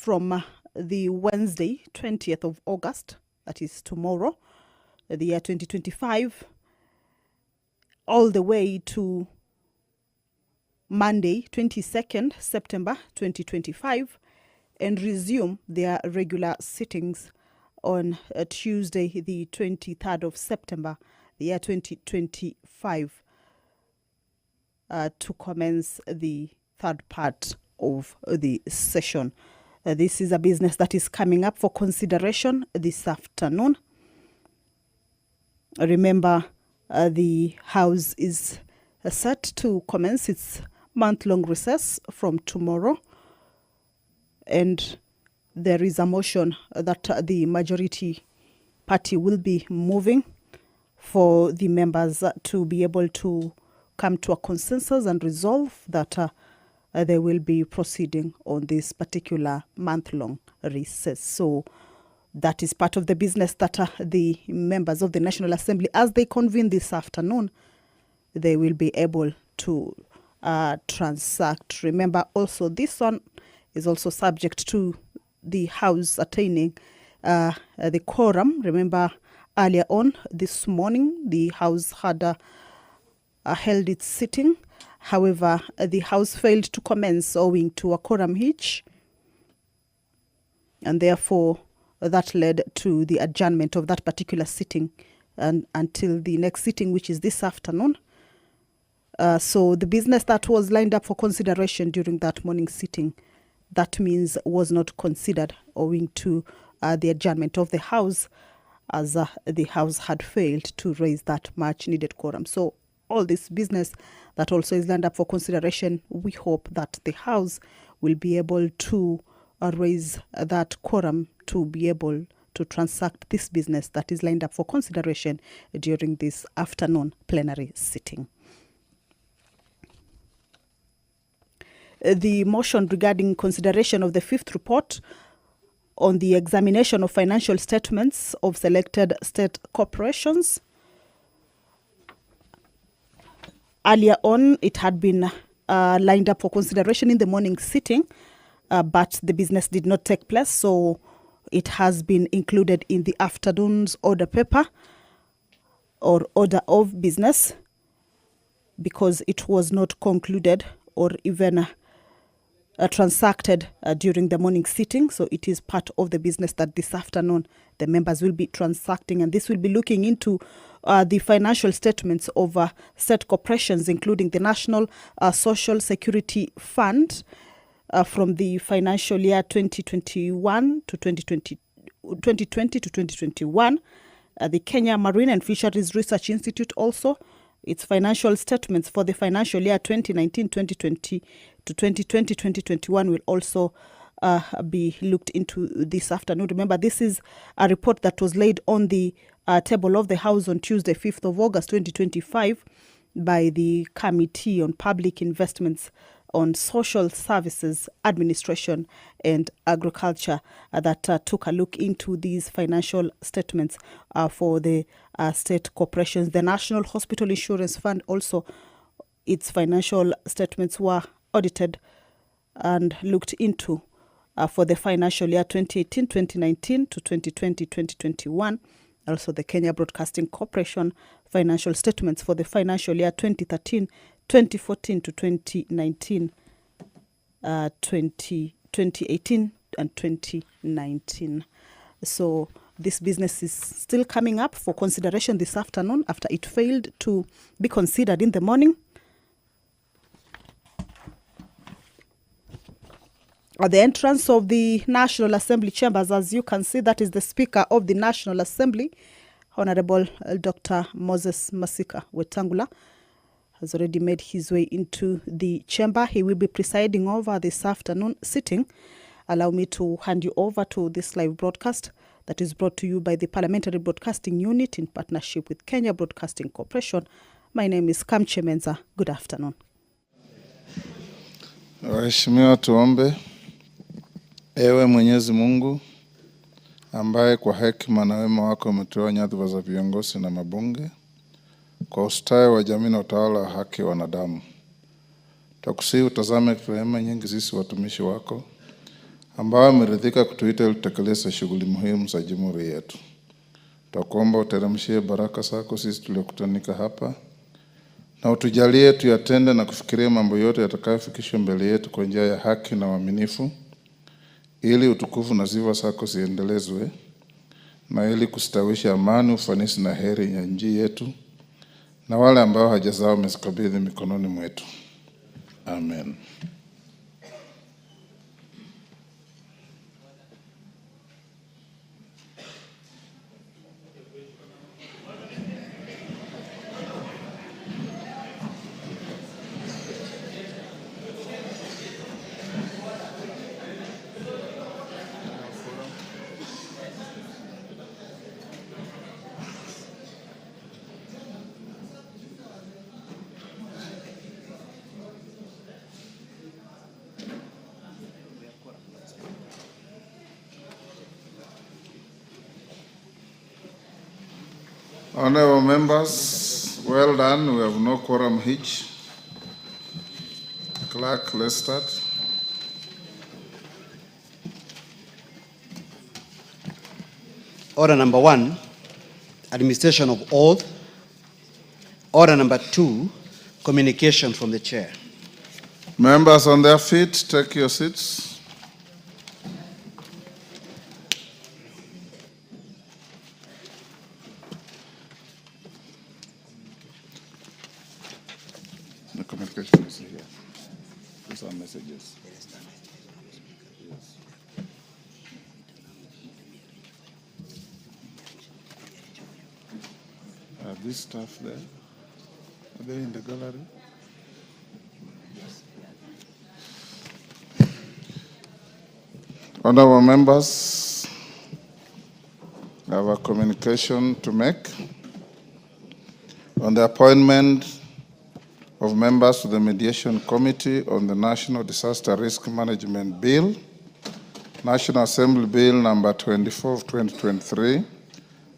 from the Wednesday, 20th of August, that is tomorrow, the year 2025, all the way to Monday, 22nd September 2025, and resume their regular sittings on Tuesday, the 23rd of September, the year 2025, to commence the third part of the session. This is a business that is coming up for consideration this afternoon. Remember, the House is set to commence its month-long recess from tomorrow, and there is a motion that the majority party will be moving for the members to be able to come to a consensus and resolve that they will be proceeding on this particular month-long recess. So that is part of the business that the members of the National Assembly, as they convene this afternoon, they will be able to transact. Remember, also, this one is also subject to the House attaining the quorum. Remember, earlier on this morning, the House had held its sitting. However, the House failed to commence owing to a quorum hitch, and therefore that led to the adjournment of that particular sitting and until the next sitting, which is this afternoon. So the business that was lined up for consideration during that morning sitting, that means was not considered owing to the adjournment of the House, as the House had failed to raise that much needed quorum. So all this business that also is lined up for consideration, we hope that the House will be able to raise that quorum to be able to transact this business that is lined up for consideration during this afternoon plenary sitting. The motion regarding consideration of the fifth report on the examination of financial statements of selected state corporations. Earlier on, it had been lined up for consideration in the morning sitting, but the business did not take place, so it has been included in the afternoon's order paper or order of business because it was not concluded or even transacted during the morning sitting. So it is part of the business that this afternoon the members will be transacting, and this will be looking into the financial statements of state corporations, including the National Social Security Fund from the financial year 2021 to 2020 to 2021, the Kenya Marine and Fisheries Research Institute also, its financial statements for the financial year 2019-2020 to 2020-2021 will also be looked into this afternoon. Remember, this is a report that was laid on the table of the House on Tuesday, 5th of August 2025 by the Committee on Public Investments on Social Services, Administration and Agriculture that took a look into these financial statements for the state corporations. The National Hospital Insurance Fund also, its financial statements were audited and looked into for the financial year 2018-2019 to 2020-2021. Also, the Kenya Broadcasting Corporation financial statements for the financial year 2013-2014 to 2019, 2018 and 2019. So this business is still coming up for consideration this afternoon after it failed to be considered in the morning. At the entrance of the National Assembly chambers, as you can see, that is the Speaker of the National Assembly, Honorable Dr. Moses Masika Wetangula, has already made his way into the chamber. He will be presiding over this afternoon sitting. Allow me to hand you over to this live broadcast that is brought to you by the Parliamentary Broadcasting Unit in partnership with Kenya Broadcasting Corporation. My name is Kamche Menza. Good afternoon. Waheshimiwa, tuombe. Ewe Mwenyezi Mungu ambaye kwa hekima na wema wako umetoa nyadhifa za viongozi na mabunge kwa ustawi wa jamii na utawala wa haki wa wanadamu, tukusihi utazame rehema nyingi sisi watumishi wako ambao ameridhika kutuita ili tutekeleze shughuli muhimu za jamhuri yetu. Tutakuomba uteremshie baraka zako sisi tuliokutanika hapa, na utujalie tuyatende na kufikiria mambo yote yatakayofikishwa mbele yetu kwa njia ya haki na uaminifu, ili utukufu na sifa zako ziendelezwe, na ili kustawisha amani, ufanisi na heri ya nchi yetu, na wale ambao haja zao umezikabidhi mikononi mwetu. Amen. Honorable members, well done. We have no quorum hitch. Clerk, let's start. Order number 1, administration of oath. Order number 2, communication from the chair. Members on their feet, take your seats. The communication is here. These are messages. Yes. Are these staff there? Are they in the gallery? Yes. Honorable members, I have a communication to make on the appointment of members to the Mediation Committee on the National Disaster Risk Management Bill, National Assembly Bill number 24 of 2023,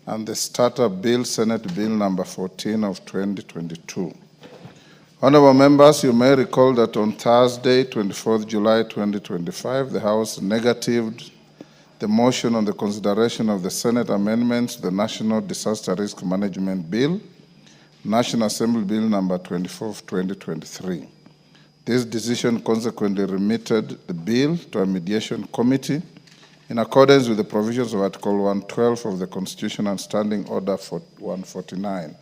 and the Startup Bill, Senate Bill number 14 of 2022. Honorable members, you may recall that on Thursday, 24th July 2025, the House negatived the motion on the consideration of the Senate amendments to the National Disaster Risk Management Bill, National Assembly Bill number 24 of 2023. This decision consequently remitted the bill to a mediation committee in accordance with the provisions of Article 112 of the Constitution and Standing Order 149.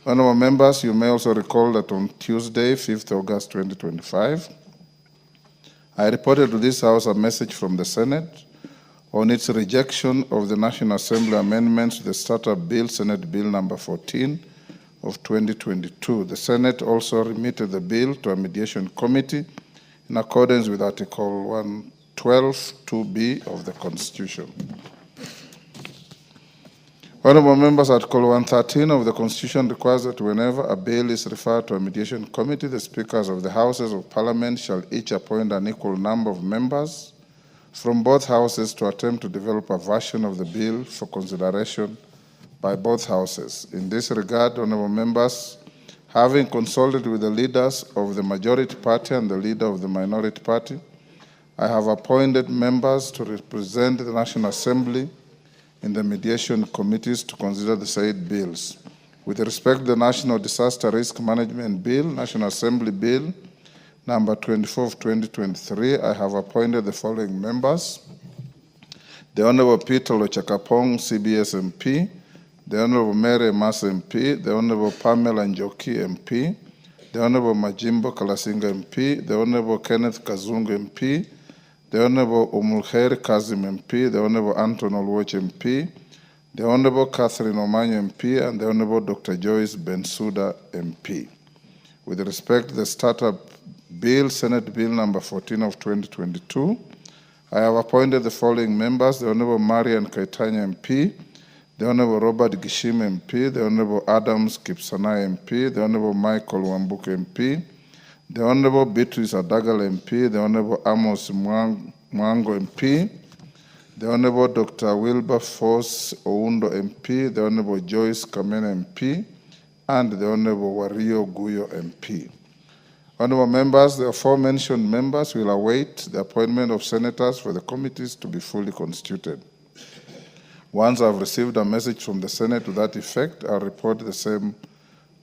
Honorable members, you may also recall that on Tuesday, 5th August 2025, I reported to this House a message from the Senate on its rejection of the National Assembly amendments to the Startup Bill, Senate Bill number 14 of 2022. The Senate also remitted the bill to a mediation committee in accordance with Article 112 2B of the Constitution. Honorable members, Article 113 of the Constitution requires that whenever a bill is referred to a mediation committee, the speakers of the Houses of Parliament shall each appoint an equal number of members from both houses to attempt to develop a version of the bill for consideration by both houses. In this regard, honorable members, having consulted with the leaders of the majority party and the leader of the minority party, I have appointed members to represent the National Assembly in the mediation committees to consider the said bills. With respect to the National Disaster Risk Management Bill, National Assembly Bill number 24 of 2023, I have appointed the following members: the Honorable Peter Lochakapong, CBS MP, the Honorable Mary Mas MP, the Honorable Pamela Njoki MP, the Honorable Majimbo Kalasinga MP, the Honorable Kenneth Kazungu MP, the Honorable Umulkhair Kazim MP, the Honorable Anton Olwoch MP, the Honorable Catherine Omanyo MP, and the Honorable Dr. Joyce Bensouda MP. With respect to the Startup Bill, Senate Bill number 14 of 2022, I have appointed the following members: the Honorable Marian Kaitanya MP, the Honorable Robert Gishim MP, the Honorable Adams Kipsanai MP, the Honorable Michael Wambuke MP, the Honorable Beatrice Adagal MP, the Honorable Amos Mwango MP, the Honorable Dr. Wilberforce Oundo MP, the Honorable Joyce Kamene MP, and the Honorable Wario Guyo MP. Honorable members, the aforementioned members will await the appointment of senators for the committees to be fully constituted. Once I've received a message from the Senate to that effect, I'll report the same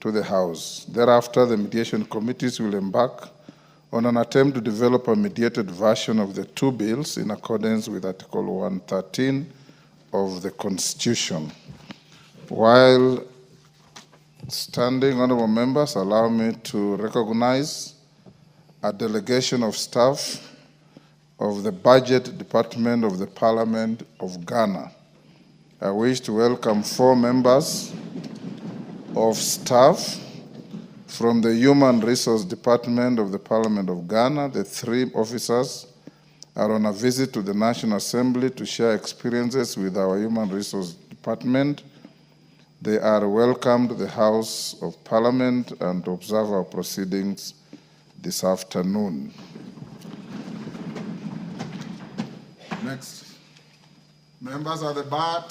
to the House. Thereafter, the mediation committees will embark on an attempt to develop a mediated version of the two bills in accordance with Article 113 of the Constitution. While standing, honorable members, allow me to recognize a delegation of staff of the Budget Department of the Parliament of Ghana. I wish to welcome 4 members of staff from the Human Resource Department of the Parliament of Ghana. The 3 officers are on a visit to the National Assembly to share experiences with our Human Resource Department. They are welcome to the House of Parliament and to observe our proceedings this afternoon. Next. Members of the bar,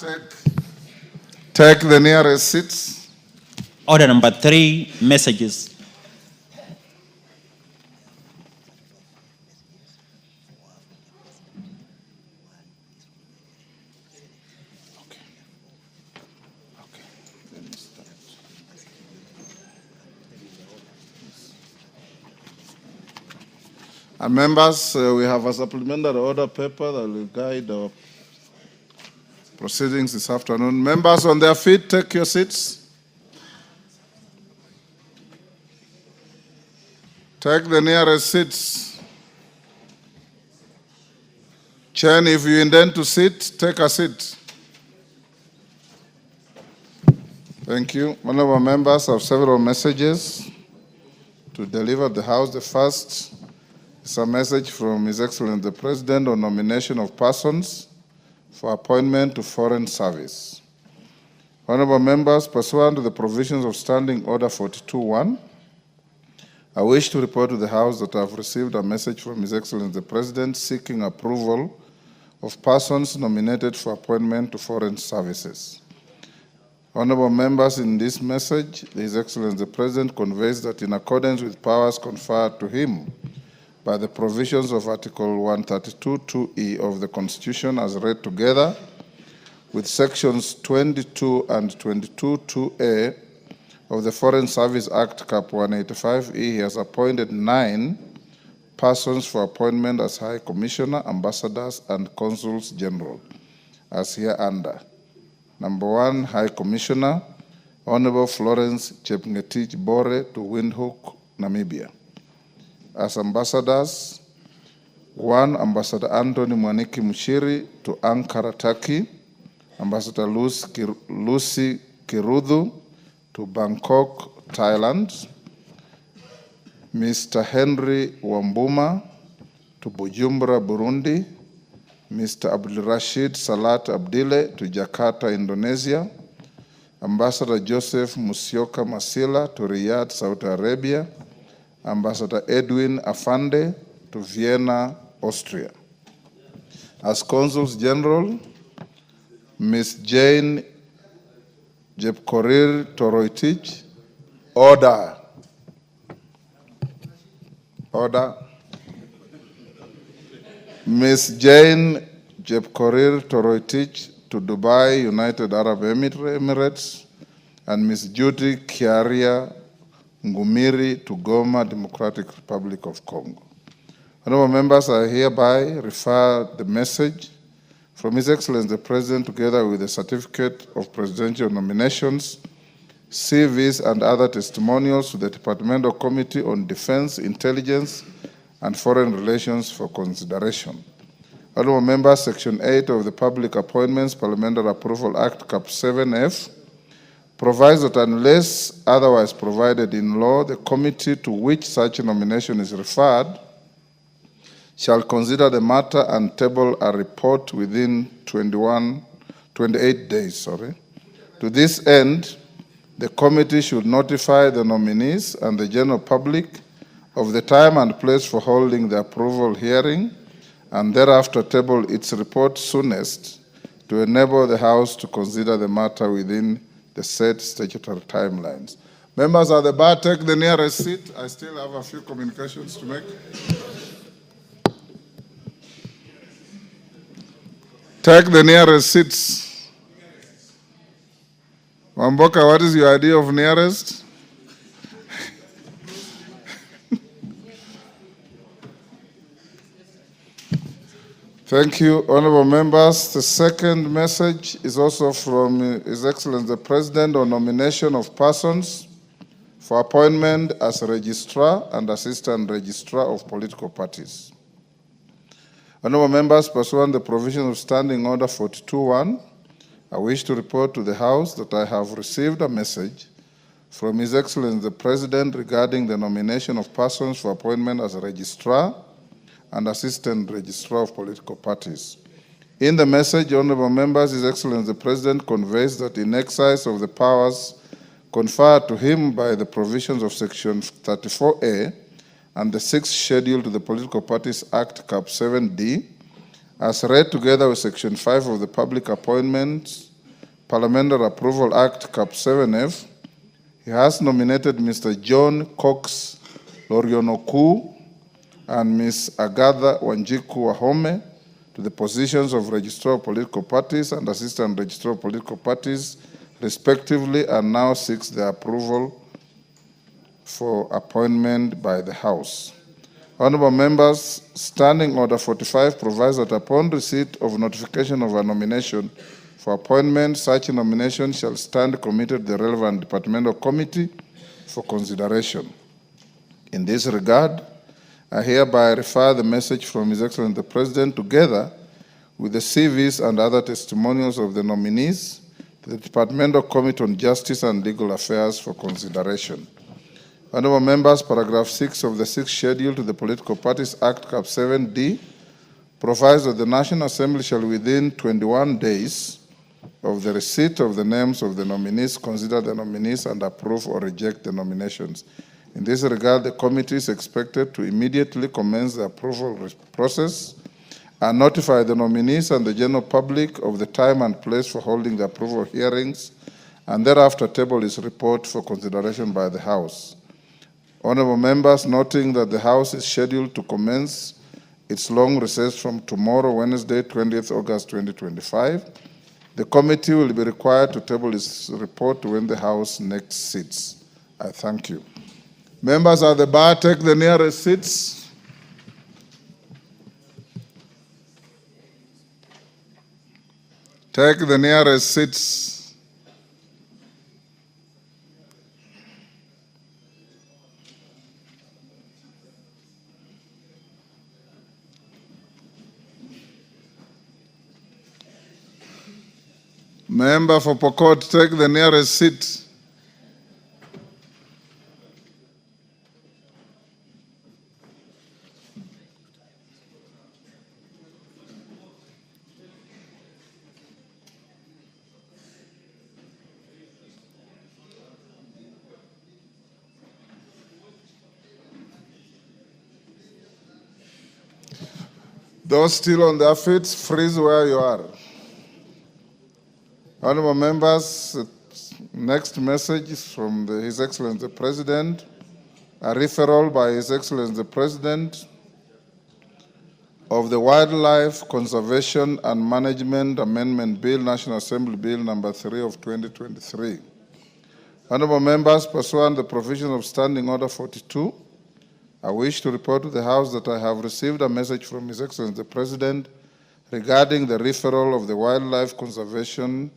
take the nearest seats. Order number 3, messages. And members, we have a supplementary order paper that will guide our proceedings this afternoon. Members on their feet, take your seats. Take the nearest seats. Chen, if you intend to sit, take a seat. Thank you. Honorable members have several messages to deliver the House. The first is a message from His Excellency the President on nomination of persons for appointment to foreign service. Honorable members, pursuant to the provisions of Standing Order 42.1, I wish to report to the House that I have received a message from His Excellency the President seeking approval of persons nominated for appointment to foreign services. Honorable members, in this message, His Excellency the President conveys that in accordance with powers conferred to him by the provisions of Article 132(2)(e) of the Constitution as read together with sections 22 and 22(2)(a) of the Foreign Service Act Cap 185(e), he has appointed 9 persons for appointment as High Commissioner, Ambassadors, and Consuls General, as hereunder. Number 1, High Commissioner, Honorable Florence Chepngetich Bore to Windhoek, Namibia. As ambassadors, 1, Ambassador Anthony Mwaniki Mushiri to Ankara, Turkey, Ambassador Lucy Kirudhu to Bangkok, Thailand, Mr. Henry Wambuma to Bujumbura, Burundi, Mr. Abdul Rashid Salat Abdile to Jakarta, Indonesia, Ambassador Joseph Musyoka Masila to Riyadh, Saudi Arabia, Ambassador Edwin Afande to Vienna, Austria. As Consuls General, Ms. Jane Jepkorir Toroitich, order. Order. Ms. Jane Jepkorir Toroitich to Dubai, United Arab Emirates, and Ms. Judy Kiaria Ngumiri to Goma, Democratic Republic of Congo. Honorable members, I hereby refer the message from His Excellency the President together with the certificate of presidential nominations, CVs, and other testimonials to the Departmental Committee on Defense, Intelligence, and Foreign Relations for consideration. Honorable members, Section 8 of the Public Appointments Parliamentary Approval Act, Cap 7F, provides that unless otherwise provided in law, the committee to which such a nomination is referred shall consider the matter and table a report within 28 days. To this end, the committee should notify the nominees and the general public of the time and place for holding the approval hearing, and thereafter table its report soonest to enable the House to consider the matter within the set statutory timelines. Members at the bar, take the nearest seat. I still have a few communications to make. Take the nearest seats. Wamboka, what is your idea of nearest? Thank you, honorable members. The second message is also from His Excellency the President on nomination of persons for appointment as Registrar and Assistant Registrar of political parties. Honorable members, pursuant to the provisions of Standing Order 42.1, I wish to report to the House that I have received a message from His Excellency the President regarding the nomination of persons for appointment as a Registrar and Assistant Registrar of political parties. In the message, honorable members, His Excellency the President conveys that in exercise of the powers conferred to him by the provisions of Section 34A and the 6th Schedule to the Political Parties Act, Cap 7D, as read together with Section 5 of the Public Appointments Parliamentary Approval Act, Cap 7F, he has nominated Mr. John Cox Lorionoku and Ms. Agatha Wanjiku Wahome to the positions of Registrar of Political Parties and Assistant Registrar of Political Parties, respectively, and now seeks their approval for appointment by the House. Honorable members, Standing Order 45 provides that upon receipt of notification of a nomination for appointment, such nomination shall stand committed to the relevant departmental committee for consideration. In this regard, I hereby refer the message from His Excellency the President together with the CVs and other testimonials of the nominees to the Departmental Committee on Justice and Legal Affairs for consideration. Honorable members, paragraph 6 of the 6th Schedule to the Political Parties Act, Cap 7D, provides that the National Assembly shall within 21 days of the receipt of the names of the nominees consider the nominees and approve or reject the nominations. In this regard, the committee is expected to immediately commence the approval process and notify the nominees and the general public of the time and place for holding the approval hearings, and thereafter table its report for consideration by the House. Honorable members, noting that the House is scheduled to commence its long recess from tomorrow, Wednesday, 20th August 2025, the committee will be required to table its report when the House next sits. I thank you. Members at the bar, take the nearest seats. Take the nearest seats. Member for Pokot, take the nearest seat. Those still on their feet, freeze where you are. Honorable members, next message is from His Excellency the President, a referral by His Excellency the President of the Wildlife Conservation and Management Amendment Bill, National Assembly Bill number 3 of 2023. Honorable members, pursuant to the provisions of Standing Order 42, I wish to report to the House that I have received a message from His Excellency the President regarding the referral of the Wildlife Conservation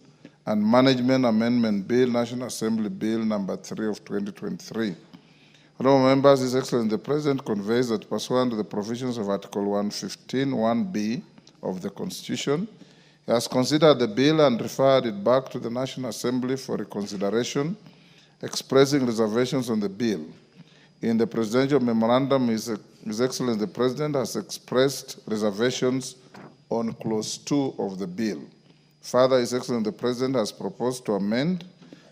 and Management Amendment Bill, National Assembly Bill number 3 of 2023. Honorable members, His Excellency the President conveys that pursuant to the provisions of Article 115(1)(b) of the Constitution, he has considered the bill and referred it back to the National Assembly for reconsideration, expressing reservations on the bill. In the presidential memorandum, His Excellency the President has expressed reservations on Clause 2 of the bill. Further, His Excellency the President has proposed to amend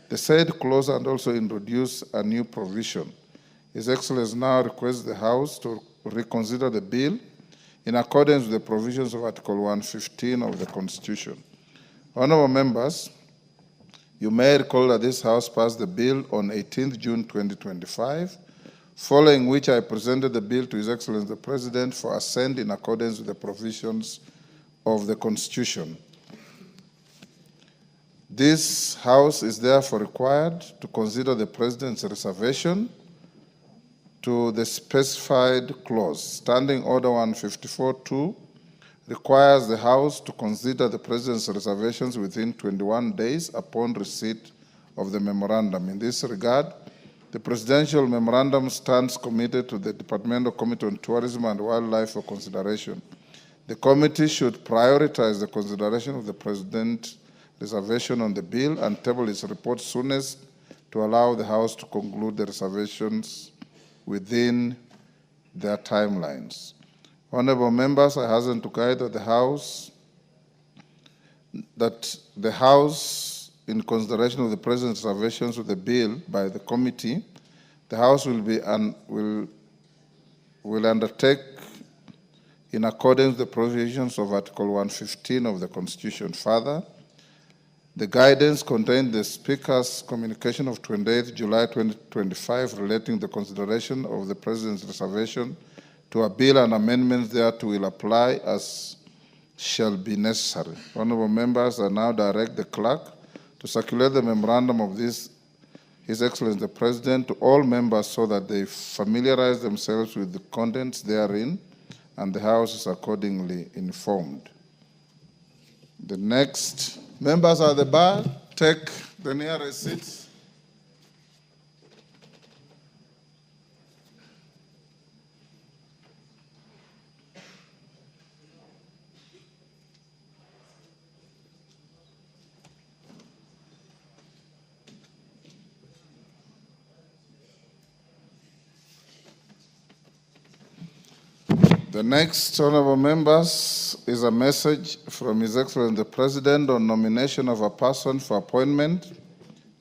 the said clause and also introduce a new provision. His Excellency now requests the House to reconsider the bill in accordance with the provisions of Article 115 of the Constitution. Honorable members, You may recall that this House passed the bill on 18th June 2025, following which I presented the bill to His Excellency the President for assent in accordance with the provisions of the Constitution. This House is therefore required to consider the President's reservation to the specified clause. Standing Order 154-2 requires the House to consider the President's reservations within 21 days upon receipt of the memorandum. In this regard, the Presidential Memorandum stands committed to the Departmental Committee on Tourism and Wildlife for consideration. The committee should prioritize the consideration of the President's reservation on the bill and table its report soonest to allow the House to conclude the reservations within their timelines. Honorable members, I hasten to guide that the House, in consideration of the President's reservations with the bill by the committee, the House will undertake in accordance with the provisions of Article 115 of the Constitution. Further, the guidance contained in the Speaker's communication of 28 July 2025 relating the consideration of the President's reservation to a bill and amendments thereto will apply as shall be necessary. Honorable members, I now direct the clerk to circulate the memorandum of His Excellency the President to all members so that they familiarize themselves with the contents therein and the House is accordingly informed. The next members at the bar, take the nearest seats. The next, honorable members, is a message from His Excellency the President on nomination of a person for appointment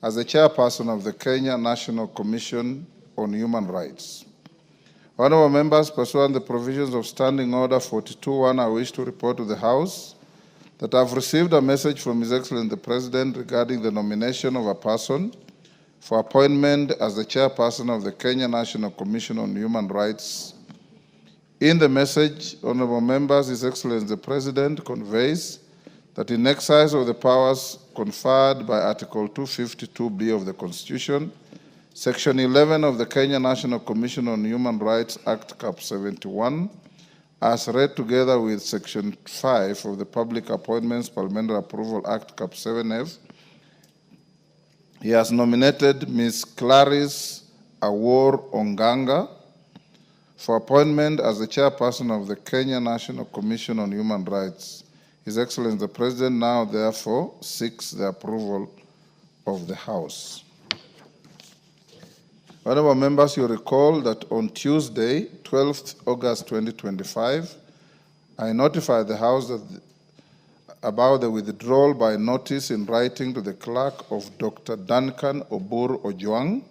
as the chairperson of the Kenya National Commission on Human Rights. Honorable members, pursuant to the provisions of Standing Order 42.1, I wish to report to the House that I have received a message from His Excellency the President regarding the nomination of a person for appointment as the chairperson of the Kenya National Commission on Human Rights. In the message, honorable members, His Excellency the President conveys that in exercise of the powers conferred by Article 252B of the Constitution, Section 11 of the Kenya National Commission on Human Rights Act Cap 71, as read together with Section 5 of the Public Appointments Parliamentary Approval Act Cap 7F, he has nominated Ms. Clarice Awor Onganga for appointment as the chairperson of the Kenya National Commission on Human Rights. His Excellency the President now therefore seeks the approval of the House. Honorable members, you recall that on Tuesday, 12th August 2025, I notified the House about the withdrawal by notice in writing to the clerk of Dr. Duncan Obur Ojwang,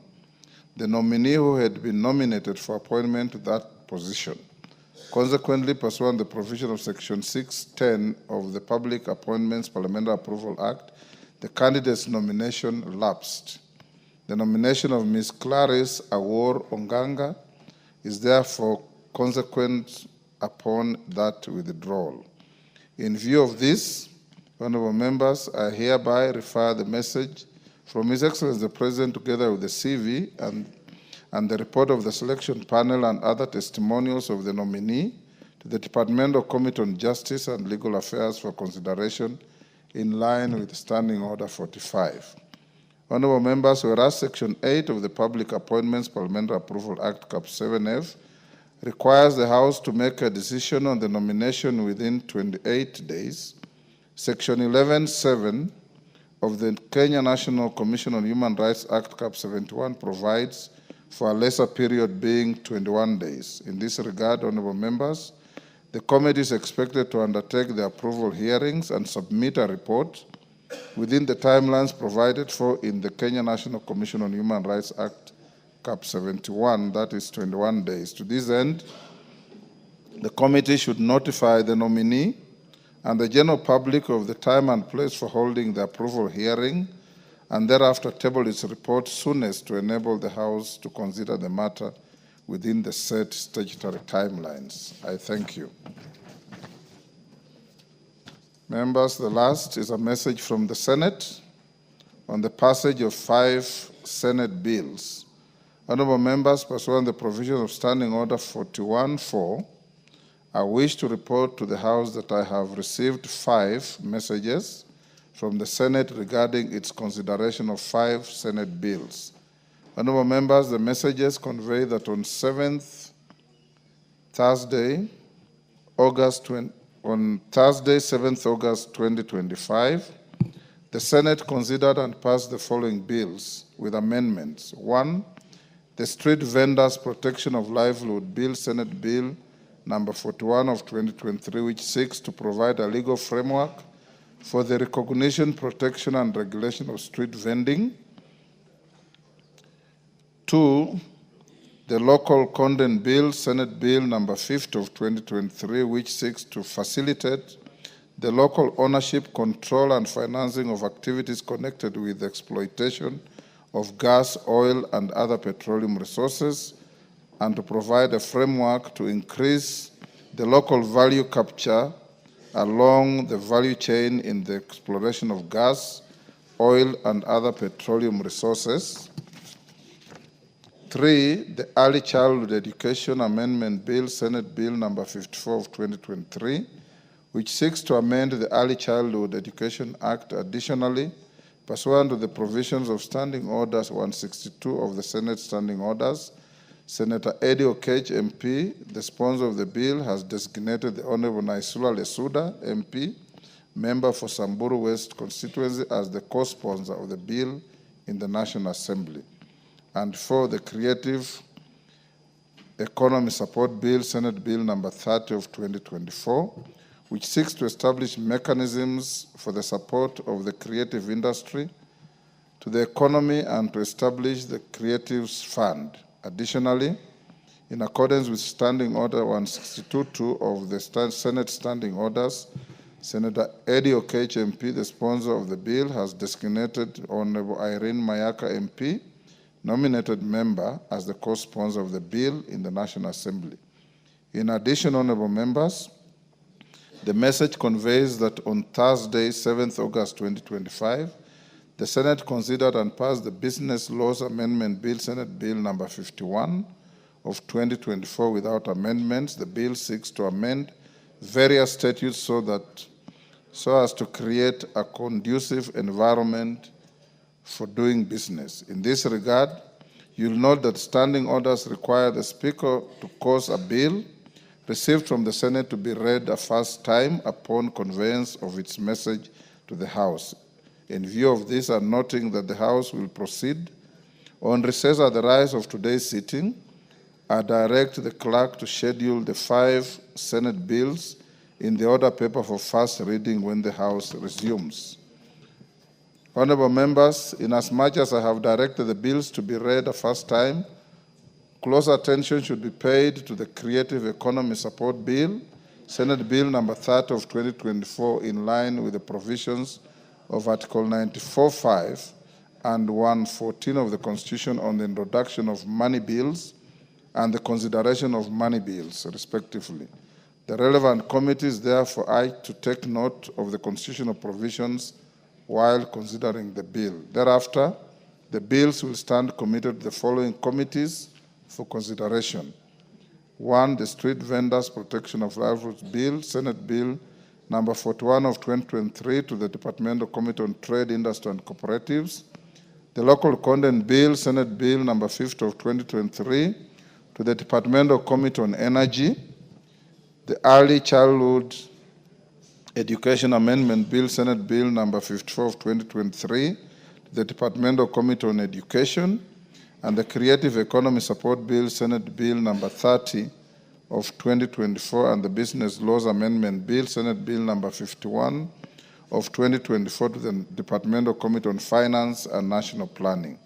the nominee who had been nominated for appointment to that position. Consequently, pursuant to the provision of Section 610 of the Public Appointments Parliamentary Approval Act, the candidate's nomination lapsed. The nomination of Ms. Clarice Awor Onganga is therefore consequent upon that withdrawal. In view of this, honorable members, I hereby refer the message from His Excellency the President together with the CV and the report of the selection panel and other testimonials of the nominee to the Departmental Committee on Justice and Legal Affairs for consideration in line with Standing Order 45. Honorable members, whereas Section 8 of the Public Appointments Parliamentary Approval Act Cap 7F requires the House to make a decision on the nomination within 28 days, Section 11.7 of the Kenya National Commission on Human Rights Act Cap 71 provides for a lesser period being 21 days. In this regard, honorable members, the committee is expected to undertake the approval hearings and submit a report within the timelines provided for in the Kenya National Commission on Human Rights Act Cap 71, that is 21 days. To this end, the committee should notify the nominee and the general public of the time and place for holding the approval hearing and thereafter table its report soonest to enable the House to consider the matter within the set statutory timelines. I thank you. Members, the last is a message from the Senate on the passage of 5 Senate bills. Honorable members, pursuant to the provisions of Standing Order 41-4, I wish to report to the House that I have received 5 messages from the Senate regarding its consideration of 5 Senate bills. Honorable members, the messages convey that on 7th Thursday, on Thursday, 7th August 2025, the Senate considered and passed the following bills with amendments. 1, the Street Vendors Protection of Livelihood Bill, Senate Bill number 41 of 2023, which seeks to provide a legal framework for the recognition, protection, and regulation of street vending. 2, the Local Content Bill, Senate Bill number 50 of 2023, which seeks to facilitate the local ownership, control, and financing of activities connected with the exploitation of gas, oil, and other petroleum resources, and to provide a framework to increase the local value capture along the value chain in the exploration of gas, oil, and other petroleum resources. 3, the Early Childhood Education Amendment Bill, Senate Bill number 54 of 2023, which seeks to amend the Early Childhood Education Act additionally, pursuant to the provisions of Standing Orders 162 of the Senate Standing Orders. Senator Eddie Okech, MP, the sponsor of the bill, has designated the Honorable Naisula Lesuda, MP, member for Samburu West constituency, as the co-sponsor of the bill in the National Assembly. And 4, the Creative Economy Support Bill, Senate Bill number 30 of 2024, which seeks to establish mechanisms for the support of the creative industry to the economy and to establish the Creatives Fund. Additionally, in accordance with Standing Order 162-2 of the Senate Standing Orders, Senator Eddie Okech, MP, the sponsor of the bill, has designated Honorable Irene Mayaka, MP, nominated member, as the co-sponsor of the bill in the National Assembly. In addition, honorable members, the message conveys that on Thursday, 7th August 2025, the Senate considered and passed the Business Laws Amendment Bill, Senate Bill number 51 of 2024 without amendments. The bill seeks to amend various statutes so as to create a conducive environment for doing business. In this regard, you'll note that standing orders require the Speaker to cause a bill received from the Senate to be read a first time upon conveyance of its message to the House. In view of this, and noting that the House will proceed on recess at the rise of today's sitting, I direct the clerk to schedule the 5 Senate bills in the order paper for first reading when the House resumes. Honorable members, inasmuch as I have directed the bills to be read a first time, close attention should be paid to the Creative Economy Support Bill, Senate Bill number 30 of 2024, in line with the provisions of Article 94(5) and 114 of the Constitution on the introduction of money bills and the consideration of money bills, respectively. The relevant committees therefore are to take note of the constitutional provisions while considering the bill. Thereafter, the bills will stand committed to the following committees for consideration. 1, the Street Vendors Protection of Livelihood Bill, Senate Bill number 41 of 2023, to the Departmental Committee on Trade, Industry and Cooperatives. The Local Content Bill, Senate Bill number 50 of 2023, to the Departmental Committee on Energy. The Early Childhood Education Amendment Bill, Senate Bill number 54 of 2023, to the Departmental Committee on Education. And the Creative Economy Support Bill, Senate Bill number 30 of 2024, and the Business Laws Amendment Bill, Senate Bill number 51 of 2024, to the Departmental Committee on Finance and National Planning.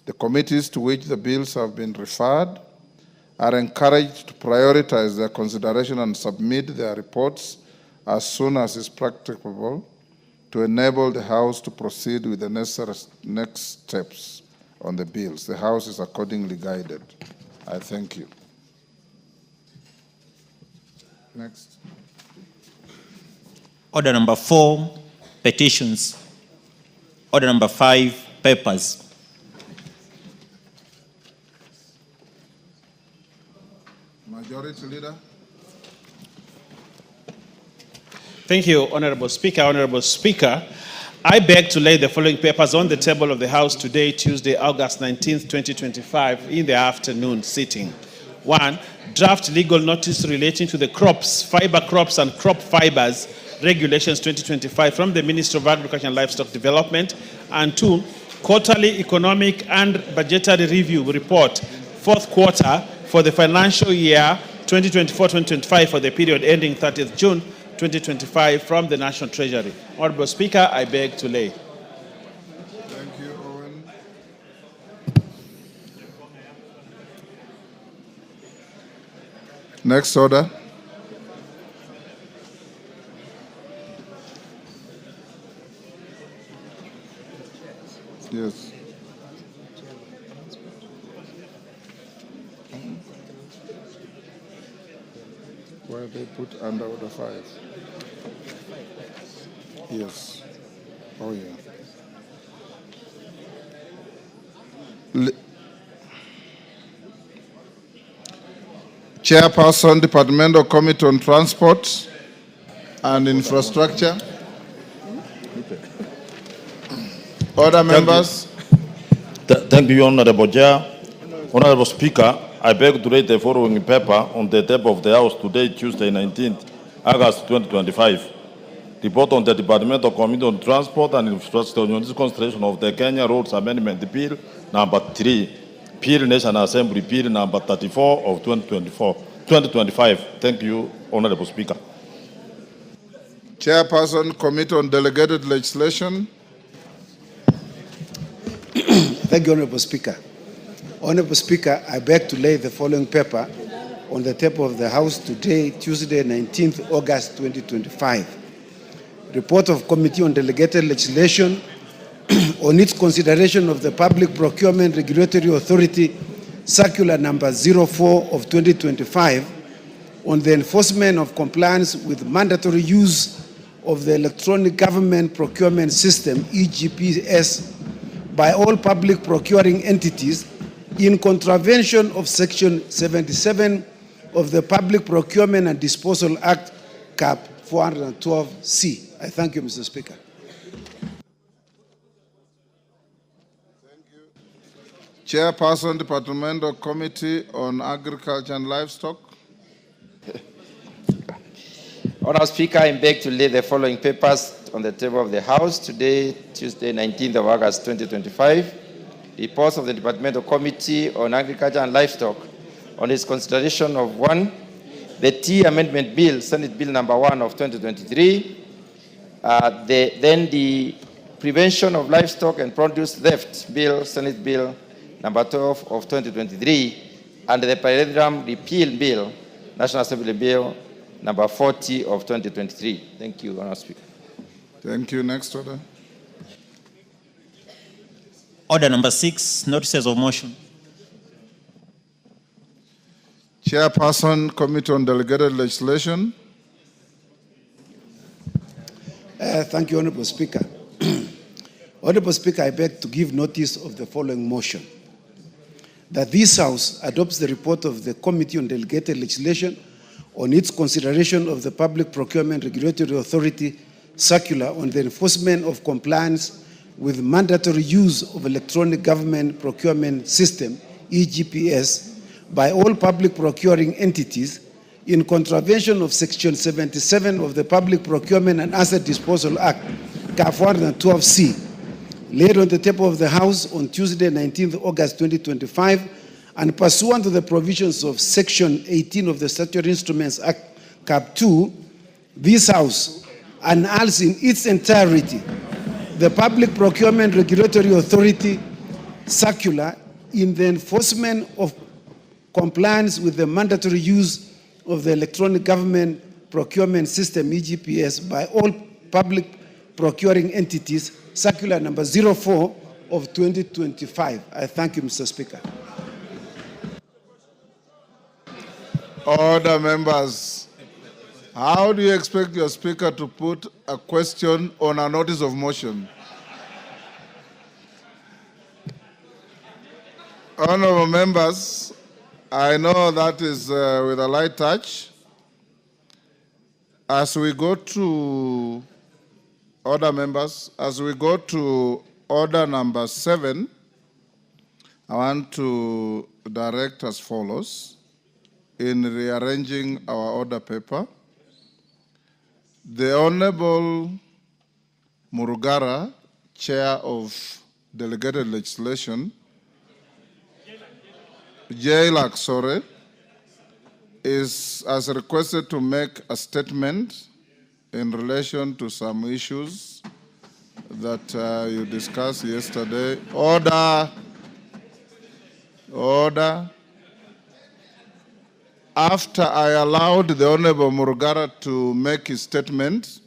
The committees to which the bills have been referred are encouraged to prioritize their consideration and submit their reports as soon as is practicable to enable the House to proceed with the necessary next steps on the bills. The House is accordingly guided. I thank you. Next. Order number 4, petitions. Order number 5, papers. Majority Leader. Thank you, Honorable Speaker. Honorable Speaker, I beg to lay the following papers on the table of the House today, Tuesday, August 19th, 2025, in the afternoon sitting. 1, draft legal notice relating to the crops, fiber crops and crop fibers regulations 2025 from the Ministry of Agriculture and Livestock Development. And 2, quarterly economic and budgetary review report, fourth quarter for the financial year 2024-2025 for the period ending 30th June 2025 from the National Treasury. Honorable Speaker, I beg to lay. Thank you, Owen. Next order. Yes. Where they put under order 5. Yes. Oh, yeah. Chairperson, Departmental Committee on Transport and Infrastructure. Other members. Thank you, Honorable Chair. Honorable Speaker, I beg to read the following paper on the table of the House today, Tuesday, 19th August 2025. Report on the Departmental Committee on Transport and Infrastructure on this consideration of the Kenya Roads Amendment Bill number 3, Bill National Assembly Bill number 34 of 2025. Thank you, Honorable Speaker. Chairperson, Committee on Delegated Legislation. Thank you, Honorable Speaker. Honorable Speaker, I beg to lay the following paper on the table of the House today, Tuesday, 19th August 2025. Report of Committee on Delegated Legislation on its consideration of the Public Procurement Regulatory Authority Circular number 04 of 2025 on the enforcement of compliance with mandatory use of the Electronic Government Procurement System, EGPS, by all public procuring entities in contravention of Section 77 of the Public Procurement and Disposal Act, Cap 412C. I thank you, Mr. Speaker. Thank you. Chairperson, Departmental Committee on Agriculture and Livestock. Honorable Speaker, I beg to lay the following papers on the table of the House today, Tuesday, 19th of August 2025. Reports of the Departmental Committee on Agriculture and Livestock on its consideration of 1, the Tea Amendment Bill, Senate Bill number 1 of 2023, then the Prevention of Livestock and Produce Theft Bill, Senate Bill number 12 of 2023, and the Paradigm Repeal Bill, National Assembly Bill number 40 of 2023. Thank you, Honorable Speaker. Thank you. Next order. Order number 6, notices of motion. Chairperson, Committee on Delegated Legislation. Thank you, Honorable Speaker. Honorable Speaker, I beg to give notice of the following motion. That this House adopts the report of the Committee on Delegated Legislation on its consideration of the Public Procurement Regulatory Authority Circular on the enforcement of compliance with mandatory use of Electronic Government Procurement System, EGPS, by all public procuring entities in contravention of Section 77 of the Public Procurement and Asset Disposal Act, CAF 412C, laid on the table of the House on Tuesday, 19th August 2025, and pursuant to the provisions of Section 18 of the Statutory Instruments Act, Cap 2, this House annuls in its entirety the Public Procurement Regulatory Authority Circular in the enforcement of compliance with the mandatory use of the Electronic Government Procurement System, EGPS, by all public procuring entities, circular number 04 of 2025. I thank you, Mr. Speaker. Order, members. How do you expect your speaker to put a question on a notice of motion? Honorable members, I know that is with a light touch. As we go to order, members, as we go to order number 7, I want to direct as follows in rearranging our order paper. The Honorable Murugara, Chair of Delegated Legislation, Jailak Sore, is as requested to make a statement in relation to some issues that you discussed yesterday. Order. Order. After I allowed the Honorable Murugara to make his statement,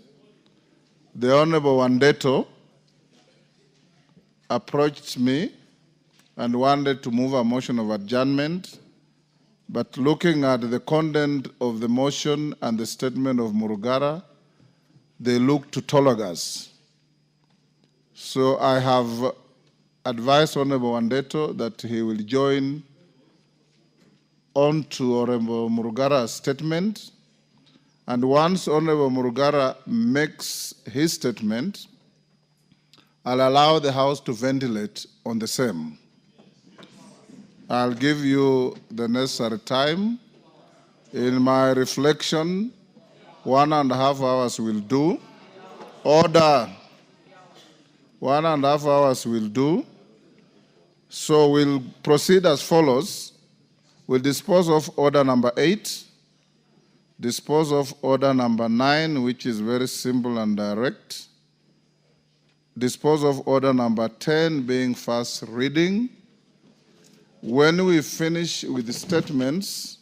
the Honorable Wandeto approached me and wanted to move a motion of adjournment, but looking at the content of the motion and the statement of Murugara, they look tautologous. So I have advised Honorable Wandeto that he will join on to Honorable Murugara's statement, and once Honorable Murugara makes his statement, I'll allow the House to ventilate on the same. I'll give you the necessary time. In my reflection, 1.5 hours will do. Order. 1.5 hours will do. So we'll proceed as follows. We'll dispose of order number 8, dispose of order number 9, which is very simple and direct, dispose of order number 10 being first reading. When we finish with the statements,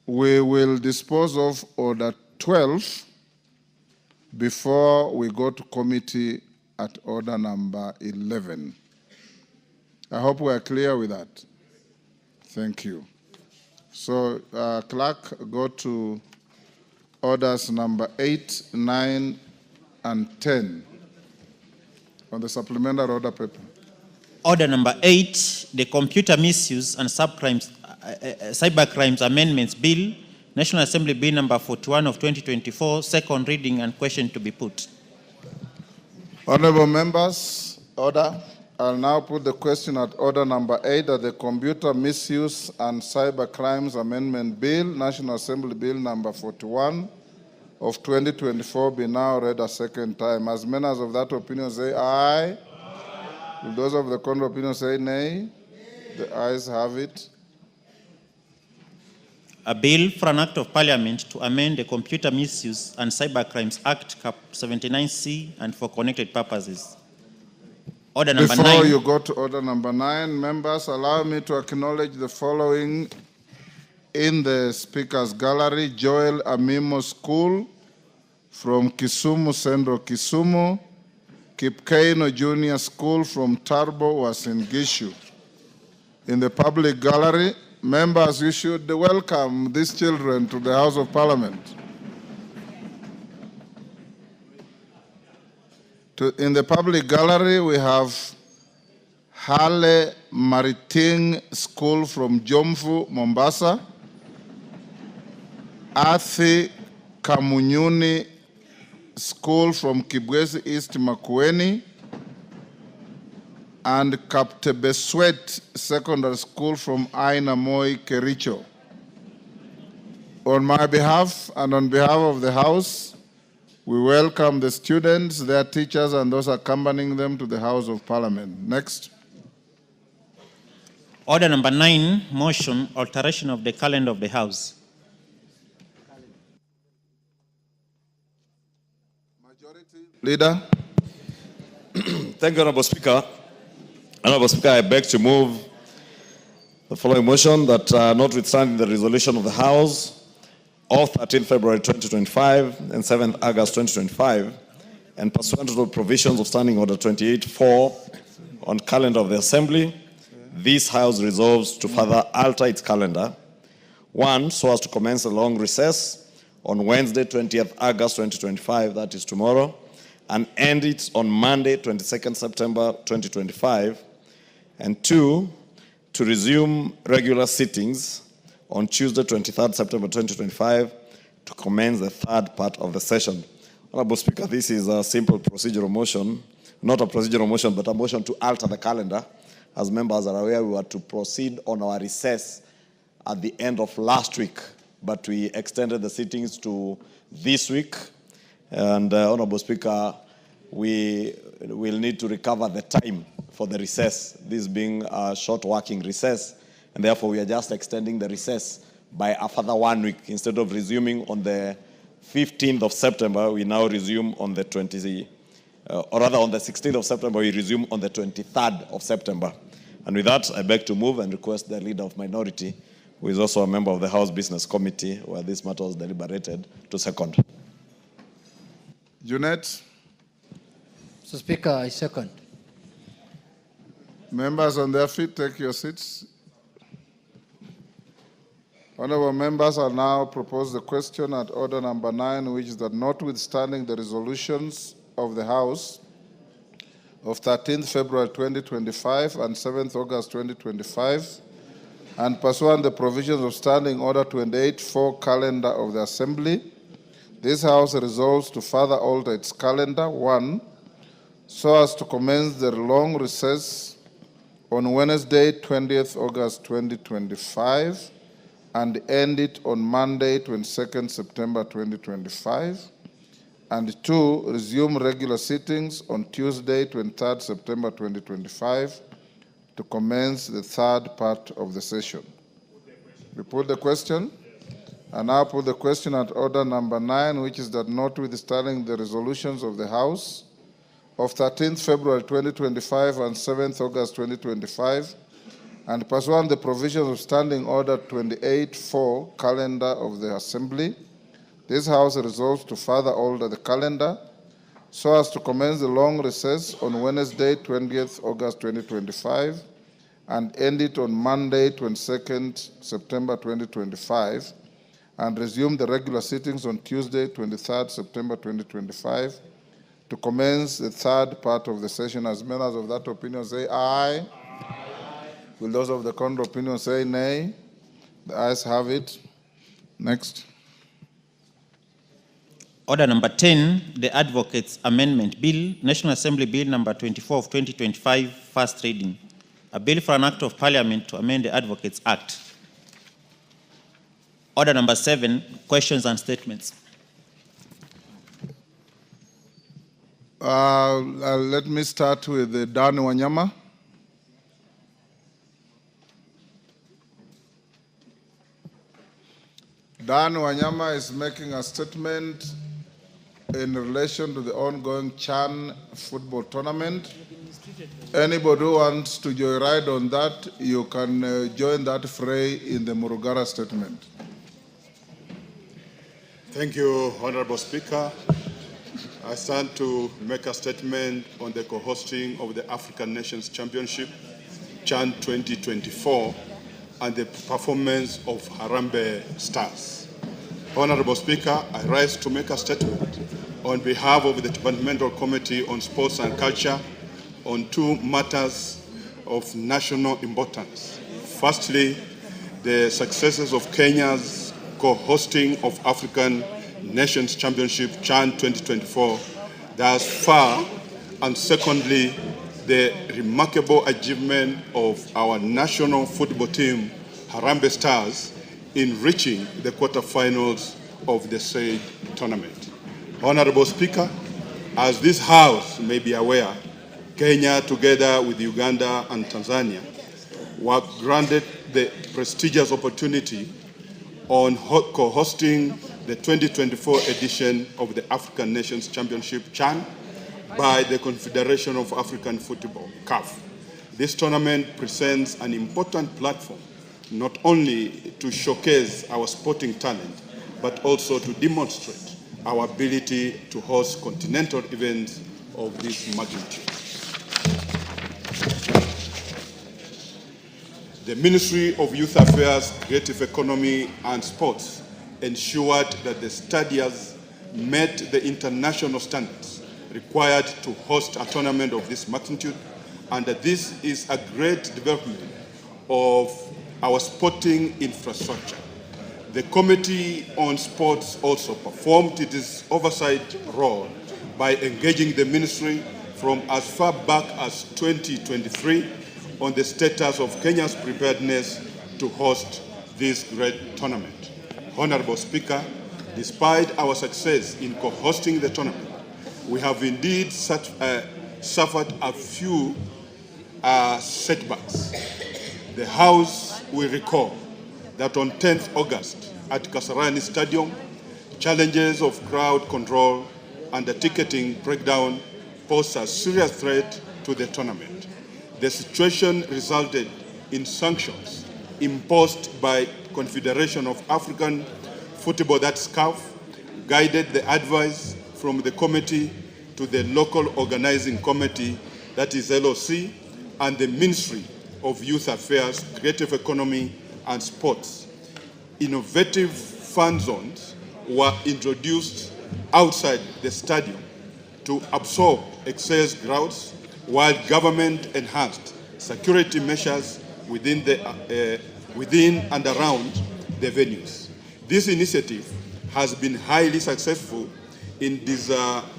we will dispose of order 12 before we go to committee at order number 11. I hope we are clear with that. Thank you. So, clerk, go to orders number 8, 9, and 10 on the supplementary order paper. Order number 8, the Computer Misuse and Cybercrimes Amendments Bill, National Assembly Bill number 41 of 2024, second reading and question to be put. Honorable members, order. I'll now put the question at order number 8 that the Computer Misuse and Cybercrimes Amendment Bill, National Assembly Bill number 41 of 2024 be now read a second time. As many as of that opinion say aye. Will those of the contrary opinion say nay? The ayes have it. A bill for an act of parliament to amend the Computer Misuse and Cybercrimes Act Cap 79C and for connected purposes. Order number 9. Before you go to order number 9, members, allow me to acknowledge the following in the speaker's gallery: Joel Amimo School from Kisumu Central, Kisumu; Kipkeino Junior School from Tarbo, Uasin Gishu. In the public gallery, members, you should welcome these children to the House of Parliament. In the public gallery, we have Hale Mariting School from Jomvu, Mombasa; Athi Kamunyuni School from Kibwezi East, Makueni; and Kaptebeswet Secondary School from Aina Moi, Kericho. On my behalf and on behalf of the House, we welcome the students, their teachers, and those accompanying them to the House of Parliament. Next. Order number 9, motion, alteration of the calendar of the House. Majority Leader. Thank you, Honorable Speaker. Honorable Speaker, I beg to move the following motion that notwithstanding the resolution of the House of 13 February 2025 and 7th August 2025, and pursuant to the provisions of Standing Order 28.4 on calendar of the Assembly, this House resolves to further alter its calendar. 1, so as to commence a long recess on Wednesday, 20th August 2025, that is tomorrow, and end it on Monday, 22nd September 2025. And 2, to resume regular sittings on Tuesday, 23rd September 2025, to commence the third part of the session. Honorable Speaker, this is a simple procedural motion, not a procedural motion, but a motion to alter the calendar. As members are aware, we were to proceed on our recess at the end of last week, but we extended the sittings to this week. And Honorable Speaker, we will need to recover the time for the recess, this being a short working recess, and therefore we are just extending the recess by a further 1 week. Instead of resuming on the 15th of September, we now resume on the 16th of September, we resume on the 23rd of September. And with that, I beg to move and request the leader of minority, who is also a member of the House Business Committee, where this matter was deliberated, to second. Junet, Mr. Speaker, I second. members on their feet, take your seats. Honorable members, I now propose the question at order number 9, which is that notwithstanding the resolutions of the House of 13th February 2025 and 7th August 2025, and pursuant the provisions of Standing Order 28.4 calendar of the Assembly, this House resolves to further alter its calendar. 1, so as to commence the long recess on Wednesday, 20th August 2025, and end it on Monday, 22nd September 2025. And 2, resume regular sittings on Tuesday, 23rd September 2025, to commence the third part of the session. We put the question. I now put the question at order number 9, which is that notwithstanding the resolutions of the House of 13th February 2025 and 7th August 2025, and pursuant the provisions of Standing Order 28.4 calendar of the Assembly, this House resolves to further alter the calendar so as to commence the long recess on Wednesday, 20th August 2025, and end it on Monday, 22nd September 2025, and resume the regular sittings on Tuesday, 23rd September 2025, to commence the third part of the session. As members of that opinion say aye. Will those of the contrary opinion say nay? The ayes have it. Next. Order number 10, the Advocates Amendment Bill, National Assembly Bill number 24 of 2025, first reading. A bill for an act of parliament to amend the Advocates Act. Order number 7, questions and statements. Let me start with Dan Wanyama. Dan Wanyama is making a statement in relation to the ongoing CHAN football tournament. Anybody who wants to joyride on that, you can join that fray in the Murugara statement. Thank you, Honorable Speaker. I stand to make a statement on the co-hosting of the African Nations Championship, CHAN 2024, and the performance of Harambee Stars. Honorable Speaker, I rise to make a statement on behalf of the Departmental Committee on Sports and Culture on 2 matters of national importance. Firstly, the successes of Kenya's co-hosting of African Nations Championship CHAN 2024 thus far, and secondly, the remarkable achievement of our national football team, Harambee Stars, in reaching the quarterfinals of the said tournament. Honorable Speaker, as this House may be aware, Kenya, together with Uganda and Tanzania, were granted the prestigious opportunity on co-hosting the 2024 edition of the African Nations Championship CHAN by the Confederation of African Football, CAF. This tournament presents an important platform not only to showcase our sporting talent, but also to demonstrate our ability to host continental events of this magnitude. The Ministry of Youth Affairs, Creative Economy and Sports ensured that the stadiums met the international standards required to host a tournament of this magnitude, and that this is a great development of our sporting infrastructure. The Committee on Sports also performed its oversight role by engaging the ministry from as far back as 2023 on the status of Kenya's preparedness to host this great tournament. Honorable Speaker, despite our success in co-hosting the tournament, we have indeed suffered a few setbacks. The House will recall that on 10th August at Kasarani Stadium, challenges of crowd control and the ticketing breakdown posed a serious threat to the tournament. The situation resulted in sanctions imposed by Confederation of African Football, that's CAF, guided the advice from the committee to the local organizing committee, that is LOC, and the Ministry of Youth Affairs, Creative Economy and Sports. Innovative fan zones were introduced outside the stadium to absorb excess crowds, while government enhanced security measures within and around the venues. This initiative has been highly successful in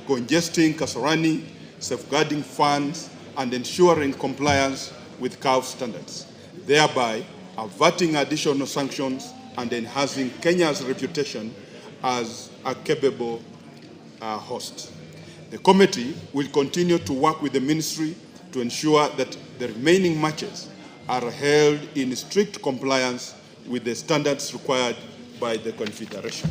congesting Kasarani, safeguarding funds, and ensuring compliance with CAF standards, thereby averting additional sanctions and enhancing Kenya's reputation as a capable host. The committee will continue to work with the ministry to ensure that the remaining matches are held in strict compliance with the standards required by the Confederation.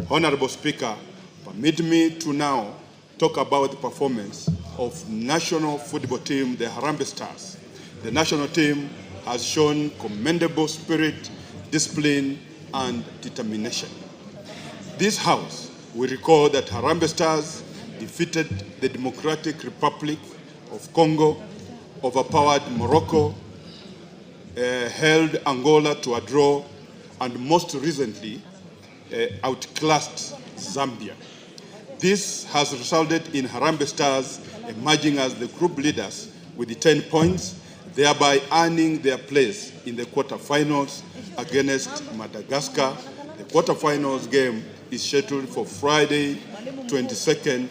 Honorable Speaker, permit me to now talk about the performance of national football team, the Harambee Stars. The national team has shown commendable spirit, discipline, and determination. This House will recall that Harambee Stars defeated the Democratic Republic of Congo, overpowered Morocco, held Angola to a draw, and most recently outclassed Zambia. This has resulted in Harambee Stars emerging as the group leaders with the 10 points, thereby earning their place in the quarterfinals against Madagascar. The quarterfinals game is scheduled for Friday, 22nd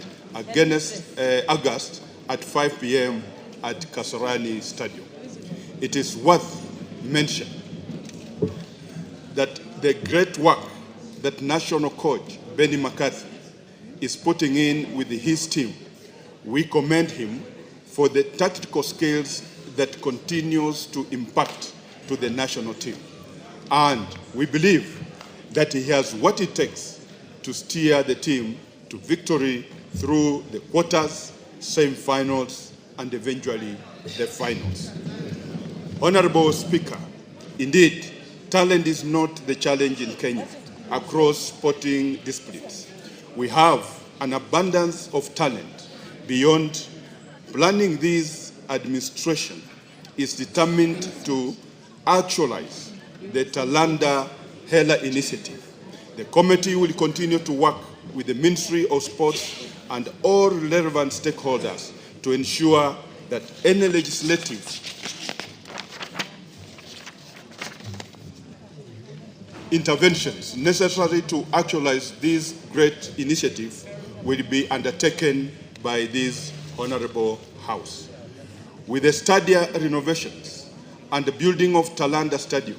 August at 5 p.m. at Kasarani Stadium. It is worth mentioning that the great work that national coach Benny McCarthy is putting in with his team, we commend him for the tactical skills that continues to impact to the national team. And we believe that he has what it takes to steer the team to victory through the quarters, semi-finals, and eventually the finals. Honorable Speaker, indeed, talent is not the challenge in Kenya across sporting disciplines. We have an abundance of talent beyond planning. This administration is determined to actualize the Talanda Hela initiative. The committee will continue to work with the Ministry of Sports and all relevant stakeholders to ensure that any legislative interventions necessary to actualize this great initiative will be undertaken by this honorable House. With the stadium renovations and the building of Talanda Stadium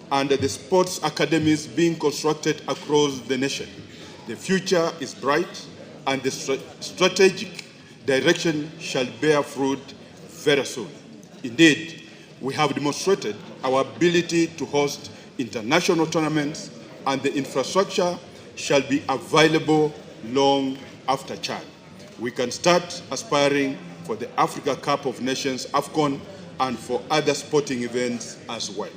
and the sports academies being constructed across the nation, the future is bright and the strategic direction shall bear fruit very soon. Indeed, we have demonstrated our ability to host international tournaments, and the infrastructure shall be available long after Chad. We can start aspiring for the Africa Cup of Nations, AFCON, and for other sporting events as well.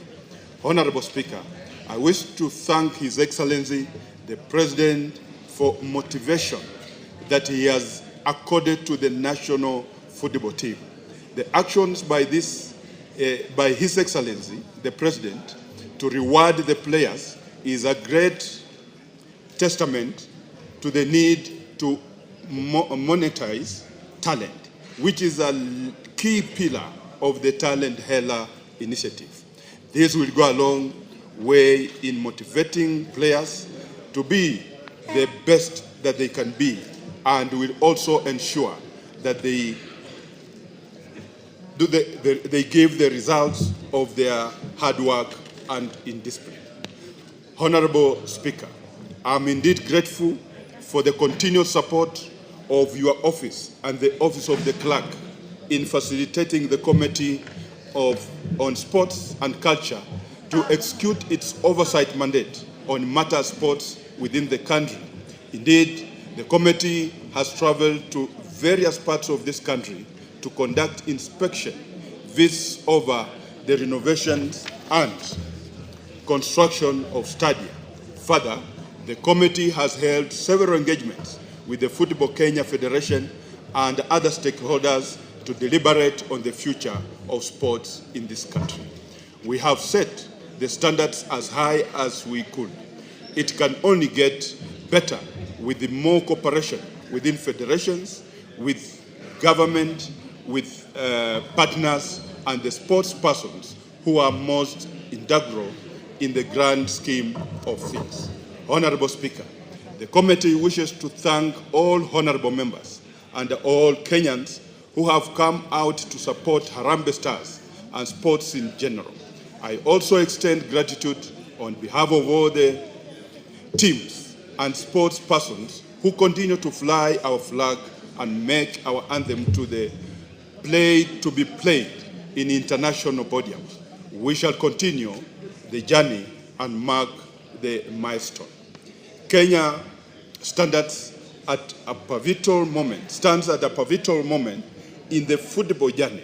Honorable Speaker, I wish to thank His Excellency, the President, for motivation that he has accorded to the national football team. The actions by His Excellency, the President, to reward the players is a great testament to the need to monetize talent, which is a key pillar of the Talent Hela initiative. This will go a long way in motivating players to be the best that they can be, and will also ensure that they give the results of their hard work and in discipline. Honorable Speaker, I'm indeed grateful for the continued support of your office and the office of the clerk in facilitating the Committee on Sports and Culture to execute its oversight mandate on matters sports within the country. Indeed, the committee has traveled to various parts of this country to conduct inspection visits over the renovations and construction of stadia. Further, the committee has held several engagements with the Football Kenya Federation and other stakeholders to deliberate on the future of sports in this country. We have set the standards as high as we could. It can only get better with the more cooperation within federations, with government, with partners, and the sports persons who are most integral in the grand scheme of things. Honorable Speaker, the committee wishes to thank all honorable members and all Kenyans who have come out to support Harambee Stars and sports in general. I also extend gratitude on behalf of all the teams and sports persons who continue to fly our flag and make our anthem to be played in international podiums. We shall continue the journey and mark the milestone. Kenya stands at a pivotal moment in the football journey.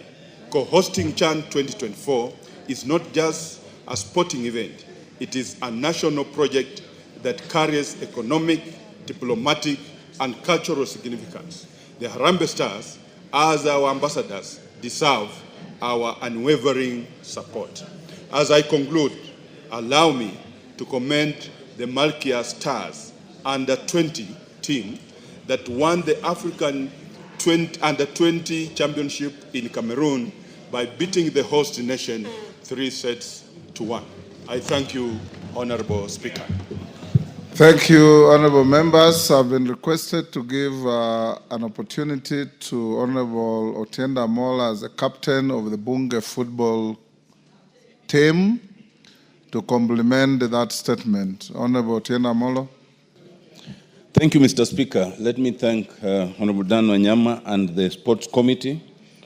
Co-hosting CHAN 2024 is not just a sporting event. It is a national project that carries economic, diplomatic, and cultural significance. The Harambee Stars, as our ambassadors, deserve our unwavering support. As I conclude, allow me to commend the Malkia Stars under-20 team that won the African under-20 championship in Cameroon by beating the host nation 3-1. I thank you, Honorable Speaker. Thank you, honorable members. I've been requested to give an opportunity to Honorable Otienda Mola as the captain of the Bunge football team to complement that statement. Honorable Otienda Mola. Thank you, Mr. Speaker. Let me thank Honorable Dan Wanyama and the Sports Committee.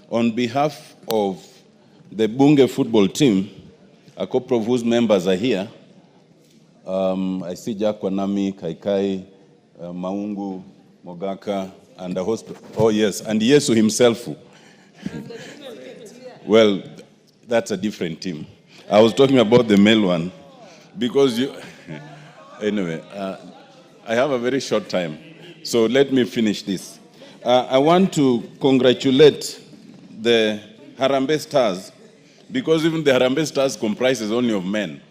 On behalf of the Bunge football team, a couple of whose members are here, I see Jack Wanami, Kaikai, Maungu, Mogaka, and a host. Oh, yes, and Yesu himself. Well, that's a different team. I was talking about the male one because you. Anyway, I have a very short time, so let me finish this. I want to congratulate the Harambee Stars because even the Harambee Stars comprises only of men.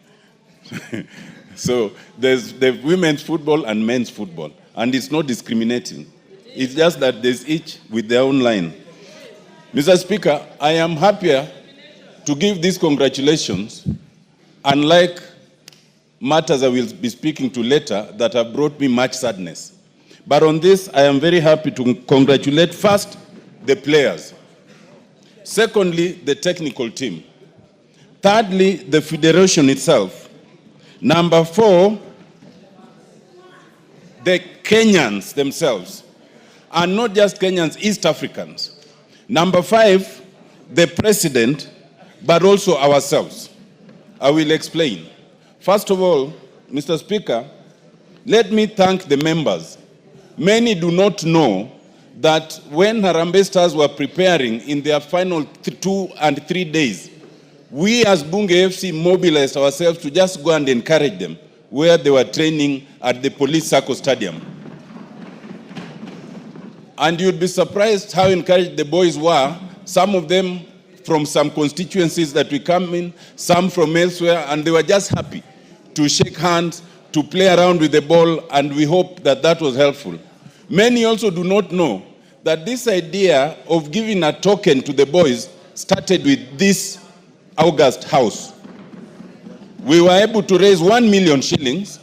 So there's the women's football and men's football, and it's not discriminating. It's just that there's each with their own line. Mr. Speaker, I am happier to give these congratulations, unlike matters I will be speaking to later that have brought me much sadness. But on this, I am very happy to congratulate first the players. Secondly, the technical team. Thirdly, the federation itself. Number 4, the Kenyans themselves, and not just Kenyans, East Africans. Number 5, the president, but also ourselves. I will explain. First of all, Mr. Speaker, let me thank the members. Many do not know that when Harambee Stars were preparing in their final 2 and 3 days, we as Bunge FC mobilized ourselves to just go and encourage them where they were training at the Police Circle Stadium. And you'd be surprised how encouraged the boys were, some of them from some constituencies that we come in, some from elsewhere, and they were just happy to shake hands, to play around with the ball, and we hope that that was helpful. Many also do not know that this idea of giving a token to the boys started with this August house. We were able to raise 1 million shillings,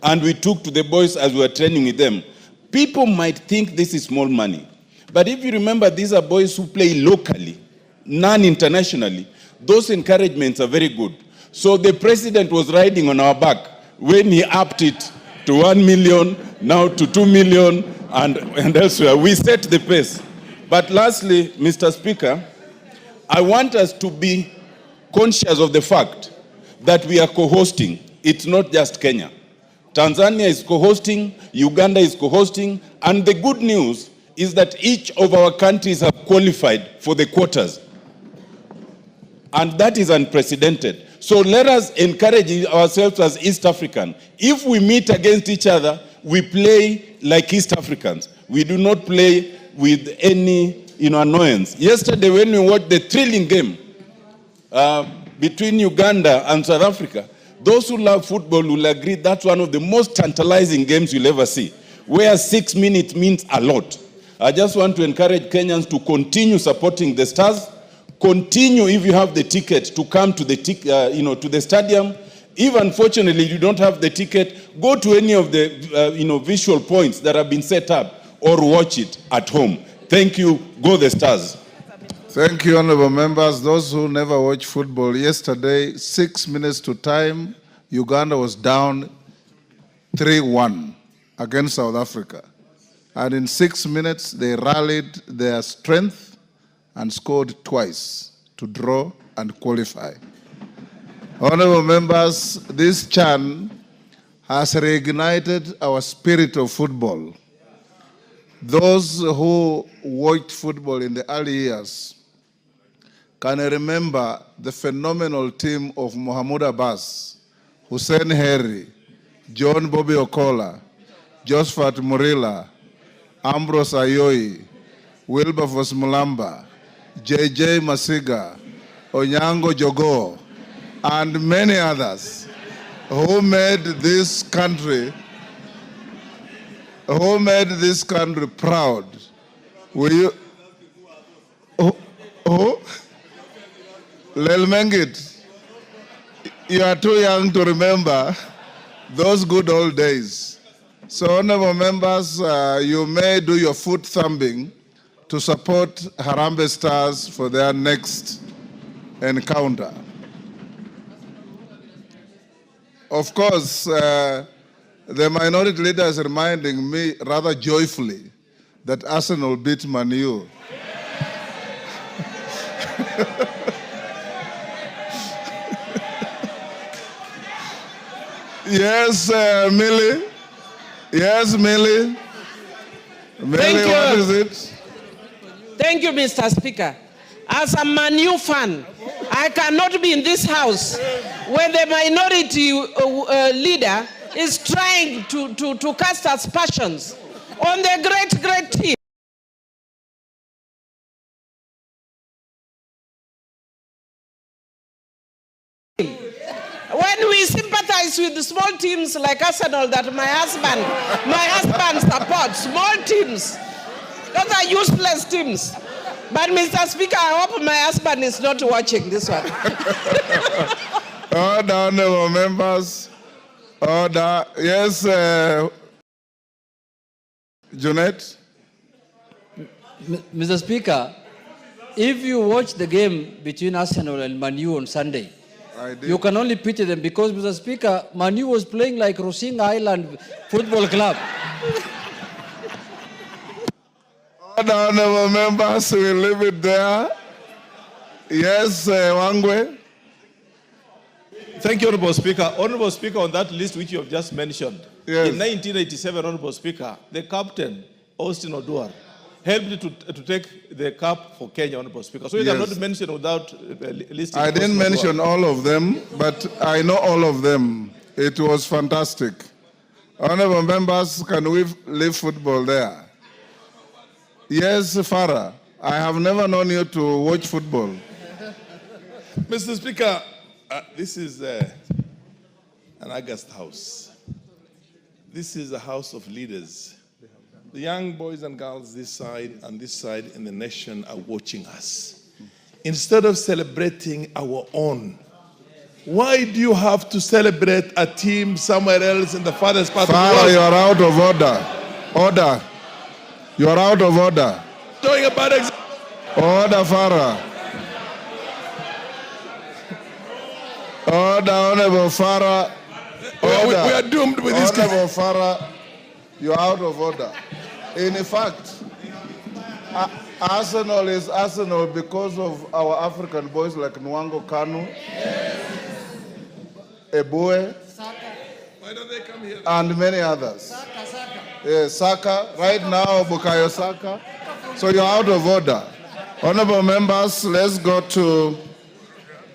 and we took to the boys as we were training with them. People might think this is small money, but if you remember, these are boys who play locally, non-internationally. Those encouragements are very good. So the president was riding on our back when he upped it to 1 million, now to 2 million, and elsewhere. We set the pace. But lastly, Mr. Speaker, I want us to be conscious of the fact that we are co-hosting. It's not just Kenya. Tanzania is co-hosting, Uganda is co-hosting, and the good news is that each of our countries have qualified for the quarters. And that is unprecedented. So let us encourage ourselves as East African. If we meet against each other, we play like East Africans. We do not play with any annoyance. Yesterday when we watched the thrilling game between Uganda and South Africa, those who love football will agree that's one of the most tantalizing games you'll ever see, where 6 minutes means a lot. I just want to encourage Kenyans to continue supporting the Stars. Continue, if you have the ticket, to come to the to the stadium. If unfortunately you don't have the ticket, go to any of the visual points that have been set up, or watch it at home. Thank you. Go the Stars. Thank you, honorable members. Those who never watch football, yesterday, 6 minutes to time, Uganda was down 3-1 against South Africa. And in 6 minutes, they rallied their strength and scored twice to draw and qualify. Honorable members, this CHAN has reignited our spirit of football. Those who watched football in the early years can remember the phenomenal team of Mohamed Abbas, Hussein Harry, John Bobby Okola, Josephat Murila, Ambrose Ayoyi, Wilberforce Mulamba, JJ Masiga, Onyango Jogo, and many others who made this country proud. Will you? Who? Lelmengit, you are too young to remember those good old days. So, honorable members, you may do your foot thumping to support Harambee Stars for their next encounter. Of course, the minority leader is reminding me rather joyfully that Arsenal beat Man U. Yes, Millie. Yes, Millie. Millie, what is it? Thank you, Mr. Speaker. As a Man U fan, I cannot be in this house when the minority leader is trying to cast aspersions on the great team. When we sympathize with the small teams like Arsenal that my husband supports, small teams, those are useless teams. But Mr. Speaker, I hope my husband is not watching this one. Order, honorable members. Order. Yes, Junet. Mr. Speaker, if you watch the game between Arsenal and Man U on Sunday, you can only pity them because, Mr. Speaker, Man U was playing like Rosing Island Football Club. Order, honorable members, we leave it there. Yes, Wangwe. Thank you, Honorable Speaker. Honorable Speaker, on that list which you have just mentioned, yes. In 1987, Honorable Speaker, the captain, Austin Oduor, helped to take the cup for Kenya, Honorable Speaker. So you cannot mention without listing. I didn't mention all of them, but I know all of them. It was fantastic. Honorable members, can we leave football there? Yes, Farah. I have never known you to watch football. Mr. Speaker, this is an August house. This is a house of leaders. The young boys and girls this side and this side in the nation are watching us. Instead of celebrating our own, why do you have to celebrate a team somewhere else in the farthest part of the world? Farah, you are out of order. Order. You are out of order. Talking about Order, Farah. Order, Honorable Farah. Order. We are doomed with this. Honorable Farah, you are out of order. In fact, Arsenal is Arsenal because of our African boys like Nwango Kanu, Ebue, Why don't they come here? and many others. Yes, Saka, right now, Bukayo Saka. So you're out of order. Honorable members, let's go to,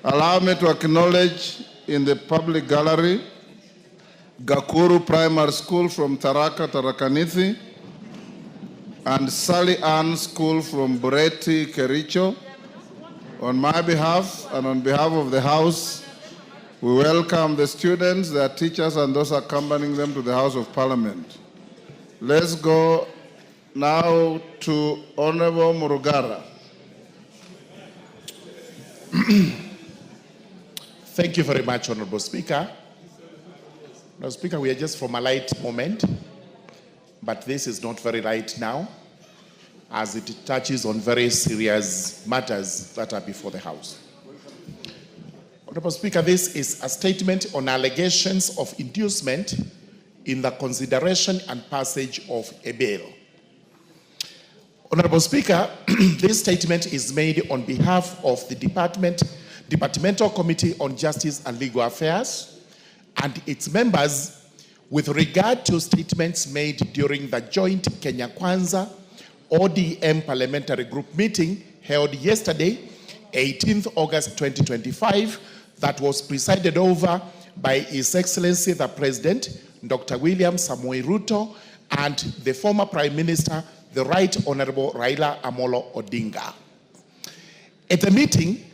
allow me to acknowledge in the public gallery, Gakuru Primary School from Taraka, Tarakanithi, and Sally Ann School from Bureti, Kericho. On my behalf and on behalf of the House, we welcome the students, their teachers, and those accompanying them to the House of Parliament. Let's go now to Honorable Murugara. Thank you very much, Honorable Speaker. Honorable Speaker, we are just from a light moment, but this is not very light now, as it touches on very serious matters that are before the House. Honorable Speaker, this is a statement on allegations of inducement in the consideration and passage of a bill. Honorable Speaker, this statement is made on behalf of the Departmental Committee on Justice and Legal Affairs and its members with regard to statements made during the joint Kenya Kwanza ODM Parliamentary Group meeting held yesterday, 18th August 2025, that was presided over by His Excellency the President, Dr. William Samoei Ruto, and the former Prime Minister, the Right Honorable Raila Amolo Odinga. At the meeting,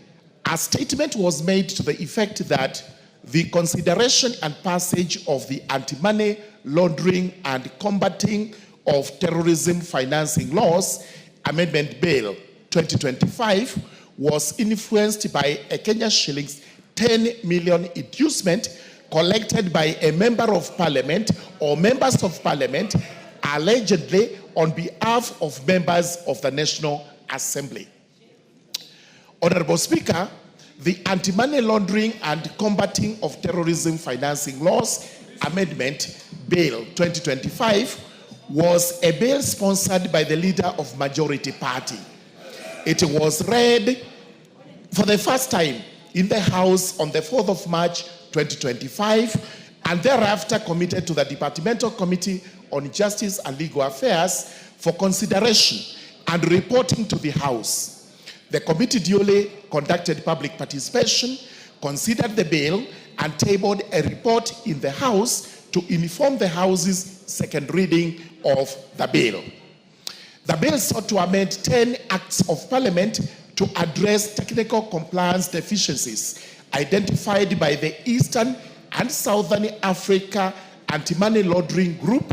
a statement was made to the effect that the consideration and passage of the Anti-Money Laundering and Combating of Terrorism Financing Laws Amendment Bill 2025 was influenced by a Kenya shillings 10 million inducement collected by a member of parliament or members of parliament allegedly on behalf of members of the National Assembly. Honorable Speaker, the Anti-Money Laundering and Combating of Terrorism Financing Laws Amendment Bill 2025 was a bill sponsored by the leader of majority party. It was read for the first time in the House on the 4th of March 2025 and thereafter committed to the Departmental Committee on Justice and Legal Affairs for consideration and reporting to the House. The committee duly conducted public participation, considered the bill, and tabled a report in the House to inform the House's second reading of the bill. The bill sought to amend 10 acts of parliament to address technical compliance deficiencies identified by the Eastern and Southern Africa Anti-Money Laundering Group,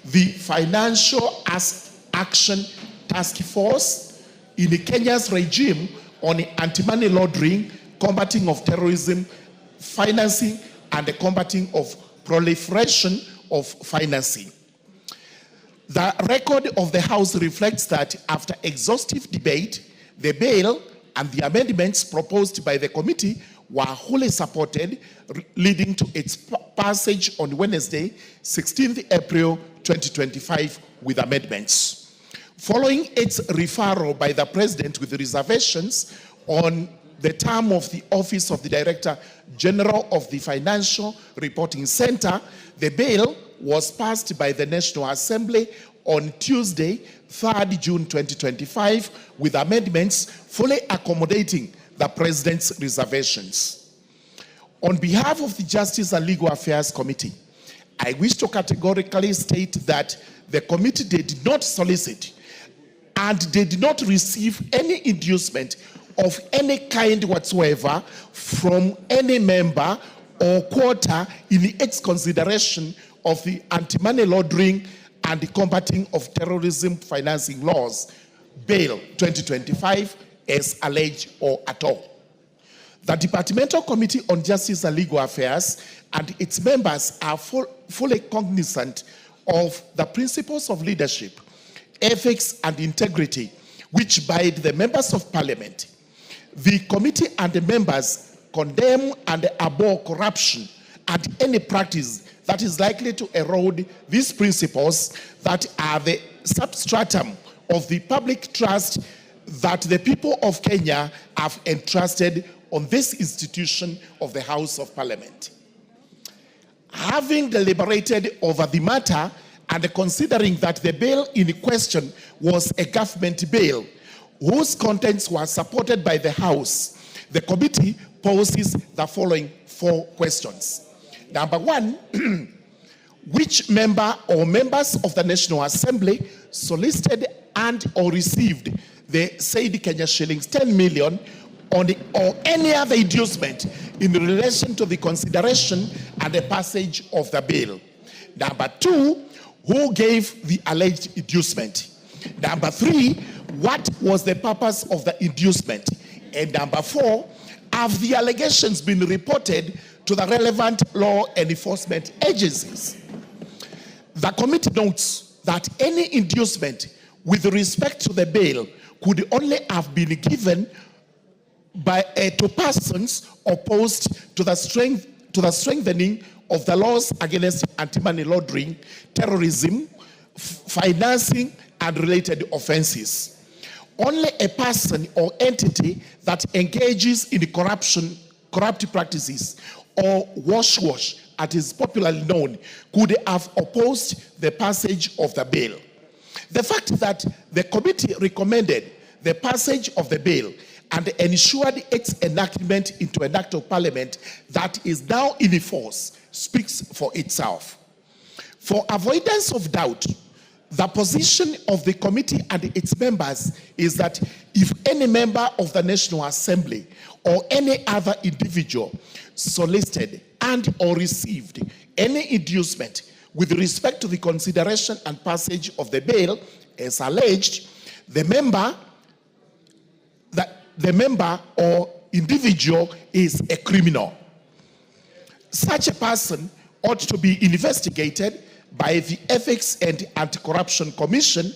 the Financial Action Task Force, in Kenya's regime on anti-money laundering, combating of terrorism, financing, and the combating of proliferation of financing. The record of the House reflects that after exhaustive debate, the bill and the amendments proposed by the committee were wholly supported, leading to its passage on Wednesday, 16th April 2025, with amendments. Following its referral by the President with reservations on the term of the office of the Director General of the Financial Reporting Center, the bill was passed by the National Assembly on Tuesday, 3rd June 2025, with amendments fully accommodating the President's reservations. On behalf of the Justice and Legal Affairs Committee, I wish to categorically state that the committee did not solicit and they did not receive any inducement of any kind whatsoever from any member or quarter in its consideration of the anti-money laundering and the combating of terrorism financing laws, Bill 2025, as alleged or at all. The Departmental Committee on Justice and Legal Affairs and its members are fully cognizant of the principles of leadership, ethics, and integrity which bind the members of Parliament. The committee and the members condemn and abhor corruption and any practice that is likely to erode these principles that are the substratum of the public trust that the people of Kenya have entrusted on this institution of the House of Parliament. Having deliberated over the matter and considering that the bill in question was a government bill whose contents were supported by the House, the committee poses the following 4 questions. Number 1, which member or members of the National Assembly solicited and or received the said Kenya shillings 10 million on the, or any other inducement in relation to the consideration and the passage of the bill? Number 2, who gave the alleged inducement? Number 3, what was the purpose of the inducement? And number 4, have the allegations been reported to the relevant law enforcement agencies? The committee notes that any inducement with respect to the bill could only have been given by to persons opposed to the strengthening of the laws against anti-money laundering, terrorism, financing, and related offenses. Only a person or entity that engages in corrupt practices, or wash, as is popularly known, could have opposed the passage of the bill. The fact that the committee recommended the passage of the bill and ensured its enactment into an act of parliament that is now in force speaks for itself. For avoidance of doubt, the position of the committee and its members is that if any member of the National Assembly or any other individual solicited and or received any inducement with respect to the consideration and passage of the bill as alleged, the member or individual is a criminal. Such a person ought to be investigated by the Ethics and Anti-Corruption Commission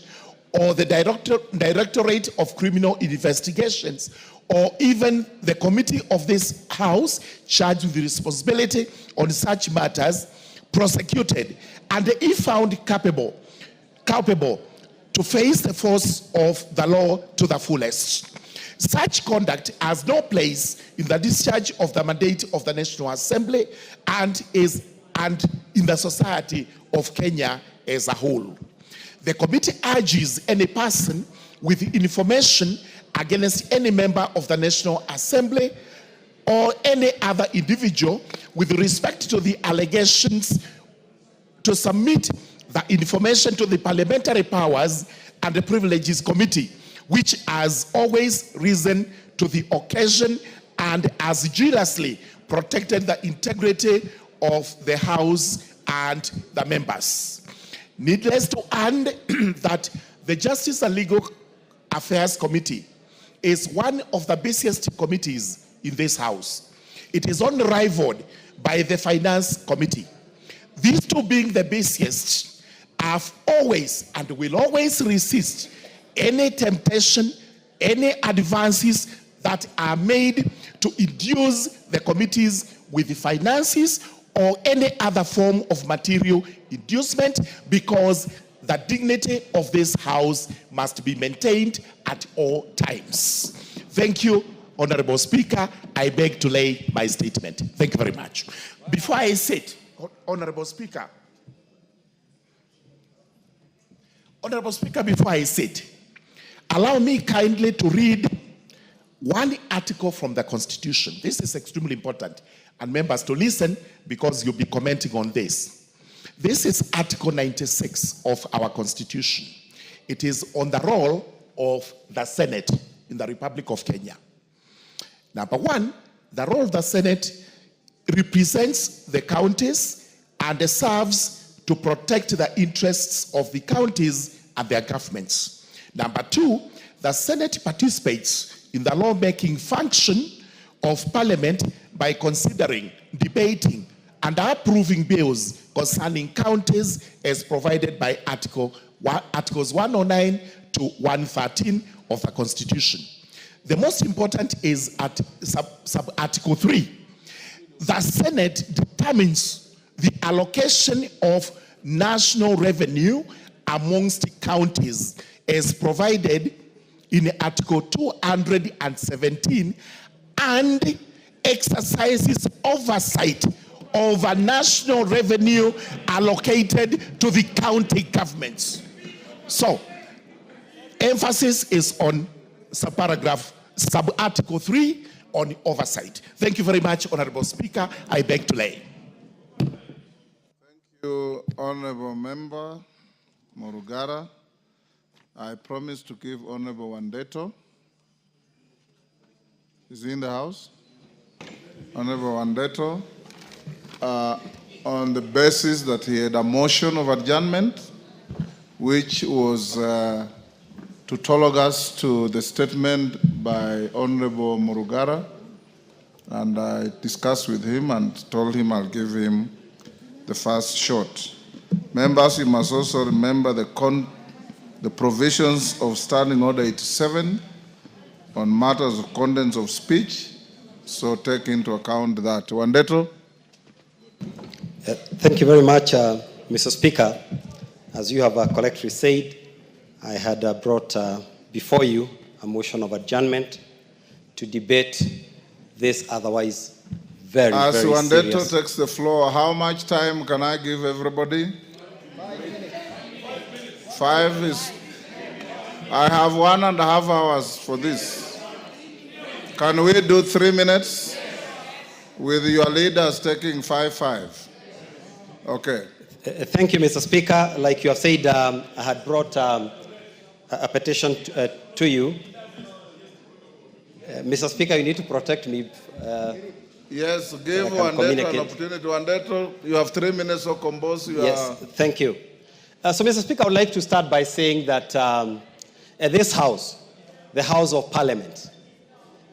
or the Directorate of Criminal Investigations, or even the committee of this House charged with the responsibility on such matters, prosecuted, and if found culpable to face the force of the law to the fullest. Such conduct has no place in the discharge of the mandate of the National Assembly and in the society of Kenya as a whole. The committee urges any person with information against any member of the National Assembly or any other individual with respect to the allegations to submit the information to the Parliamentary Powers and the Privileges Committee, which has always risen to the occasion and has jealously protected the integrity of the House and the members. Needless to add that the Justice and Legal Affairs Committee is one of the busiest committees in this House. It is only rivaled by the Finance Committee. These two being the busiest have always and will always resist any temptation, any advances that are made to induce the committees with the finances or any other form of material inducement, because the dignity of this House must be maintained at all times. Thank you, Honorable Speaker. I beg to lay my statement. Thank you very much. Before I sit, Honorable Speaker, before I sit, allow me kindly to read one article from the Constitution. This is extremely important, and members to listen because you'll be commenting on this. This is Article 96 of our Constitution. It is on the role of the Senate in the Republic of Kenya. Number one, the role of the Senate represents the counties and serves to protect the interests of the counties and their governments. Number two, the Senate participates in the lawmaking function of Parliament by considering, debating, and approving bills concerning counties as provided by Articles 109 to 113 of the Constitution. The most important is at sub-Article 3. The Senate determines the allocation of national revenue amongst counties as provided in Article 217 and exercises oversight over national revenue allocated to the county governments. So, emphasis is on sub-Article 3 on oversight. Thank you very much, Honorable Speaker. I beg to lay. Thank you, Honorable Member Morugara. I promise to give Honorable Wandeto. Is he in the House? Honorable Wandeto, on the basis that he had a motion of adjournment, which was to talk us to the statement by Honorable Morugara, and I discussed with him and told him I'll give him the first shot. Members, you must also remember the provisions of Standing Order 87 on matters of contents of speech, so take into account that. Wandeto? Thank you very much, Mr. Speaker. As you have correctly said, I had brought before you a motion of adjournment to debate this otherwise very As Wandeto serious. takes the floor, how much time can I give everybody? 5 is... I have 1.5 hours for this. Can we do 3 minutes? With your leaders taking 5. Okay. Thank you, Mr. Speaker. Like you have said, I had brought a petition to you. Mr. Speaker, you need to protect me. Yes, give Wandeto an opportunity. Wandeto, you have 3 minutes to compose your... Yes, thank you. So, Mr. Speaker, I would like to start by saying that this House, the House of Parliament,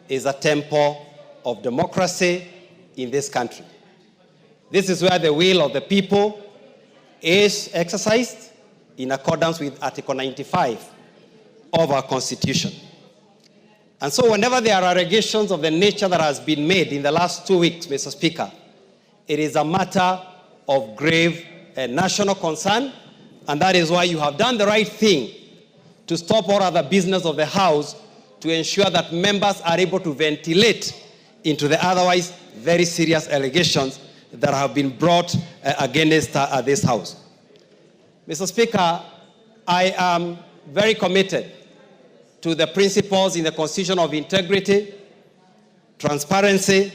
is a temple of democracy in this country. This is where the will of the people is exercised in accordance with Article 95 of our Constitution. And so whenever there are allegations of the nature that has been made in the last 2 weeks, Mr. Speaker, it is a matter of grave national concern, and that is why you have done the right thing to stop all other business of the House to ensure that members are able to ventilate into the otherwise very serious allegations that have been brought against this House. Mr. Speaker, I am very committed to the principles in the Constitution of integrity, transparency,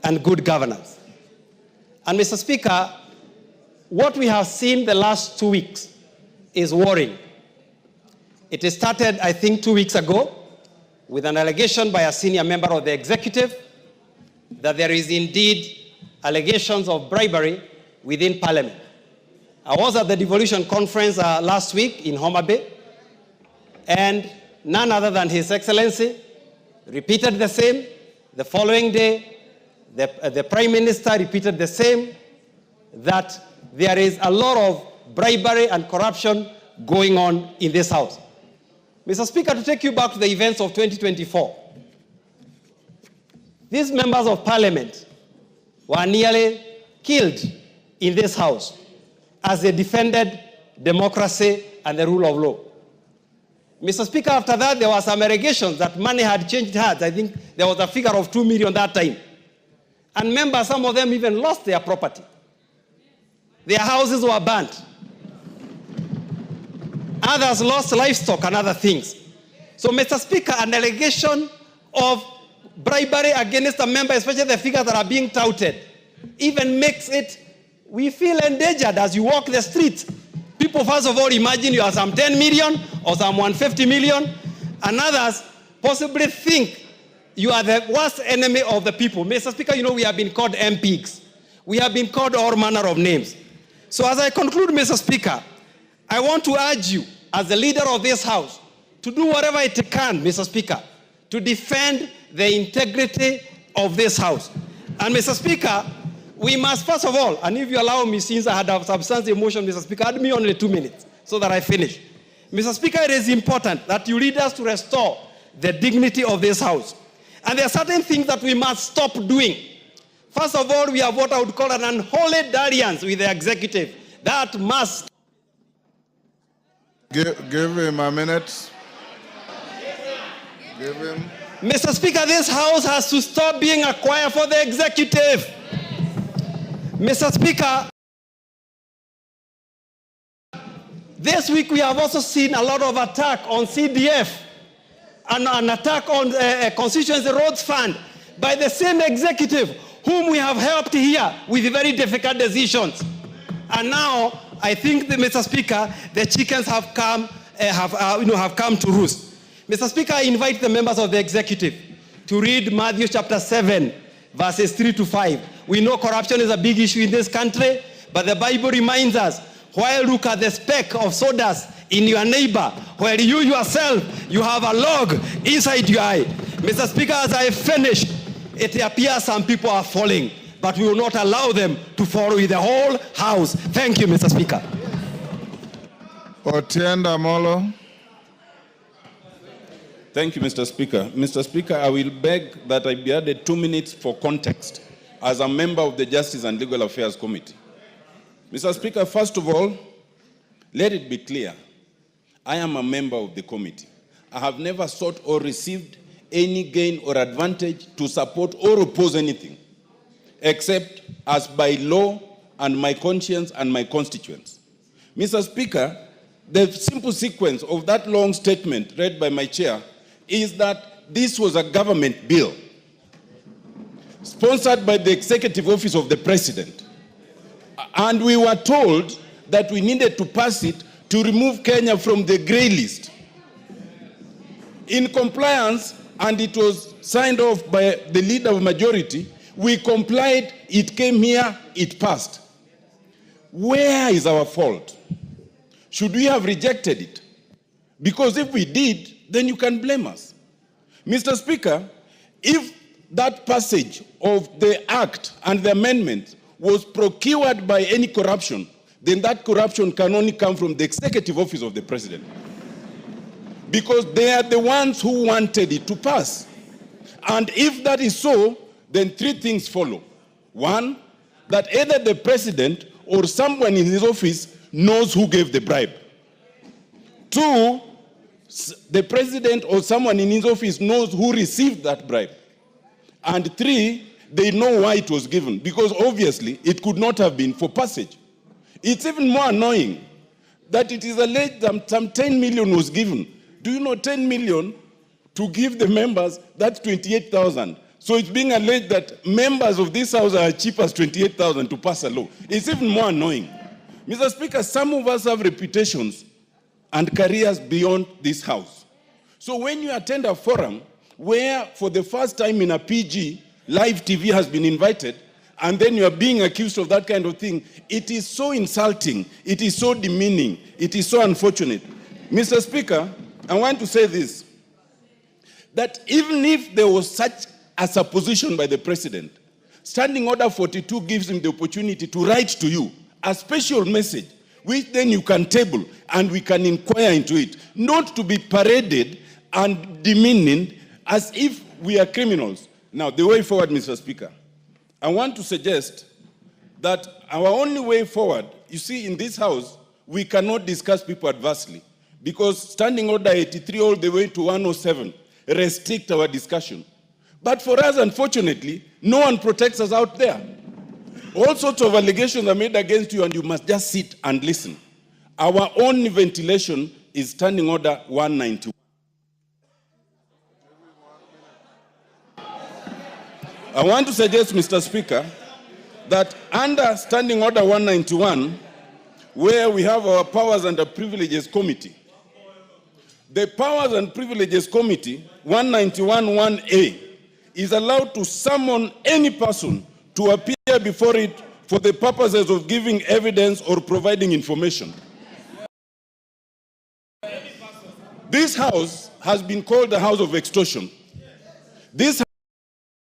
and good governance. And Mr. Speaker, what we have seen the last 2 weeks is worrying. It started, I think, 2 weeks ago with an allegation by a senior member of the executive that there is indeed allegations of bribery within Parliament. I was at the devolution conference last week in Homa Bay, and none other than His Excellency repeated the same. The following day, the Prime Minister repeated the same, that there is a lot of bribery and corruption going on in this House. Mr. Speaker, to take you back to the events of 2024, these members of Parliament were nearly killed in this House as they defended democracy and the rule of law. Mr. Speaker, after that, there were some allegations that money had changed hands. I think there was a figure of 2 million that time. And members, some of them even lost their property. Their houses were burnt. Others lost livestock and other things. So, Mr. Speaker, an allegation of bribery against a member, especially the figures that are being touted, even makes it, we feel endangered as you walk the streets. People, first of all, imagine you are some 10 million or some 150 million. and others possibly think you are the worst enemy of the people. Mr. Speaker, you know we have been called MPs. We have been called all manner of names. So as I conclude, Mr. Speaker, I want to urge you, as the leader of this House, to do whatever it can, Mr. Speaker, to defend the integrity of this House. And Mr. Speaker, we must first of all, and if you allow me, since I had a substantive motion, Mr. Speaker, add me only 2 minutes so that I finish. Mr. Speaker, it is important that you lead us to restore the dignity of this House. And there are certain things that we must stop doing. First of all, we have what I would call an unholy dalliance with the executive. That must. Give him a minute. Give him. Mr. Speaker, this House has to stop being a choir for the executive. Mr. Speaker, this week we have also seen a lot of attack on CDF and an attack on Constituency Roads Fund by the same executive whom we have helped here with very difficult decisions. And now, I think, Mr. Speaker, the chickens have come to roost. Mr. Speaker, I invite the members of the executive to read Matthew chapter 7, verses 3 to 5. We know corruption is a big issue in this country, but the Bible reminds us, while look at the speck of sawdust in your neighbor, where you yourself, you have a log inside your eye. Mr. Speaker, as I finish, it appears some people are falling, but we will not allow them to fall with the whole House. Thank you, Mr. Speaker. Otienda Molo. Thank you, Mr. Speaker. Mr. Speaker, I will beg that I be added 2 minutes for context as a member of the Justice and Legal Affairs Committee. Mr. Speaker, first of all, let it be clear, I am a member of the committee. I have never sought or received any gain or advantage to support or oppose anything, except as by law and my conscience and my constituents. Mr. Speaker, the simple sequence of that long statement read by my chair is that this was a government bill sponsored by the Executive Office of the President. And we were told that we needed to pass it to remove Kenya from the grey list. In compliance, and it was signed off by the leader of majority, we complied, it came here, it passed. Where is our fault? Should we have rejected it? Because if we did, then you can blame us. Mr. Speaker, if that passage of the act and the amendment was procured by any corruption, then that corruption can only come from the Executive Office of the President. Because they are the ones who wanted it to pass. And if that is so, then 3 things follow. 1, that either the President or someone in his office knows who gave the bribe. 2, the President or someone in his office knows who received that bribe. And 3, they know why it was given, because obviously it could not have been for passage. It's even more annoying that it is alleged that some 10 million was given. Do you know 10 million to give the members, that's 28,000. So it's being alleged that members of this House are cheap as 28,000 to pass a law. It's even more annoying. Mr. Speaker, some of us have reputations and careers beyond this House. So when you attend a forum where for the first time in a PG, live TV has been invited, and then you are being accused of that kind of thing, it is so insulting, it is so demeaning, it is so unfortunate. Mr. Speaker, I want to say this, that even if there was such a supposition by the President, Standing Order 42 gives him the opportunity to write to you a special message, which then you can table and we can inquire into it, not to be paraded and demeaning as if we are criminals. Now, the way forward, Mr. Speaker, I want to suggest that our only way forward, you see, in this House, we cannot discuss people adversely, because Standing Order 83 all the way to 107 restrict our discussion. But for us, unfortunately, no one protects us out there. All sorts of allegations are made against you, and you must just sit and listen. Our only ventilation is Standing Order 191. I want to suggest, Mr. Speaker, that under Standing Order 191, where we have our Powers and Privileges Committee, the Powers and Privileges Committee, 191(1)(a), is allowed to summon any person to appear before it for the purposes of giving evidence or providing information. This house has been called the house of extortion. This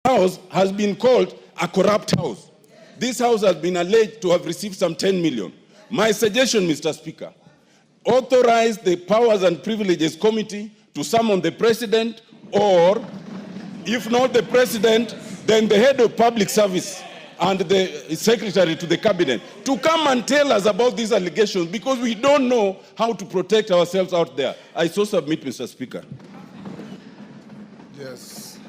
house has been called a corrupt house. This house has been alleged to have received some 10 million. My suggestion, Mr. Speaker, authorize the Powers and Privileges Committee to summon the President, or if not the President, then the head of public service and the secretary to the cabinet to come and tell us about these allegations, because we don't know how to protect ourselves out there. I so submit, Mr. Speaker. Yes.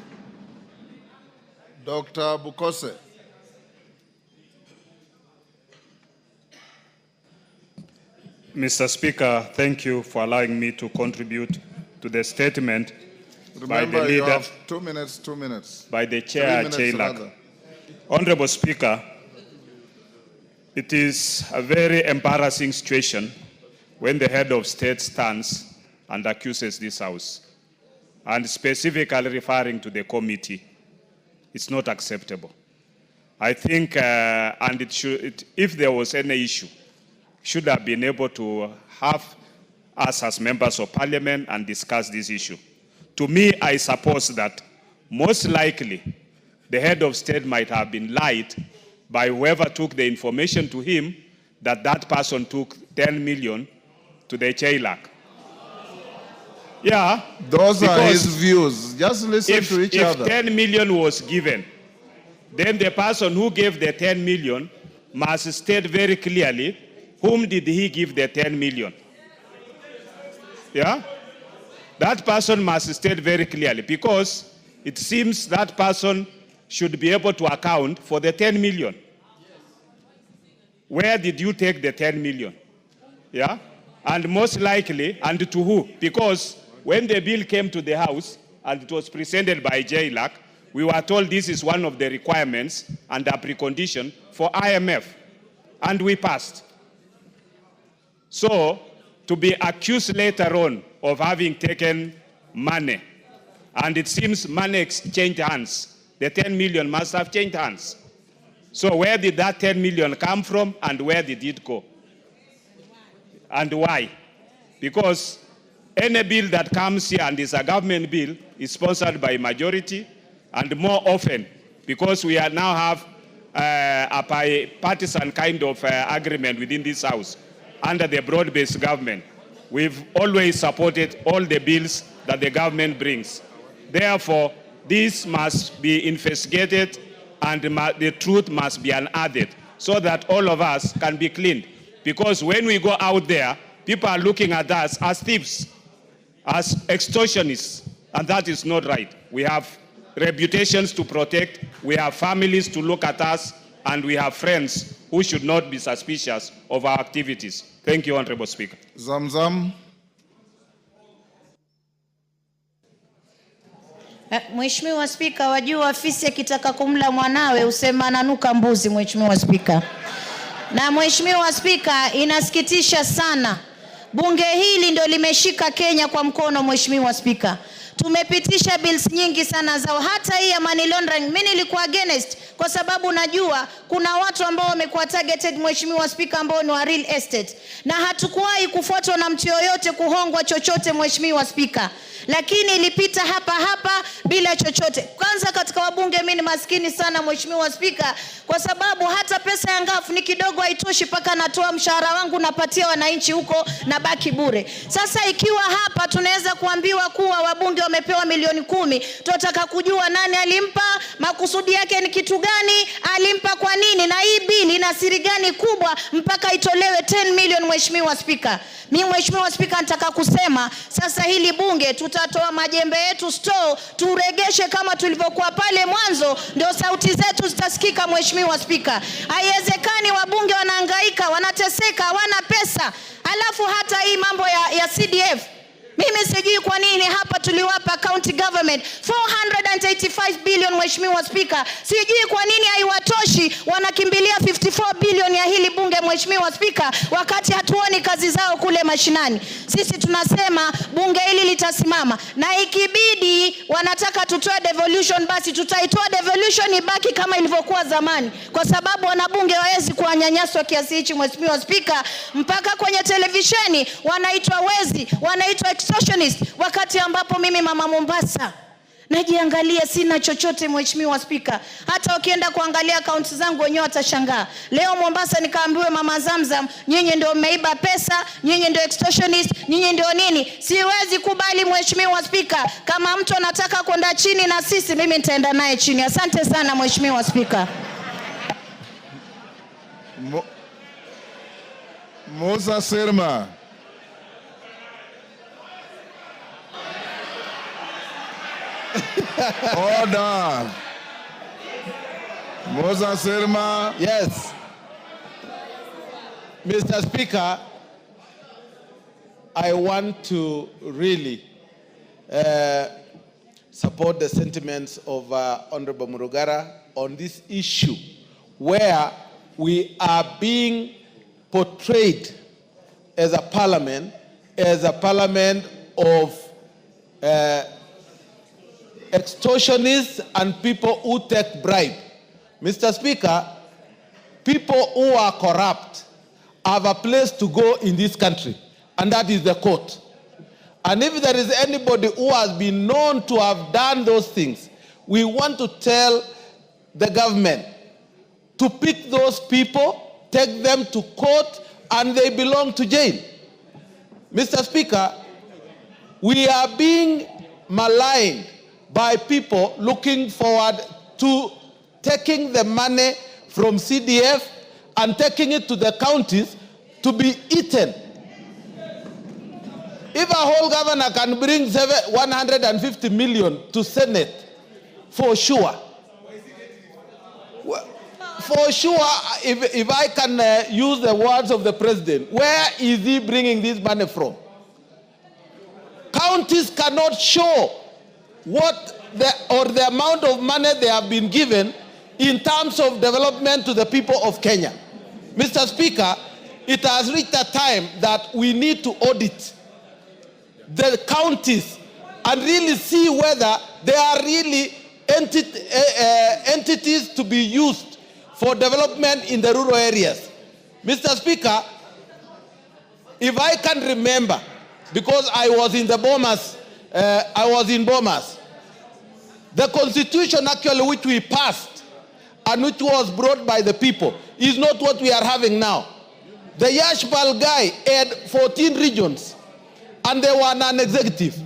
Dr. Bukose. Mr. Speaker, thank you for allowing me to contribute to the statement. Remember, by the leader, you have 2 minutes, 2 minutes. By the chair, 3 minutes Chailak. rather. Honorable Speaker, it is a very embarrassing situation when the head of state stands and accuses this House, and specifically referring to the committee. It's not acceptable. I think, and if there was any issue, should have been able to have us as members of parliament and discuss this issue. To me, I suppose that most likely the head of state might have been lied by whoever took the information to him that that person took 10 million to the Chailak. Yeah. Those are his views. Just listen to each other. If 10 million was given, then the person who gave the 10 million must state very clearly whom did he give the 10 million. Yeah? That person must state very clearly, because it seems that person should be able to account for the 10 million. Where did you take the 10 million? Yeah? And most likely, and to who? Because when the bill came to the House and it was presented by Chailak, we were told this is one of the requirements and a precondition for IMF. And we passed. So, to be accused later on of having taken money, and it seems money exchanged hands, the 10 million must have changed hands. So where did that 10 million come from, and where did it go? And why? Because any bill that comes here and is a government bill is sponsored by majority, and more often, because we are now have a partisan kind of agreement within this House, under the broad-based government, we've always supported all the bills that the government brings. Therefore, this must be investigated, and the truth must be unearthed, so that all of us can be cleaned. Because when we go out there, people are looking at us as thieves, as extortionists, and that is not right. We have reputations to protect, we have families to look at us, and we have friends who should not be suspicious of our activities. Thank you, Honorable Speaker. Zamzam. Mheshimiwa Spika, wajua fisi akitaka kumla mwanawe usema ananuka mbuzi, Mheshimiwa Spika. Na Mheshimiwa Spika, inasikitisha sana. Bunge hili ndio limeshika Kenya kwa mkono, Mheshimiwa Spika. Tumepitisha bills nyingi sana zao, hata hii ya money laundering. Mimi nilikuwa against kwa sababu najua kuna watu ambao wamekuwa targeted, Mheshimiwa Spika, ambao ni wa real estate, na hatukuwahi kufuatwa na mtu yoyote kuhongwa chochote, Mheshimiwa Spika. Lakini ilipita hapa bila chochote. Kwanza katika wabunge mimi ni maskini sana, Mheshimiwa Spika, kwa sababu hata pesa ya ngafu ni kidogo, haitoshi paka natoa mshahara wangu napatia wananchi huko na baki bure. Sasa ikiwa hapa tunaweza kuambiwa kuwa wabunge wamepewa milioni 10, tunataka kujua nani alimpa, makusudi yake ni kitu gani, alimpa kwa nini, na hii bili ina siri gani kubwa mpaka itolewe 10 million, Mheshimiwa Spika. Mimi Mheshimiwa Spika, nataka kusema sasa hili bunge tutatoa majembe yetu store, turegeshe kama tulivyokuwa pale mwanzo, ndio sauti zetu zitasikika, Mheshimiwa Spika. Haiwezekani wabunge wanahangaika, wanateseka, hawana pesa. Alafu hata hii mambo ya CDF, Mimi sijui kwa nini hapa tuliwapa county government 485 billion, Mheshimiwa Spika. Sijui kwa nini haiwatoshi, wanakimbilia 54 billion ya hili bunge, Mheshimiwa Spika, wakati hatuoni kazi zao kule mashinani. Sisi tunasema bunge hili litasimama, na ikibidi wanataka tutoe devolution, basi tutaitoa devolution ibaki kama ilivyokuwa zamani, kwa sababu wanabunge hawezi kuwanyanyaswa kiasi hichi, Mheshimiwa Spika, mpaka kwenye televisheni wanaitwa wezi, wanaitwa extortionist, wakati ambapo mimi mama Mombasa najiangalia sina chochote, Mheshimiwa Spika. Hata ukienda kuangalia akaunti zangu wenyewe watashangaa. Leo Mombasa nikaambiwe mama Zamzam, nyinyi ndio mmeiba pesa, nyinyi ndio extortionist, nyinyi ndio nini. Siwezi kubali, Mheshimiwa Spika. Kama mtu anataka kwenda chini na sisi, mimi nitaenda naye chini. Asante sana, Mheshimiwa Spika. Musa Serma. Order. Musa Serma. Yes. Mr. Speaker, I want to really support the sentiments of Honorable Murugara on this issue, where we are being portrayed as a parliament of extortionists and people who take bribe. Mr. Speaker, people who are corrupt have a place to go in this country, and that is the court. And if there is anybody who has been known to have done those things, we want to tell the government to pick those people, take them to court, and they belong to jail. Mr. Speaker, we are being maligned by people looking forward to taking the money from CDF and taking it to the counties to be eaten. If a whole governor can bring 150 million to Senate, for sure, if I can use the words of the president, where is he bringing this money from? Counties cannot show the amount of money they have been given in terms of development to the people of Kenya. Mr. Speaker, it has reached a time that we need to audit the counties and really see whether they are really entities to be used for development in the rural areas. Mr. Speaker, if I can remember, because I was in the Bomas, the constitution actually which we passed and which was brought by the people is not what we are having now. The Yashpal guy had 14 regions and they were non-executive.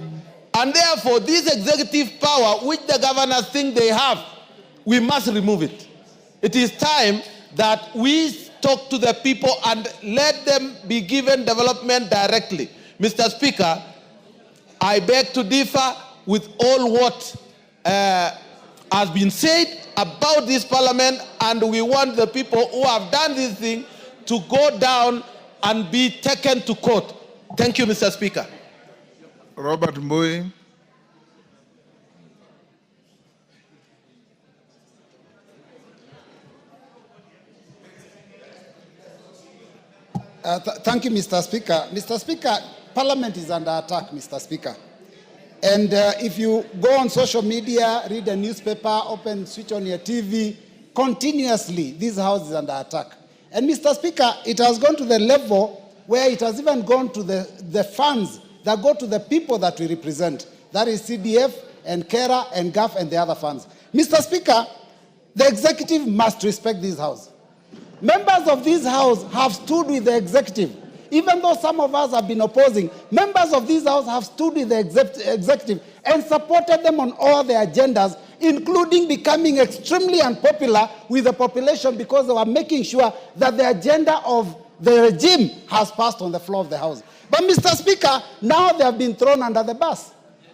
And therefore, this executive power which the governors think they have, we must remove it. It is time that we talk to the people and let them be given development directly. Mr. Speaker, I beg to differ with all what has been said about this parliament, and we want the people who have done this thing to go down and be taken to court. Thank you, Mr. Speaker. Robert Mbui. Thank you, Mr. Speaker. Mr. Speaker, Parliament is under attack, Mr. Speaker. And if you go on social media, read a newspaper, switch on your TV, continuously, this house is under attack. And Mr. Speaker, it has gone to the level where it has even gone to the funds that go to the people that we represent. That is CDF and KERA and GAF and the other funds. Mr. Speaker, the executive must respect this house. Members of this house have stood with the executive. Even though some of us have been opposing, members of this house have stood with the executive and supported them on all their agendas, including becoming extremely unpopular with the population because they were making sure that the agenda of the regime has passed on the floor of the house. But Mr. Speaker, now they have been thrown under the bus.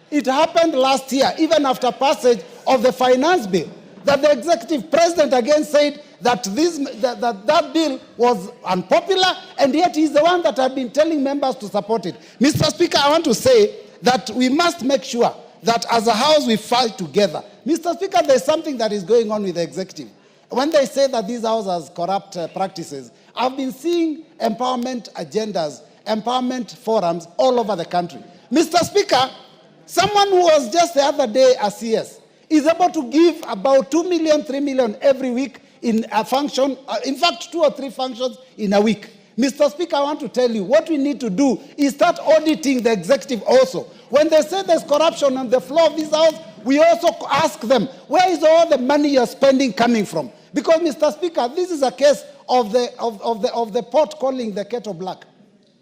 It happened last year, even after passage of the finance bill, that the executive president again said that that bill was unpopular, and yet he's the one that had been telling members to support it. Mr. Speaker, I want to say that we must make sure that as a House we fight together. Mr. Speaker, there's something that is going on with the executive. When they say that this House has corrupt practices, I've been seeing empowerment agendas, empowerment forums all over the country. Mr. Speaker, someone who was just the other day a CS is able to give about 2 million, 3 million every week in a function, in fact, 2 or 3 functions in a week. Mr. Speaker, I want to tell you, what we need to do is start auditing the executive also. When they say there's corruption on the floor of this House, we also ask them, where is all the money you're spending coming from? Because, Mr. Speaker, this is a case of the pot calling the kettle black.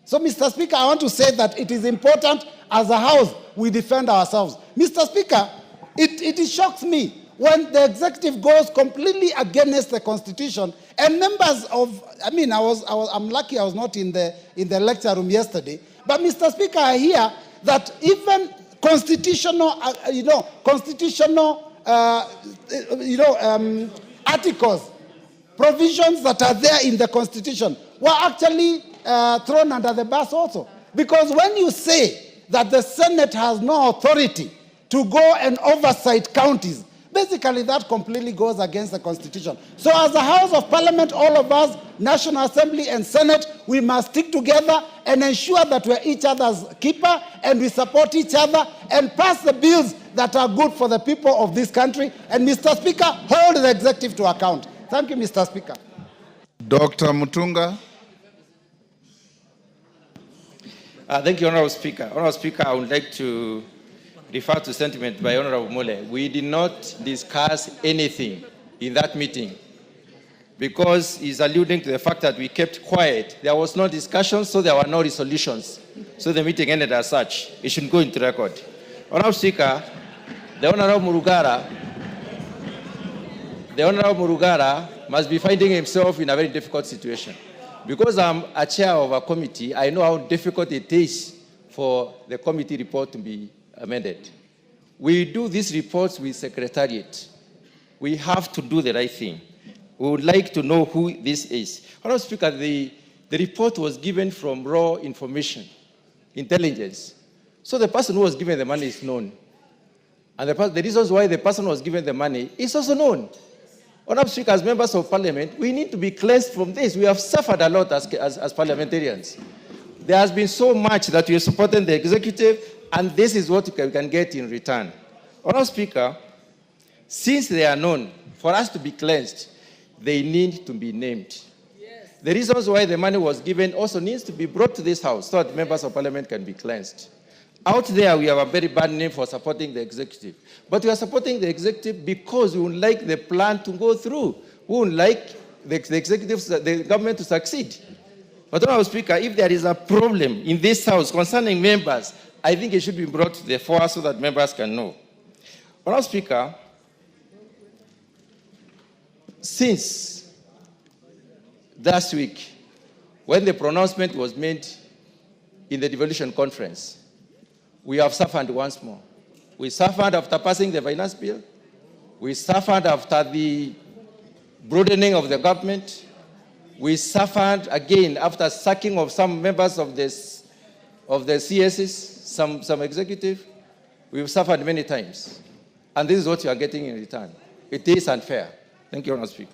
So, Mr. Speaker, I want to say that it is important as a House we defend ourselves. Mr. Speaker, it shocks me when the executive goes completely against the Constitution and members of, I'm lucky I was not in the lecture room yesterday, but Mr. Speaker, I hear that even constitutional, articles, provisions that are there in the Constitution were actually thrown under the bus also. Because when you say that the Senate has no authority to go and oversight counties, basically that completely goes against the Constitution. So as a House of Parliament, all of us, National Assembly and Senate, we must stick together and ensure that we're each other's keeper and we support each other and pass the bills that are good for the people of this country. And Mr. Speaker, hold the executive to account. Thank you, Mr. Speaker. Dr. Mutunga. Thank you, Honorable Speaker. Honorable Speaker, I would like to refer to sentiment by Honorable Mole. We did not discuss anything in that meeting because he's alluding to the fact that we kept quiet. There was no discussion, so there were no resolutions. So the meeting ended as such. It should go into record. Honorable Speaker, the Honorable Murugara must be finding himself in a very difficult situation. Because I'm a chair of a committee, I know how difficult it is for the committee report to be amended. We do these reports with Secretariat. We have to do the right thing. We would like to know who this is. Honorable Speaker, the report was given from raw information, intelligence. So the person who was given the money is known. And the reasons why the person was given the money is also known. Honorable Speaker, as members of Parliament, we need to be cleansed from this. We have suffered a lot as parliamentarians. There has been so much that we have supported the executive, and this is what we can get in return. Honorable Speaker, since they are known, for us to be cleansed, they need to be named. Yes. The reasons why the money was given also needs to be brought to this House so that members of Parliament can be cleansed. Out there, we have a very bad name for supporting the executive. But we are supporting the executive because we would like the plan to go through. We would like the government to succeed. But, Honorable Speaker, if there is a problem in this House concerning members, I think it should be brought to the fore so that members can know. Honorable Speaker, since last week, when the pronouncement was made in the devolution conference, we have suffered once more. We suffered after passing the finance bill. We suffered after the broadening of the government. We suffered again after sacking of some members of the CSs, some executive. We've suffered many times. And this is what you are getting in return. It is unfair. Thank you, Honourable Speaker.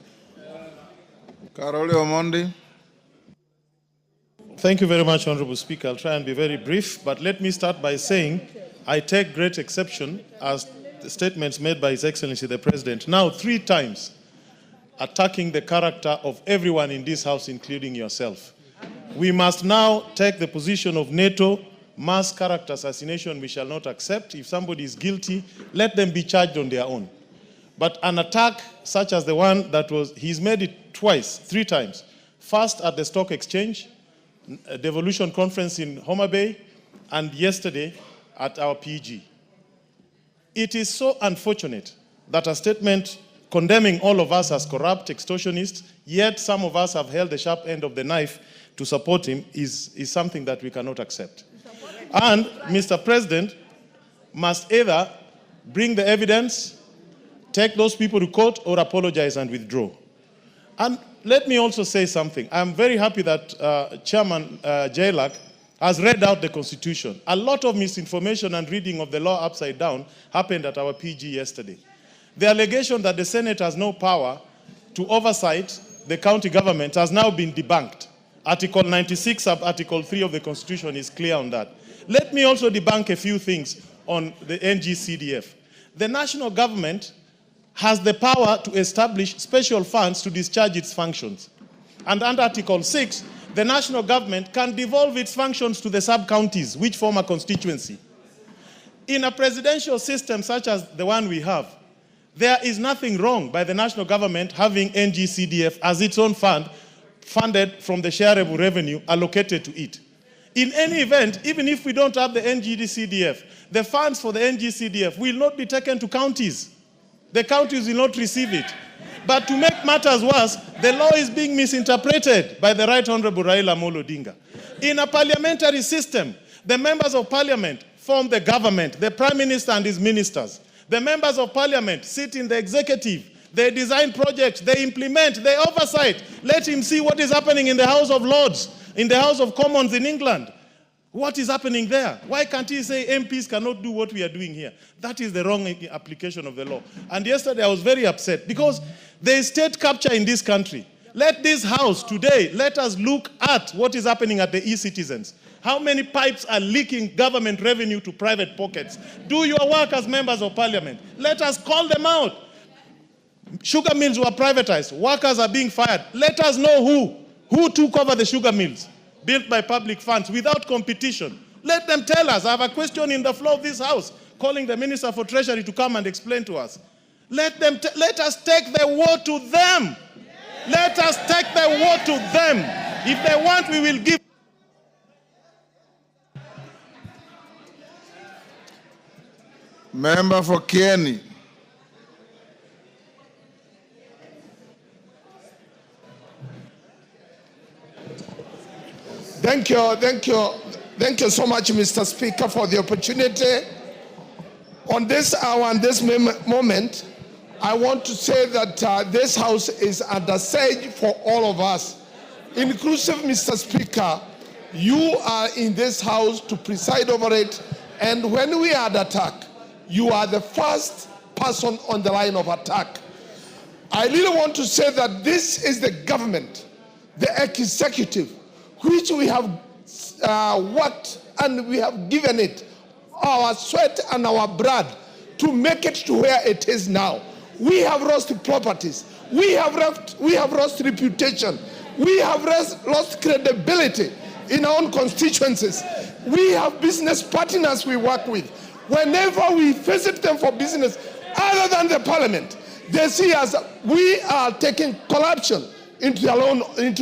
Karole Omondi. Thank you very much, Honourable Speaker. I'll try and be very brief, but let me start by saying I take great exception as the statements made by His Excellency the President, now 3 times, attacking the character of everyone in this House, including yourself. We must now take the position of NATO. Mass character assassination we shall not accept. If somebody is guilty, let them be charged on their own. But an attack such as the one that was, he's made it twice, 3 times. First at the Stock Exchange, a devolution conference in Homa Bay, and yesterday at our PG. It is so unfortunate that a statement condemning all of us as corrupt extortionists, yet some of us have held the sharp end of the knife to support him, is something that we cannot accept. And Mr. President must either bring the evidence, take those people to court, or apologize and withdraw. And let me also say something. I'm very happy that Chairman Jailak has read out the Constitution. A lot of misinformation and reading of the law upside down happened at our PG yesterday. The allegation that the Senate has no power to oversight the county government has now been debunked. Article 96 of Article 3 of the Constitution is clear on that. Let me also debunk a few things on the NGCDF. The national government has the power to establish special funds to discharge its functions. And under Article 6, the national government can devolve its functions to the sub-counties, which form a constituency. In a presidential system such as the one we have, there is nothing wrong by the national government having NGCDF as its own fund, funded from the shareable revenue allocated to it. In any event, even if we don't have the NGCDF, the funds for the NGCDF will not be taken to counties. The counties will not receive it. But to make matters worse, the law is being misinterpreted by the Right Honorable Raila Amolo Odinga. In a parliamentary system, the members of parliament form the government, the prime minister and his ministers. The members of parliament sit in the executive. They design projects, they implement, they oversight. Let him see what is happening in the House of Lords, in the House of Commons in England. What is happening there? Why can't he say MPs cannot do what we are doing here? That is the wrong application of the law. And yesterday I was very upset because there is state capture in this country. Let this house today, let us look at what is happening at the e-citizens. How many pipes are leaking government revenue to private pockets? Do your work as members of parliament. Let us call them out. Sugar mills were privatized. Workers are being fired. Let us know who took over the sugar mills built by public funds without competition. Let them tell us. I have a question in the floor of this house calling the Minister for Treasury to come and explain to us. Let us take the war to them. Let us take the war to them. If they want, we will give. Member for Kieni. Thank you so much, Mr. Speaker, for the opportunity. On this hour and this moment, I want to say that this House is under siege for all of us, inclusive Mr. Speaker. You are in this House to preside over it, and when we are under attack, you are the first person on the line of attack. I really want to say that this is the government, the executive, which we have worked and we have given it our sweat and our blood to make it to where it is now. We have lost properties. We have lost reputation. We have lost credibility in our own constituencies. We have business partners we work with. Whenever we visit them for business, other than the parliament, they see us, we are taking corruption into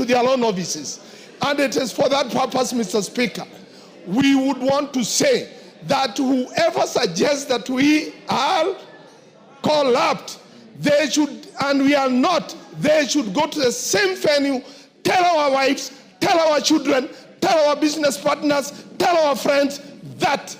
their own offices. And it is for that purpose, Mr. Speaker, we would want to say that whoever suggests that we are corrupt, they should, and we are not, they should go to the same venue, tell our wives, tell our children, tell our business partners, tell our friends that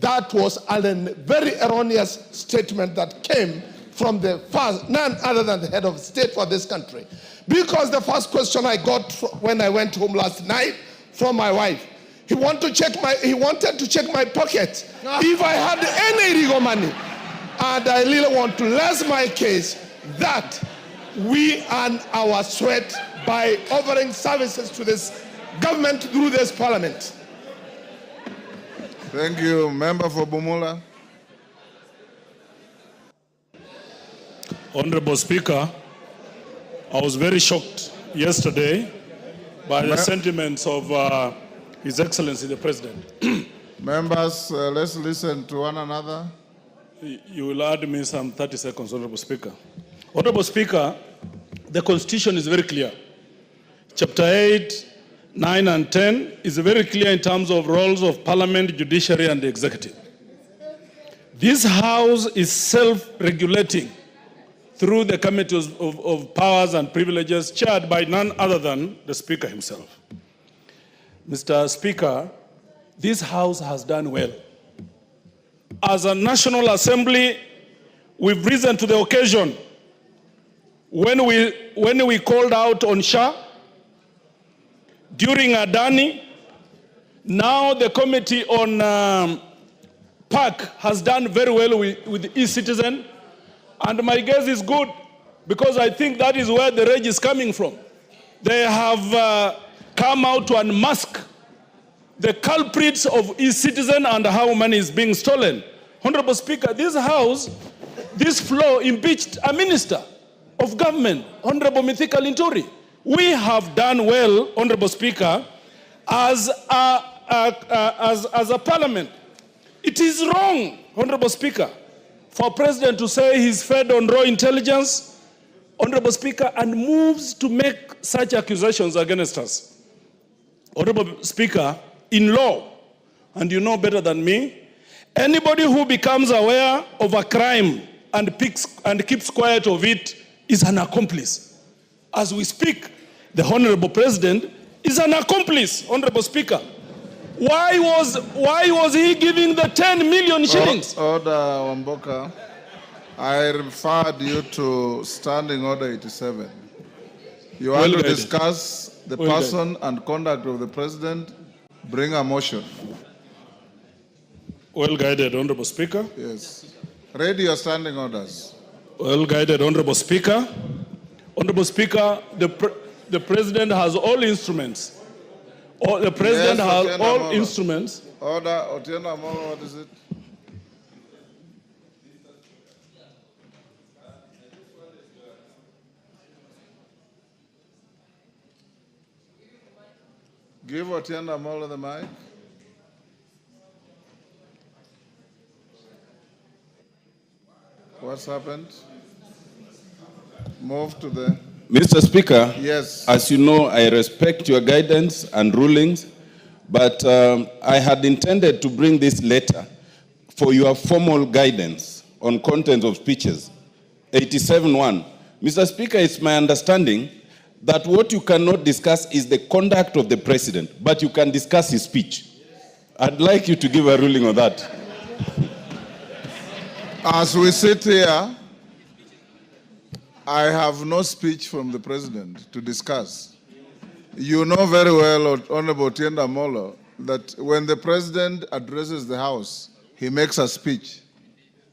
that was a very erroneous statement that came from none other than the head of state for this country. Because the first question I got when I went home last night from my wife, he wanted to check my pocket if I had any illegal money. And I really want to rest my case that we earn our sweat by offering services to this government through this parliament. Thank you. Member for Bumula. Honorable Speaker, I was very shocked yesterday by the sentiments of His Excellency the President. Members, let's listen to one another. You will add me some 30 seconds, Honorable Speaker. Honorable Speaker, the Constitution is very clear. Chapter 8, 9 and 10 is very clear in terms of roles of Parliament, Judiciary and the Executive. This House is self-regulating through the Committees of Powers and Privileges chaired by none other than the Speaker himself. Mr. Speaker, this House has done well. As a National Assembly, we've risen to the occasion. When we called out on Shah, during Adani, Now the committee on Park has done very well with e-citizen, and my guess is good because I think that is where the rage is coming from. They have come out to unmask the culprits of e-citizen and how money is being stolen. Honorable Speaker, this House, this floor impeached a minister of government, Honorable Mithika Linturi. We have done well, Honorable Speaker, as a parliament. It is wrong, Honorable Speaker, for President to say he's fed on raw intelligence, Honorable Speaker, and moves to make such accusations against us. Honorable Speaker, in law, and you know better than me, anybody who becomes aware of a crime and keeps quiet of it is an accomplice. As we speak, the Honorable President is an accomplice, Honorable Speaker. Why was he giving the 10 million shillings? Order, Wamboka. I referred you to Standing Order 87. You want to discuss the person and conduct of the President, bring a motion. Well guided, Honorable Speaker. Yes. Read your standing orders. Well guided, Honorable Speaker. Honorable Speaker, the President has all instruments. The President has all instruments. Order, Otieno Amolo, what is it? Give Otieno Amolo the mic. What's happened? Move to the... Mr. Speaker, yes. As you know, I respect your guidance and rulings, but I had intended to bring this letter for your formal guidance on content of speeches. 87.1. Mr. Speaker, it's my understanding that what you cannot discuss is the conduct of the President, but you can discuss his speech. I'd like you to give a ruling on that. As we sit here, I have no speech from the President to discuss. You know very well, Honorable Otieno Amolo, that when the President addresses the House, he makes a speech,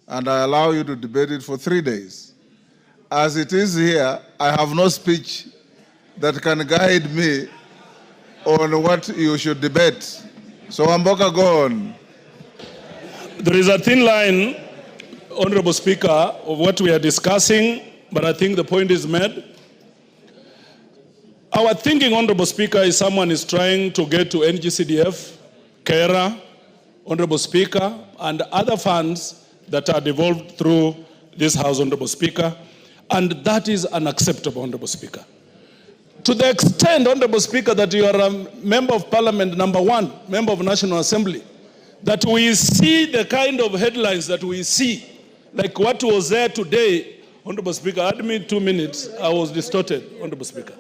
and I allow you to debate it for 3 days. As it is here, I have no speech that can guide me on what you should debate. So, Wamboka, go on. There is a thin line, Honorable Speaker, of what we are discussing, but I think the point is made. Our thinking, Honorable Speaker, is someone is trying to get to NGCDF, KERA, Honorable Speaker, and other funds that are devolved through this House, Honorable Speaker, and that is unacceptable, Honorable Speaker. To the extent, Honorable Speaker, that you are a member of Parliament, #1, member of National Assembly, that we see the kind of headlines that we see, like what was there today, Honorable Speaker, add me 2 minutes, I was distorted, Honorable Speaker.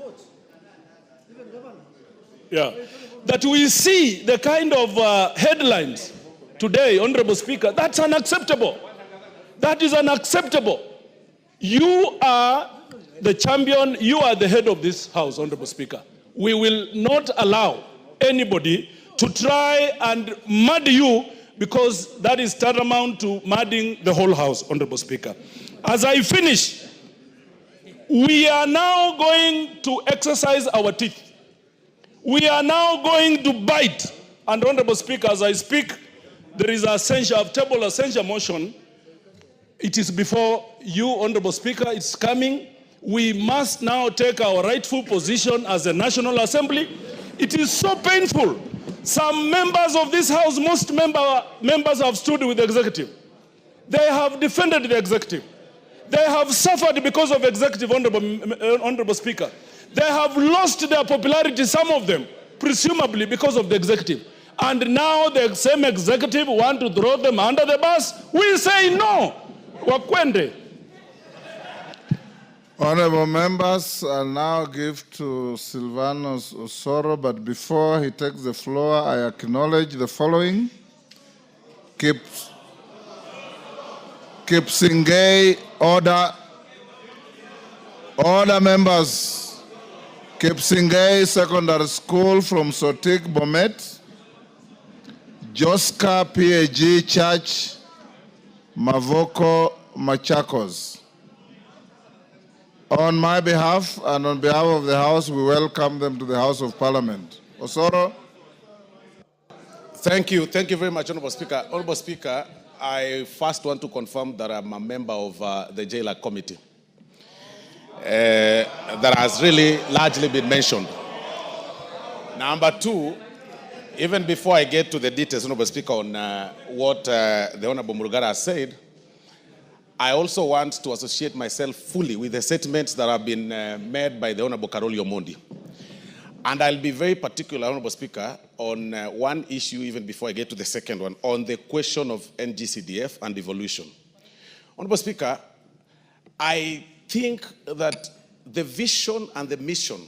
Yeah, that we see the kind of headlines today, Honorable Speaker, that's unacceptable. That is unacceptable. You are the champion, you are the head of this House, Honorable Speaker. We will not allow anybody to try and mud you, because that is tantamount to mudding the whole House, Honorable Speaker. As I finish, we are now going to exercise our teeth. We are now going to bite. And Honorable Speaker, as I speak, there is a table essential motion. It is before you, Honorable Speaker, it's coming. We must now take our rightful position as a National Assembly. It is so painful. Some members of this House, most members have stood with the executive. They have defended the executive. They have suffered because of executive, Honorable Speaker. They have lost their popularity, some of them, presumably because of the executive. And now the same executive want to throw them under the bus. We say no. Wakwende. Honorable members, I'll now give to Silvanus Osoro, but before he takes the floor, I acknowledge the following. Kipsingay, order. Order, members. Kipsingay Secondary School from Sotik, Bomet. Joska PAG Church, Mavoko, Machakos. On my behalf and on behalf of the House, we welcome them to the House of Parliament. Osoro. Thank you very much, Honorable Speaker. Honorable Speaker, I first want to confirm that I'm a member of the Jailer Committee. That has really largely been mentioned. Number two, even before I get to the details, Honorable Speaker, on what the Honorable Murugara has said, I also want to associate myself fully with the statements that have been made by the Honorable Karoli Omondi. And I'll be very particular, Honorable Speaker, on one issue even before I get to the second one, on the question of NGCDF and devolution. Honorable Speaker, I think that the vision and the mission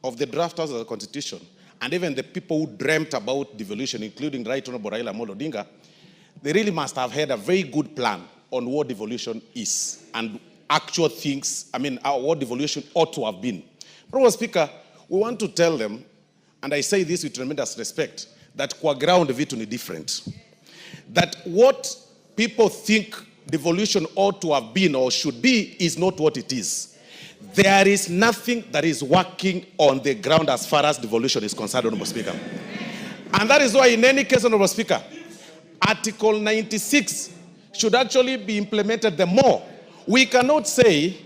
of the drafters of the Constitution, and even the people who dreamt about devolution, including Right Honorable Raila Amolo Odinga, they really must have had a very good plan on what devolution is and actual things, what devolution ought to have been. Honorable Speaker, we want to tell them, and I say this with tremendous respect, that kwa ground vitu ni different. That what people think devolution ought to have been or should be is not what it is. There is nothing that is working on the ground as far as devolution is concerned, Honorable Speaker. And that is why in any case, Honorable Speaker, Article 96 should actually be implemented the more. We cannot say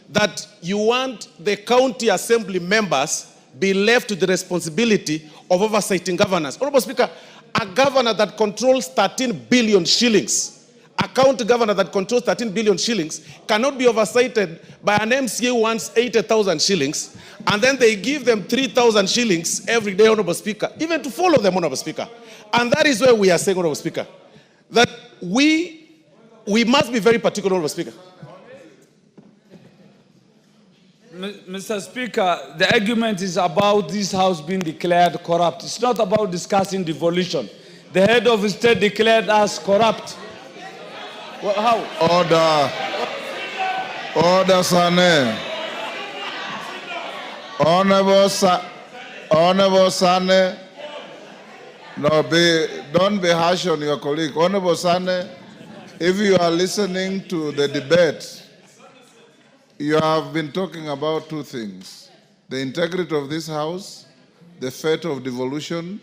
that you want the county assembly members be left to the responsibility of oversighting governors. Honorable Speaker, a governor that controls 13 billion shillings, a county governor that controls 13 billion shillings cannot be oversighted by an MCA who wants 80,000 shillings, and then they give them 3,000 shillings every day, Honorable Speaker, even to follow them, Honorable Speaker. And that is where we are saying, Honorable Speaker, that we must be very particular, Honorable Speaker. Mr. Speaker, the argument is about this house being declared corrupt. It's not about discussing devolution. The head of the state declared us corrupt. Well, how? Order, Sane. Honorable Sane. No, don't be harsh on your colleague. Honorable Sane, if you are listening to the debate, you have been talking about two things: the integrity of this house, the fate of devolution,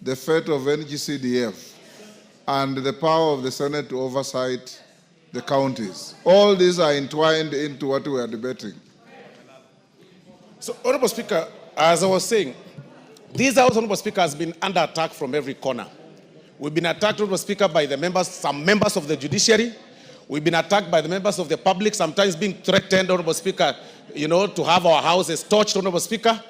the fate of NGCDF, and the power of the Senate to oversight the counties. All these are entwined into what we are debating. So, Honorable Speaker, as I was saying, this house, Honorable Speaker, has been under attack from every corner. We've been attacked, Honorable Speaker, by the members, some members of the judiciary. We've been attacked by the members of the public, sometimes being threatened, Honorable Speaker, to have our houses torched, Honorable Speaker.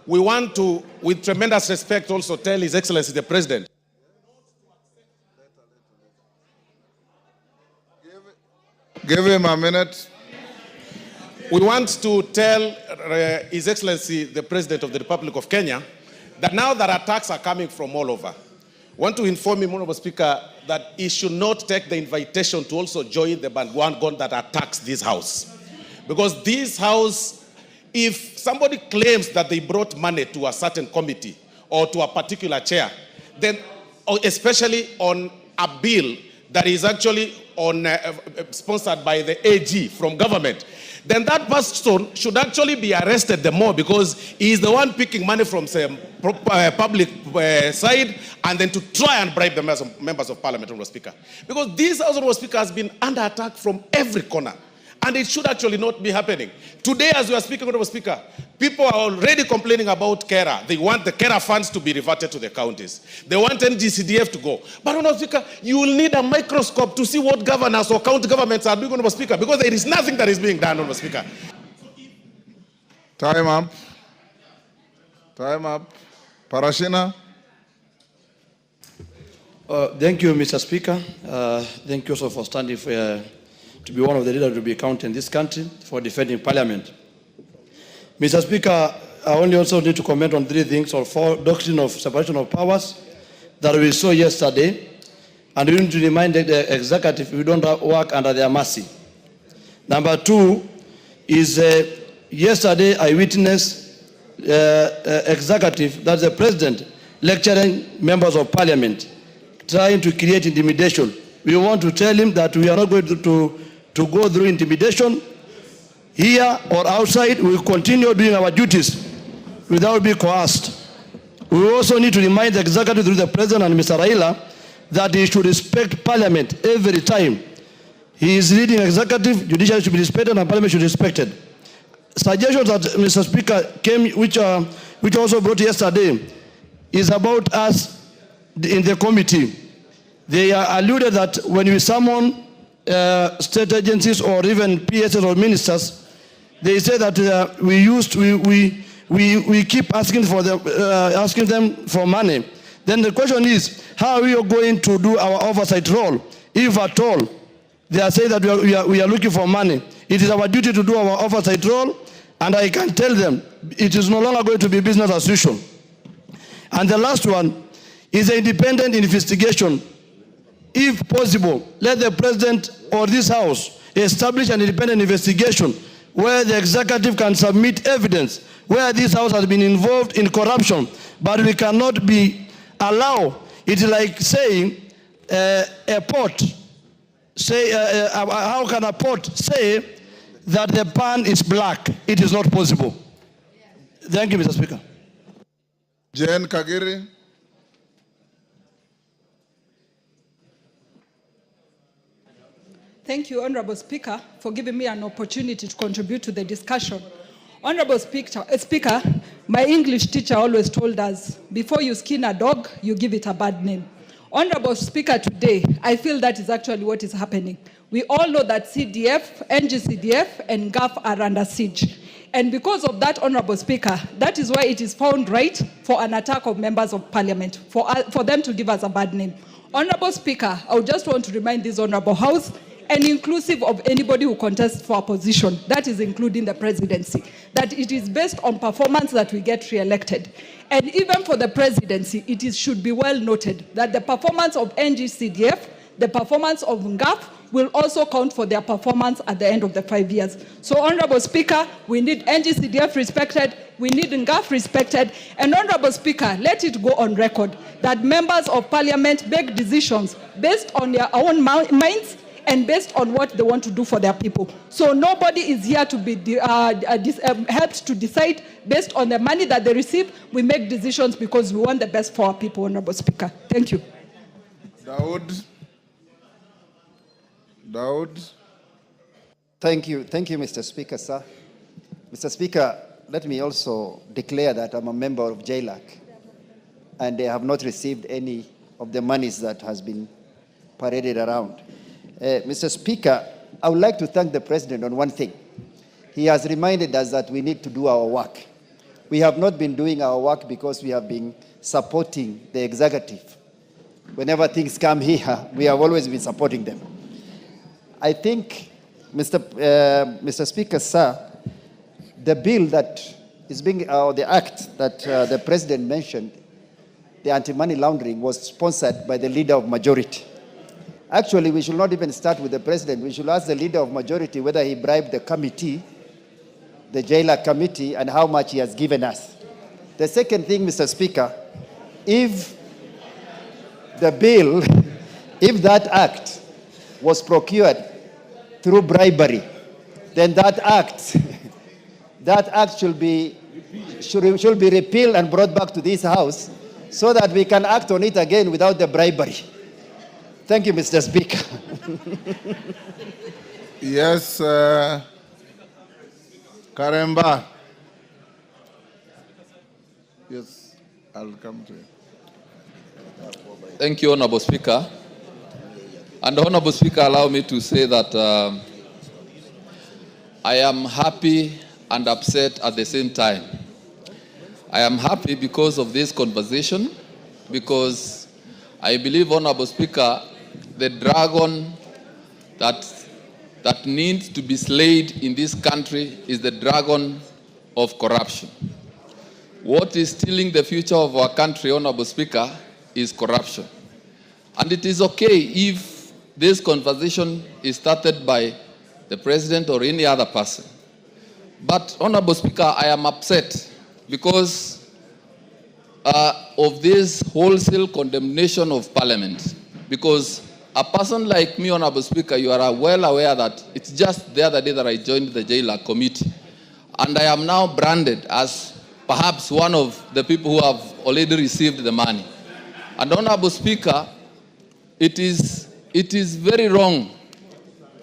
We want to, with tremendous respect, also tell His Excellency the President. Give him a minute. We want to tell His Excellency the President of the Republic of Kenya that now that attacks are coming from all over, I want to inform him, Honorable Speaker, that he should not take the invitation to also join the bandwagon that attacks this house. Because this house, if somebody claims that they brought money to a certain committee or to a particular chair, then especially on a bill that is actually sponsored by the AG from government, then that person should actually be arrested the more, because he is the one picking money from some public side and then to try and bribe the members of Parliament, Honorable Speaker. Because this House, Honorable Speaker, has been under attack from every corner. And it should actually not be happening. Today, as we are speaking, Honorable Speaker, people are already complaining about KERA. They want the KERA funds to be reverted to the counties. They want NGCDF to go. But, Honorable Speaker, you will need a microscope to see what governors or county governments are doing, Honorable Speaker, because there is nothing that is being done, Honorable Speaker. Time up. Time up. Parashina. Thank you, Mr. Speaker. Thank you also for standing for to be one of the leaders to be counted in this country for defending Parliament. Mr. Speaker, I only also need to comment on three things, or four: doctrine of separation of powers that we saw yesterday, and we need to remind the executive we don't work under their mercy. Number two is yesterday I witnessed executive, that's the president, lecturing members of Parliament, trying to create intimidation. We want to tell him that we are not going to go through intimidation. Here or outside, we will continue doing our duties without being coerced. We also need to remind the executive through the president and Mr. Raila that he should respect parliament every time. He is leading executive, judiciary should be respected, and parliament should be respected. Suggestions that Mr. Speaker came, which also brought yesterday, is about us in the committee. They alluded that when we summon state agencies or even PSs or ministers, they say that we keep asking them for money. Then the question is, how are we going to do our oversight role, if at all? They are saying that we are looking for money. It is our duty to do our oversight role, and I can tell them it is no longer going to be business as usual. And the last one is an independent investigation. If possible, let the president or this house establish an independent investigation where the executive can submit evidence where this house has been involved in corruption, but we cannot allow it. Like saying a port. How can a port say that the pan is black? It is not possible. Thank you, Mr. Speaker. Jane Kagiri. Thank you, Honorable Speaker, for giving me an opportunity to contribute to the discussion. Honorable Speaker, my English teacher always told us, before you skin a dog, you give it a bad name. Honorable Speaker, today, I feel that is actually what is happening. We all know that CDF, NGCDF, and GAF are under siege. And because of that, Honorable Speaker, that is why it is found right for an attack of members of parliament, for them to give us a bad name. Honorable Speaker, I would just want to remind this Honorable House, and inclusive of anybody who contests for a position, that is including the presidency, that it is based on performance that we get re-elected. And even for the presidency, should be well noted that the performance of NGCDF, the performance of NGAF, will also count for their performance at the end of the 5 years. So, Honorable Speaker, we need NGCDF respected, we need NGAF respected, and Honorable Speaker, let it go on record that members of parliament make decisions based on their own minds and based on what they want to do for their people. So nobody is here to be helped to decide based on the money that they receive. We make decisions because we want the best for our people, Honorable Speaker. Thank you. Daud. Thank you, Mr. Speaker, sir. Mr. Speaker, let me also declare that I'm a member of JLAC, and they have not received any of the monies that has been paraded around. Mr. Speaker, I would like to thank the President on one thing. He has reminded us that we need to do our work. We have not been doing our work because we have been supporting the executive. Whenever things come here, we have always been supporting them. I think, Mr. Speaker, sir, the bill that is being, or the act that the President mentioned, the anti-money laundering, was sponsored by the Leader of Majority. Actually, we should not even start with the President. We should ask the Leader of Majority whether he bribed the committee, the JLAC committee, and how much he has given us. The second thing, Mr. Speaker, if the bill, if that act was procured through bribery, then that act should be repealed and brought back to this House so that we can act on it again without the bribery. Thank you, Mr. Speaker. Yes, Karemba. Yes, I'll come to you. Thank you, Honorable Speaker. And Honorable Speaker, allow me to say that I am happy and upset at the same time. I am happy because of this conversation, because I believe, Honorable Speaker, the dragon that needs to be slayed in this country is the dragon of corruption. What is stealing the future of our country, Honorable Speaker, is corruption. And it is okay if this conversation is started by the President or any other person. But, Honorable Speaker, I am upset because of this wholesale condemnation of Parliament. because a person like me, Honorable Speaker, you are well aware that it's just the other day that I joined the JLAC committee. And I am now branded as perhaps one of the people who have already received the money. And Honorable Speaker, it is very wrong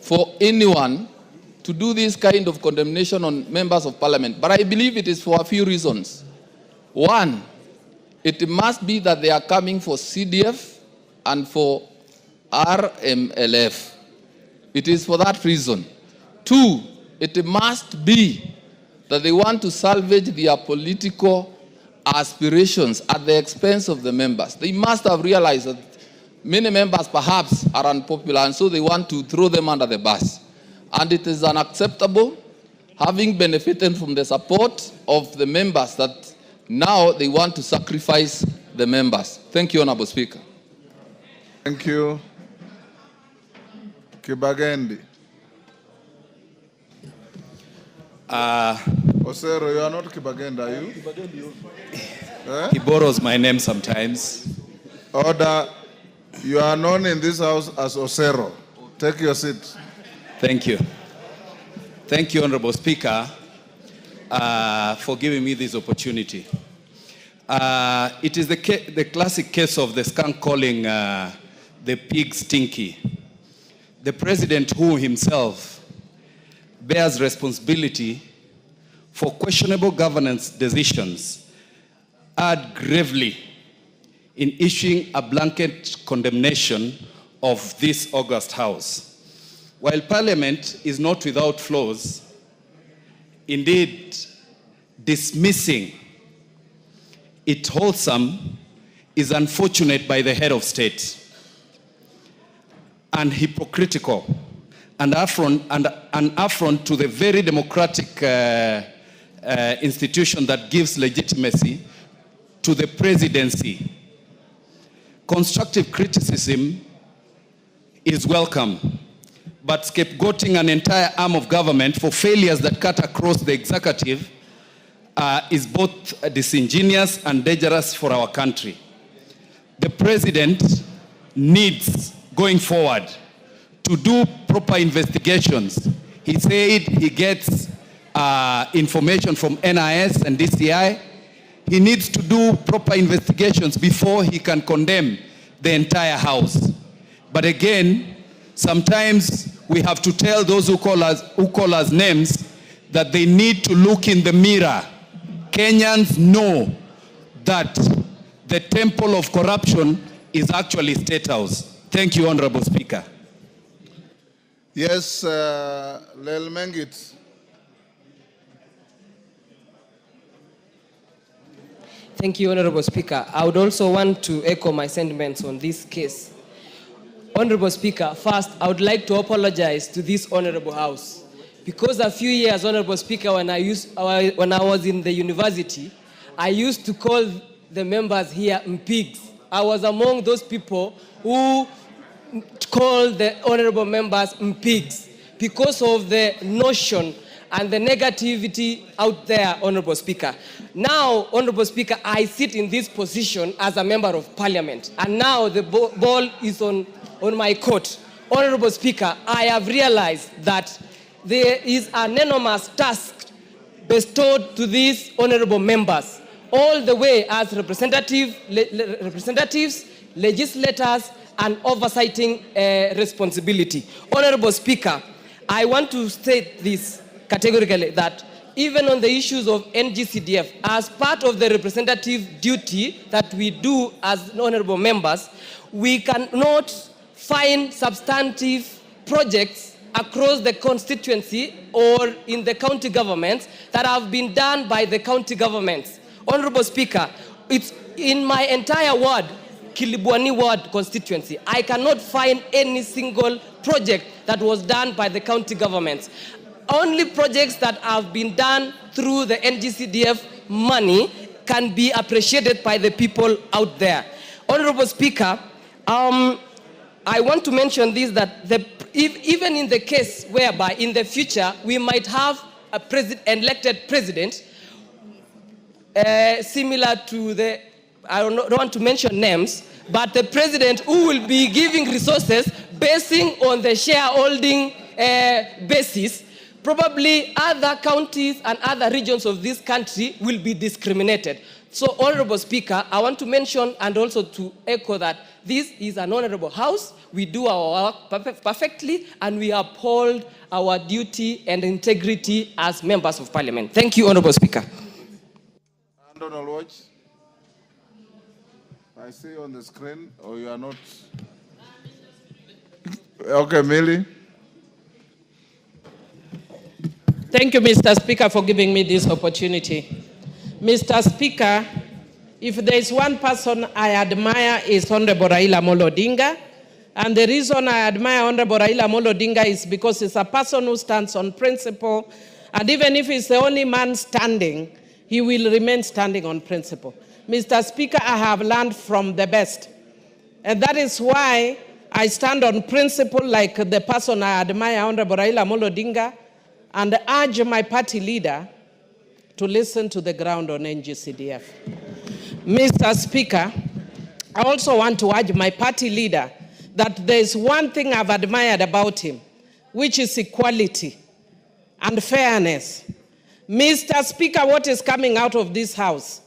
for anyone to do this kind of condemnation on members of parliament. But I believe it is for a few reasons. One, it must be that they are coming for CDF and for RMLF. It is for that reason. Two, it must be that they want to salvage their political aspirations at the expense of the members. They must have realized that many members perhaps are unpopular, and so they want to throw them under the bus. And it is unacceptable, having benefited from the support of the members, that now they want to sacrifice the members. Thank you, Honorable Speaker. Thank you. Kibagendi. Osero, you are not Kibagendi, are you? He borrows my name sometimes. Order. You are known in this house as Osero. Take your seat. Thank you. Thank you, Honorable Speaker, for giving me this opportunity. It is the classic case of the skunk calling the pig stinky. The president, who himself bears responsibility for questionable governance decisions, erred gravely in issuing a blanket condemnation of this august House. While Parliament is not without flaws, indeed, dismissing it wholesome is unfortunate by the head of state, and hypocritical, and an affront to the very democratic institution that gives legitimacy to the presidency. Constructive criticism is welcome, but scapegoating an entire arm of government for failures that cut across the executive is both disingenuous and dangerous for our country. The president needs, going forward, to do proper investigations. He said he gets information from NIS and DCI. He needs to do proper investigations before he can condemn the entire House. But again, sometimes we have to tell those who call us names that they need to look in the mirror. Kenyans know that the temple of corruption is actually State House. Thank you, Honorable Speaker. Yes, Lel Mengit. Thank you, Honorable Speaker. I would also want to echo my sentiments on this case. Honorable Speaker, first, I would like to apologize to this Honorable House, because a few years, Honorable Speaker, when I was in the university, I used to call the members here pigs. I was among those people who called the honorable members pigs because of the notion and the negativity out there, Honorable Speaker. Now, Honorable Speaker, I sit in this position as a member of Parliament, and now the ball is on my court. Honorable Speaker, I have realized that there is an enormous task bestowed to these honorable members, all the way as representatives, legislators, and oversighting responsibility. Honorable Speaker, I want to state this categorically, that even on the issues of NGCDF, as part of the representative duty that we do as honorable members, we cannot find substantive projects across the constituency or in the county governments that have been done by the county governments. Honorable Speaker, it's in my entire ward, Kilibwani ward constituency, I cannot find any single project that was done by the county governments. Only projects that have been done through the NGCDF money can be appreciated by the people out there. Honorable Speaker, I want to mention this, that even in the case whereby in the future we might have a elected president similar to the I don't want to mention names, but the president who will be giving resources basing on the shareholding basis, probably other counties and other regions of this country will be discriminated. So, Honorable Speaker, I want to mention and also to echo that this is an honorable house. We do our work perfectly, and we uphold our duty and integrity as members of parliament. Thank you, Honorable Speaker. Donald Watch, I see you on the screen, or you are not? Okay, Millie. Thank you, Mr. Speaker, for giving me this opportunity. Mr. Speaker, if there is one person I admire is Honorable Raila Amolo Odinga. And the reason I admire Honorable Raila Amolo Odinga is because he's a person who stands on principle. And even if he's the only man standing, he will remain standing on principle. Mr. Speaker, I have learned from the best. And that is why I stand on principle like the person I admire, Honorable Raila Amolo Odinga, and urge my party leader to listen to the ground on NGCDF. Mr. Speaker, I also want to urge my party leader that there is one thing I've admired about him, which is equality and fairness. Mr. Speaker, what is coming out of this house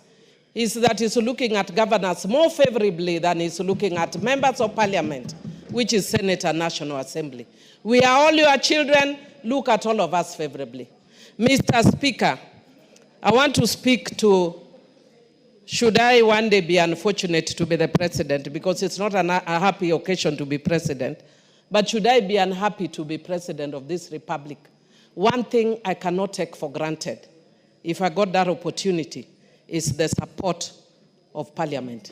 is that he's looking at governors more favorably than he's looking at members of parliament, which is Senate and National Assembly. We are all your children. Look at all of us favorably. Mr. Speaker, I want to speak to, should I one day be unfortunate to be the president, because it's not a happy occasion to be president, but should I be unhappy to be president of this republic? One thing I cannot take for granted, if I got that opportunity, is the support of parliament.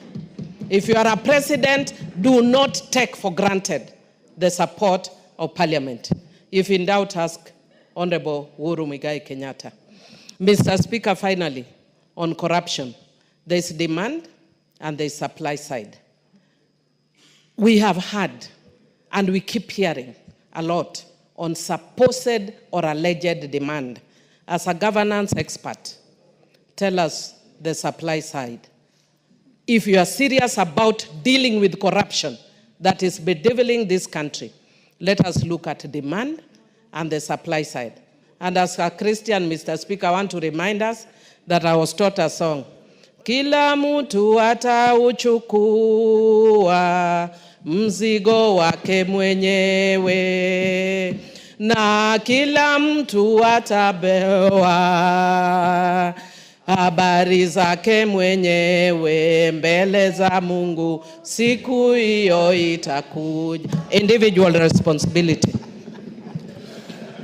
If you are a president, do not take for granted the support of parliament. If in doubt, ask Honorable Uhuru Muigai Kenyatta. Mr. Speaker, finally, on corruption, there is demand and there is supply side. We have had, and we keep hearing a lot on supposed or alleged demand. As a governance expert, tell us the supply side. If you are serious about dealing with corruption that is bedeviling this country, let us look at demand and the supply side. And as a Christian, Mr. Speaker, I want to remind us that I was taught a song. Kila mtu atauchukua mzigo wake mwenyewe, na kila mtu atapewa habari zake mwenyewe mbele za Mungu, siku hiyo itakuja. Individual responsibility.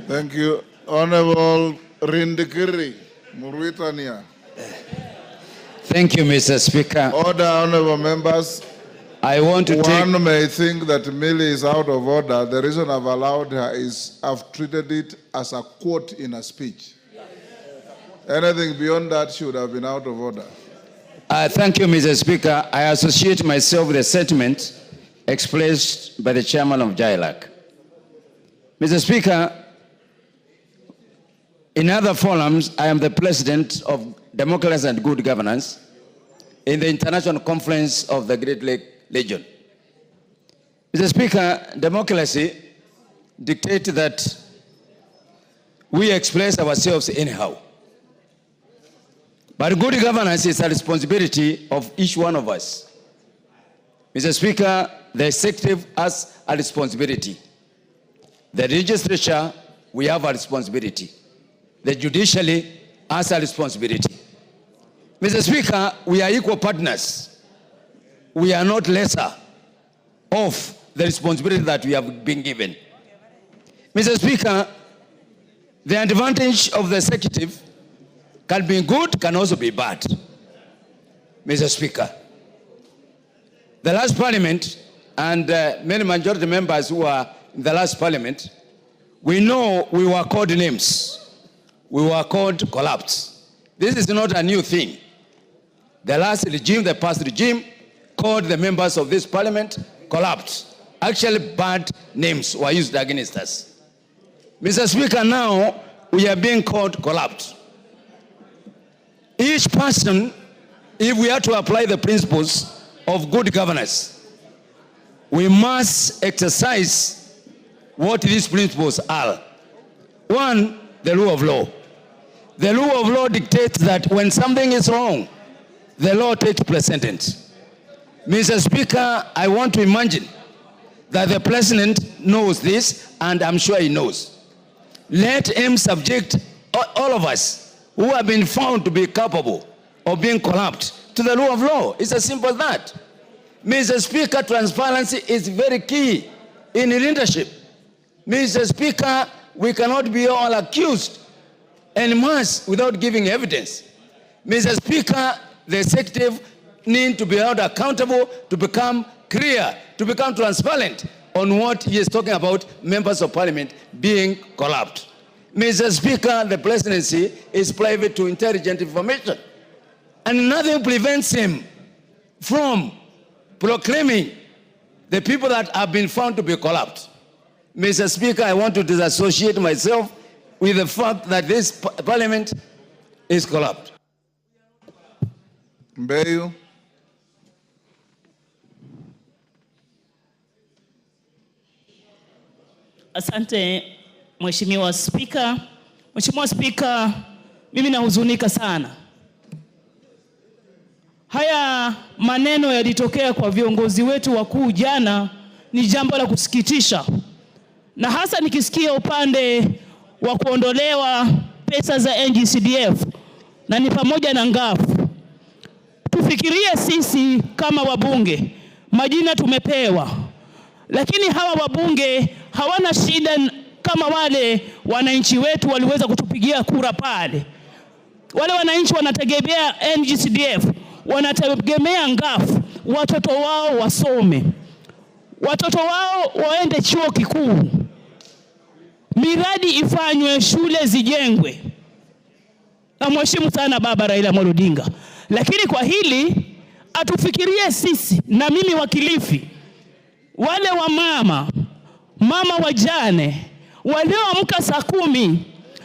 Thank you. Honorable Rindikiri Murwitania. Thank you, Mr. Speaker. Order, honorable members. I want to One may think that Millie is out of order. The reason I've allowed her is I've treated it as a quote in a speech. Anything beyond that should have been out of order. Thank you, Mr. Speaker. I associate myself with the sentiment expressed by the chairman of JILAC. Mr. Speaker, in other forums, I am the president of Democracy and Good Governance in the International Conference of the Great Lake Region. Mr. Speaker, democracy dictates that we express ourselves anyhow. But good governance is a responsibility of each one of us. Mr. Speaker, the executive has a responsibility. The legislature, we have a responsibility. The judiciary has a responsibility. Mr. Speaker, we are equal partners. We are not lesser of the responsibility that we have been given. Mr. Speaker, the advantage of the executive can be good, can also be bad. Mr. Speaker, the last parliament and many majority members who are in the last parliament, we know we were called names. We were called collapse. This is not a new thing. The last regime, the past regime, called the members of this parliament collapse. Actually, bad names were used against us. Mr. Speaker, now we are being called collapse. Each person if we are to apply the principles of good governance, we must exercise what these principles are. One, the rule of law. The rule of law dictates that when something is wrong, the law takes precedence. Mr. Speaker, I want to imagine that the President knows this, and I'm sure he knows. Let him subject all of us who have been found to be capable of being corrupt to the rule of law. It's as simple as that. Mr. Speaker, transparency is very key in leadership. Mr. Speaker, we cannot be all accused en masse without giving evidence. Mr. Speaker, the executive need to be held accountable, to become clear, to become transparent on what he is talking about, members of parliament being corrupt. Mr. Speaker, the presidency is private to intelligent information, and nothing prevents him from proclaiming the people that have been found to be corrupt. Mr. Speaker, I want to disassociate myself with the fact that this parliament is corrupt. Mbeyu. Asante Mheshimiwa Spika. Mheshimiwa Spika, mimi nahuzunika sana. Haya maneno yalitokea kwa viongozi wetu wakuu jana, ni jambo la kusikitisha. Na hasa nikisikia upande wa kuondolewa pesa za NGCDF na ni pamoja na ngafu. Tufikirie sisi kama wabunge, majina tumepewa. Lakini hawa wabunge hawana shida kama wale wananchi wetu waliweza kutupigia kura pale. Wale wananchi wanategemea NGCDF, wanategemea ngafu, watoto wao wasome, watoto wao waende chuo kikuu, miradi ifanywe, shule zijengwe. Na mheshimu sana baba Raila Amolo Odinga. Lakini kwa hili atufikirie sisi, na mimi wakilifi, wale wa mama wajane, walioamka saa 10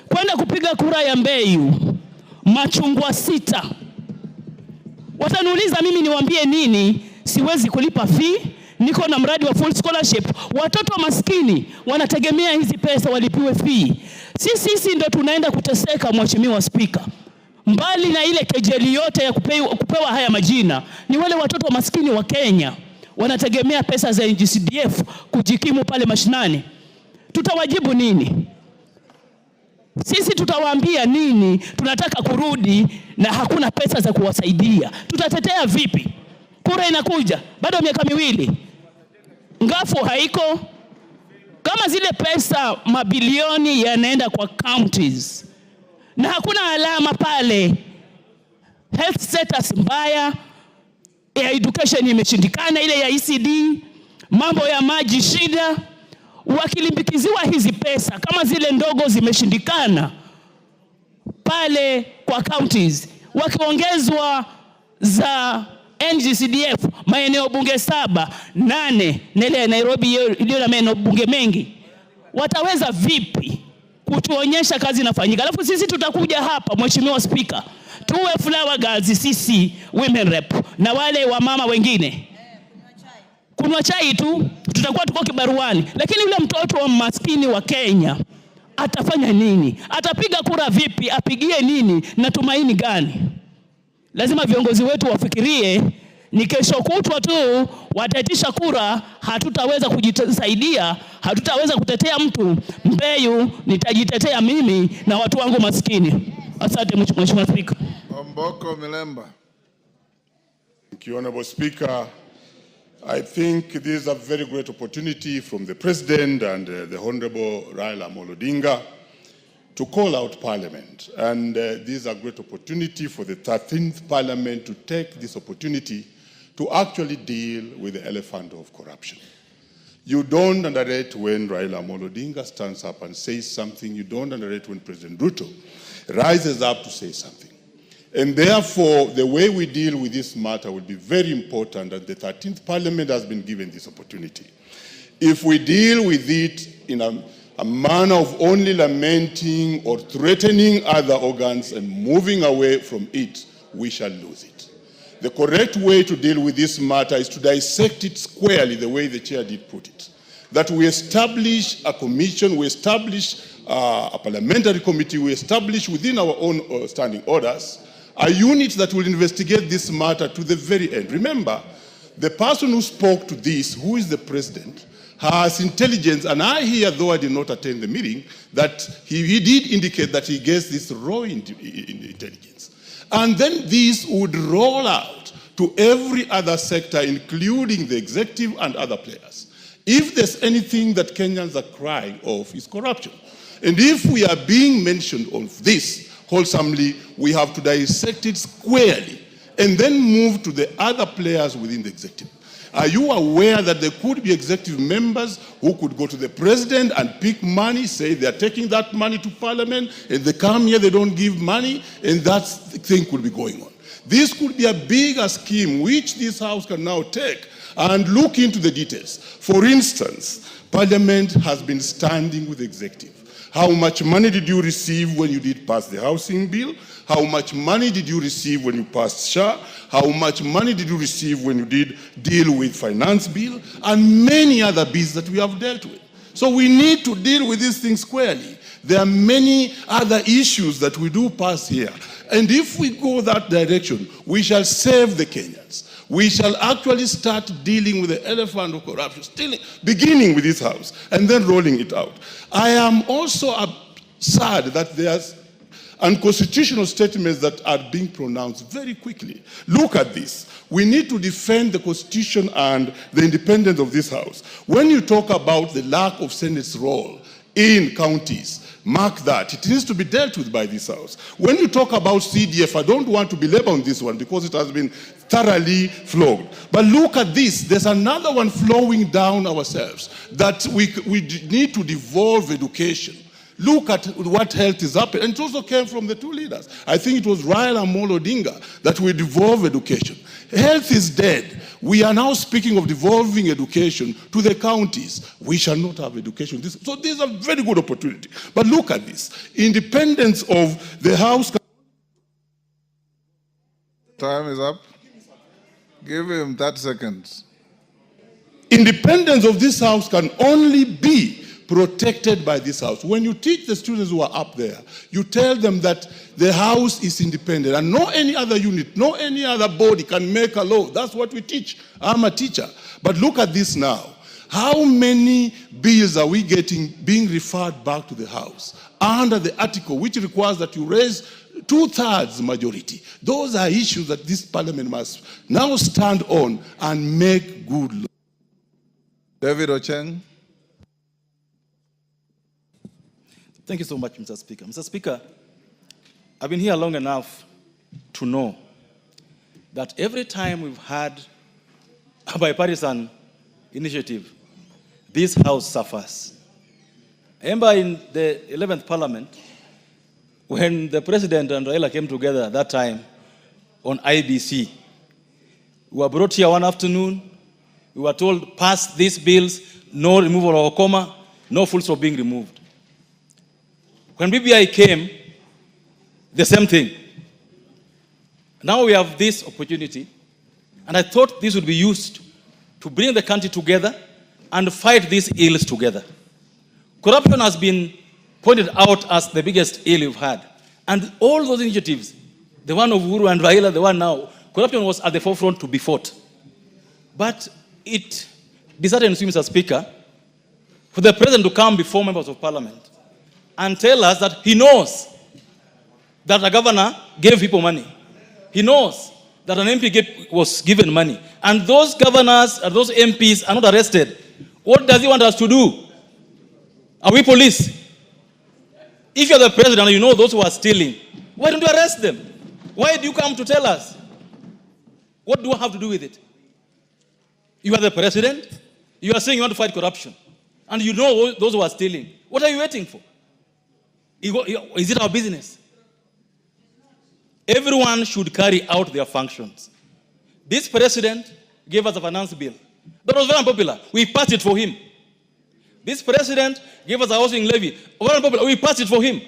kwenda kupiga kura ya Mbeyu, machungwa 6. Wataniuliza mimi niwaambie nini? Siwezi kulipa fee, niko na mradi wa full scholarship. Watoto maskini wanategemea hizi pesa walipiwe fee. Sisi ndo tunaenda kuteseka, Mheshimiwa Spika. Mbali na ile kejeli yote ya kupewa haya majina, ni wale watoto maskini wa Kenya wanategemea pesa za NGCDF kujikimu pale mashinani. Tutawajibu nini? Sisi tutawaambia nini? Tunataka kurudi na hakuna pesa za kuwasaidia. Tutatetea vipi? Kura inakuja, bado miaka 2. Ngafu haiko. Kama zile pesa mabilioni yanaenda kwa counties na hakuna alama pale, health status mbaya, ya education imeshindikana, ile ya ECD, mambo ya maji shida, wakilimbikiziwa hizi pesa kama zile ndogo zimeshindikana pale kwa counties, wakiongezwa za NGCDF maeneo bunge 7, 8 na ile Nairobi iliyo na maeneo bunge mengi, wataweza vipi kutuonyesha kazi inafanyika? Alafu sisi tutakuja hapa, Mheshimiwa Spika, tuwe flower girls sisi women rep na wale wa mama wengine kunywa chai tu, tutakuwa tuko kibaruani. Lakini yule mtoto wa maskini wa Kenya atafanya nini? Atapiga kura vipi? Apigie nini na tumaini gani? Lazima viongozi wetu wafikirie, ni kesho kutwa tu wataitisha kura, hatutaweza kujisaidia, hatutaweza kutetea mtu. Mbeyu nitajitetea mimi na watu wangu maskini. Asante Mheshimiwa Spika. Omboko Milemba. Thank you, Honorable Speaker. I think this is a very great opportunity from the President and the Honorable Raila Amolo Odinga to call out Parliament. And this is a great opportunity for the 13th Parliament to take this opportunity to actually deal with the elephant of corruption. You don't underrate when Raila Amolo Odinga stands up and says something. You don't underrate when President Ruto rises up to say something. And therefore, the way we deal with this matter will be very important, and the 13th Parliament has been given this opportunity. If we deal with it in a manner of only lamenting or threatening other organs and moving away from it, we shall lose it. the correct way to deal with this matter is to dissect it squarely the way the chair did put it. That we establish a commission, we establish a parliamentary committee, we establish within our own standing orders a unit that will investigate this matter to the very end. Remember, the person who spoke to this, who is the president, has intelligence, and I hear, though I did not attend the meeting, that he did indicate that he gets this raw intelligence. And then this would roll out to every other sector, including the executive and other players. If there's anything that Kenyans are crying of, is corruption. And if we are being mentioned on this wholesomely, we have to dissect it squarely and then move to the other players within the executive. Are you aware that there could be executive members who could go to the president and pick money, say they're taking that money to parliament, and they come here, they don't give money, and that thing could be going on. This could be a bigger scheme which this House can now take and look into the details. For instance, Parliament has been standing with the executive. How much money did you receive when you did pass the housing bill? How much money did you receive when you passed SHA? How much money did you receive when you did deal with finance bill? And many other bills that we have dealt with. So we need to deal with these things squarely. There are many other issues that we do pass here. And if we go that direction, we shall save the Kenyans. We shall actually start dealing with the elephant of corruption, beginning with this House, and then rolling it out. I am also sad that there's unconstitutional statements that are being pronounced very quickly. Look at this. We need to defend the Constitution and the independence of this House. When you talk about the lack of Senate's role in counties, mark that. It needs to be dealt with by this House. When you talk about CDF, I don't want to belabor on this one because it has been thoroughly flogged. But look at this. There's another one flowing down ourselves, that we need to devolve education. Look at what health is happening. And it also came from the two leaders. I think it was Raila Amolo Odinga that we devolve education. Health is dead. We are now speaking of devolving education to the counties. We shall not have education. So this is a very good opportunity. But look at this. Independence of the House. Time is up. Give him 30 seconds. Independence of this House can only be protected by this House. When you teach the students who are up there, you tell them that the House is independent and no any other unit, no any other body can make a law. That's what we teach. I'm a teacher. But look at this now. How many bills are we getting being referred back to the House under the article which requires that you raise 2/3 majority? Those are issues that this parliament must now stand on and make good law. David Ocheng. Thank you so much, Mr. Speaker. Mr. Speaker, I've been here long enough to know that every time we've had a bipartisan initiative, this House suffers. I remember in the 11th Parliament, when the President and Raila came together at that time on IBC, we were brought here one afternoon, we were told, pass these bills, no removal of a comma, no full stop being removed. When BBI came, the same thing. Now we have this opportunity, and I thought this would be used to bring the country together and fight these ills together. Corruption has been pointed out as the biggest ill we've had. And all those initiatives, the one of Uhuru and Raila, the one now, corruption was at the forefront to be fought. But it disheartens me, Mr. Speaker, for the President to come before members of Parliament and tell us that he knows that a governor gave people money. He knows that an MP was given money. And those governors and those MPs are not arrested. What does he want us to do? Are we police? If you're the president and you know those who are stealing, why don't you arrest them? Why do you come to tell us? What do I have to do with it? You are the president. You are saying you want to fight corruption. And you know those who are stealing. What are you waiting for? Is it our business? Everyone should carry out their functions. This president gave us a finance bill. That was very unpopular. We passed it for him. This president gave us a housing levy. Very unpopular. We passed it for him.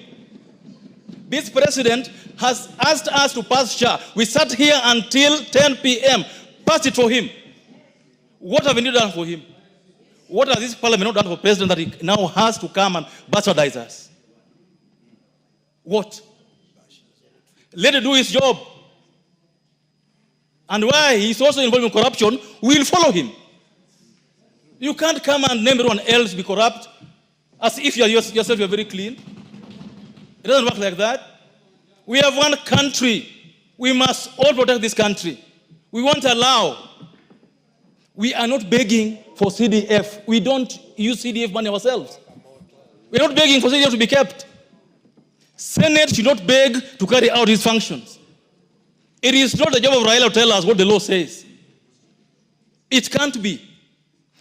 This president has asked us to pass SHA. We sat here until 10 p.m. Pass it for him. What have we done for him? What has this parliament not done for president that he now has to come and bastardize us? What? Let him do his job. And why he's also involved in corruption, we will follow him. You can't come and name everyone else to be corrupt as if yourself you're very clean. It doesn't work like that. We have one country. We must all protect this country. We won't allow. We are not begging for CDF. We don't use CDF money ourselves. We're not begging for CDF to be kept. Senate should not beg to carry out his functions. It is not the job of Raila to tell us what the law says. It can't be.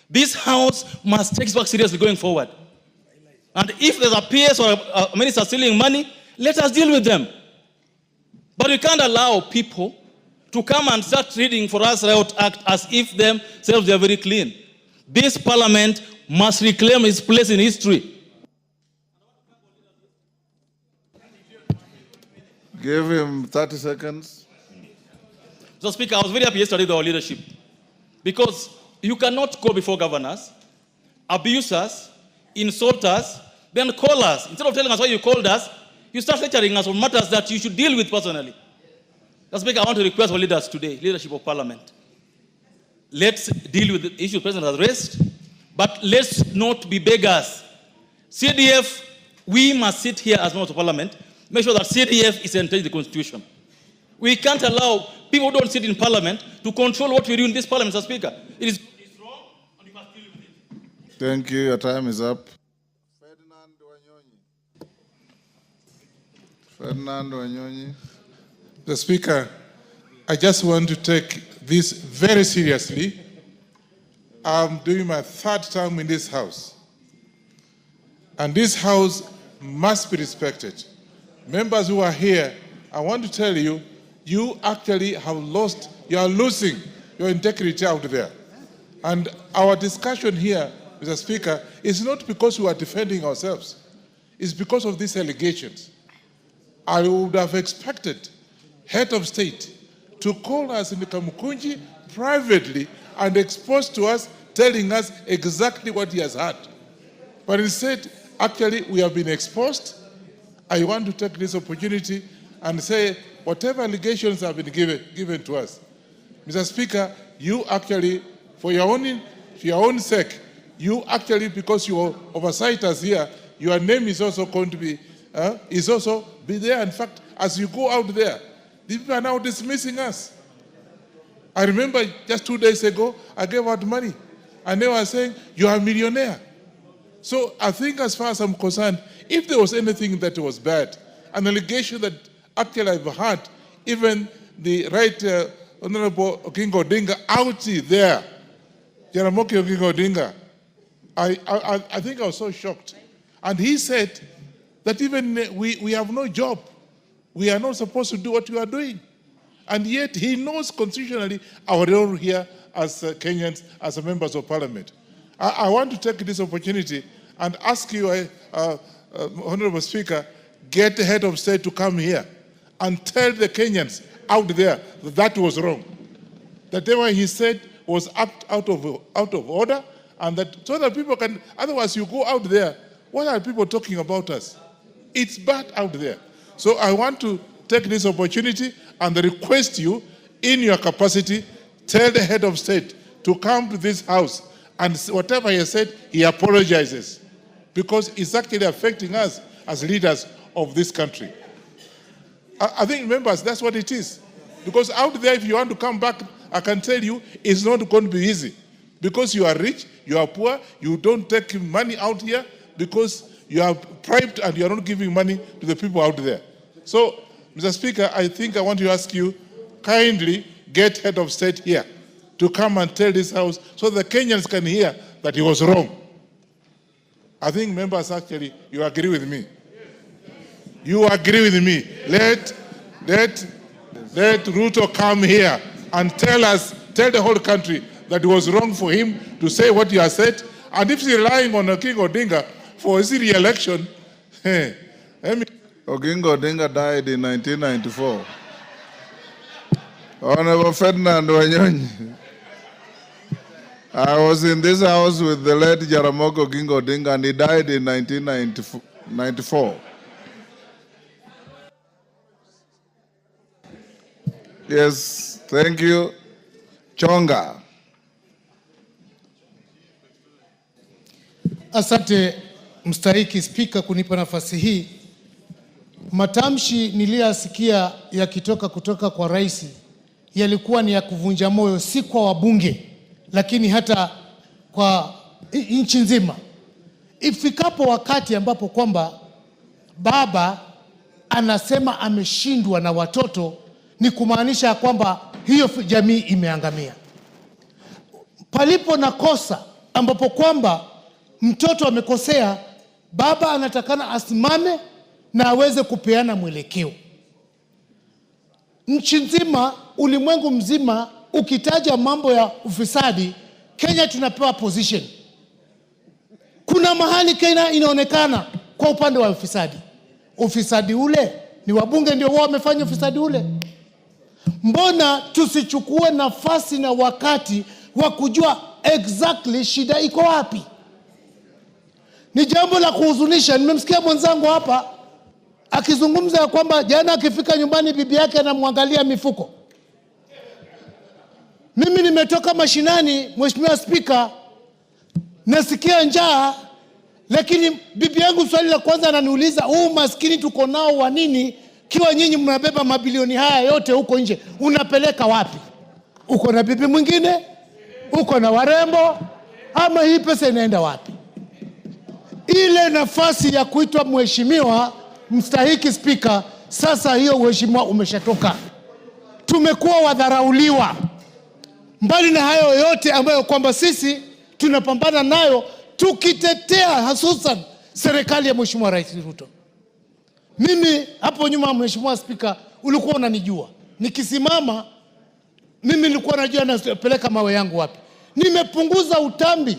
This House must take it back seriously going forward. And if there's a PS or a minister stealing money, let us deal with them. But we can't allow people to come and start reading for us Riot Act as if themselves they are very clean. This parliament must reclaim its place in history. Give him 30 seconds. So, Speaker, I was very happy yesterday with our leadership. Because you cannot go before governors, abuse us, insult us, then call us. Instead of telling us why you called us, you start lecturing us on matters that you should deal with personally. So, Speaker, I want to request our leaders today, leadership of Parliament. Let's deal with the issue the President has raised, but let's not be beggars. CDF, we must sit here as members of Parliament, make sure that CDF is entered in the Constitution. We can't allow people who don't sit in Parliament to control what we do in this Parliament, Mr. Speaker. It's wrong, and we must deal with it. Thank you. Your time is up. Ferdinand Wanyonyi. The Speaker, I just want to take this very seriously. I'm doing my third term in this House. And this House must be respected. Members who are here, I want to tell you, you actually have lost, you are losing your integrity out there. And our discussion here, Mr. Speaker, is not because we are defending ourselves. It's because of these allegations. I would have expected head of state to call us in the Kamukunji privately and expose to us, telling us exactly what he has heard. But instead, actually, we have been exposed. I want to take this opportunity and say, whatever allegations have been given to us, Mr. Speaker, you actually, for your own sake, you actually, because you oversight us here, your name is also going to be, be there. In fact, as you go out there, the people are now dismissing us. I remember just 2 days ago, I gave out money, and they were saying, you are a millionaire. So I think as far as I'm concerned, if there was anything that was bad, an allegation that actually I've heard, even the Right Honorable Oginga Odinga out there, Jaramogi Oginga Odinga, I think I was so shocked. And he said that even we have no job. We are not supposed to do what we are doing. And yet he knows constitutionally our role here as Kenyans, as members of Parliament. I want to take this opportunity and ask you, Honorable Speaker, get the head of state to come here and tell the Kenyans out there that that was wrong. That what he said was out of order, and that so that people can, otherwise you go out there, what are people talking about us? It's bad out there. So I want to take this opportunity and request you, in your capacity, tell the head of state to come to this House, and whatever he said, he apologizes, because it's actually affecting us as leaders of this country. I think, members, that's what it is. Because out there, if you want to come back, I can tell you, it's not going to be easy. Because you are rich, you are poor, you don't take money out here because you are bribed and you are not giving money to the people out there. So, Mr. Speaker, I think I want to ask you, kindly get head of state here to come and tell this House so the Kenyans can hear that he was wrong. I think, members, actually, you agree with me. You agree with me. Let Ruto come here and tell the whole country that it was wrong for him to say what he has said. And if he's relying on King Odinga for his re-election, Oginga Odinga died in 1994. Honorable Ferdinand Wanyonyi. I was in this house with the late Jaramogi Oginga Odinga, and he died in 1994. Yes, thank you. Chonga. Asante mstahiki Spika kunipa nafasi hii. Matamshi niliyasikia yakitoka kutoka kwa rais yalikuwa ni ya kuvunja moyo, si kwa wabunge lakini hata kwa nchi nzima. Ifikapo wakati ambapo kwamba baba anasema ameshindwa na watoto, ni kumaanisha kwamba hiyo jamii imeangamia. Palipo na kosa ambapo kwamba mtoto amekosea, baba anatakana asimame na aweze kupeana mwelekeo. Nchi nzima, ulimwengu mzima, ukitaja mambo ya ufisadi, Kenya tunapewa position. Kuna mahali Kenya inaonekana kwa upande wa ufisadi. Ufisadi ule ni wabunge ndio wao wamefanya ufisadi ule. Mbona tusichukue nafasi na wakati wa kujua exactly shida iko wapi? Ni jambo la kuhuzunisha. Nimemsikia mwenzangu hapa akizungumza ya kwamba jana akifika nyumbani bibi yake anamwangalia mifuko. Mimi nimetoka mashinani, Mheshimiwa Spika, nasikia njaa, lakini bibi yangu swali la kwanza ananiuliza, maskini tuko nao wa nini kiwa nyinyi mnabeba mabilioni haya yote huko nje, unapeleka wapi? Uko na bibi mwingine? Uko na warembo? Ama hii pesa inaenda wapi? Ile nafasi ya kuitwa mheshimiwa mstahiki Spika, sasa hiyo mheshimiwa umeshatoka. Tumekuwa wadharauliwa. Mbali na hayo yote ambayo kwamba sisi tunapambana nayo tukitetea hususan serikali ya Mheshimiwa Rais Ruto. Mimi hapo nyuma, Mheshimiwa Spika, ulikuwa unanijua. Nikisimama mimi nilikuwa najua napeleka mawe yangu wapi. Nimepunguza utambi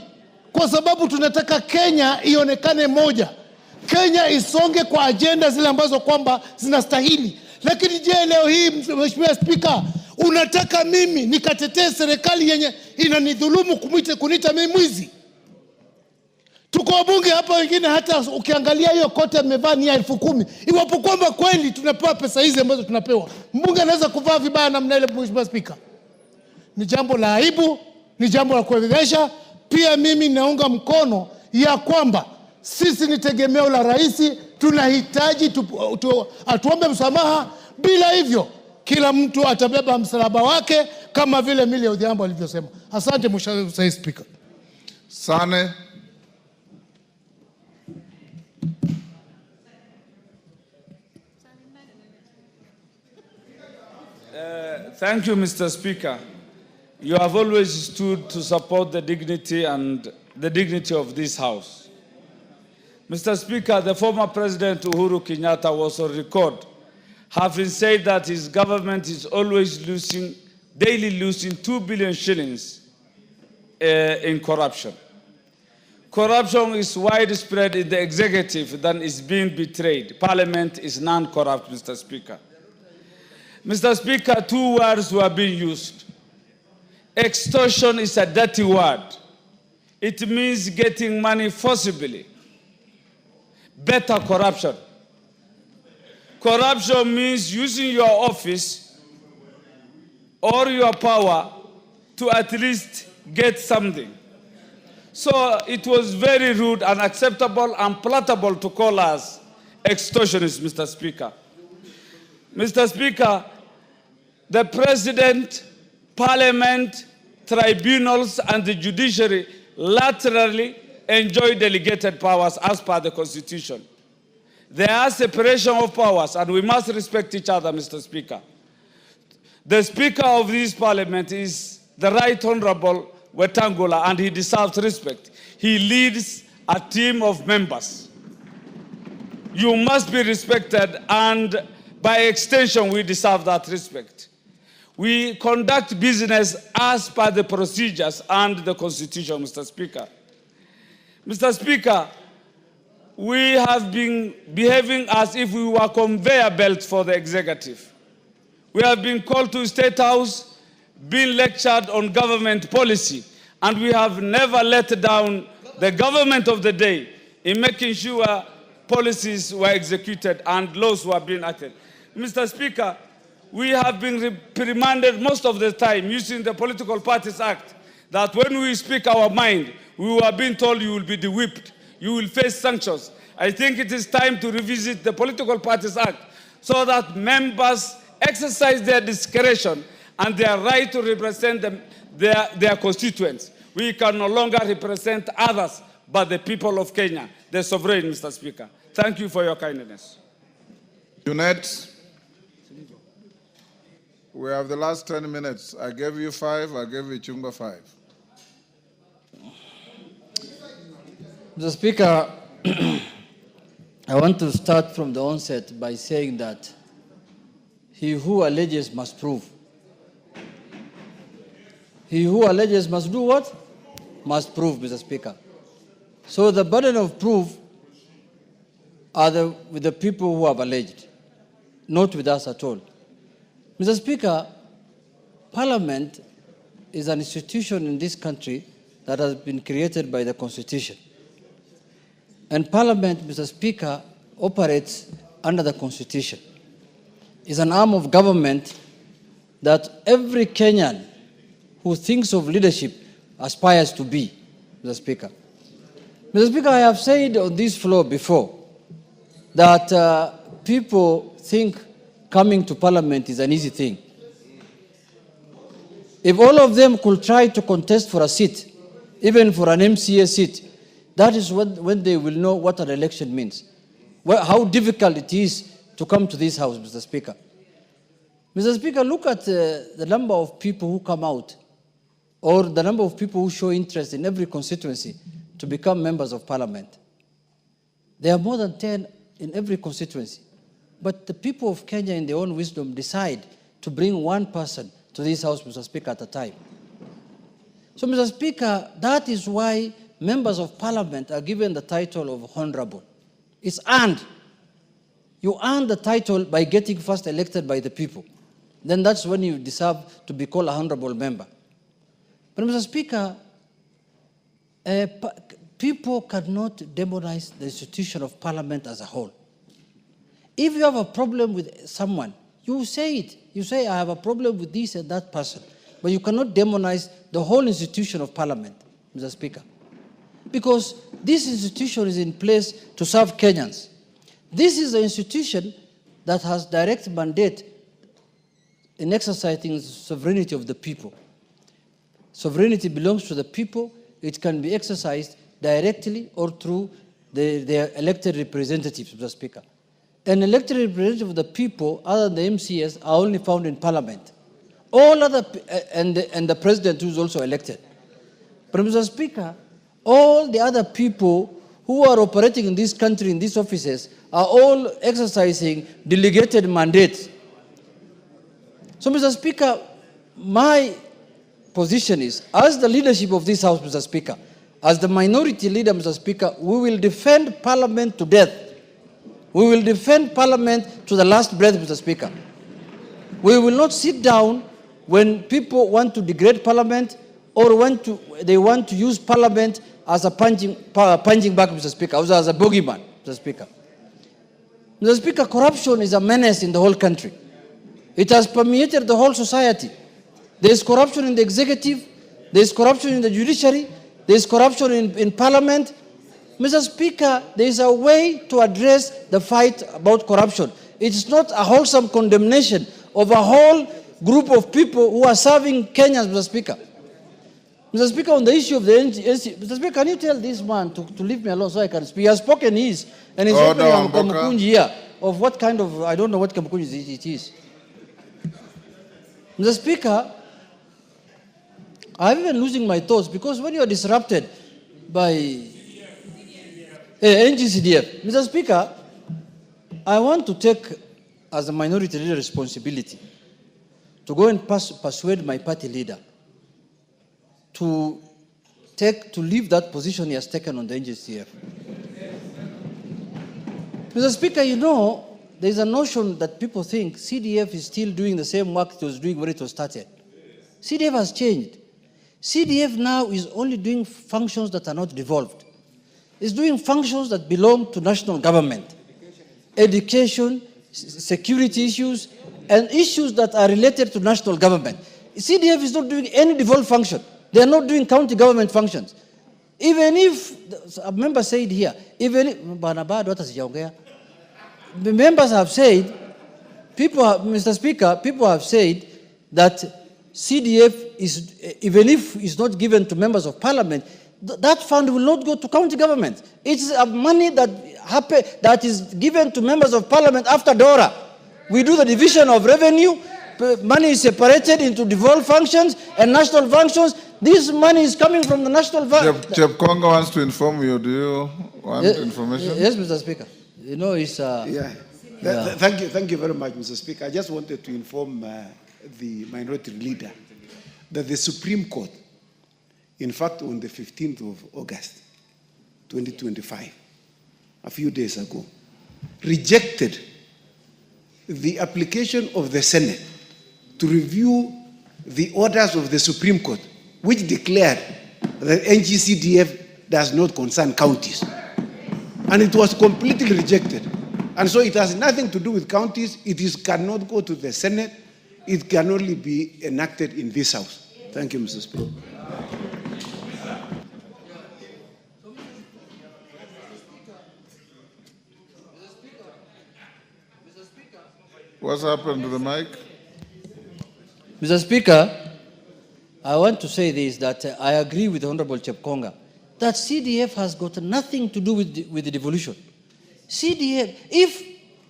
kwa sababu tunataka Kenya ionekane moja. Kenya isonge kwa agenda zile ambazo kwamba zinastahili. Lakini je, leo hii Mheshimiwa Spika, unataka mimi nikatetee serikali yenye inanidhulumu kuniita mimi mwizi? Tuko wabunge hapa wengine, hata ukiangalia hiyo kote amevaa ni 10,000. Iwapo kwamba kweli tunapewa pesa hizi ambazo tunapewa, mbunge anaweza kuvaa vibaya namna ile, Mheshimiwa Spika? Ni jambo la aibu, ni jambo la kuelewesha. Pia mimi naunga mkono ya kwamba sisi ni tegemeo la rais, tunahitaji atuombe msamaha. Bila hivyo kila mtu atabeba msalaba wake, kama vile Millie Odhiambo alivyosema. Asante Mheshimiwa Spika. Sane. Thank you, Mr. Speaker. You have always stood to support the dignity of this House. Mr. Speaker, the former President Uhuru Kenyatta was on record having said that his government is always daily losing 2 billion shillings in corruption. Corruption is widespread in the executive than is being betrayed. Parliament is non-corrupt, Mr. Speaker. Mr. Speaker, 2 words were being used. Extortion is a dirty word. It means getting money forcibly. Better corruption. Corruption means using your office or your power to at least get something. So it was very rude, unacceptable, unpalatable to call us extortionists, Mr. Speaker. Mr. Speaker, the President, Parliament, tribunals, and the judiciary laterally enjoy delegated powers as per the Constitution. There are separation of powers, and we must respect each other, Mr. Speaker. The Speaker of this Parliament is the Right Honorable Wetangula, and he deserves respect. He leads a team of members. You must be respected, and by extension, we deserve that respect. We conduct business as per the procedures and the Constitution, Mr. Speaker. Mr. Speaker, we have been behaving as if we were conveyor belts for the executive. We have been called to State House, been lectured on government policy, and we have never let down the government of the day in making sure policies were executed and laws were being acted. Mr. Speaker, we have been reprimanded most of the time using the Political Parties Act that when we speak our mind, we were being told you will be de-whipped, you will face sanctions. I think it is time to revisit the Political Parties Act so that members exercise their discretion and their right to represent their constituents. We can no longer represent others but the people of Kenya, the sovereign, Mr. Speaker. Thank you for your kindness. Junet, we have the last 10 minutes. I gave you 5, I gave you Chumba 5. Mr. Speaker, I want to start from the onset by saying that he who alleges must prove. He who alleges must do what? Must prove, Mr. Speaker. So the burden of proof are with the people who have alleged, not with us at all. Mr. Speaker, Parliament is an institution in this country that has been created by the Constitution. And Parliament, Mr. Speaker, operates under the Constitution. It's an arm of government that every Kenyan who thinks of leadership aspires to be, Mr. Speaker. Mr. Speaker, I have said on this floor before that people think coming to Parliament is an easy thing. If all of them could try to contest for a seat, even for an MCA seat, that is when they will know what an election means. How difficult it is to come to this house, Mr. Speaker. Mr. Speaker, look at the number of people who come out, or the number of people who show interest in every constituency to become members of Parliament. There are more than 10 in every constituency. But the people of Kenya, in their own wisdom, decide to bring one person to this house, Mr. Speaker, at a time. So, Mr. Speaker, that is why members of Parliament are given the title of honorable. It's earned. You earn the title by getting first elected by the people. Then that's when you deserve to be called a honorable member. But, Mr. Speaker, people cannot demonize the institution of Parliament as a whole. If you have a problem with someone, you say it. You say, I have a problem with this and that person. But you cannot demonize the whole institution of Parliament, Mr. Speaker. Because this institution is in place to serve Kenyans. This is an institution that has direct mandate in exercising the sovereignty of the people. Sovereignty belongs to the people. It can be exercised directly or through their elected representatives, Mr. Speaker. An elected representative of the people, other than the MCS, are only found in Parliament. All other, and the president who is also elected. But, Mr. Speaker, all the other people who are operating in this country, in these offices, are all exercising delegated mandates. So, Mr. Speaker, my position is, as the leadership of this House, Mr. Speaker, as the minority leader, Mr. Speaker, we will defend Parliament to death. We will defend Parliament to the last breath, Mr. Speaker. We will not sit down when people want to degrade Parliament or they want to use Parliament as a punching bag, Mr. Speaker, also as a bogeyman, Mr. Speaker. Mr. Speaker, corruption is a menace in the whole country. It has permeated the whole society. There is corruption in the executive, there is corruption in the judiciary, there is corruption in Parliament. Mr. Speaker, there is a way to address the fight about corruption. It's not a wholesome condemnation of a whole group of people who are serving Kenyans, Mr. Speaker. Mr. Speaker, on the issue of the NGC, Mr. Speaker, can you tell this man to leave me alone so I can speak? He has spoken his, and he's opening a Kamukunji here of what kind of, I don't know what Kamukunji it is. Mr. Speaker, I'm even losing my thoughts because when you are disrupted by NGCDF, Mr. Speaker, I want to take, as a minority leader, responsibility to go and persuade my party leader to leave that position he has taken on the NGCF. Mr. Speaker, you know, there's a notion that people think CDF is still doing the same work it was doing when it was started. CDF has changed. CDF now is only doing functions that are not devolved. It's doing functions that belong to national government. Education, security issues, and issues that are related to national government. CDF is not doing any devolved function. They are not doing county government functions. Even if, a member said here, even if, the members have said, Mr. Speaker, people have said that CDF is, even if it's not given to members of parliament, that fund will not go to county government. It's money that is given to members of parliament after DORA. We do the division of revenue, money is separated into devolved functions and national functions. This money is coming from the national fund. Congo wants to inform you. Do you want information? Yes, Mr. Speaker. You know, it's... Thank you very much, Mr. Speaker. I just wanted to inform the minority leader that the Supreme Court, in fact, on the 15th of August, 2025, a few days ago, rejected the application of the Senate to review the orders of the Supreme Court, which declared that NGCDF does not concern counties. And it was completely rejected. And so it has nothing to do with counties. It cannot go to the Senate. It can only be enacted in this House. Thank you, Mr. Speaker. What's happened to the mic? Mr. Speaker, I want to say this, that I agree with Honorable Chepkonga, that CDF has got nothing to do with the devolution. CDF, if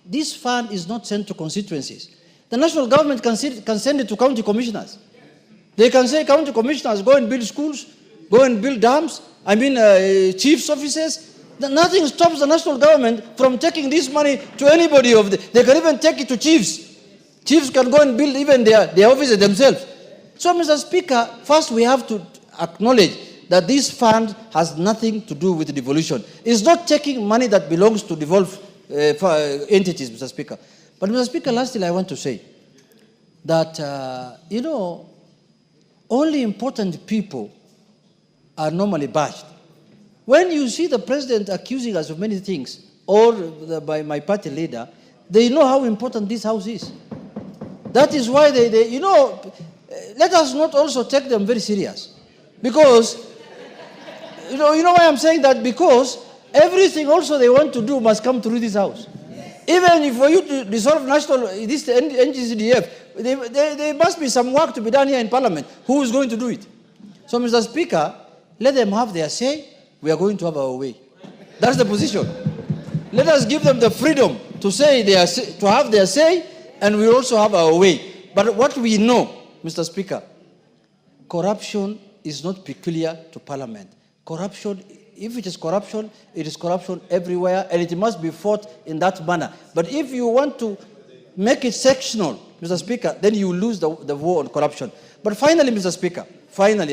this fund is not sent to constituencies, the national government can send it to county commissioners. They can say, county commissioners, go and build schools, go and build dams, chief's offices. Nothing stops the national government from taking this money to anybody they can even take it to chiefs. Chiefs can go and build even their offices themselves. So, Mr. Speaker, first we have to acknowledge that this fund has nothing to do with devolution. It's not taking money that belongs to devolved entities, Mr. Speaker. But, Mr. Speaker, lastly, I want to say that, only important people are normally bashed. When you see the president accusing us of many things, or by my party leader, they know how important this House is. That is why let us not also take them very serious. Because, you know why I'm saying that? Because everything also they want to do must come through this House. Even if for you to dissolve this NGCDF, there must be some work to be done here in Parliament. Who is going to do it? So, Mr. Speaker, let them have their say. We are going to have our way. That's the position. Let us give them the freedom to have their say, and we also have our way. But what we know, Mr. Speaker, corruption is not peculiar to Parliament. Corruption, if it is corruption everywhere, and it must be fought in that manner. But if you want to make it sectional, Mr. Speaker, then you lose the war on corruption. But finally, Mr. Speaker,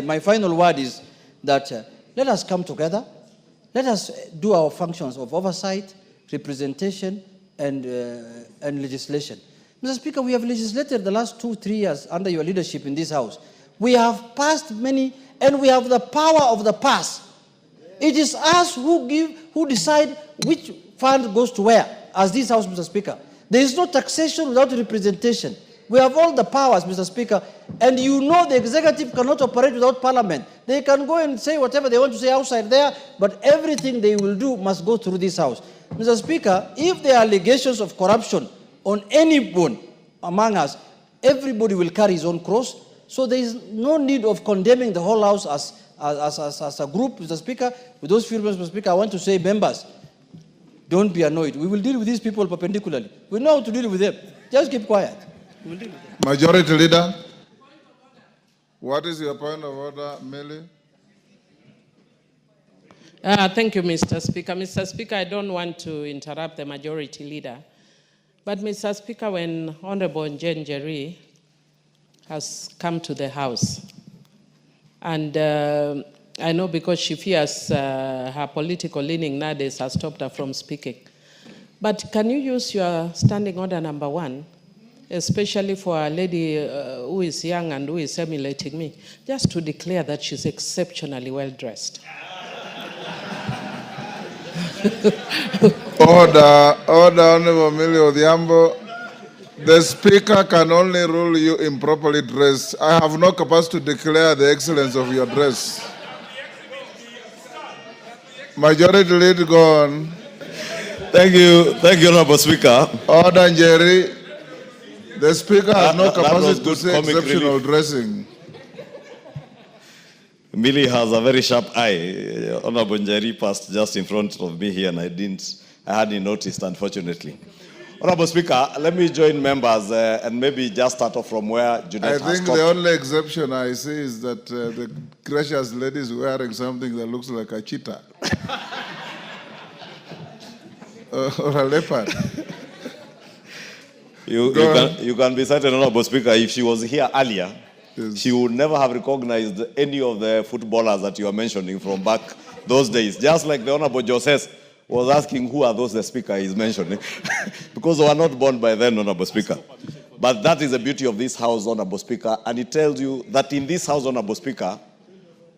my final word is that let us come together. Let us do our functions of oversight, representation, and legislation. Mr. Speaker, we have legislated the last 2-3 years under your leadership in this House. We have passed many, and we have the power of the pass. It is us who decide which fund goes to where, as this House, Mr. Speaker. There is no taxation without representation. We have all the powers, Mr. Speaker, and the executive cannot operate without Parliament. They can go and say whatever they want to say outside there, but everything they will do must go through this House. Mr. Speaker, if there are allegations of corruption on anyone among us, everybody will carry his own cross. So there is no need of condemning the whole House as a group, Mr. Speaker. With those few members, Mr. Speaker, I want to say, members, don't be annoyed. We will deal with these people perpendicularly. We know how to deal with them. Just keep quiet. We'll deal with them. Majority Leader, what is your point of order, Millie? Thank you, Mr. Speaker. Mr. Speaker, I don't want to interrupt the Majority Leader. But, Mr. Speaker, when Honorable Jane Jerry has come to the House, and I know because she fears her political leaning nowadays has stopped her from speaking. But can you use your standing order number 1, especially for a lady who is young and who is emulating me, just to declare that she's exceptionally well dressed? Order, Honorable Millie Odhiambo. The Speaker can only rule you improperly dressed. I have no capacity to declare the excellence of your dress. Majority lead gone. Thank you, Honorable Speaker. Order, Jerry. The Speaker has no That was capacity to good say comic exceptional relief. dressing. Millie has a very sharp eye. Honorable Njeri passed just in front of me here and I hadn't noticed, unfortunately. Honorable Speaker, let me join members and maybe just start off from where Juliet I has think stopped. the only exception I see is that the gracious lady is wearing something that looks like a cheetah. Or a leopard. You can be certain, Honorable Speaker, if she was here earlier, she would never have recognized any of the footballers that you are mentioning from back those days. Just like the Honorable Joseph was asking who are those the Speaker is mentioning. Because they were not born by then, Honorable Speaker. But that is the beauty of this House, Honorable Speaker. And it tells you that in this House, Honorable Speaker,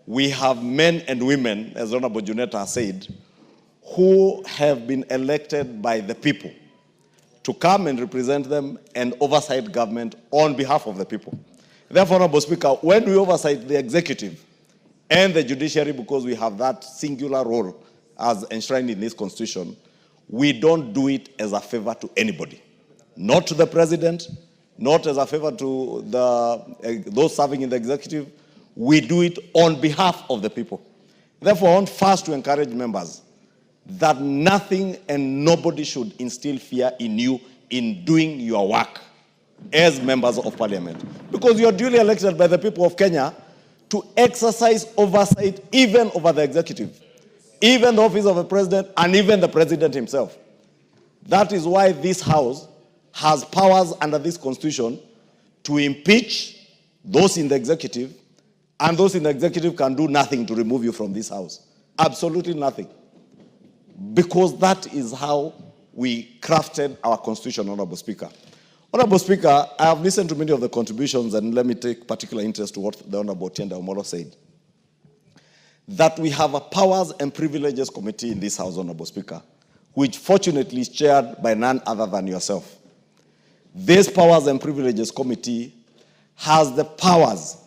we have men and women, as Honorable Juneta said, who have been elected by the people to come and represent them and oversight government on behalf of the people. Therefore, Honorable Speaker, when we oversight the executive and the judiciary, because we have that singular role as enshrined in this Constitution, we don't do it as a favor to anybody. Not to the President, not as a favor to those serving in the executive. We do it on behalf of the people. Therefore, I want first to encourage members that nothing and nobody should instill fear in you in doing your work as members of Parliament. Because you are duly elected by the people of Kenya to exercise oversight even over the executive, even the office of the President, and even the President himself. That is why this House has powers under this Constitution to impeach those in the executive, and those in the executive can do nothing to remove you from this House. Absolutely nothing. Because that is how we crafted our Constitution, Honorable Speaker. Honorable Speaker, I have listened to many of the contributions, and let me take particular interest to what the Honorable Tienda Omolo said. That we have a Powers and Privileges Committee in this House, Honorable Speaker, which fortunately is chaired by none other than yourself. This Powers and Privileges Committee has the powers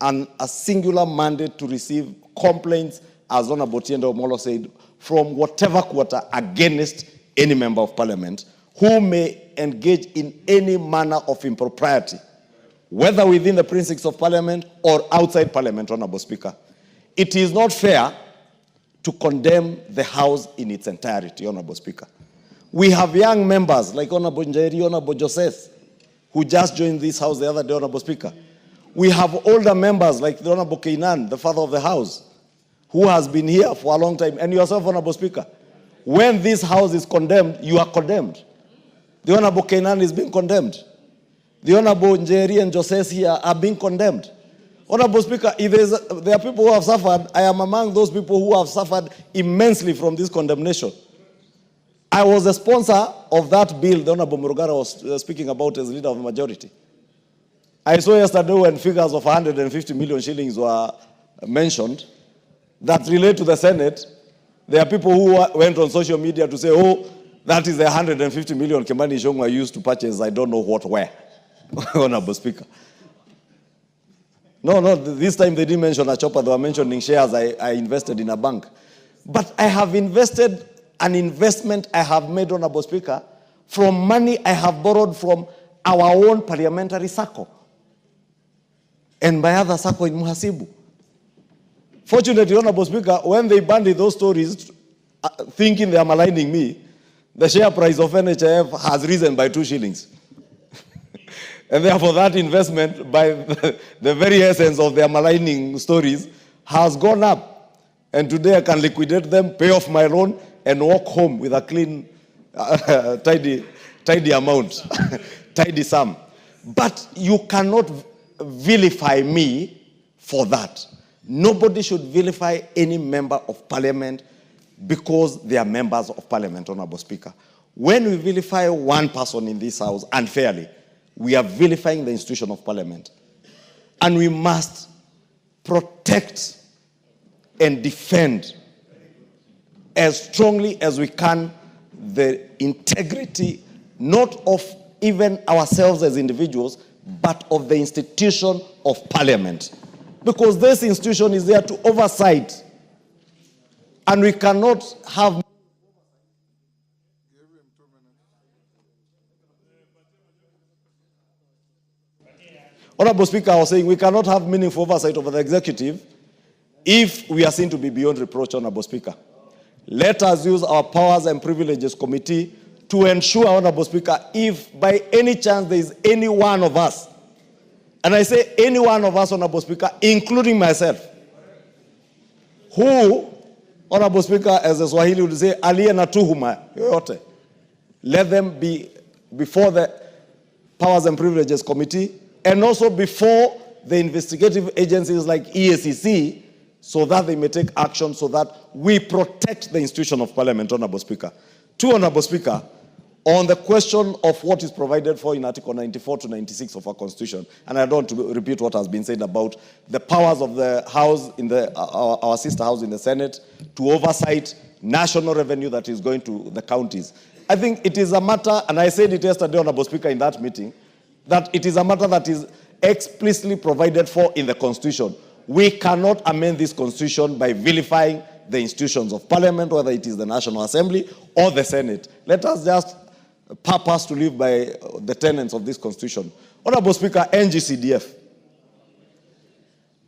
and a singular mandate to receive complaints, as Honorable Tienda Omolo said, from whatever quarter against any member of Parliament who may engage in any manner of impropriety, whether within the precincts of Parliament or outside Parliament, Honorable Speaker. It is not fair to condemn the House in its entirety, Honorable Speaker. We have young members like Honorable Njeri, Honorable Joseph, who just joined this House the other day, Honorable Speaker. We have older members like the Honorable Kainan, the father of the House, who has been here for a long time, and yourself, Honorable Speaker. When this House is condemned, you are condemned. The Honorable Kainan is being condemned. The Honorable Njeri and Joseph here are being condemned. Honorable Speaker, if there are people who have suffered, I am among those people who have suffered immensely from this condemnation. I was a sponsor of that bill the Honorable Murugara was speaking about as leader of the majority. I saw yesterday when figures of 150 million shillings were mentioned that relate to the Senate. There are people who went on social media to say, oh, that is the 150 million Kimani Ichung'wah used to purchase I don't know what where. Honorable Speaker. No, this time they didn't mention a chopper. They were mentioning shares I invested in a bank. But I have invested an investment I have made, Honorable Speaker, from money I have borrowed from our own parliamentary circle and my other circle in Muhasibu. Fortunately, Honorable Speaker, when they banded those stories, thinking they are maligning me, the share price of NHIF has risen by 2 shillings. And therefore, that investment, by the very essence of their maligning stories, has gone up. And today I can liquidate them, pay off my loan, and walk home with a clean, tidy amount, tidy sum. But you cannot vilify me for that. Nobody should vilify any member of Parliament because they are members of Parliament, Honorable Speaker. When we vilify one person in this house unfairly, we are vilifying the institution of parliament. And we must protect and defend as strongly as we can the integrity, not of even ourselves as individuals, but of the institution of parliament. Because this institution is there to oversight. And we cannot have... Honorable Speaker, I was saying we cannot have meaningful oversight over the executive if we are seen to be beyond reproach, Honorable Speaker. Let us use our powers and privileges committee to ensure, Honorable Speaker, if by any chance there is any one of us, and I say any one of us, Honorable Speaker, including myself, who, Honorable Speaker, as the Swahili would say, aliye na tuhuma yoyote, let them be before the powers and privileges committee and also before the investigative agencies like EACC, so that they may take action so that we protect the institution of parliament, Honorable Speaker. Two, Honorable Speaker, on the question of what is provided for in Article 94 to 96 of our Constitution, and I don't want to repeat what has been said about the powers of the House, in the our sister House in the Senate, to oversight national revenue that is going to the counties. I think it is a matter, and I said it yesterday, Honorable Speaker, in that meeting, that it is a matter that is explicitly provided for in the Constitution. We cannot amend this Constitution by vilifying the institutions of parliament, whether it is the National Assembly or the Senate. Let us just purpose to live by the tenets of this Constitution. Honorable Speaker, NGCDF.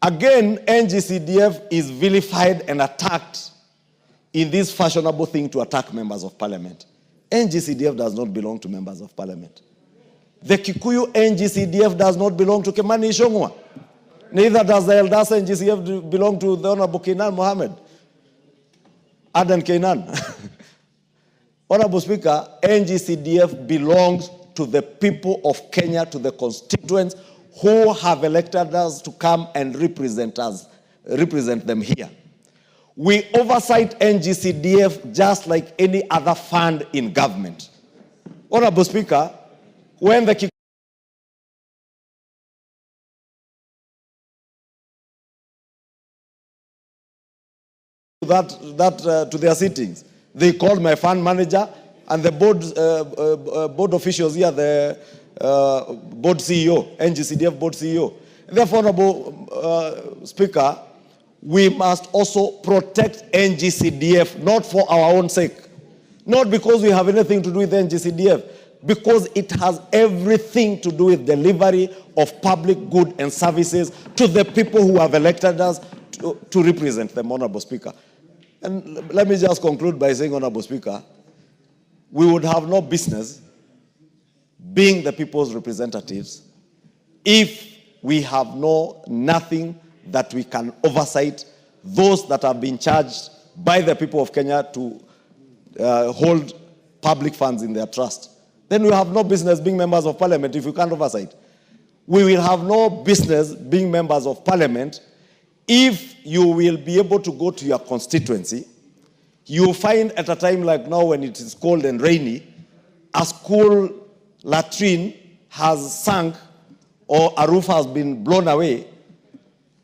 Again, NGCDF is vilified and attacked in this fashionable thing to attack members of parliament. NGCDF does not belong to members of parliament. The Kikuyu NGCDF does not belong to Kimani Ichung'wah. Neither does the Eldasa NGCDF belong to the Honorable Kainan Mohammed. Adan Kainan. Honorable Speaker, NGCDF belongs to the people of Kenya, to the constituents who have elected us to come and represent them here. We oversight NGCDF just like any other fund in government. Honorable Speaker, when the to their sittings, they called my fund manager and the board officials here, the board CEO, NGCDF board CEO. Therefore, Honorable Speaker, we must also protect NGCDF, not for our own sake, not because we have anything to do with NGCDF, because it has everything to do with delivery of public good and services to the people who have elected us to represent them, Honorable Speaker. And let me just conclude by saying, Honorable Speaker, we would have no business being the people's representatives if we have nothing that we can oversight those that have been charged by the people of Kenya to hold public funds in their trust. Then we have no business being members of parliament if we can't oversight. We will have no business being members of parliament if you will be able to go to your constituency. You find at a time like now when it is cold and rainy, a school latrine has sunk or a roof has been blown away,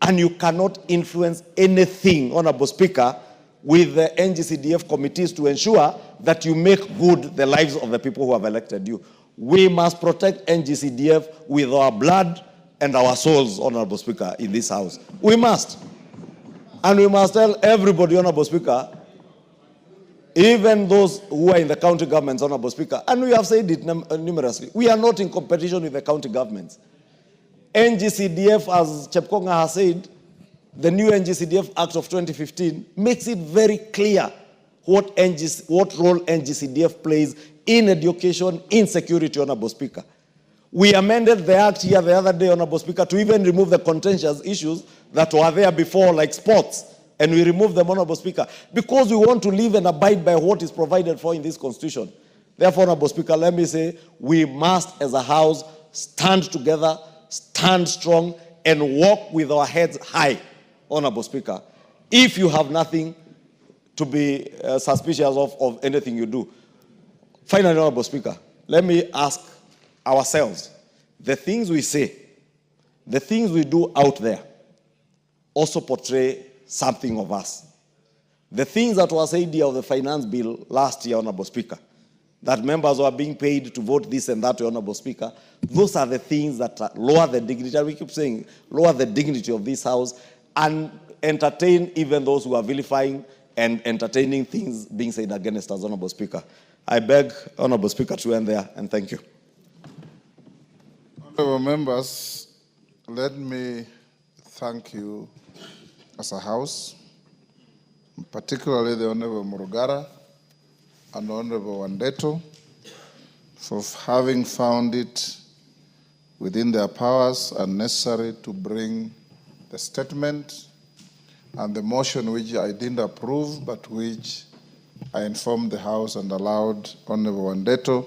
and you cannot influence anything, Honorable Speaker, with the NGCDF committees to ensure that you make good the lives of the people who have elected you. We must protect NGCDF with our blood and our souls, Honorable Speaker, in this House. We must. And we must tell everybody, Honorable Speaker, even those who are in the county governments, Honorable Speaker, and we have said it numerously, we are not in competition with the county governments. NGCDF, as Chepkonga has said, the new NGCDF Act of 2015 makes it very clear what role NGCDF plays in education, in security, Honorable Speaker. We amended the Act here the other day, Honorable Speaker, to even remove the contentious issues that were there before, like sports, and we removed them, Honorable Speaker, because we want to live and abide by what is provided for in this Constitution. Therefore, Honorable Speaker, let me say, we must, as a House, stand together, stand strong, and walk with our heads high, Honorable Speaker, if you have nothing to be suspicious of anything you do. Finally, Honorable Speaker, let me ask ourselves, the things we say, the things we do out there also portray something of us. The things that were said here of the finance bill last year, Honorable Speaker, that members were being paid to vote this and that, Honorable Speaker, those are the things that lower the dignity, and we keep saying, lower the dignity of this House and entertain even those who are vilifying and entertaining things being said against us, Honorable Speaker. I beg, Honorable Speaker, to end there, and thank you. Honorable members, let me thank you as a House, particularly the Honorable Murugara and Honorable Wandeto, for having found it within their powers and necessary to bring the statement and the motion which I didn't approve, but which I informed the House and allowed Honorable Wandeto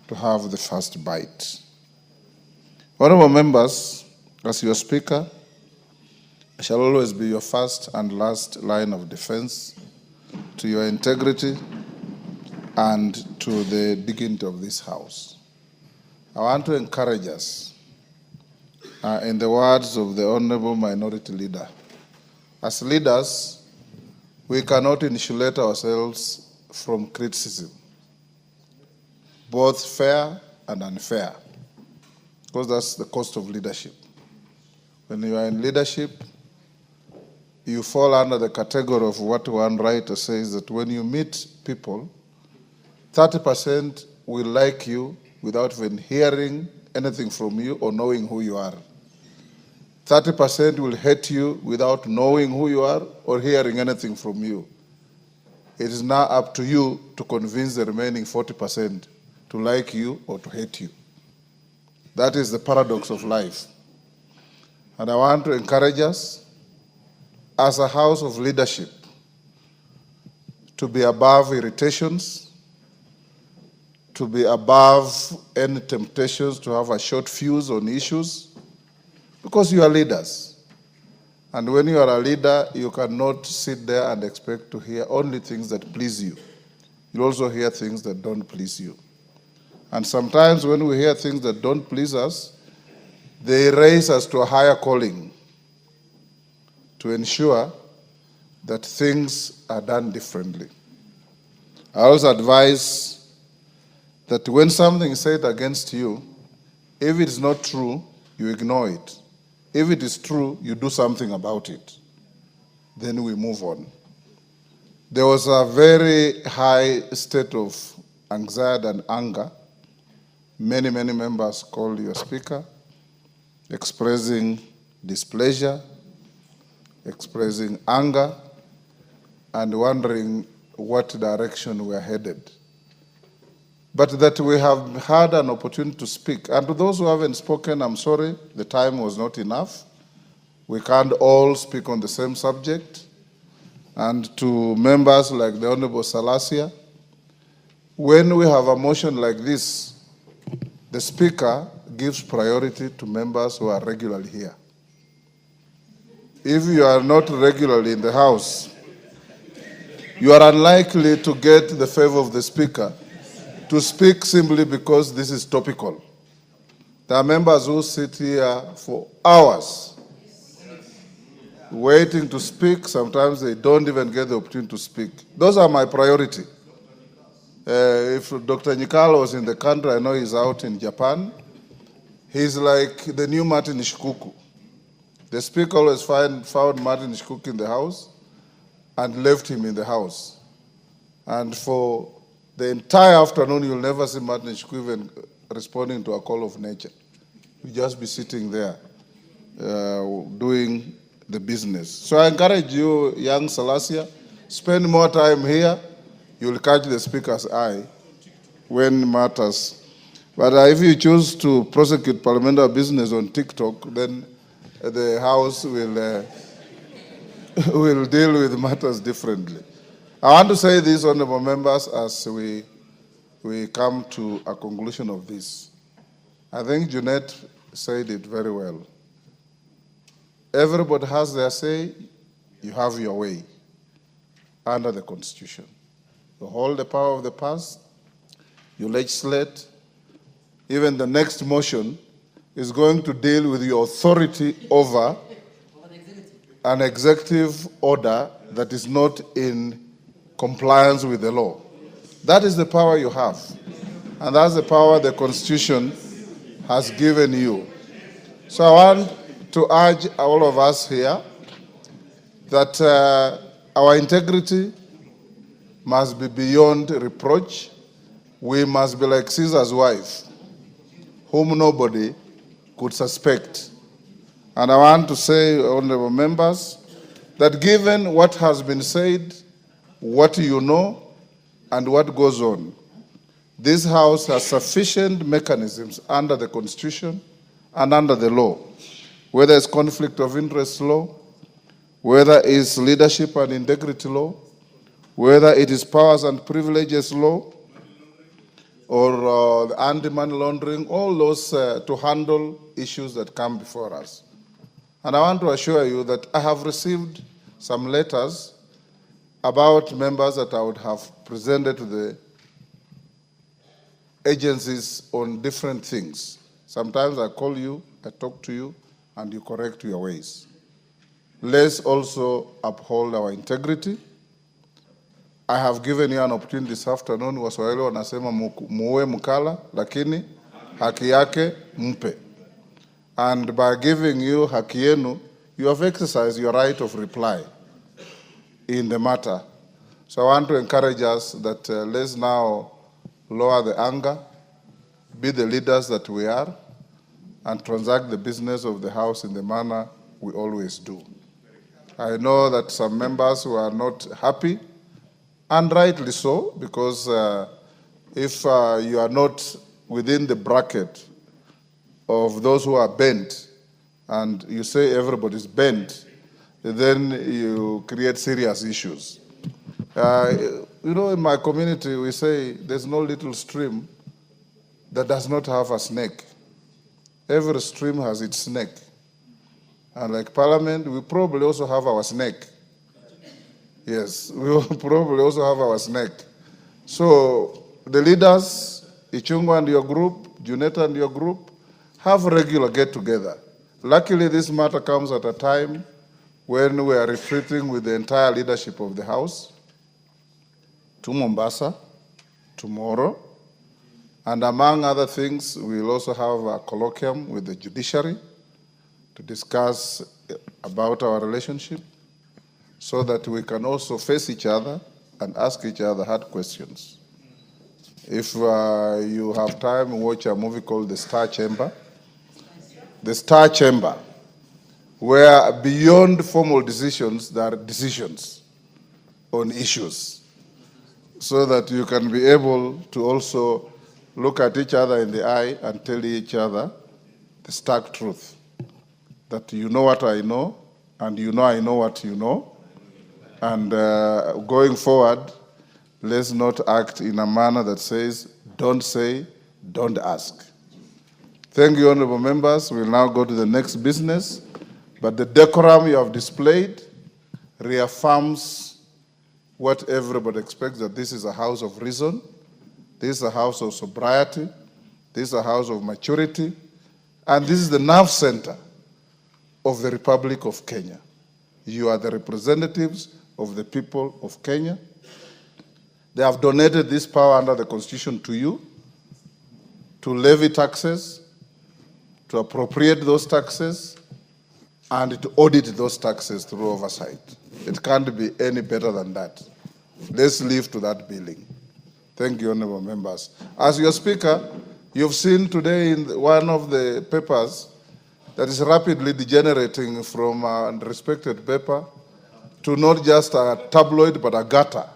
to have the first bite. Honorable members, as your Speaker, I shall always be your first and last line of defense to your integrity and to the dignity of this House. I want to encourage us, in the words of the Honorable Minority Leader, as leaders, we cannot insulate ourselves from criticism, both fair and unfair, because that's the cost of leadership. When you are in leadership, you fall under the category of what one writer says, that when you meet people, 30% will like you without even hearing anything from you or knowing who you are. 30% will hate you without knowing who you are or hearing anything from you. It is now up to you to convince the remaining 40% to like you or to hate you. That is the paradox of life. And I want to encourage us, as a House of leadership, to be above irritations, to be above any temptations to have a short fuse on issues, because you are leaders. And when you are a leader, you cannot sit there and expect to hear only things that please you. You also hear things that don't please you. And sometimes when we hear things that don't please us, they raise us to a higher calling to ensure that things are done differently. I also advise that when something is said against you, if it is not true, you ignore it. If it is true, you do something about it. Then we move on. There was a very high state of anxiety and anger. Many members called your Speaker, expressing displeasure, expressing anger, and wondering what direction we are headed. But that we have had an opportunity to speak. And to those who haven't spoken, I'm sorry, the time was not enough. We can't all speak on the same subject. And to members like the Honorable Salasia, when we have a motion like this, the Speaker gives priority to members who are regularly here. If you are not regularly in the House, you are unlikely to get the favor of the Speaker to speak simply because this is topical. There are members who sit here for hours waiting to speak. Sometimes they don't even get the opportunity to speak. Those are my priority. If Dr. Nyikala was in the country, I know he's out in Japan. He's like the new Martin Shikuku. The Speaker always found Martin Shikuku in the House and left him in the House. And for the entire afternoon, you'll never see Martin Shikuku even responding to a call of nature. He'll just be sitting there doing the business. So I encourage you, young Salasia, spend more time here. You'll catch the Speaker's eye when matters. But if you choose to prosecute parliamentary business on TikTok, then the House will deal with matters differently. I want to say this, honorable members, as we come to a conclusion of this. I think Jeanette said it very well. Everybody has their say, you have your way under the Constitution. You hold the power of the purse, you legislate. Even the next motion is going to deal with your authority over an executive order that is not in compliance with the law. That is the power you have. And that's the power the Constitution has given you. So I want to urge all of us here that our integrity must be beyond reproach. We must be like Caesar's wife, whom nobody could suspect. And I want to say, honorable members, that given what has been said, what you know, and what goes on, this House has sufficient mechanisms under the Constitution and under the law, whether it's conflict of interest law, whether it's leadership and integrity law, whether it is powers and privileges law, or the anti-money laundering, all those to handle issues that come before us. And I want to assure you that I have received some letters about members that I would have presented to the agencies on different things. Sometimes I call you, I talk to you, and you correct your ways. Let's also uphold our integrity. I have given you an opportunity this afternoon. Waswahili wanasema muue mkala, lakini haki yake mpe. And by giving you haki yenu, you have exercised your right of reply in the matter. So I want to encourage us that let's now lower the anger, be the leaders that we are, and transact the business of the House in the manner we always do. I know that some members who are not happy, and rightly so, because if you are not within the bracket of those who are bent, and you say everybody's bent, then you create serious issues. You know, in my community, we say there's no little stream that does not have a snake. Every stream has its snake. And like Parliament, we probably also have our snake. Yes, we will probably also have our snake. So the leaders, Ichungo and your group, Juneta and your group, have regular get-together. Luckily, this matter comes at a time when we are retreating with the entire leadership of the House to Mombasa tomorrow. And among other things, we'll also have a colloquium with the judiciary to discuss about our relationship so that we can also face each other and ask each other hard questions. If you have time, watch a movie called The Star Chamber. The Star Chamber, where beyond formal decisions, there are decisions on issues, so that you can be able to also look at each other in the eye and tell each other the stark truth, that you know what I know, and you know I know what you know, and going forward, let's not act in a manner that says, don't say, don't ask. Thank you, honorable members. We'll now go to the next business, but the decorum you have displayed reaffirms what everybody expects, that this is a house of reason, this is a house of sobriety, this is a house of maturity, and this is the nerve center of the Republic of Kenya. You are the representatives of the people of Kenya. They have donated this power under the Constitution to you, to levy taxes, to appropriate those taxes, and to audit those taxes through oversight. It can't be any better than that. Let's live to that billing. Thank you, honorable members. As your speaker, you've seen today in one of the papers that is rapidly degenerating from a respected paper to not just a tabloid, but a gutter.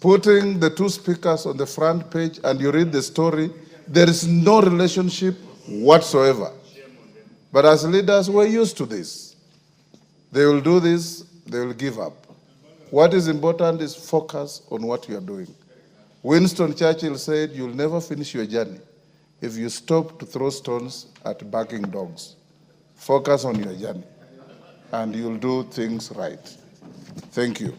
Putting the two speakers on the front page and you read the story, there is no relationship whatsoever. But as leaders, we're used to this. They will do this, they will give up. What is important is focus on what you are doing. Winston Churchill said, you'll never finish your journey if you stop to throw stones at barking dogs. Focus on your journey, and you'll do things right. Thank you.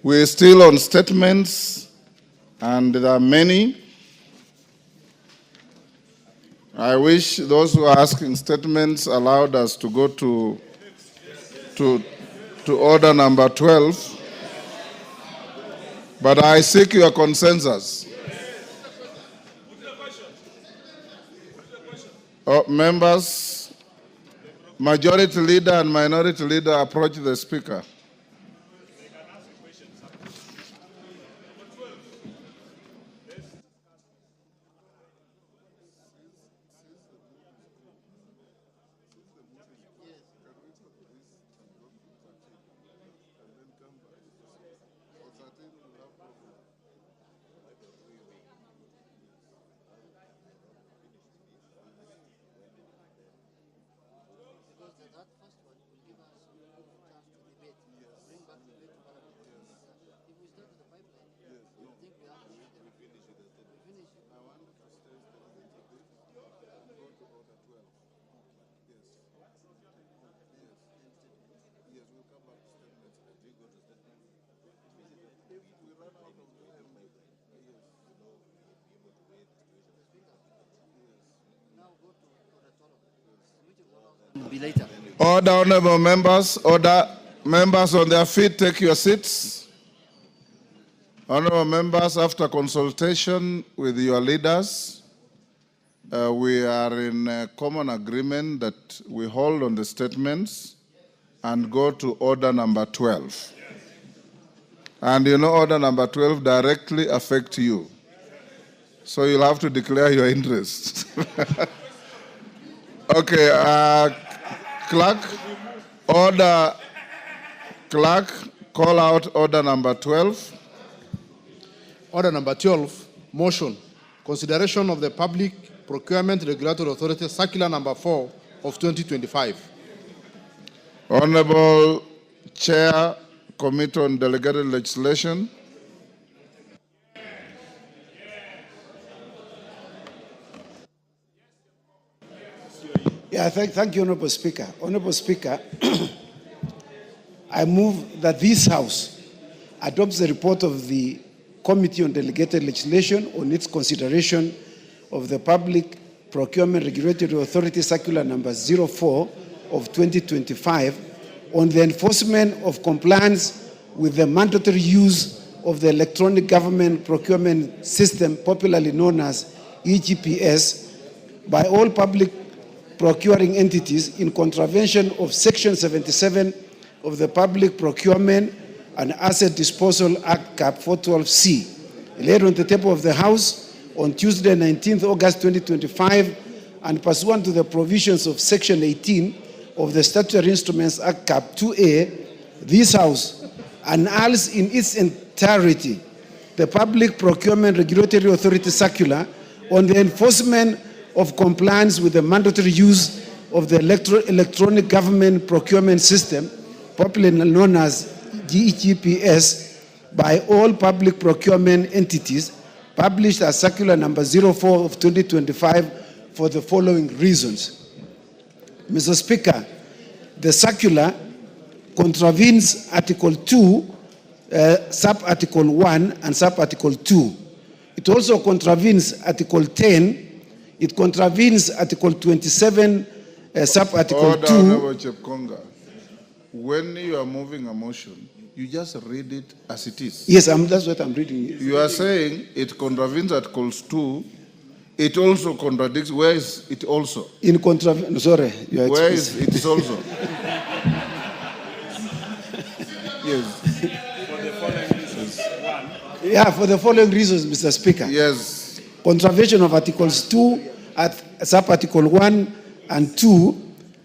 We're still on statements, and there are many. I wish those who are asking statements allowed us to go to order number 12. But I seek your consensus. Members, majority leader and minority leader approach the speaker. Order, honorable members. Order, members on their feet, take your seats. Honorable members, after consultation with your leaders, we are in a common agreement that we hold on the statements and go to order number 12. And you know order number 12 directly affects you. So you'll have to declare your interest. Okay, clerk, call out order number 12. Order number 12, motion. Consideration of the Public Procurement Regulatory Authority Circular number 4 of 2025. Honorable Chair, Committee on Delegated Legislation. Yeah, thank you, Honorable Speaker. Honorable Speaker, I move that this House adopts the report of the Committee on Delegated Legislation on its consideration of the Public Procurement Regulatory Authority Circular number 04 of 2025 on the enforcement of compliance with the mandatory use of the Electronic Government Procurement System, popularly known as EGPS, by all public procuring entities in contravention of Section 77 of the Public Procurement and Asset Disposal Act, Cap 412C, laid on the table of the House on Tuesday, 19th August 2025, and pursuant to the provisions of Section 18 of the Statutory Instruments Act, Cap 2A, this House annuls in its entirety the Public Procurement Regulatory Authority Circular on the enforcement of compliance with the mandatory use of the Electronic Government Procurement System, popularly known as EGPS, by all public procurement entities, published as Circular number 04 of 2025 for the following reasons. Mr. Speaker, the circular contravenes Article 2, Sub-Article 1 and Sub-Article 2. It also contravenes Article 10. It contravenes Article 27, Sub-Article 2. Honorable Chepkonga, when you are moving a motion, you just read it as it is. Yes, that's what I'm reading. You are saying it contravenes Articles 2. It also contradicts. Where is it also? In contravention. Sorry. Where is it also? Yes. For the following reasons. One. Yeah, for the following reasons, Mr. Speaker. Yes. Contravention of Articles 2, Sub-Article 1 and 2,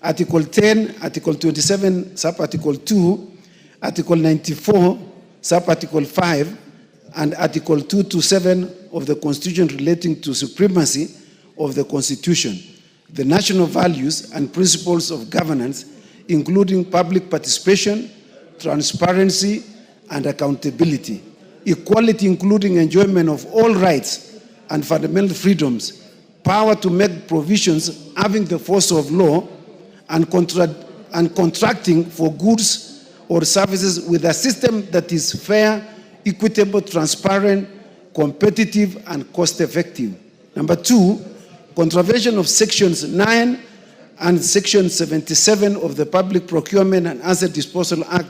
Article 10, Article 27, Sub-Article 2, Article 94, Sub-Article 5, and Article 2 to 7 of the Constitution relating to supremacy of the Constitution, the national values and principles of governance, including public participation, transparency, and accountability, equality including enjoyment of all rights and fundamental freedoms, power to make provisions having the force of law, and contracting for goods or services with a system that is fair, equitable, transparent, competitive, and cost-effective. Number 2, contravention of Sections 9 and Section 77 of the Public Procurement and Asset Disposal Act,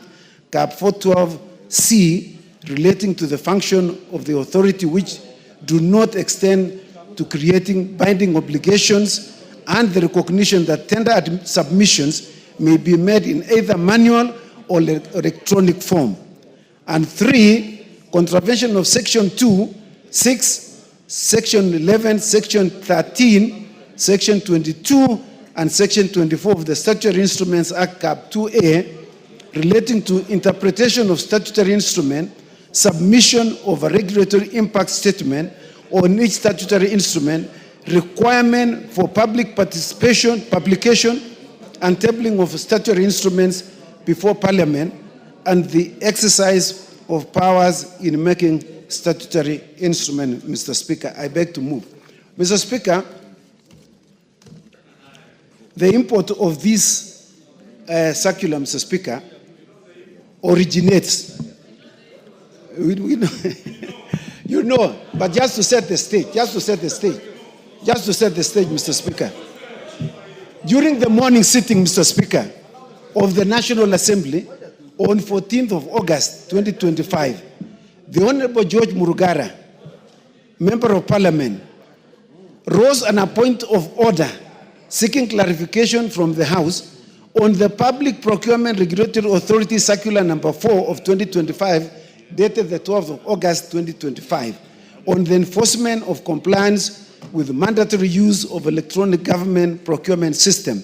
Cap 412C, relating to the function of the authority, which do not extend to creating binding obligations, and the recognition that tender submissions may be made in either manual or electronic form. And 3, contravention of Section 2, 6, Section 11, Section 13, Section 22, and Section 24 of the Statutory Instruments Act, Cap 2A, relating to interpretation of statutory instrument, submission of a regulatory impact statement on each statutory instrument, requirement for public participation, publication, and tabling of statutory instruments before Parliament, and the exercise of powers in making statutory instrument. Mr. Speaker, I beg to move. Mr. Speaker, the import of this circular, Mr. Speaker, originates. We know, you know, but just to set the stage, Mr. Speaker. During the morning sitting, Mr. Speaker, of the National Assembly on 14th of August 2025, the Honorable George Murugara, Member of Parliament, rose an point of order seeking clarification from the House on the Public Procurement Regulatory Authority Circular number 4 of 2025, dated the 12th of August 2025, on the enforcement of compliance with mandatory use of electronic government procurement system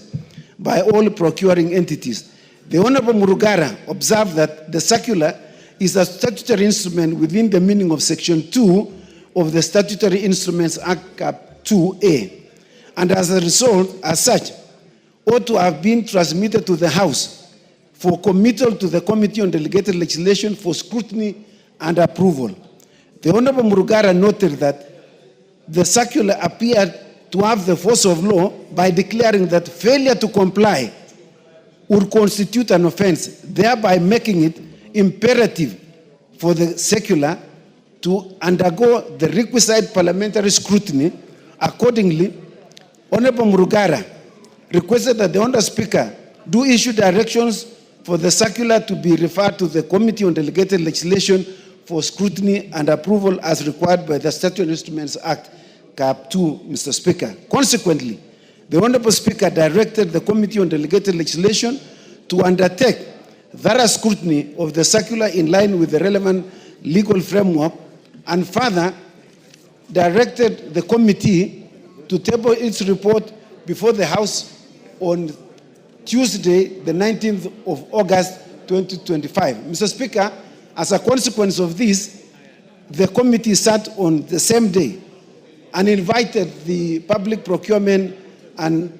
by all procuring entities. The Honorable Murugara observed that the circular is a statutory instrument within the meaning of Section 2 of the Statutory Instruments Act, Cap 2A, and as a result, as such, ought to have been transmitted to the House for committal to the Committee on Delegated Legislation for scrutiny and approval. The Honorable Murugara noted that the circular appeared to have the force of law by declaring that failure to comply would constitute an offense, thereby making it imperative for the circular to undergo the requisite parliamentary scrutiny. Accordingly, Honorable Murugara requested that the Honourable Speaker do issue directions for the circular to be referred to the Committee on Delegated Legislation for scrutiny and approval as required by the Statutory Instruments Act, Cap 2, Mr. Speaker. Consequently, the Honourable Speaker directed the Committee on Delegated Legislation to undertake thorough scrutiny of the circular in line with the relevant legal framework, and further directed the committee to table its report before the House on Tuesday, the 19th of August 2025. Mr. Speaker, as a consequence of this, the committee sat on the same day and invited the Public Procurement and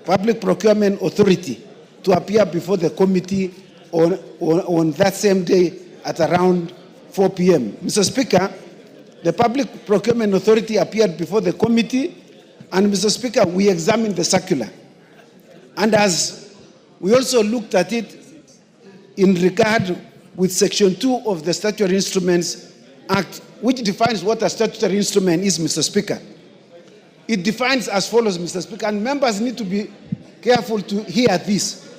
Public Procurement Authority to appear before the committee on that same day at around 4 p.m. Mr. Speaker, the Public Procurement Authority appeared before the committee, and Mr. Speaker, we examined the circular. And as we also looked at it in regard with Section 2 of the Statutory Instruments Act, which defines what a statutory instrument is, Mr. Speaker. It defines as follows, Mr. Speaker, and members need to be careful to hear this.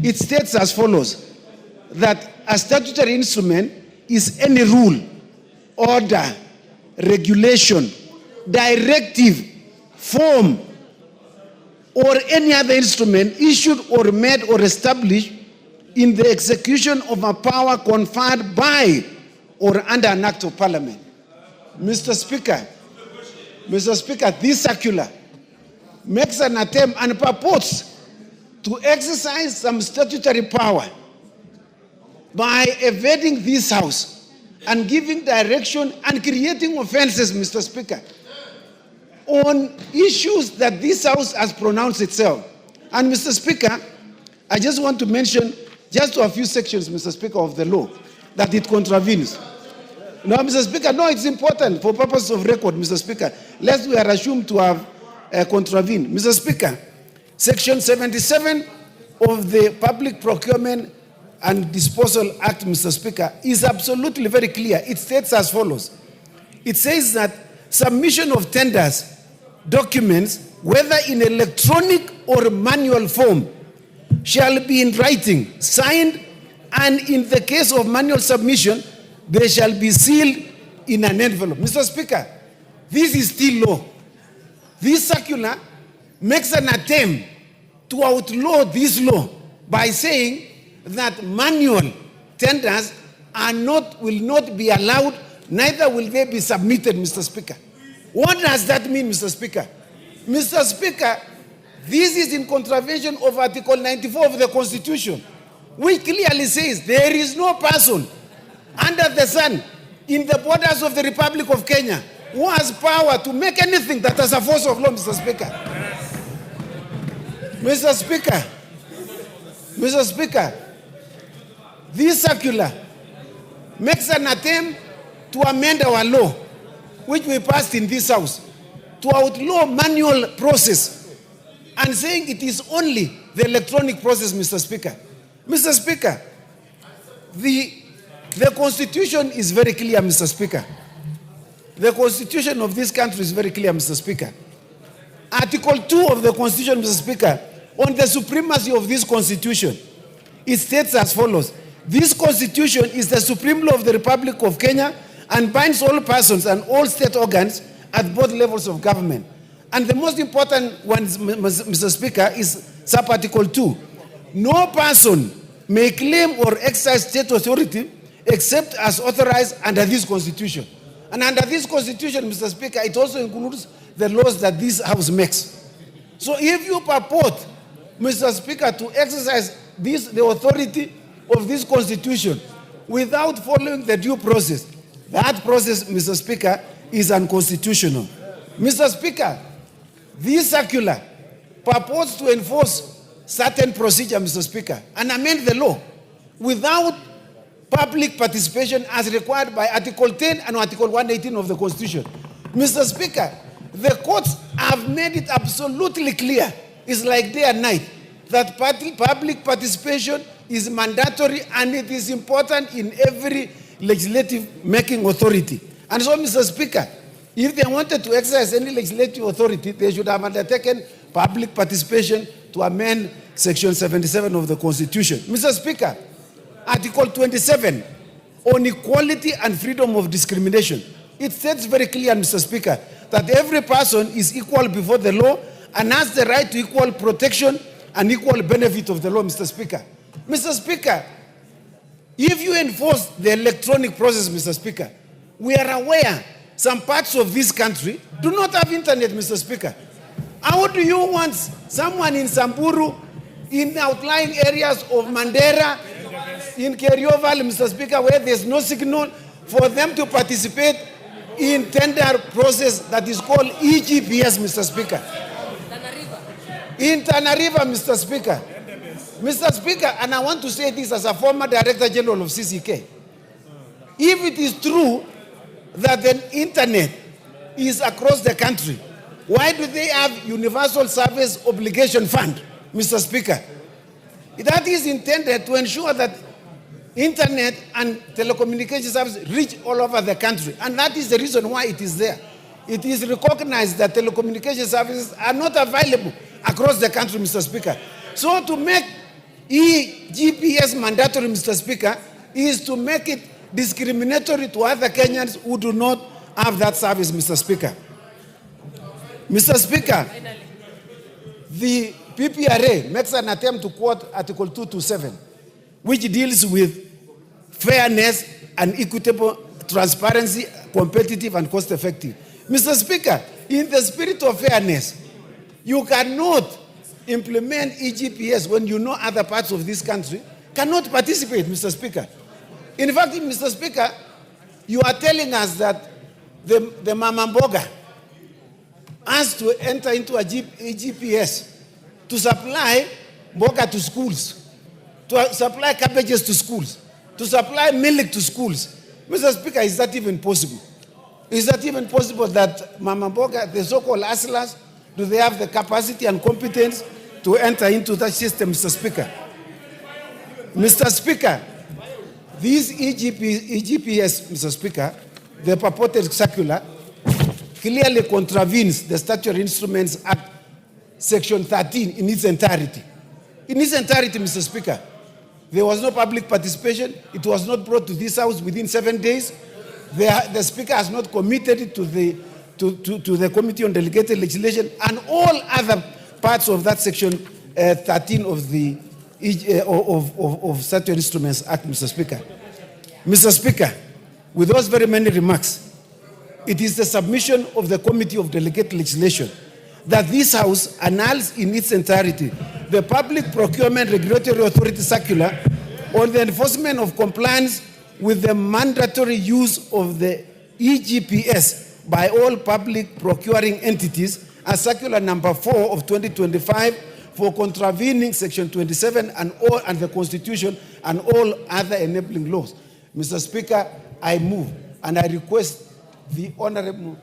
It states as follows, that a statutory instrument is any rule, order, regulation, directive, form, or any other instrument issued or made or established in the execution of a power conferred by or under an act of Parliament. Mr. Speaker, this circular makes an attempt and purports to exercise some statutory power by evading this House and giving direction and creating offenses, Mr. Speaker, on issues that this House has pronounced itself. And Mr. Speaker, I just want to mention just a few sections, Mr. Speaker, of the law that it contravenes. No, Mr. Speaker, no, it's important for purpose of record, Mr. Speaker, lest we are assumed to have contravened. Mr. Speaker, Section 77 of the Public Procurement and Disposal Act, Mr. Speaker, is absolutely very clear. It states as follows. It says that submission of tenders, documents, whether in electronic or manual form, shall be in writing, signed, and in the case of manual submission, they shall be sealed in an envelope. Mr. Speaker, this is still law. This circular makes an attempt to outlaw this law by saying that manual tenders will not be allowed, neither will they be submitted, Mr. Speaker. What does that mean, Mr. Speaker? Mr. Speaker, this is in contravention of Article 94 of the Constitution, which clearly says there is no person under the sun in the borders of the Republic of Kenya who has power to make anything that has a force of law, Mr. Speaker. Mr. Speaker, Mr. Speaker, this circular makes an attempt to amend our law, which we passed in this House, to outlaw manual process and saying it is only the electronic process, Mr. Speaker. Mr. Speaker, the Constitution is very clear, Mr. Speaker. The Constitution of this country is very clear, Mr. Speaker. Article 2 of the Constitution, Mr. Speaker, on the supremacy of this Constitution, it states as follows. This Constitution is the supreme law of the Republic of Kenya and binds all persons and all state organs at both levels of government. And the most important one, Mr. Speaker, is sub-article 2. No person may claim or exercise state authority except as authorized under this Constitution. And under this Constitution, Mr. Speaker, it also includes the laws that this House makes. So if you purport, Mr. Speaker, to exercise the authority of this Constitution without following the due process, that process, Mr. Speaker, is unconstitutional. Mr. Speaker, this circular purports to enforce certain procedure, Mr. Speaker, and amend the law without public participation as required by Article 10 and Article 118 of the Constitution. Mr. Speaker, the courts have made it absolutely clear, it's like day and night, that public participation is mandatory and it is important in every legislative making authority. And so, Mr. Speaker, if they wanted to exercise any legislative authority, they should have undertaken public participation to amend Section 77 of the Constitution. Mr. Speaker, Article 27 on equality and freedom of discrimination. It states very clear, Mr. Speaker, that every person is equal before the law and has the right to equal protection and equal benefit of the law, Mr. Speaker. Mr. Speaker, if you enforce the electronic process, Mr. Speaker, we are aware some parts of this country do not have internet, Mr. Speaker. How do you want someone in Samburu, in outlying areas of Mandera, in Kerio Valley, Mr. Speaker, where there's no signal, for them to participate in tender process that is called EGPS, Mr. Speaker? In Tana River, Mr. Speaker. Mr. Speaker, and I want to say this as a former Director General of CCK. If it is true that the internet is across the country, why do they have Universal Service Obligation Fund, Mr. Speaker? That is intended to ensure that internet and telecommunication services reach all over the country. And that is the reason why it is there. It is recognized that telecommunication services are not available across the country, Mr. Speaker. So to make EGPS mandatory, Mr. Speaker, is to make it discriminatory to other Kenyans who do not have that service, Mr. Speaker. Mr. Speaker, the PPRA makes an attempt to quote Article 227, which deals with fairness and equitable transparency, competitive and cost-effective. Mr. Speaker, in the spirit of fairness, you cannot implement EGPS when you know other parts of this country cannot participate, Mr. Speaker. In fact, Mr. Speaker, you are telling us that the Mama Mboga has to enter into a EGPS to supply mboga to schools, to supply cabbages to schools, to supply milk to schools. Mr. Speaker, is that even possible? Is that even possible that Mama Mboga, the so-called hustlers, do they have the capacity and competence to enter into that system, Mr. Speaker? Mr. Speaker, these EGPS, Mr. Speaker, the purported circular clearly contravenes the Statutory Instruments Act, Section 13 in its entirety. In its entirety, Mr. Speaker, there was no public participation. It was not brought to this House within 7 days. The Speaker has not committed it to the Committee on Delegated Legislation, and all other parts of that Section 13 of the of Statutory Instruments Act, Mr. Speaker. Mr. Speaker, with those very many remarks, it is the submission of the Committee of Delegated Legislation that this House annuls in its entirety the Public Procurement Regulatory Authority Circular on the enforcement of compliance with the mandatory use of the EGPS by all public procuring entities, as Circular number 4 of 2025, for contravening Section 27 and the Constitution and all other enabling laws. Mr. Speaker, I move and I request the Honorable,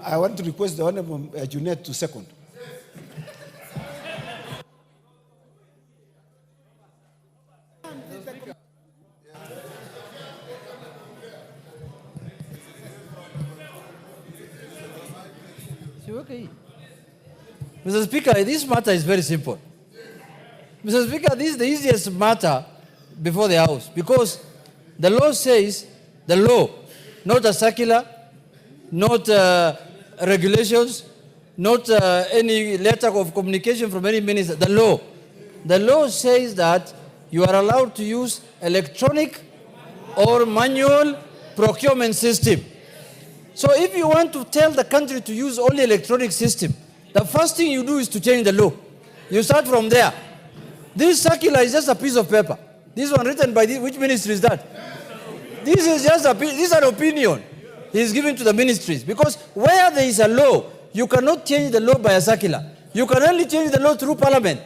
I want to request the Honorable Junet to second. Okay. Mr. Speaker, this matter is very simple. Mr. Speaker, this is the easiest matter before the House, because the law says, the law, not a circular, not regulations, not any letter of communication from any minister, the law. The law says that you are allowed to use electronic or manual procurement system. So if you want to tell the country to use only electronic system, the first thing you do is to change the law. You start from there. This circular is just a piece of paper. This one written by which ministry is that? This is just this is an opinion he is giving to the ministries. Because where there is a law, you cannot change the law by a circular. You can only change the law through parliament.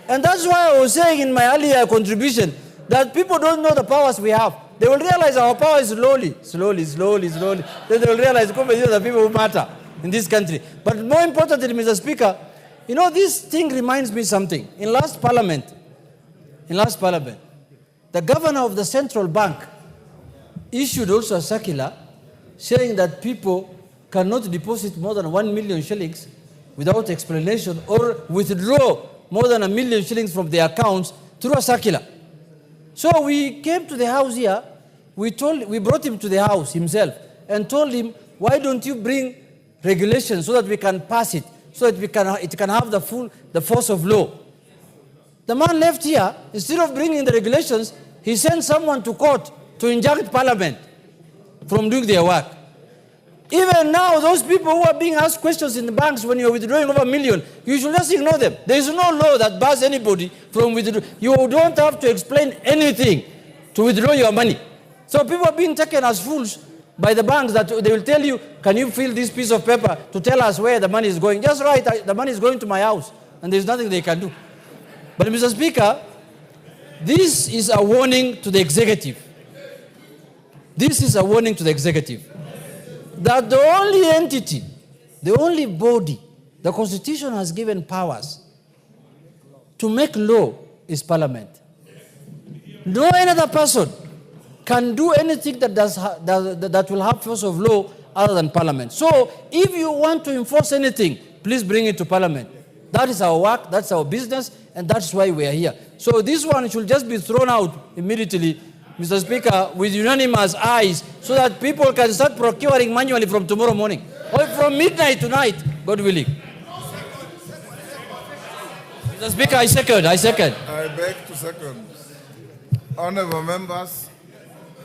And that's why I was saying in my earlier contribution that people don't know the powers we have. They will realize our power is slowly. Then they will realize the people who matter in this country. But more importantly, Mr. Speaker, you know, this thing reminds me something. In last parliament, the governor of the central bank issued also a circular saying that people cannot deposit more than 1 million shillings without explanation or withdraw more than 1 million shillings from their accounts through a circular. So we came to the House here, we brought him to the House himself and told him, why don't you bring regulations so that we can pass it, so that it can have the force of law. The man left here, instead of bringing the regulations, he sent someone to court to injunct Parliament from doing their work. Even now, those people who are being asked questions in the banks when you're withdrawing over 1 million, you should just ignore them. There is no law that bars anybody from withdrawing. You don't have to explain anything to withdraw your money. So people are being taken as fools by the banks that they will tell you, can you fill this piece of paper to tell us where the money is going? Just write, the money is going to my house, and there's nothing they can do. But Mr. Speaker, this is a warning to the executive. This is a warning to the executive. That the only entity, the only body, the Constitution has given powers to make law is Parliament. No other person can do anything that will have force of law other than Parliament. So if you want to enforce anything, please bring it to Parliament. That is our work, that's our business, and that's why we are here. So this one should just be thrown out immediately, Mr. Speaker, with unanimous ayes, so that people can start procuring manually from tomorrow morning, or from midnight tonight, God willing. Mr. Speaker, I second. I beg to second. Honorable members,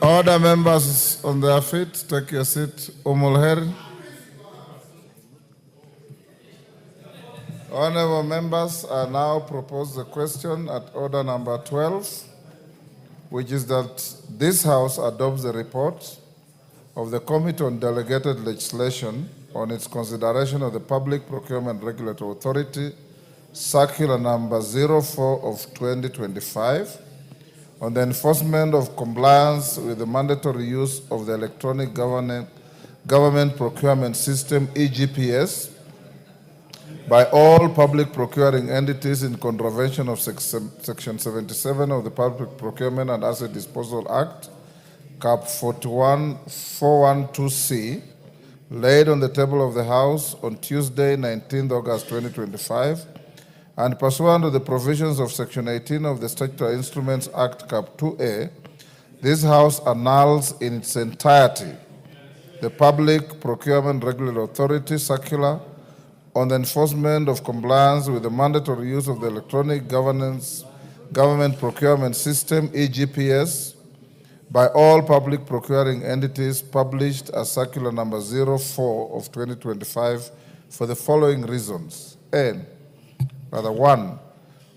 order members on their feet, take your seat. Umulher. Honorable members, I now propose the question at order number 12, which is that this House adopts the report of the Committee on Delegated Legislation on its consideration of the Public Procurement Regulatory Authority, Circular number 04 of 2025, on the enforcement of compliance with the mandatory use of the Electronic Government Procurement System, EGPS, by all public procuring entities in contravention of Section 77 of the Public Procurement and Asset Disposal Act, Cap 412C, laid on the table of the House on Tuesday, 19th August 2025, and pursuant to the provisions of Section 18 of the Statutory Instruments Act, Cap 2A, this House annuls in its entirety the Public Procurement Regulatory Authority Circular on the enforcement of compliance with the mandatory use of the Electronic Government Procurement System, EGPS, by all public procuring entities, published as Circular Number 04 of 2025 for the following reasons. One,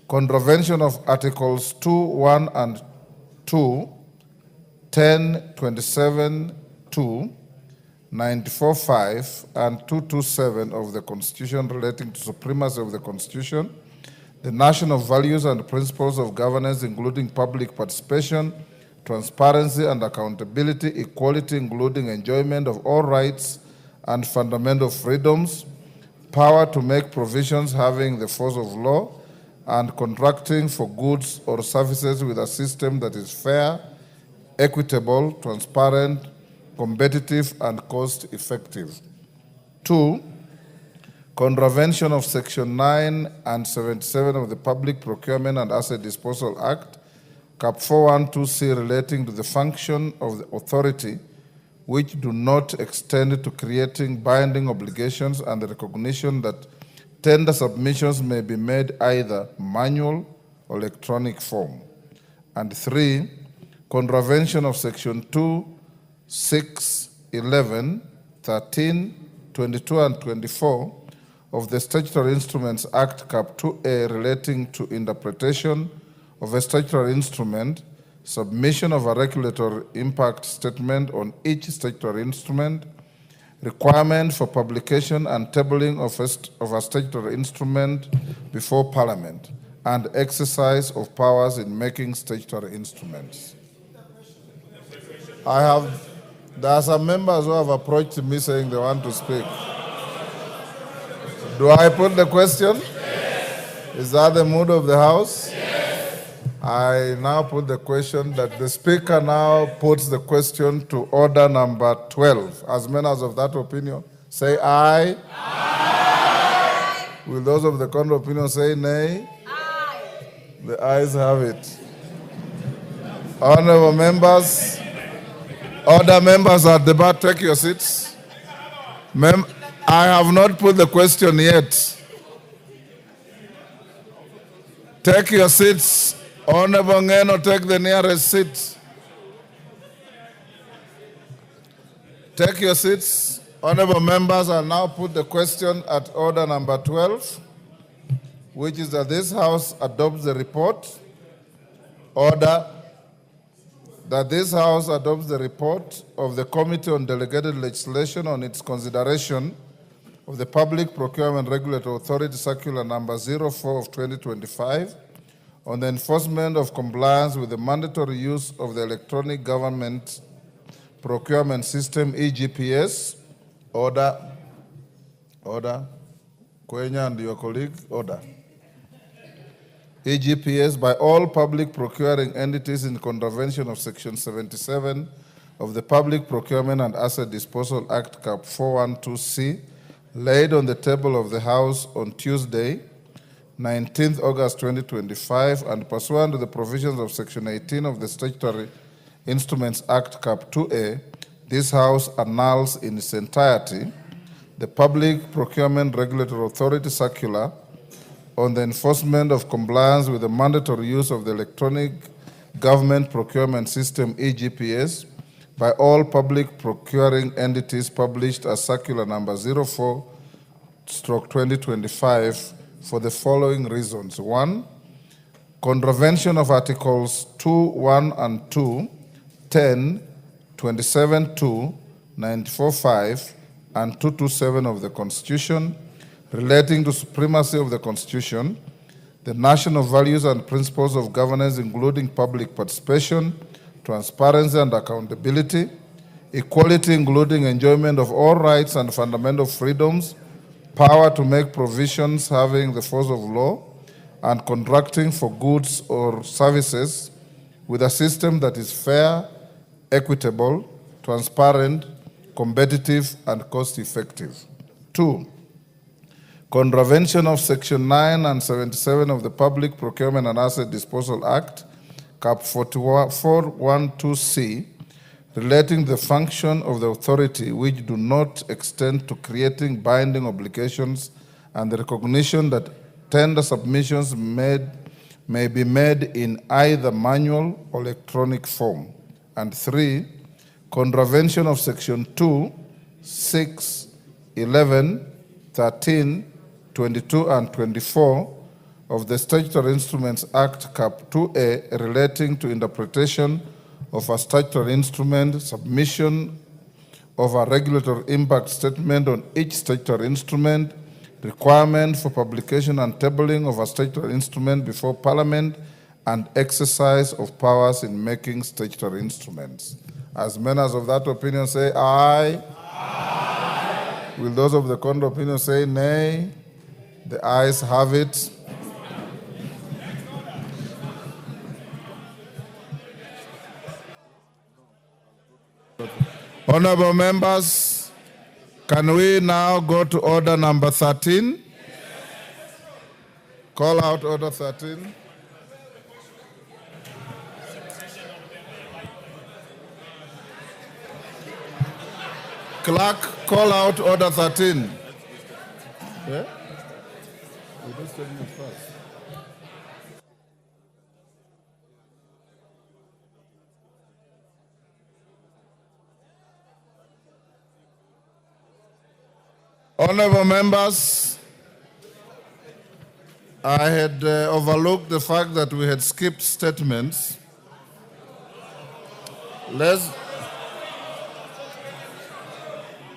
contravention of Articles 2, 1 and 2, 10, 27, 2, 94.5 and 227 of the Constitution relating to supremacy of the Constitution, the national values and principles of governance, including public participation, transparency and accountability, equality, including enjoyment of all rights and fundamental freedoms, power to make provisions having the force of law, and contracting for goods or services with a system that is fair, equitable, transparent, competitive, and cost-effective. 2, contravention of Section 9 and 77 of the Public Procurement and Asset Disposal Act, Cap 412C, relating to the function of the authority, which do not extend to creating binding obligations and the recognition that tender submissions may be made either manual or electronic form. And 3, contravention of Section 2, 6, 11, 13, 22, and 24 of the Statutory Instruments Act, Cap 2A, relating to interpretation of a statutory instrument, submission of a regulatory impact statement on each statutory instrument, requirement for publication and tabling of a statutory instrument before Parliament, and exercise of powers in making statutory instruments. There are some members who have approached me saying they want to speak. Do I put the question? Yes. Is that the mood of the House? Yes. I now put the question that the Speaker now puts the question to order number 12. As members of that opinion, say aye. Aye. Will those of the contrary opinion say nay? Aye. The ayes have it. Honorable members, other members at the back, take your seats. I have not put the question yet. Take your seats. Honorable Ngeno, take the nearest seat. Take your seats. Honorable members, I'll now put the question at order number 12, which is that this House adopts the report. Order. That this House adopts the report of the Committee on Delegated Legislation on its consideration of the Public Procurement Regulatory Authority Circular Number 04 of 2025 on the enforcement of compliance with the mandatory use of the Electronic Government Procurement System, EGPS. Order. Order. Kwenya and your colleague, order. EGPS by all public procuring entities in contravention of Section 77 of the Public Procurement and Asset Disposal Act, Cap 412C, laid on the table of the House on Tuesday, 19th August 2025, and pursuant to the provisions of Section 18 of the Statutory Instruments Act, Cap 2A, this House annuls in its entirety the Public Procurement Regulatory Authority Circular on the enforcement of compliance with the mandatory use of the Electronic Government Procurement System, EGPS, by all public procuring entities, published as Circular Number 04/2025 for the following reasons. 1, contravention of Articles 2, 1 and 2, 10, 27, 2, 94.5, and 227 of the Constitution, relating to supremacy of the Constitution, the national values and principles of governance, including public participation, transparency and accountability, equality, including enjoyment of all rights and fundamental freedoms, power to make provisions having the force of law, and contracting for goods or services with a system that is fair, equitable, transparent, competitive, and cost-effective. 2, contravention of Section 9 and 77 of the Public Procurement and Asset Disposal Act, Cap 412C, relating the function of the authority which do not extend to creating binding obligations and the recognition that tender submissions may be made in either manual or electronic form. And 3, contravention of Section 2, 6, 11, 13, 22, and 24 of the Statutory Instruments Act, Cap 2A, relating to interpretation of a statutory instrument, submission of a regulatory impact statement on each statutory instrument, requirement for publication and tabling of a statutory instrument before Parliament, and exercise of powers in making statutory instruments. As members of that opinion say aye. Aye. Will those of the contrary opinion say nay? The ayes have it. Honorable members, can we now go to order number 13? Call out order 13. Clerk, call out order 13. Yeah? We do statement first. Honorable members, I had overlooked the fact that we had skipped statements.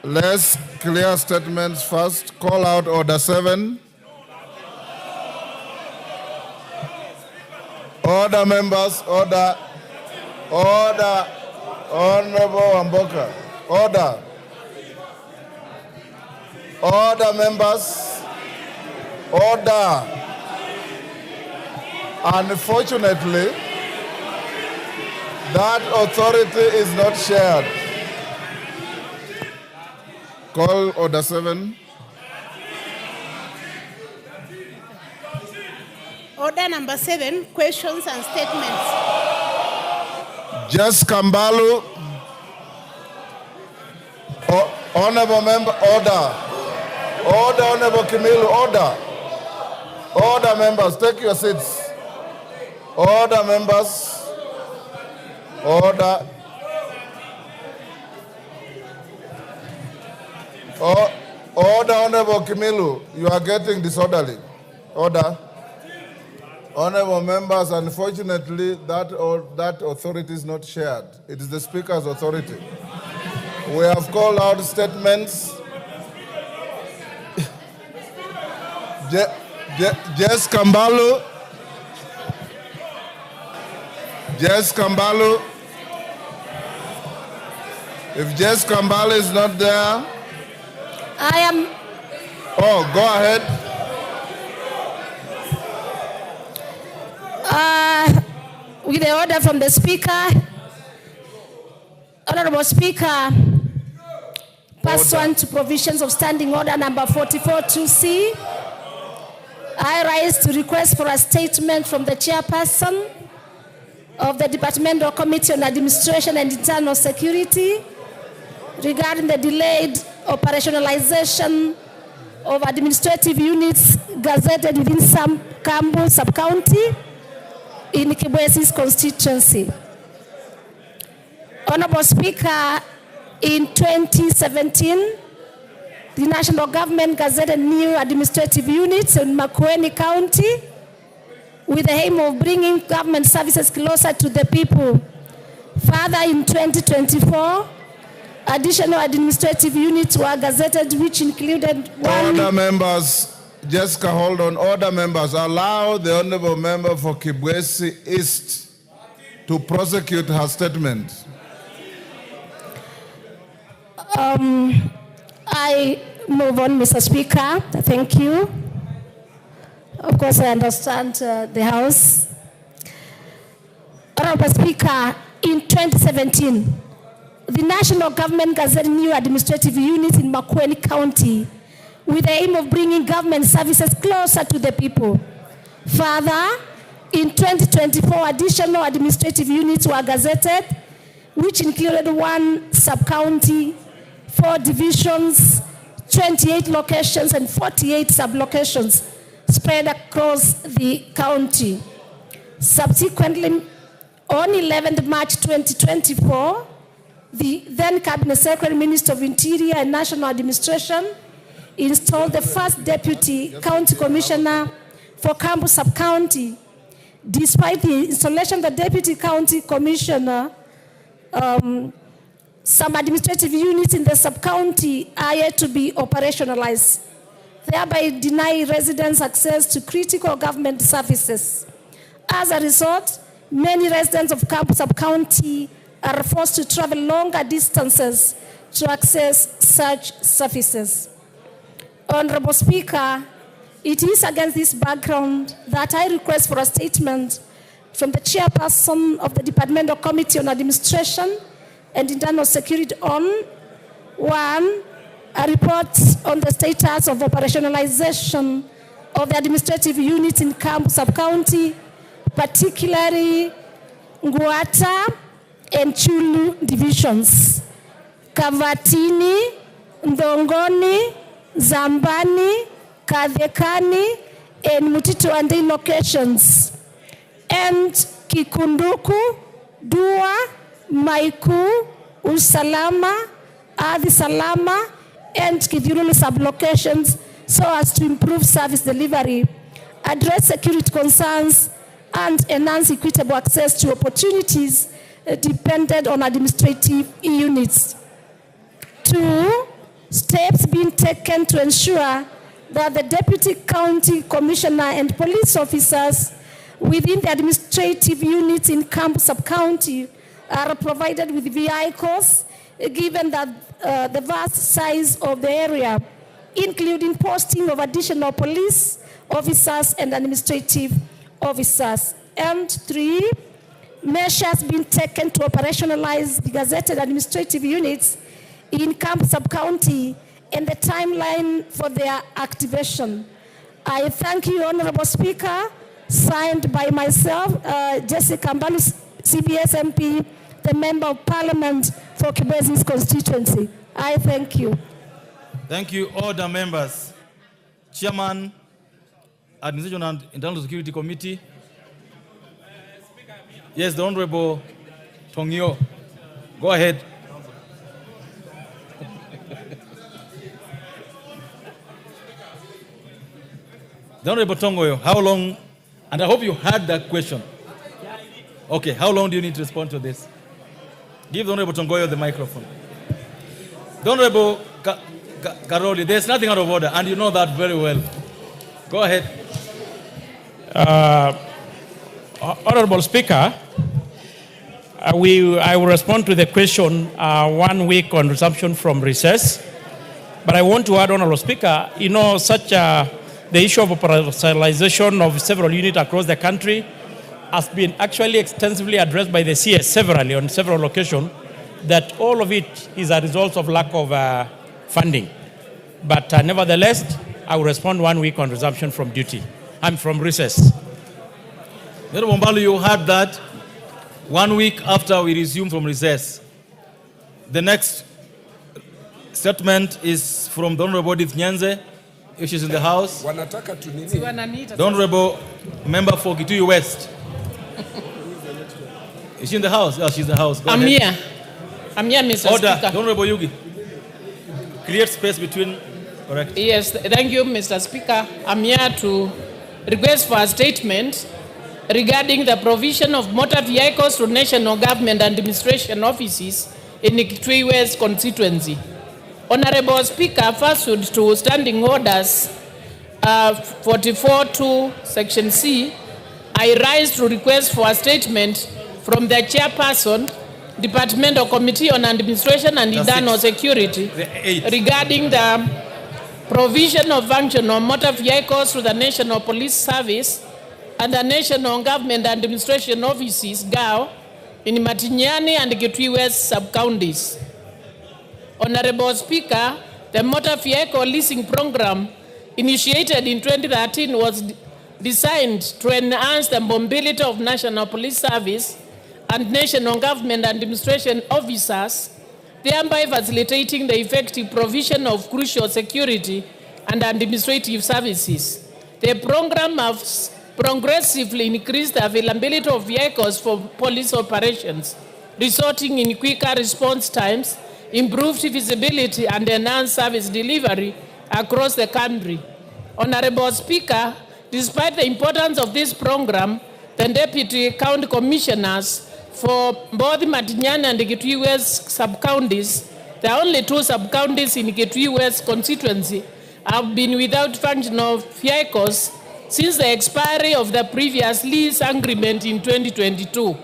Let's clear statements first. Call out order 7. Order, members, order. Order. Honorable Wamboka. Order. Order, members. Order. Unfortunately, that authority is not shared. Call order 7. Order number 7, questions and statements. Just Kambalu. Honorable member, order. Order, Honorable Kimilu, order. Order, members, take your seats. Order, members. Order. Order, Honorable Kimilu, you are getting disorderly. Order. Honorable members, unfortunately, that authority is not shared. It is the Speaker's authority. We have called out statements. Jess Kambalu. Jess Kambalu. If Jess Kambalu is not there. I am. Oh, go ahead. With the order from the Speaker, Honorable Speaker, pursuant to provisions of Standing Order number 44-2C, I rise to request for a statement from the Chairperson of the Departmental Committee on Administration and Internal Security regarding the delayed operationalization of administrative units gazetted within some Kambu sub-county in Kibwesi's constituency. Honorable Speaker, in 2017, the national government gazetted new administrative units in Makueni County with the aim of bringing government services closer to the people. Further, in 2024, additional administrative units were gazetted, which included one... Order, members. Jessica, hold on. Order, members. Allow the Honorable Member for Kibwesi East to prosecute her statement. I move on, Mr. Speaker. Thank you. Of course, I understand the House. Honorable Speaker, in 2017, the National Government gazetted new administrative units in Makueni County with the aim of bringing government services closer to the people. Further, in 2024, additional administrative units were gazetted, which included 1 sub-county, 4 divisions, 28 locations, and 48 sub-locations spread across the county. Subsequently, on 11th March 2024, the then Cabinet Secretary, Minister of Interior and National Administration installed the first Deputy County Commissioner for Kambu Sub-County. Despite the installation of the Deputy County Commissioner, some administrative units in the sub-county are yet to be operationalized, thereby denying residents access to critical government services. As a result, many residents of Kambu Sub-County are forced to travel longer distances to access such services. Honorable Speaker, it is against this background that I request for a statement from the Chairperson of the Departmental Committee on Administration and Internal Security on 1, a report on the status of operationalization of the administrative units in Kambu Sub-County, particularly Nguata and Chulu divisions, Kavatini, Ndongoni, Zambani, Kadhekani, and Mutito locations, and Kikunduku, Dua, Maiku, Usalama, Adi Salama, and Kidurulu sublocations, so as to improve service delivery, address security concerns, and enhance equitable access to opportunities dependent on administrative units. 2, steps being taken to ensure that the Deputy County Commissioner and police officers within the administrative units in Kambu Sub-County are provided with vehicles, given that the vast size of the area, including posting of additional police officers and administrative officers. And 3, measures being taken to operationalize the gazetted administrative units in Kambu Sub-County and the timeline for their activation. I thank you, Honorable Speaker. Signed by myself, Jessica Mbalu, CBS MP, the Member of Parliament for Kibezi's constituency. I thank you. Thank you, all the members. Chairman, Administration and Internal Security Committee. Yes, the Honorable Tongyo. Go ahead. The Honorable Tongoyo, how long, and I hope you heard that question. Okay, how long do you need to respond to this? Give the Honorable Tongoyo the microphone. The Honorable Karoli, there's nothing out of order, and you know that very well. Go ahead. Honorable Speaker, I will respond to the question 1 week on resumption from recess. But I want to add, Honorable Speaker, you know, the issue of operationalization of several units across the country has been actually extensively addressed by the CS severally on several occasions, that all of it is a result of lack of funding. But nevertheless, I will respond 1 week on resumption from duty. I'm from recess. Honorable Mbalu, you heard that 1 week after we resume from recess. The next statement is from the Honorable Edith Nyanze, if she's in the house. The Honorable Member for Kitui West. Is she in the house? Yeah, she's in the house. Go I'm ahead. here. I'm here, Mr. Order. Speaker. The Honorable Yugi. Clear space between. Correct. Yes, thank you, Mr. Speaker. I'm here to request for a statement regarding the provision of motor vehicles to national government administration offices in Kitui West constituency. Honorable Speaker, pursuant to standing orders 44(2) Section C, I rise to request for a statement from the Chairperson, Departmental Committee on Administration and Internal Security regarding the provision of functional motor vehicles to the National Police Service and the National Government Administration Offices, GAO, in Matinyani and Kitui West sub-counties. Honorable Speaker, the motor vehicle leasing program initiated in 2013 was designed to enhance the mobility of National Police Service and National Government Administration officers, thereby facilitating the effective provision of crucial security and administrative services. The program has progressively increased the availability of vehicles for police operations, resulting in quicker response times, improved visibility, and enhanced service delivery across the country. Honorable Speaker, despite the importance of this program, the Deputy County Commissioners for both Matinyani and Kitui West sub-counties, the only two sub-counties in Kitui West constituency, have been without functional vehicles since the expiry of the previous lease agreement in 2022.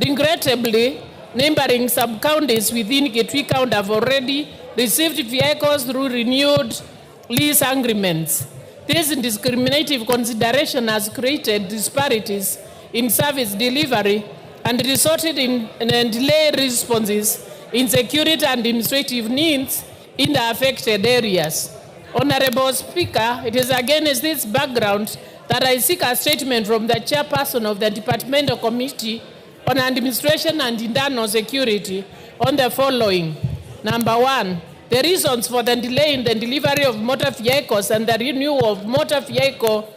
Regrettably, neighboring sub-counties within Kitui County have already received vehicles through renewed lease agreements. This discriminative consideration has created disparities in service delivery and resulted in delayed responses in security and administrative needs in the affected areas. Honorable Speaker, it is against this background that I seek a statement from the chairperson of the Departmental Committee on Administration and Internal Security on the following. Number one, the reasons for the delay in the delivery of motor vehicles and the renewal of motor vehicle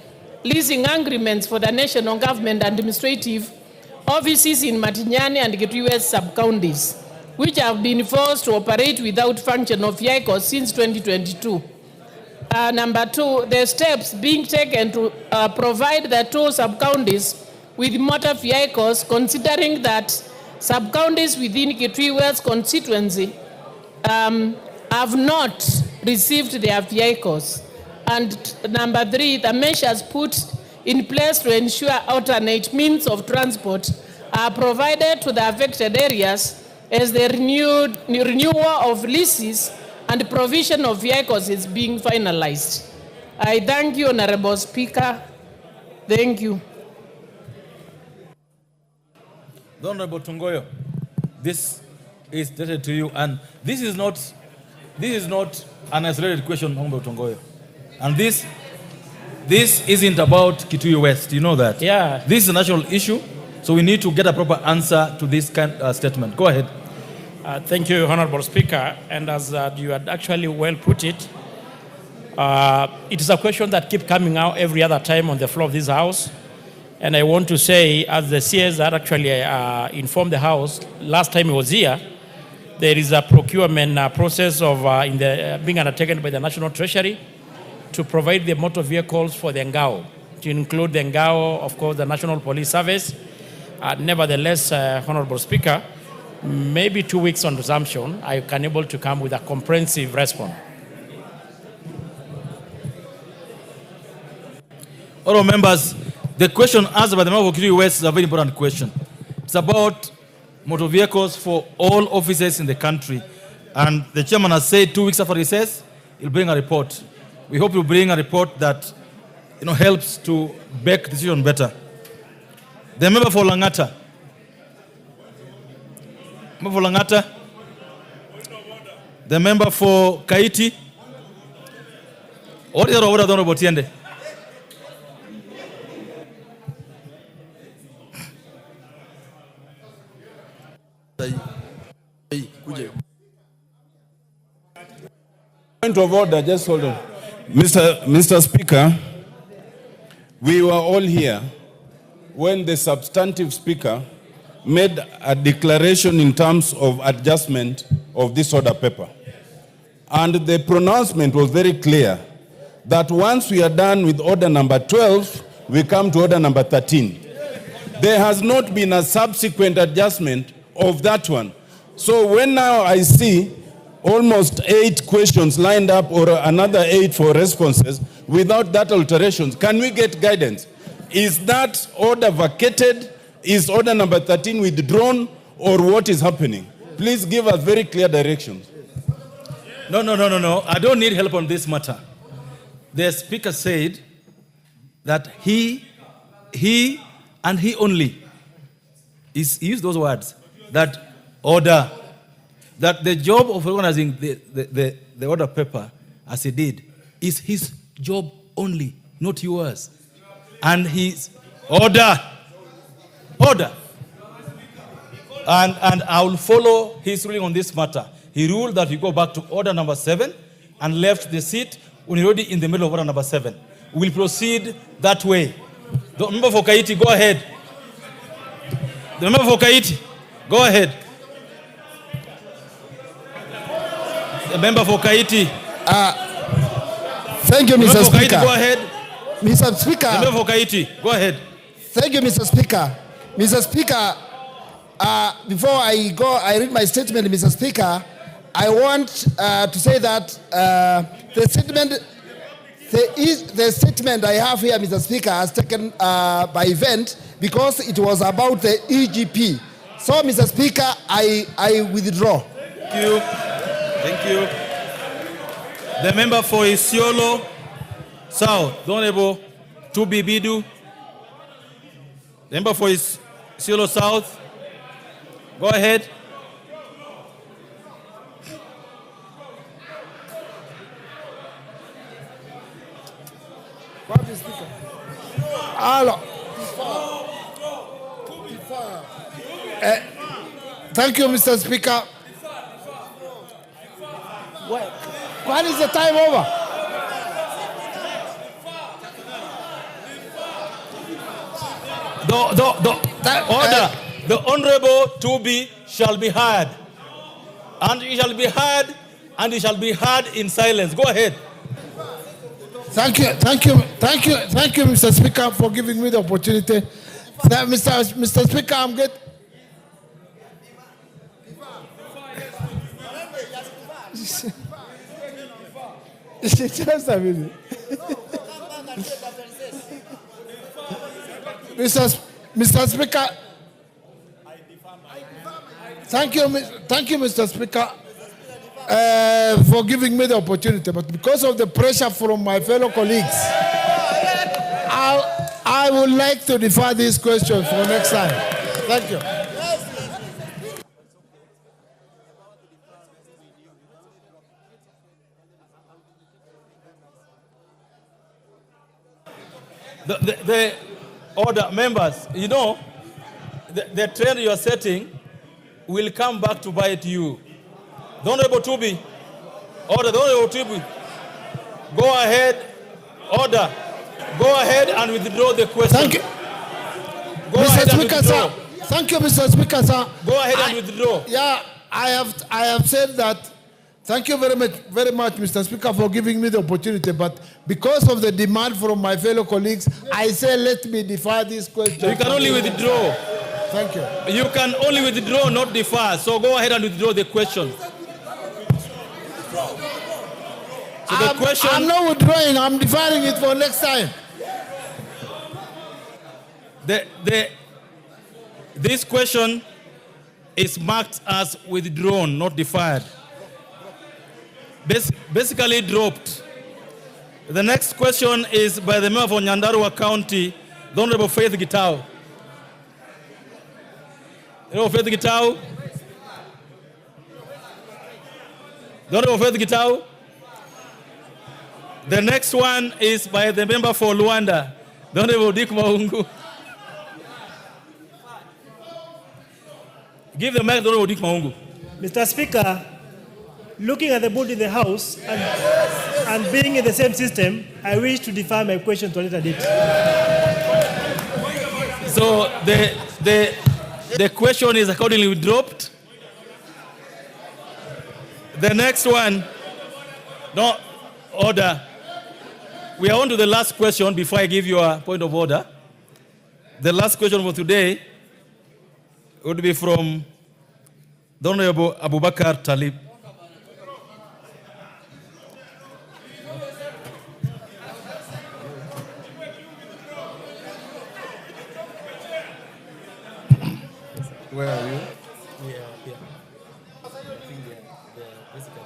leasing agreements for the National Government Administrative Offices in Matinyani and Kitui West sub-counties, which have been forced to operate without functional vehicles since 2022. Number two, the steps being taken to provide the two sub-counties with motor vehicles, considering that sub-counties within Kitui West constituency have not received their vehicles. And number three, the measures put in place to ensure alternate means of transport are provided to the affected areas as the renewal of leases and provision of vehicles is being finalized. I thank you, Honorable Speaker. Thank you. The Honorable Tungoyo, this is directed to you, and this is not an isolated question, Honorable Tungoyo. And this isn't about Kitui West, you know that? Yeah. This is a national issue, so we need to get a proper answer to this kind of statement. Go ahead. Thank you, Honorable Speaker. And as you had actually well put it, it is a question that keeps coming out every other time on the floor of this House. And I want to say, as the CS had actually informed the House last time he was here, there is a procurement process of being undertaken by the National Treasury to provide the motor vehicles for the Ngao, to include the Ngao, of course, the National Police Service. Nevertheless, Honorable Speaker, maybe 2 weeks on resumption, I can able to come with a comprehensive response. All members, the question asked by the member of Kitui West is a very important question. It's about motor vehicles for all offices in the country. And the chairman has said 2 weeks after recess, he'll bring a report. We hope he'll bring a report that helps to make decision better. The member for Langata. Member for Langata. The member for Kaiti. What is the order, Honorable Tiende? Point of order, just hold on. Mr. Speaker, we were all here when the substantive speaker made a declaration in terms of adjustment of this order paper. And the pronouncement was very clear that once we are done with order number 12, we come to order number 13. There has not been a subsequent adjustment of that one. So when now I see almost 8 questions lined up or another 8 for responses without that alterations, can we get guidance? Is that order vacated? Is order number 13 withdrawn, or what is happening? Please give us very clear directions. No. I don't need help on this matter. the speaker said that he and he only, he used those words, that order, that the job of organizing the order paper, as he did, is his job only, not yours. And his order. And I will follow his ruling on this matter. He ruled that we go back to order number 7 and left the seat when you're already in the middle of order number 7. We'll proceed that way. The member for Kaiti, go ahead. The member for Kaiti, go ahead. The member for Kaiti. Thank you, Mr. Speaker. Go ahead. Mr. Speaker. The member for Kaiti, go ahead. Thank you, Mr. Speaker. Mr. Speaker, before I read my statement, Mr. Speaker, I want to say that the statement I have here, Mr. Speaker, has taken by event because it was about the EGP. So, Mr. Speaker, I withdraw. Thank you. Thank you. The member for Isiolo South, the Honorable Tubi Bidu. The member for Isiolo South, go ahead. Thank you, Mr. Speaker. When is the time over? The Honorable Tubi shall be heard. And he shall be heard, and he shall be heard in silence. Go ahead. Thank you, Mr. Speaker, for giving me the opportunity. Mr. Speaker, I'm good. Just a minute. Mr. Speaker, thank you, Mr. Speaker, for giving me the opportunity. But because of the pressure from my fellow colleagues, I would like to defer this question for next time. Thank you. The order, members, you know, the trend you are setting will come back to bite you. The Honorable Tubi, order, the Honorable Tubi, go ahead, order, go ahead and withdraw the question. Thank you. Mr. Speaker, sir. Thank you, Mr. Speaker, sir. Go ahead and withdraw. Yeah, I have said that. Thank you very much, Mr. Speaker, for giving me the opportunity. But because of the demand from my fellow colleagues, I say let me defer this question. You can only withdraw. Thank you. You can only withdraw, not defer. So go ahead and withdraw the question. So the question. I'm not withdrawing. I'm deferring it for next time. This question is marked as withdrawn, not deferred. Basically dropped. The next question is by the member for Nyandarua County, the Honorable Faith Gitau. Honorable Faith Gitau. The Honorable Faith Gitau. The next one is by the member for Luanda, the Honorable Dick Maungu. Give the mic to the Honorable Dick Maungu. Mr. Speaker, looking at the board in the House and being in the same system, I wish to defer my question to a later date. So the question is accordingly dropped. The next one, no order. We are on to the last question before I give you a point of order. The last question for today would be from the Honorable Abubakar Talib. Where are you? Yeah. I think they're basically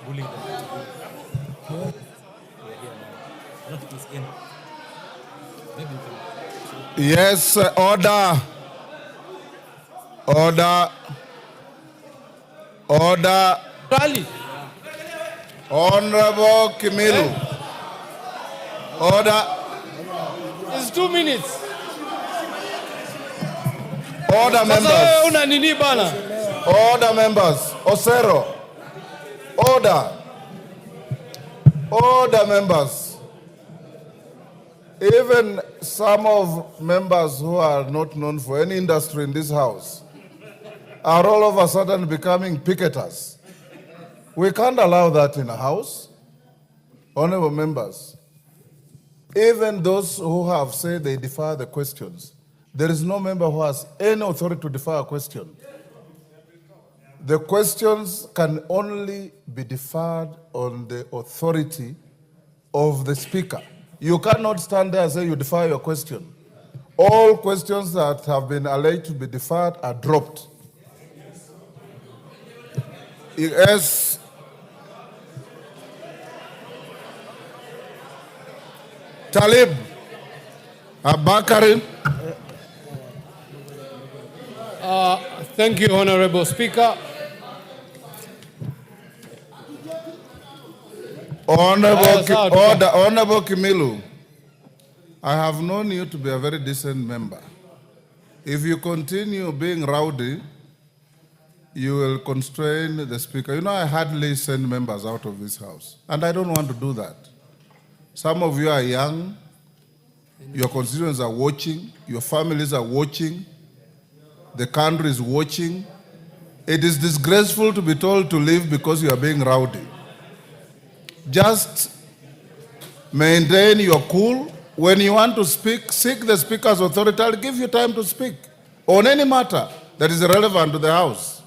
bullying them. We're here now. Yes, order. Order. Order. Honorable Kimilu. Order. It's 2 minutes. Order, members. Una nini bana? Order, members. Osero. Order. Order, members. Even some of members who are not known for any industry in this house are all of a sudden becoming picketers. We can't allow that in a house. Honorable members, even those who have said they defer the questions, there is no member who has any authority to defer a question. The questions can only be deferred on the authority of the speaker. You cannot stand there and say you defer your question. All questions that have been alleged to be deferred are dropped. Yes. Talib Abakari. Thank you, Honorable Speaker. Honorable Kimilu, I have known you to be a very decent member. If you continue being rowdy, you will constrain the speaker. You know, I hardly send members out of this house, and I don't want to do that. Some of you are young, your constituents are watching, your families are watching, the country is watching. It is disgraceful to be told to leave because you are being rowdy. Just maintain your cool. When you want to speak, seek the speaker's authority. I'll give you time to speak on any matter that is relevant to the house.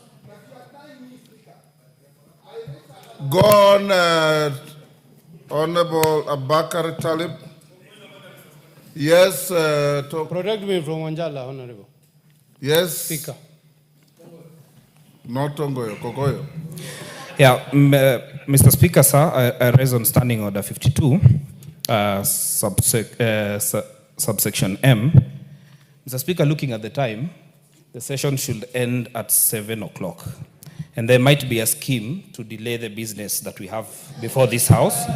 Go on, Honorable Abakar Talib. Yes. Protect me from Wanjala, Honorable. Yes. Speaker. Not Tongoyo, Kokoyo. Yeah, Mr. Speaker, sir, I raise on Standing Order 52, subsection M. Mr. Speaker, looking at the time, the session should end at 7 o'clock. And there might be a scheme to delay the business that we have before this House.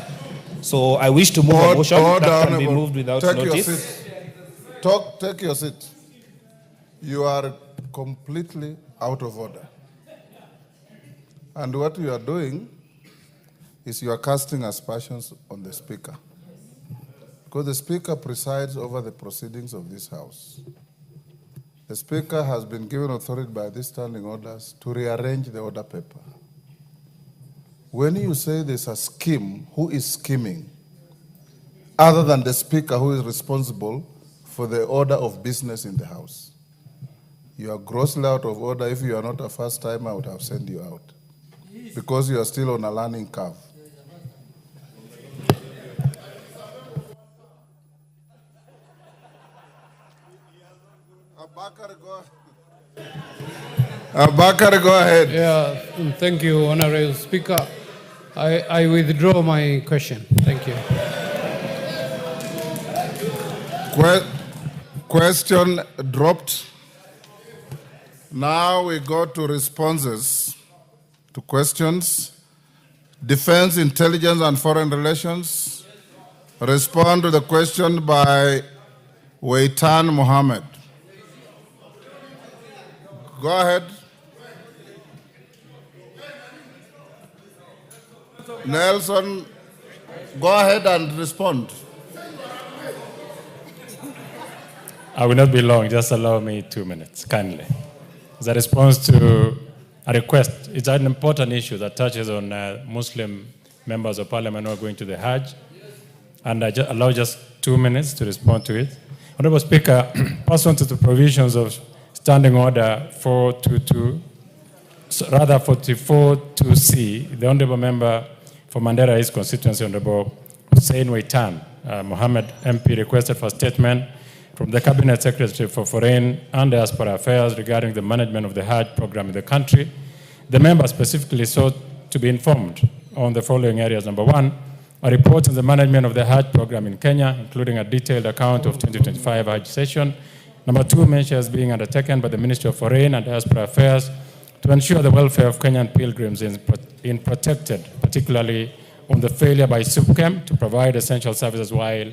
So I wish to move a motion that can be moved without notice. Take your seat. You are completely out of order. And what you are doing is you are casting aspersions on the Speaker. Because the Speaker presides over the proceedings of this House. The Speaker has been given authority by these standing orders to rearrange the order paper. When you say there's a scheme, who is scheming? Other than the Speaker, who is responsible for the order of business in the House. You are grossly out of order. If you are not a first timer, I would have sent you out. Because you are still on a learning curve. Abakar, go ahead. Yeah, thank you, Honorable Speaker. I withdraw my question. Thank you. Question dropped. Now we go to responses to questions. Defense, Intelligence, and Foreign Relations. Respond to the question by Weitan Mohammed. Go ahead. Nelson, go ahead and respond. I will not be long. Just allow me 2 minutes, kindly. As a response to a request, it's an important issue that touches on Muslim members of parliament who are going to the Hajj. And I allow just 2 minutes to respond to it. Honorable Speaker, pursuant to the provisions of Standing Order 44.2c, the Honorable Member for Mandera East Constituency, Honorable Hussein Weitan Mohammed MP, requested for statement from the Cabinet Secretary for Foreign and Diaspora Affairs regarding the management of the Hajj program in the country. The member specifically sought to be informed on the following areas. Number one, a report on the management of the Hajj program in Kenya, including a detailed account of 2025 Hajj session. Number 2, measures being undertaken by the Ministry of Foreign and Diaspora Affairs to ensure the welfare of Kenyan pilgrims in protected, particularly on the failure by SUPKEM to provide essential services while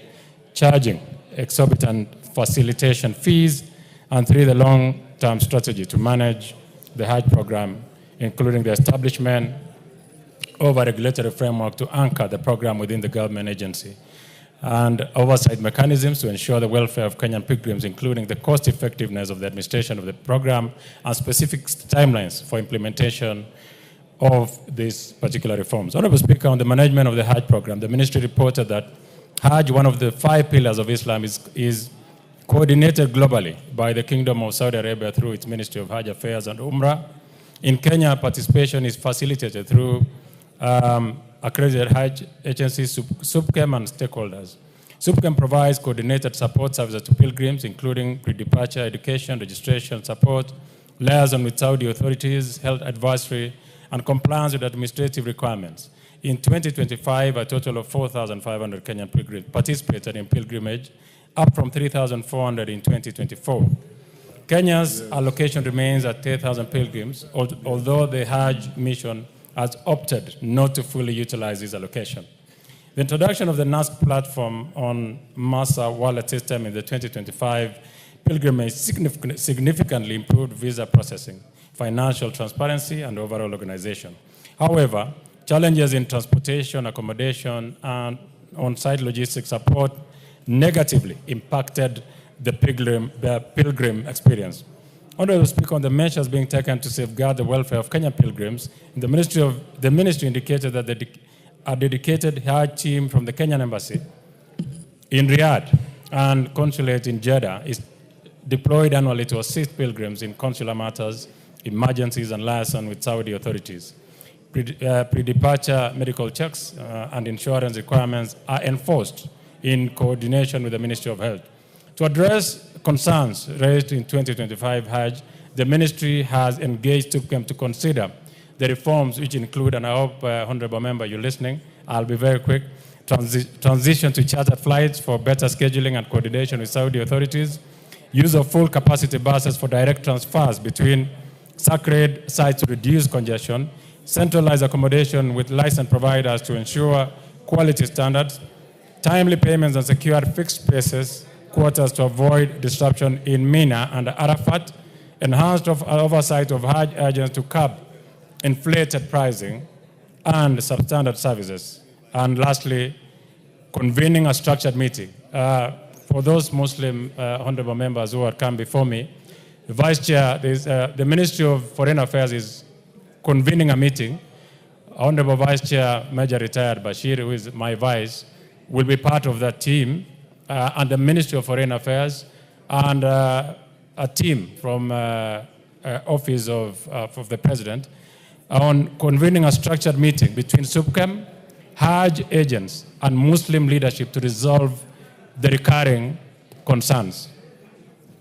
charging exorbitant facilitation fees. And 3, the long-term strategy to manage the Hajj program, including the establishment of a regulatory framework to anchor the program within the government agency, and oversight mechanisms to ensure the welfare of Kenyan pilgrims, including the cost effectiveness of the administration of the program and specific timelines for implementation of these particular reforms. Honorable Speaker, on the management of the Hajj program, the ministry reported that Hajj, one of the 5 pillars of Islam, is coordinated globally by the Kingdom of Saudi Arabia through its Ministry of Hajj Affairs and Umrah. In Kenya, participation is facilitated through accredited Hajj agencies, SUPKEM, and stakeholders. SUPKEM provides coordinated support services to pilgrims, including pre-departure education, registration support, liaison with Saudi authorities, health advisory, and compliance with administrative requirements. In 2025, a total of 4,500 Kenyan pilgrims participated in pilgrimage, up from 3,400 in 2024. Kenya's allocation remains at 10,000 pilgrims, although the Hajj mission has opted not to fully utilize this allocation. The introduction of the NASC platform on Masa wallet system in the 2025 pilgrimage significantly improved visa processing, financial transparency, and overall organization. However, challenges in transportation, accommodation, and on-site logistics support negatively impacted the pilgrim experience. Honorable Speaker, on the measures being taken to safeguard the welfare of Kenyan pilgrims, the ministry indicated that a dedicated Hajj team from the Kenyan Embassy in Riyadh and consulate in Jeddah is deployed annually to assist pilgrims in consular matters, emergencies, and liaison with Saudi authorities. Pre-departure medical checks and insurance requirements are enforced in coordination with the Ministry of Health. To address concerns raised in 2025 Hajj, the ministry has engaged SUPKEM to consider the reforms, which include, and I hope, Honorable Member, you're listening, I'll be very quick, transition to chartered flights for better scheduling and coordination with Saudi authorities, use of full capacity buses for direct transfers between sacred sites to reduce congestion, centralized accommodation with licensed providers to ensure quality standards, timely payments and secured fixed spaces, quarters to avoid disruption in Mina and Arafat, enhanced oversight of Hajj agents to curb inflated pricing and substandard services. And lastly, convening a structured meeting. For those Muslim honorable members who have come before me, the Vice Chair, the Ministry of Foreign Affairs is convening a meeting. Honorable Vice Chair, Major Retired Bashir, who is my vice, will be part of that team, and the Ministry of Foreign Affairs, and a team from Office of the President on convening a structured meeting between SUPKEM, Hajj agents, and Muslim leadership to resolve the recurring concerns.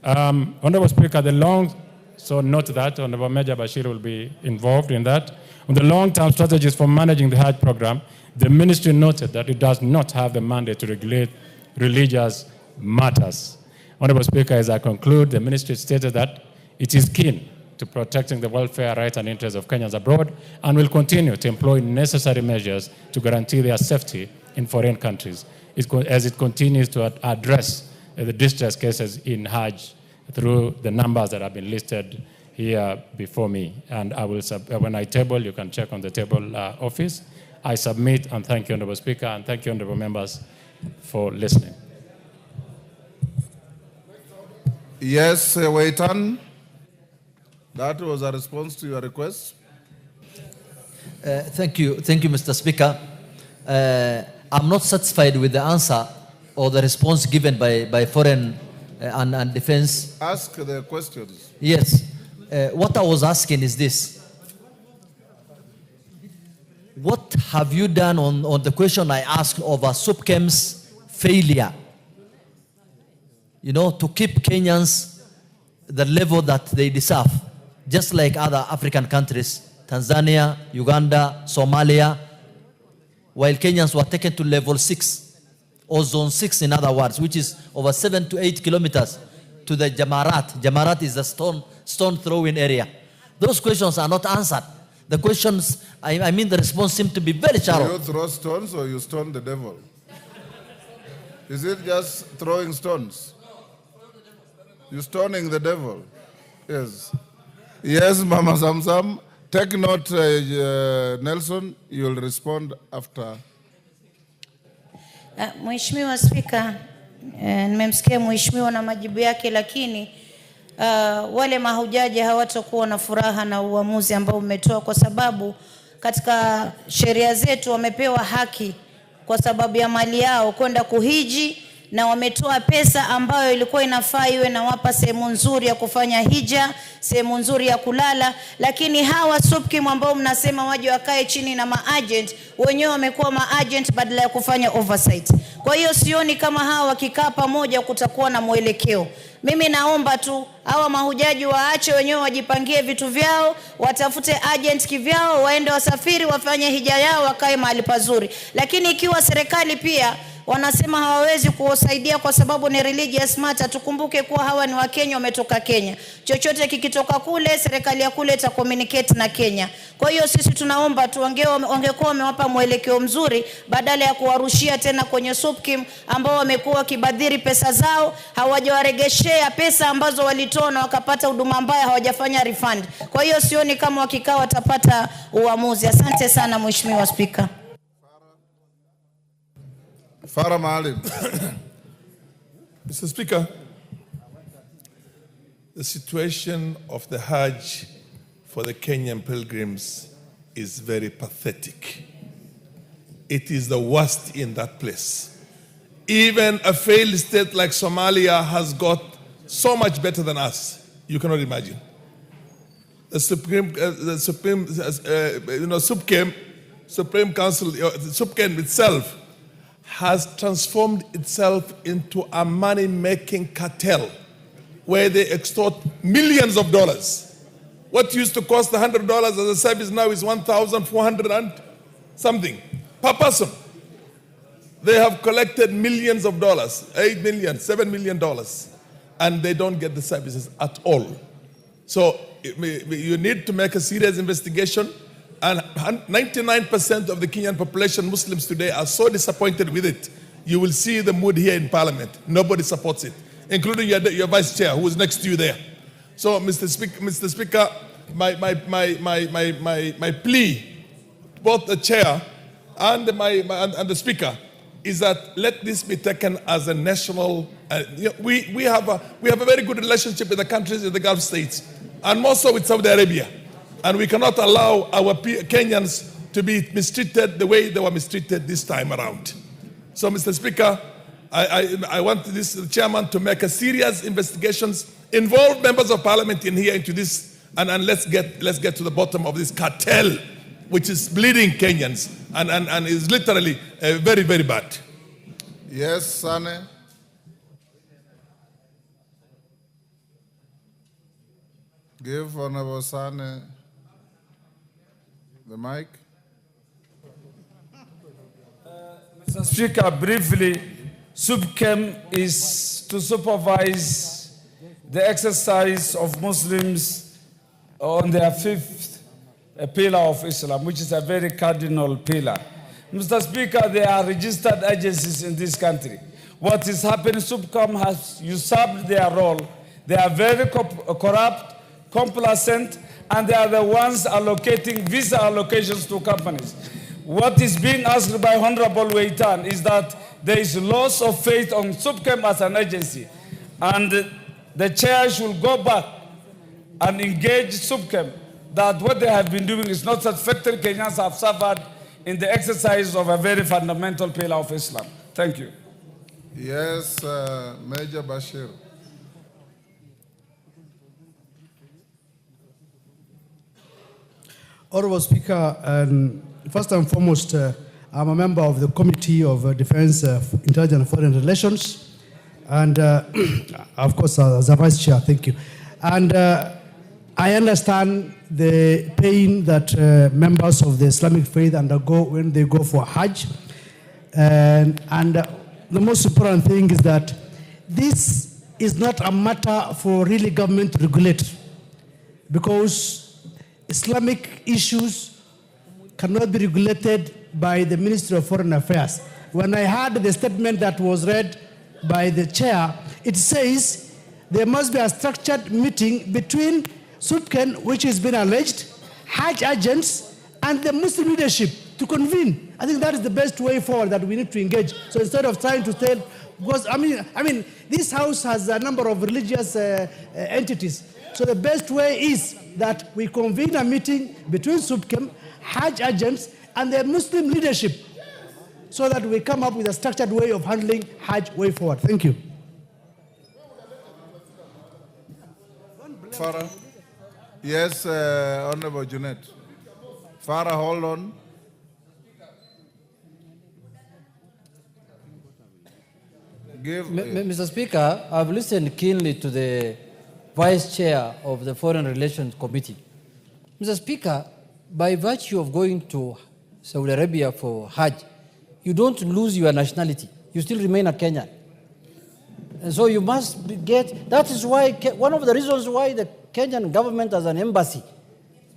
Honorable Speaker, so note that Honorable Major Bashir will be involved in that. On the long-term strategies for managing the Hajj program, the ministry noted that it does not have the mandate to regulate religious matters. Honorable Speaker, as I conclude, the ministry stated that it is keen to protecting the welfare, rights, and interests of Kenyans abroad and will continue to employ necessary measures to guarantee their safety in foreign countries as it continues to address the distress cases in Hajj through the numbers that have been listed here before me. And I will, when I table, you can check on the table office. I submit, and thank you, Honorable Speaker, and thank you, Honorable Members, for listening. Yes, Waitan. That was a response to your request. Thank you, Mr. Speaker. I'm not satisfied with the answer or the response given by Foreign and Defense. Ask the questions. Yes. What I was asking is this. What have you done on the question I asked over SUPKEM's failure, to keep Kenyans the level that they deserve, just like other African countries, Tanzania, Uganda, Somalia. while Kenyans were taken to level 6, or zone 6 in other words, which is over 7 to 8 kilometers to the Jamarat. Jamarat is the stone throwing area. Those questions are not answered. The questions, I mean the response seemed to be very shallow. Do you throw stones or you stone the devil? Is it just throwing stones? You're stoning the devil? Yes. Yes, Mama Samsam. Take note, Nelson. You'll respond after. Mheshimiwa Spika, nimemsikia mheshimiwa na majibu yake, lakini wale mahujaji hawatakuwa na furaha na uamuzi ambao umetoa, kwa sababu katika sheria zetu wamepewa haki kwa sababu ya mali yao kwenda kuhiji, na wametoa pesa ambayo ilikuwa inafaa iwe na wapa sehemu nzuri ya kufanya hija, sehemu nzuri ya kulala, lakini hawa SUPKEM ambao mnasema waje wakae chini na maagent, wenyewe wamekuwa maagent badala ya kufanya oversight. Kwa hiyo sioni kama hawa wakikaa pamoja kutakuwa na mwelekeo. Mimi naomba tu hawa mahujaji waache wenyewe wajipangie vitu vyao, watafute agent kivyao, waende wasafiri, wafanye hija yao, wakae mahali pazuri. Lakini ikiwa serikali pia wanasema hawawezi kuwasaidia kwa sababu ni religious matter, tukumbuke kuwa hawa ni Wakenya, wametoka Kenya. Chochote kikitoka kule, serikali ya kule ita communicate na Kenya. Kwa hiyo sisi tunaomba tu wangekuwa wamewapa mwelekeo mzuri badala ya kuwarushia tena kwenye SUPKEM ambao wamekuwa wakibadhiri pesa zao, hawajawaregeshea pesa ambazo walitoa na wakapata huduma mbaya, hawajafanya refund. Kwa hiyo sioni kama wakikaa watapata uamuzi. Asante sana Mheshimiwa Spika. Farah Maalim. Mr. Speaker, the situation of the Hajj for the Kenyan pilgrims is very pathetic. It is the worst in that place. Even a failed state like Somalia has got so much better than us. You cannot imagine. The Supreme Council, SUPKEM itself, has transformed itself into a money-making cartel where they extort millions of dollars. What used to cost $100 as a service now is $1,400 and something per person. They have collected millions of dollars, $8 million, $7 million, and they don't get the services at all. So you need to make a serious investigation. And 99% of the Kenyan population, Muslims today, are so disappointed with it. You will see the mood here in Parliament. Nobody supports it, including your Vice Chair, who is next to you there. So, Mr. Speaker, my plea, both the Chair and the Speaker, is that let this be taken as a national. We have a very good relationship with the countries in the Gulf states, and more so with Saudi Arabia. And we cannot allow our Kenyans to be mistreated the way they were mistreated this time around. So, Mr. Speaker, I want this chairman to make a serious investigations, involve members of parliament in here into this, and let's get to the bottom of this cartel, which is bleeding Kenyans and is literally very, very bad. Yes, Sane. Give Honorable Sane the mic. Mr. Speaker, briefly, SUPKEM is to supervise the exercise of Muslims on their fifth pillar of Islam, which is a very cardinal pillar. Mr. Speaker, there are registered agencies in this country. What is happening, SUPKEM has usurped their role. They are very corrupt, complacent, and they are the ones allocating visa allocations to companies. What is being asked by Honorable Weitan is that there is loss of faith on SUPKEM as an agency, and the chair should go back and engage SUPKEM that what they have been doing is not satisfactory. Kenyans have suffered in the exercise of a very fundamental pillar of Islam. Thank you. Yes, Major Bashir. Honorable Speaker, first and foremost, I'm a member of the Committee of Defense, Intelligence and Foreign Relations, and of course, as a Vice Chair, thank you. And I understand the pain that members of the Islamic faith undergo when they go for Hajj. And the most important thing is that this is not a matter for really government to regulate, because Islamic issues cannot be regulated by the Ministry of Foreign Affairs. When I heard the statement that was read by the chair, it says there must be a structured meeting between SUPKEN, which has been alleged, Hajj agents, and the Muslim leadership to convene. I think that is the best way forward that we need to engage. So instead of trying to tell, because I mean, this house has a number of religious entities. So the best way is that we convene a meeting between SUPKEN, Hajj agents, and the Muslim leadership, so that we come up with a structured way of handling Hajj way forward. Thank you. Farah. Yes, Honorable Junet. Farah, hold on. Mr. Speaker, I've listened keenly to the Vice Chair of the Foreign Relations Committee. Mr. Speaker, by virtue of going to Saudi Arabia for Hajj, you don't lose your nationality. You still remain a Kenyan. And so you must that is why, one of the reasons why the Kenyan government has an embassy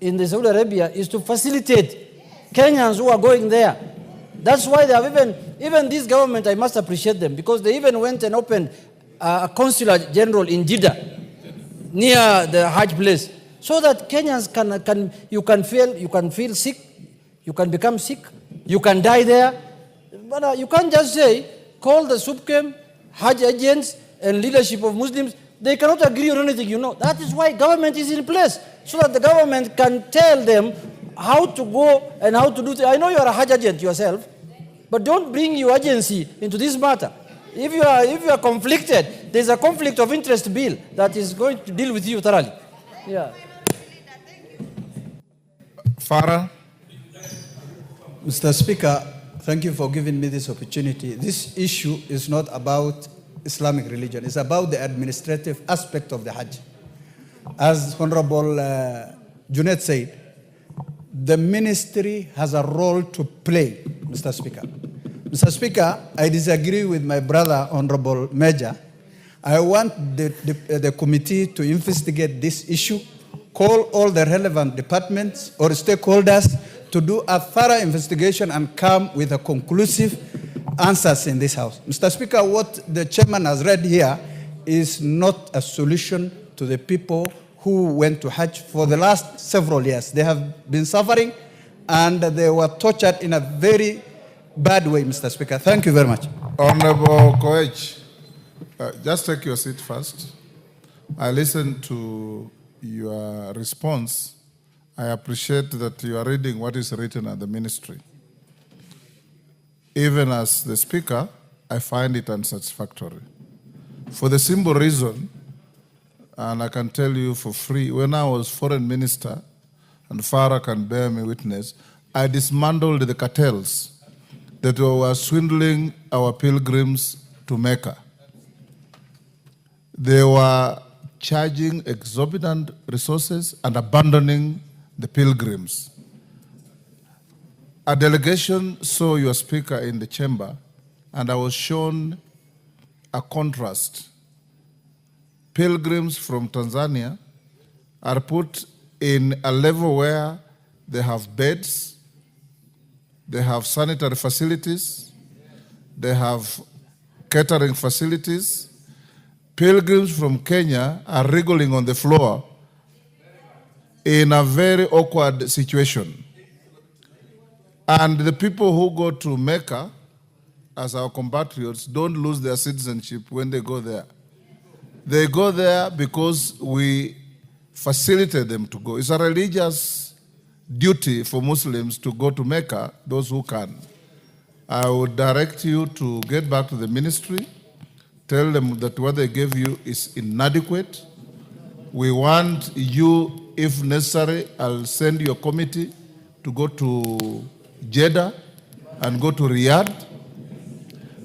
in the Saudi Arabia is to facilitate Kenyans who are going there. That's why they have even this government, I must appreciate them, because they even went and opened a consular general in Jeddah, near the Hajj place, so that Kenyans you can feel sick, you can become sick, you can die there. But you can't just say, call the SUPKEM, Hajj agents, and leadership of Muslims. They cannot agree on anything, you know. That is why government is in place, so that the government can tell them how to go and how to do things. I know you are a Hajj agent yourself, but don't bring your agency into this matter. If you are conflicted, there's a conflict of interest bill that is going to deal with you thoroughly. Yeah. Farah. Mr. Speaker, thank you for giving me this opportunity. This issue is not about Islamic religion. It's about the administrative aspect of the Hajj. As Honorable Junet said, the ministry has a role to play, Mr. Speaker. Mr. Speaker, I disagree with my brother, Honorable Major. I want the committee to investigate this issue, call all the relevant departments or stakeholders to do a thorough investigation and come with a conclusive answers in this House. Mr. Speaker, what the chairman has read here is not a solution to the people who went to Hajj for the last several years. They have been suffering and they were tortured in a very bad way, Mr. Speaker. Thank you very much. Honorable Koech, just take your seat first. I listened to your response. I appreciate that you are reading what is written at the ministry. Even as the speaker, I find it unsatisfactory. For the simple reason, and I can tell you for free, when I was foreign minister, and Farah can bear me witness, I dismantled the cartels that were swindling our pilgrims to Mecca. They were charging exorbitant resources and abandoning the pilgrims. A delegation saw your speaker in the chamber, and I was shown a contrast. Pilgrims from Tanzania are put in a level where they have beds, they have sanitary facilities, they have catering facilities. Pilgrims from Kenya are wriggling on the floor in a very awkward situation. And the people who go to Mecca, as our compatriots, don't lose their citizenship when they go there. They go there because we facilitate them to go. It's a religious duty for Muslims to go to Mecca, those who can. I would direct you to get back to the ministry, tell them that what they gave you is inadequate. We want you, if necessary, I'll send your committee to go to Jeddah and go to Riyadh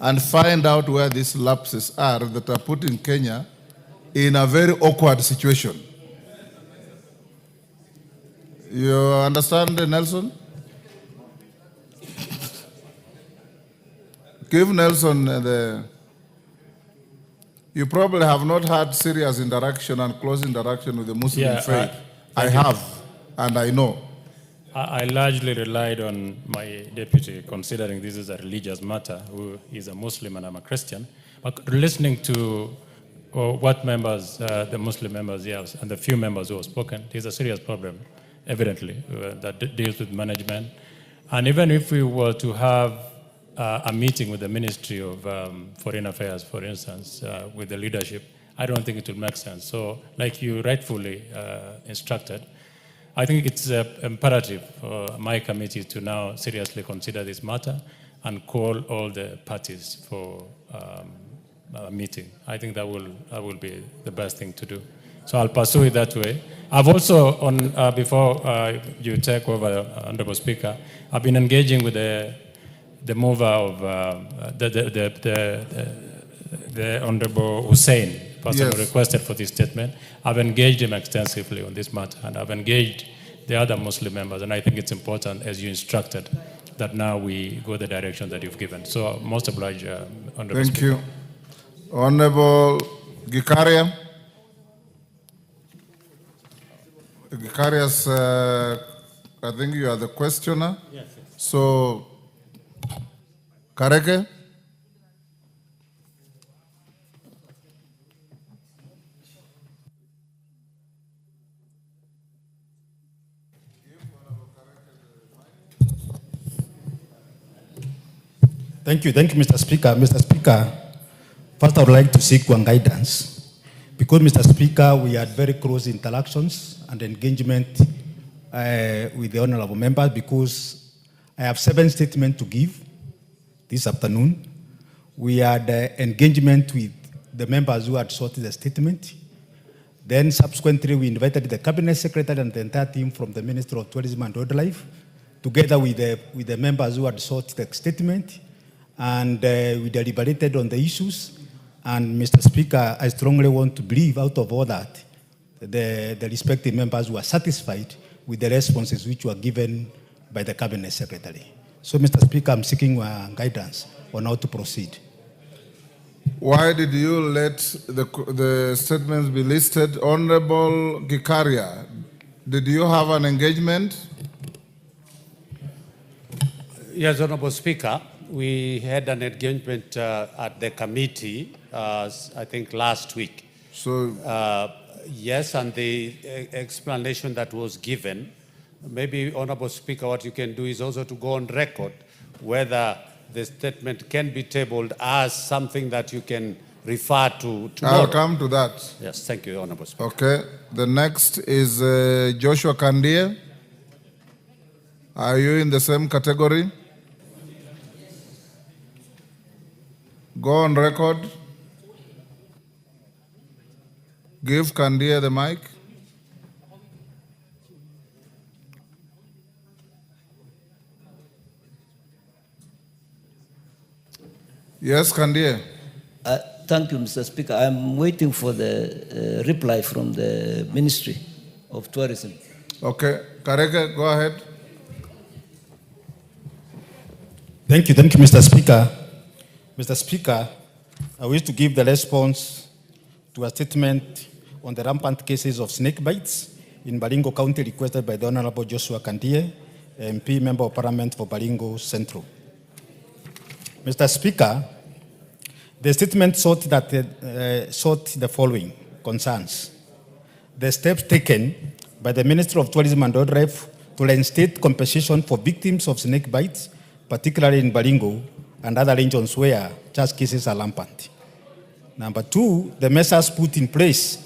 and find out where these lapses are that are put in Kenya in a very awkward situation. You understand, Nelson? Give Nelson the... You probably have not had serious interaction and close interaction with the Muslim faith. I have, and I know. I largely relied on my deputy, considering this is a religious matter, who is a Muslim and I'm a Christian. But listening to what members, the Muslim members, yes, and the few members who have spoken, there's a serious problem, evidently, that deals with management. And even if we were to have a meeting with the Ministry of Foreign Affairs, for instance, with the leadership, I don't think it will make sense. So, like you rightfully instructed, I think it's imperative for my committee to now seriously consider this matter and call all the parties for a meeting. I think that will be the best thing to do. So I'll pursue it that way. I've also, before you take over, Honorable Speaker, I've been engaging with the mover of the Honorable Hussein, person who requested for this statement. I've engaged him extensively on this matter, and I've engaged the other Muslim members, and I think it's important, as you instructed, that now we go the direction that you've given. So most obliged, Honorable Thank Speaker. you. Honorable Gikaria. Gikarias, I think you are the questioner. Yes. So, Kareke? Thank you, Mr. Speaker. Mr. Speaker, first I would like to seek one guidance. Because, Mr. Speaker, we had very close interactions and engagement with the honorable members, because I have 7 statements to give this afternoon. We had engagement with the members who had sought the statement. Then subsequently, we invited the Cabinet Secretary and the entire team from the Ministry of Tourism and Wildlife, together with the members who had sought the statement, and we deliberated on the issues. And Mr. Speaker, I strongly want to believe out of all that, the respective members were satisfied with the responses which were given by the Cabinet Secretary. So, Mr. Speaker, I'm seeking guidance on how to proceed. Why did you let the statements be listed? Honorable Gikaria, did you have an engagement? Yes, Honorable Speaker. We had an engagement at the committee, I think last week. So, yes, and the explanation that was given, maybe, Honorable Speaker, what you can do is also to go on record whether the statement can be tabled as something that you can refer to tomorrow. I'll come to that. Yes, thank you, Honorable Speaker. Okay. The next is Joshua Kandie. Are you in the same category? Go on record. Give Kandie the mic. Yes, Kandie. Thank you, Mr. Speaker. I'm waiting for the reply from the Ministry of Tourism. Okay. Kareke, go ahead. Thank you, Mr. Speaker. Mr. Speaker, I wish to give the response to a statement on the rampant cases of snake bites in Baringo County requested by the Honorable Joshua Kandie, MP, Member of Parliament for Baringo Central. Mr. Speaker, the statement sought the following concerns: the steps taken by the Ministry of Tourism and Wildlife to reinstate compensation for victims of snake bites, particularly in Baringo and other regions where such cases are rampant. Number 2, the measures put in place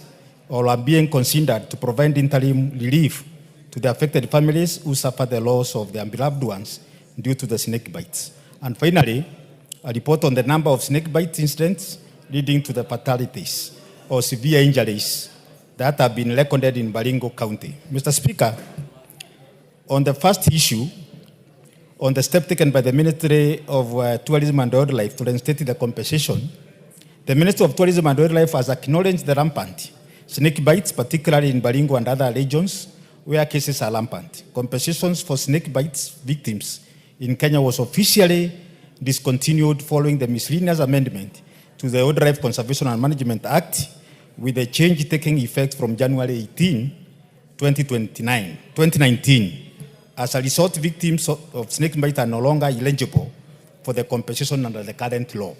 or are being considered to provide interim relief to the affected families who suffer the loss of their beloved ones due to the snake bites. And finally, a report on the number of snake bite incidents leading to the fatalities or severe injuries that have been recorded in Baringo County. Mr. Speaker, on the first issue, on the step taken by the Ministry of Tourism and Wildlife to reinstate the compensation, the Ministry of Tourism and Wildlife has acknowledged the rampant snake bites, particularly in Baringo and other regions where cases are rampant. Compensations for snake bites victims in Kenya was officially discontinued following the miscellaneous amendment to the Wildlife Conservation and Management Act, with the change taking effect from January 18, 2019. As a result, victims of snake bite are no longer eligible for the compensation under the current law.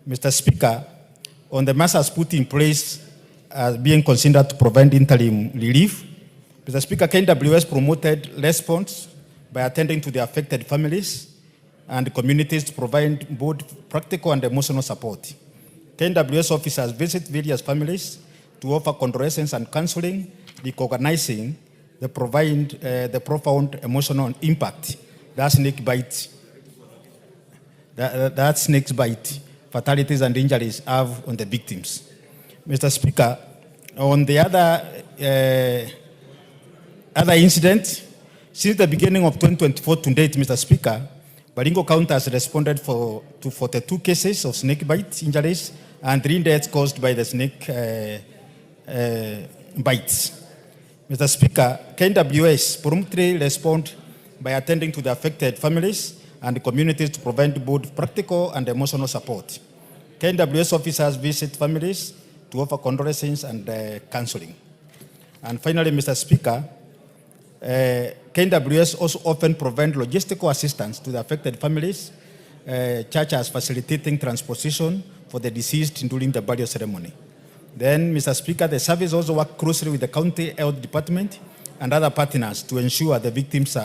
Mr. Speaker, on the measures put in place as being considered to provide interim relief, Mr. Speaker, KWS promoted response by attending to the affected families and communities to provide both practical and emotional support. KWS officers visit various families to offer condolences and counseling, recognizing the profound emotional impact that snake bite fatalities and injuries have on the victims. Mr. Speaker, on the other incident, since the beginning of 2024 to date, Mr. Speaker, Baringo County has responded to 42 cases of snake bite injuries and 3 deaths caused by the snake bites. Mr. Speaker, KWS promptly respond by attending to the affected families and communities to provide both practical and emotional support. KWS officers visit families to offer condolences and counseling. And finally, Mr. Speaker, KWS also often provide logistical assistance to the affected families, such as facilitating transportation for the deceased during the burial ceremony. Then, Mr. Speaker, the service also work closely with the county health department and other partners to ensure the victims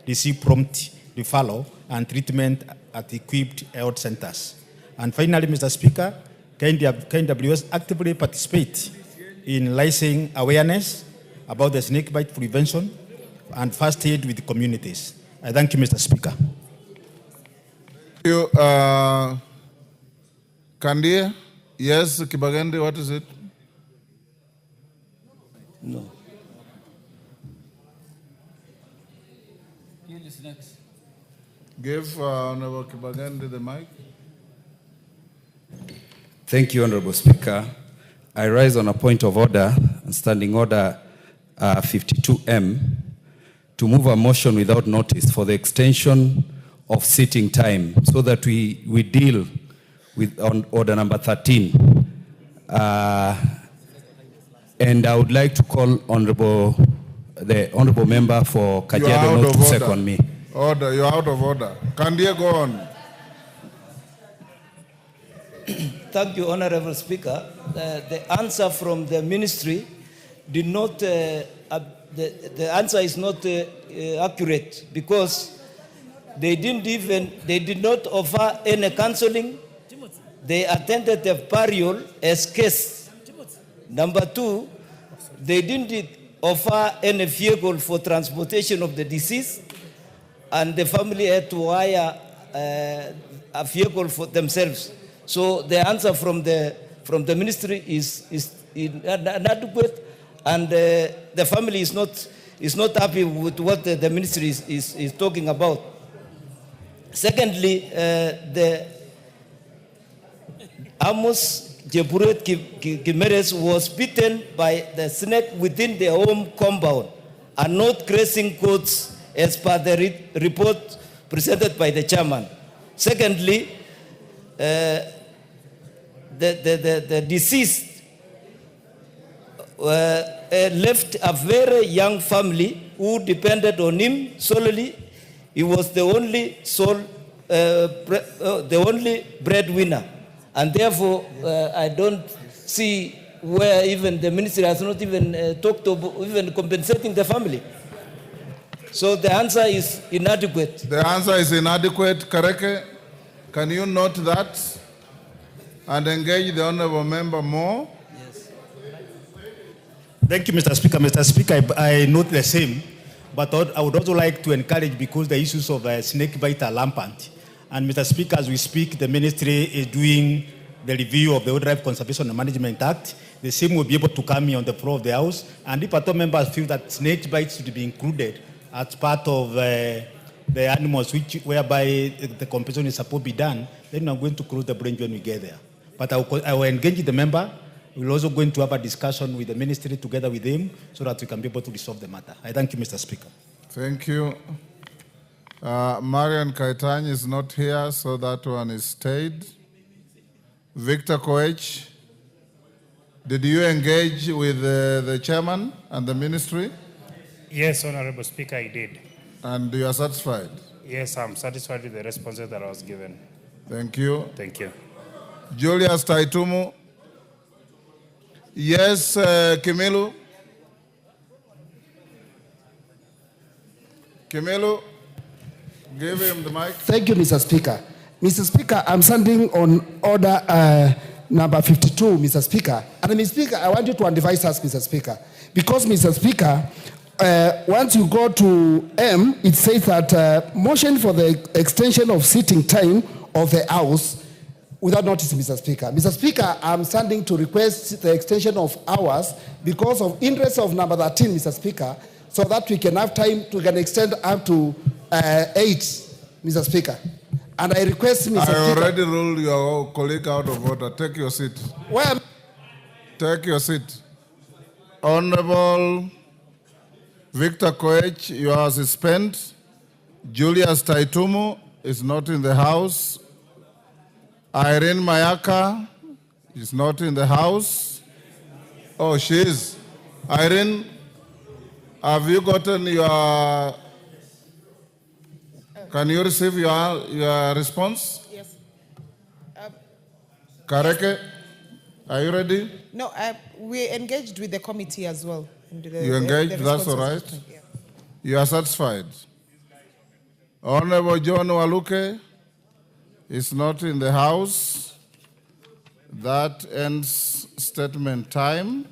receive prompt referral and treatment at equipped health centers. And finally, Mr. Speaker, KWS actively participate in raising awareness about the snake bite prevention and first aid with the communities. I thank you, Mr. Speaker. Thank you. Kandia? Yes, Kibagende, what is it? No. Give Honorable Kibagende the mic. Thank you, Honorable Speaker. I rise on a point of order, standing order 52M, to move a motion without notice for the extension of sitting time so that we deal with on order number 13. And I would like to call the honorable member for Kajiado not to second me. Order, you're out of order. Kandia, go on. Thank you, Honorable Speaker. The answer from the ministry did not, the answer is not accurate because they did not offer any counseling. They attended the burial as guests. Number 2, they didn't offer any vehicle for transportation of the deceased, and the family had to hire a vehicle for themselves. So the answer from the ministry is inadequate, and the family is not happy with what the ministry is talking about. Secondly, the Amos Jeburet Kimeres was bitten by the snake within their home compound and not grazing codes as per the report presented by the chairman. Secondly, the deceased left a very young family who depended on him solely. He was the only breadwinner. And therefore, I don't see where even the ministry has not even talked about even compensating the family. So the answer is inadequate. The answer is inadequate. Kareke, can you note that and engage the honorable member more? Yes. Thank you, Mr. Speaker. Mr. Speaker, I note the same, but I would also like to encourage, because the issues of snake bite are rampant. And Mr. Speaker, as we speak, the ministry is doing the review of the Wildlife Conservation and Management Act. The same will be able to come here on the floor of the House. And if at all members feel that snake bites should be included as part of the animals whereby the compensation is supposed to be done, then I'm going to close the branch when we get there. But I will engage the member We're also going to have a discussion with the ministry together with him so that we can be able to resolve the matter. I thank you, Mr. Speaker. Thank you. Marian Kaitany is not here, so that one is stayed. Victor Koech, did you engage with the chairman and the ministry? Yes, Honorable Speaker, I did. And you are satisfied? Yes, I'm satisfied with the responses that I was given. Thank you. Thank you. Julius Taitumu. Yes, Kimilu. Kimilu, give him the mic. Thank you, Mr. Speaker. Mr. Speaker, I'm standing on order number 52, Mr. Speaker. And Mr. Speaker, I want you to advise us, Mr. Speaker. Because, Mr. Speaker, once you go to M, it says that motion for the extension of sitting time of the House without notice, Mr. Speaker. Mr. Speaker, I'm standing to request the extension of hours because of interest of number 13, Mr. Speaker, so that we can have time to extend up to 8, Mr. Speaker. And I request, Mr. Speaker. I already ruled your colleague out of order. Take your seat. Well, take your seat. Honorable Victor Koech, you are suspended. Julius Taitumu is not in the house. Irene Mayaka is not in the house. Oh, she is. Irene, have you gotten your... Can you receive your response? Yes. Kareke, are you ready? No, we engaged with the committee as well. You engaged, that's all right. Yeah. You are satisfied. Honorable John Waluke is not in the house. That ends statement time.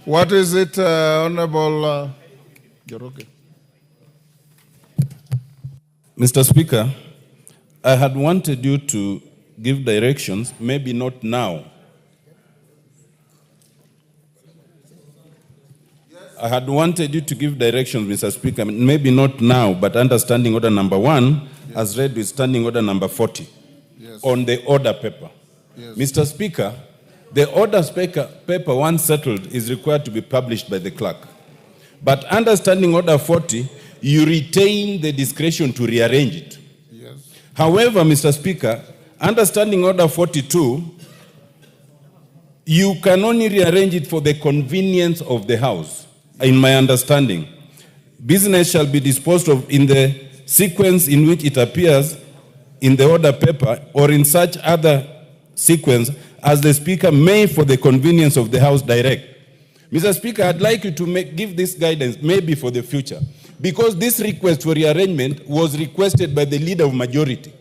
What is it, Honorable Joroke? Mr. Speaker, I had wanted you to give directions, maybe not now. I had wanted you to give directions, Mr. Speaker, maybe not now, but understanding order number 1, as read with standing order number 40, on the order paper. Mr. Speaker, the order paper once settled is required to be published by the clerk. But understanding order 40, you retain the discretion to rearrange it. However, Mr. Speaker, understanding order 42, you can only rearrange it for the convenience of the House. In my understanding, business shall be disposed of in the sequence in which it appears in the order paper or in such other sequence as the Speaker may, for the convenience of the House, direct. Mr. Speaker, I'd like you to give this guidance maybe for the future, because this request for rearrangement was requested by the leader of majority.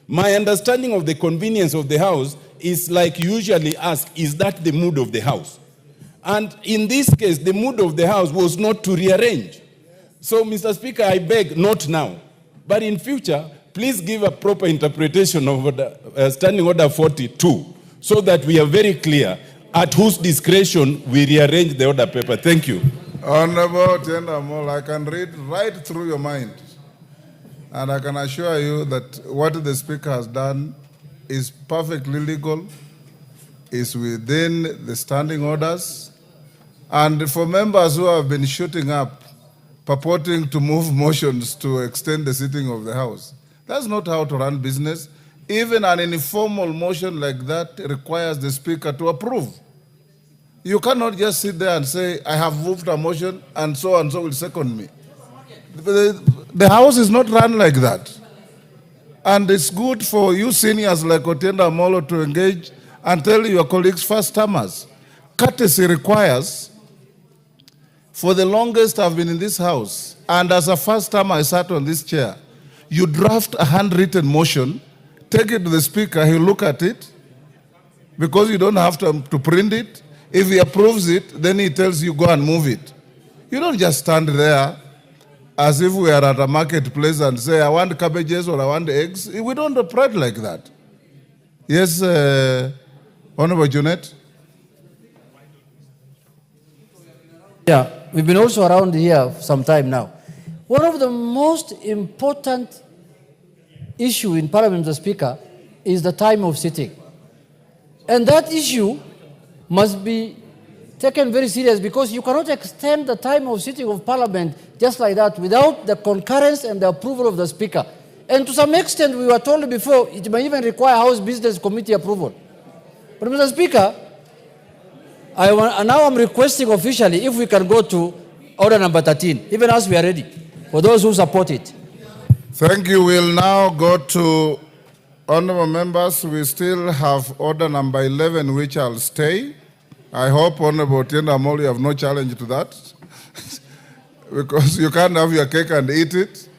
My understanding of the convenience of the House is like you usually ask, is that the mood of the House? And in this case, the mood of the House was not to rearrange. So, Mr. Speaker, I beg, not now, but in future, please give a proper interpretation of Standing Order 42, so that we are very clear at whose discretion we rearrange the order paper. Thank you. Honorable Tendamol, I can read right through your mind. And I can assure you that what the Speaker has done is perfectly legal, is within the standing orders. And for members who have been shooting up, purporting to move motions to extend the sitting of the House, that's not how to run business. Even an informal motion like that requires the Speaker to approve. You cannot just sit there and say, I have moved a motion and so will second me. The House is not run like that. And it's good for you seniors like Otienda Molo to engage and tell your colleagues, first-timers. Courtesy requires, for the longest I've been in this House, and as a first-timer I sat on this chair, you draft a handwritten motion, take it to the Speaker, he'll look at it, because you don't have to print it. If he approves it, then he tells you, go and move it. You don't just stand there as if we are at a marketplace and say, I want cabbages or I want eggs. We don't operate like that. Yes, Honorable Junet. Yeah, we've been also around here for some time now. One of the most important issue in Parliament, Mr. Speaker, is the time of sitting. And that issue must be taken very serious, because you cannot extend the time of sitting of Parliament just like that without the concurrence and the approval of the Speaker. And to some extent, we were told before, it may even require House Business Committee approval. But Mr. Speaker, now I'm requesting officially if we can go to order number 13, even as we are ready, for those who support it. Thank you. We'll now go to honorable members. We still have order number 11, which I'll stay. I hope Honorable Tienda Amoli have no challenge to that, because you can't have your cake and eat it.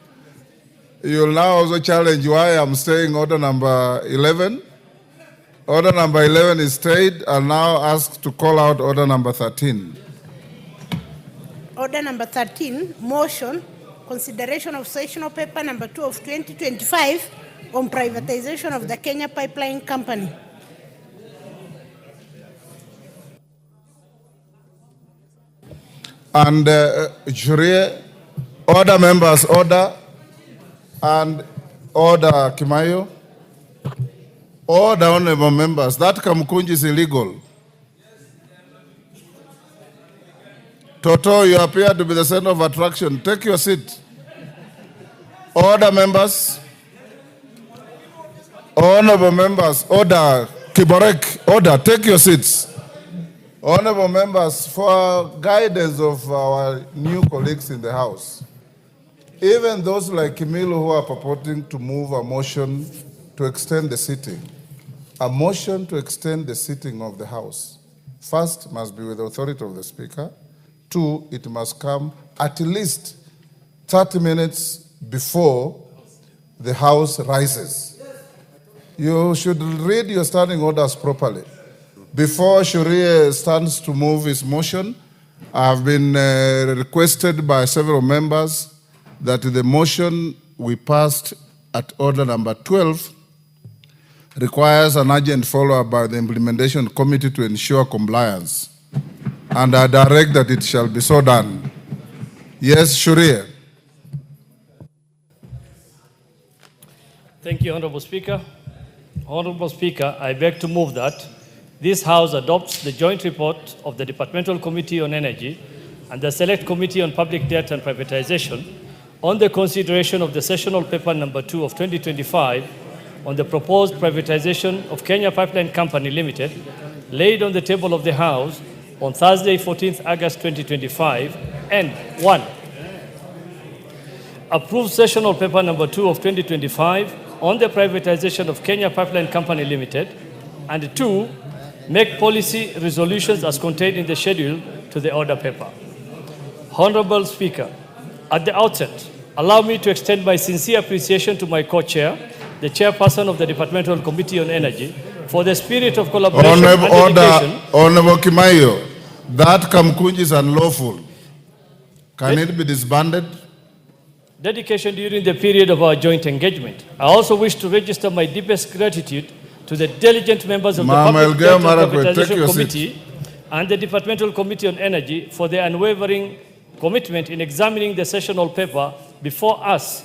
You'll now also challenge why I'm staying order number 11. Order number 11 is stayed. I'll now ask to call out order number 13. Order number 13, motion, consideration of sessional paper number 2 of 2025 on privatization of the Kenya Pipeline Company. And jury, order members, order, and order Kimayo. Order, honorable members. That Kamkunji is illegal. Toto, you appear to be the center of attraction. Take your seat. Order, members. Honorable members, order. Kiborek, order. Take your seats. Honorable members, for guidance of our new colleagues in the House, even those like Kimilu who are purporting to move a motion to extend the sitting, a motion to extend the sitting of the House, first must be with the authority of the Speaker. Two, it must come at least 30 minutes before the House rises. You should read your standing orders properly. Before Sharia stands to move his motion, I have been requested by several members that the motion we passed at order number 12 requires an urgent follow-up by the implementation committee to ensure compliance. And I direct that it shall be so done. Yes, Sharia. Thank you, Honorable Speaker. Honorable Speaker, I beg to move that this House adopts the joint report of the Departmental Committee on Energy and the Select Committee on Public Debt and Privatization on the consideration of the sessional paper number 2 of 2025 on the proposed privatization of Kenya Pipeline Company Limited, laid on the table of the House on Thursday, 14th August 2025, and 1. Approve sessional paper number 2 of 2025 on the privatization of Kenya Pipeline Company Limited, and 2. Make policy resolutions as contained in the schedule to the order paper. Honorable Speaker, at the outset, allow me to extend my sincere appreciation to my co-chair, the chairperson of the Departmental Committee on Energy, for the spirit of collaboration and dedication. Honorable Kimayo, that Kamkunji is unlawful. Can it be disbanded? Dedication during the period of our joint engagement. I also wish to register my deepest gratitude to the diligent members of the Public Debt and Privatization Committee and the Departmental Committee on Energy for their unwavering commitment in examining the sessional paper before us,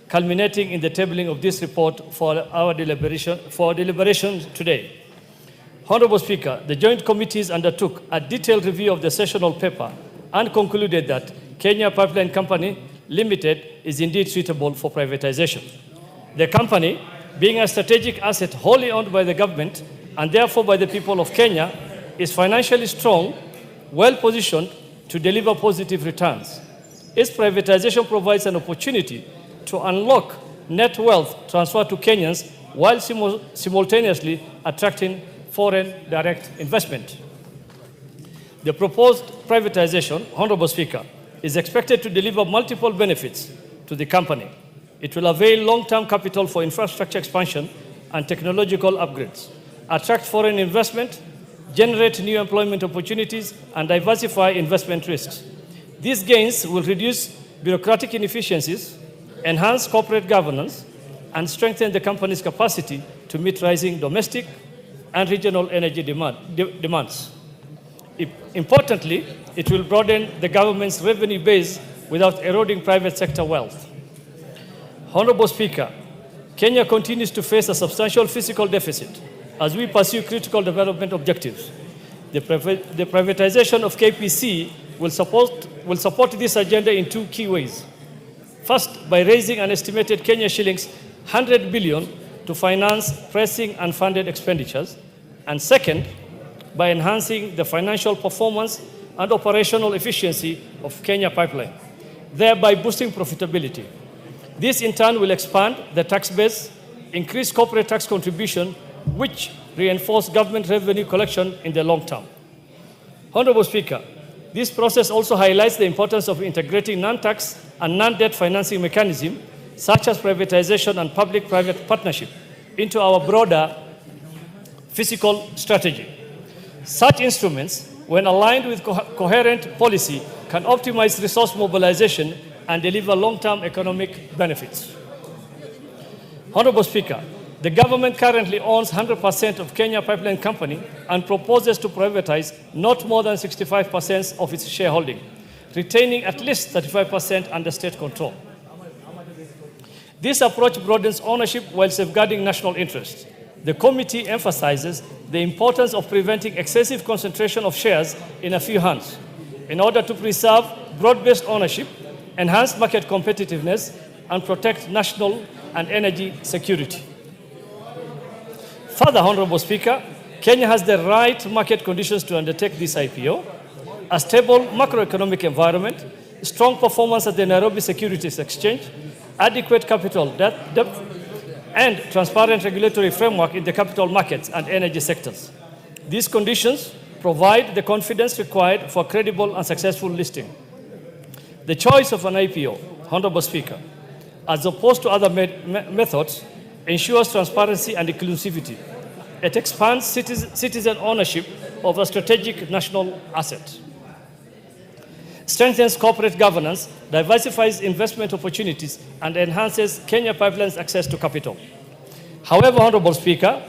culminating in the tabling of this report for our deliberation today. Honorable Speaker, the joint committees undertook a detailed review of the sessional paper and concluded that Kenya Pipeline Company Limited is indeed suitable for privatization. The company, being a strategic asset wholly owned by the government and therefore by the people of Kenya, is financially strong, well-positioned to deliver positive returns. Its privatization provides an opportunity to unlock net wealth transfer to Kenyans while simultaneously attracting foreign direct investment. The proposed privatization, Honorable Speaker, is expected to deliver multiple benefits to the company. It will avail long-term capital for infrastructure expansion and technological upgrades, attract foreign investment, generate new employment opportunities, and diversify investment risks. These gains will reduce bureaucratic inefficiencies, enhance corporate governance, and strengthen the company's capacity to meet rising domestic and regional energy demands. Importantly, it will broaden the government's revenue base without eroding private sector wealth. Honorable Speaker, Kenya continues to face a substantial fiscal deficit as we pursue critical development objectives. The privatization of KPC will support this agenda in two key ways. First, by raising an estimated Kenya shillings 100 billion to finance pressing unfunded expenditures. And second, by enhancing the financial performance and operational efficiency of Kenya Pipeline, thereby boosting profitability. This in turn will expand the tax base, increase corporate tax contribution, which reinforce government revenue collection in the long term. Honorable Speaker, this process also highlights the importance of integrating non-tax and non-debt financing mechanisms, such as privatization and public-private partnership, into our broader fiscal strategy. Such instruments, when aligned with coherent policy, can optimize resource mobilization and deliver long-term economic benefits. Honorable Speaker, the government currently owns 100% of Kenya Pipeline Company and proposes to privatize not more than 65% of its shareholding, retaining at least 35% under state control. This approach broadens ownership while safeguarding national interests. The committee emphasizes the importance of preventing excessive concentration of shares in a few hands in order to preserve broad-based ownership, enhance market competitiveness, and protect national and energy security. Further, Honorable Speaker, Kenya has the right market conditions to undertake this IPO: a stable macroeconomic environment, strong performance at the Nairobi Securities Exchange, adequate capital depth, and transparent regulatory framework in the capital markets and energy sectors. These conditions provide the confidence required for credible and successful listing. The choice of an IPO, Honorable Speaker, as opposed to other methods, ensures transparency and inclusivity. It expands citizen ownership of a strategic national asset, strengthens corporate governance, diversifies investment opportunities, and enhances Kenya Pipeline's access to capital. However, Honorable Speaker,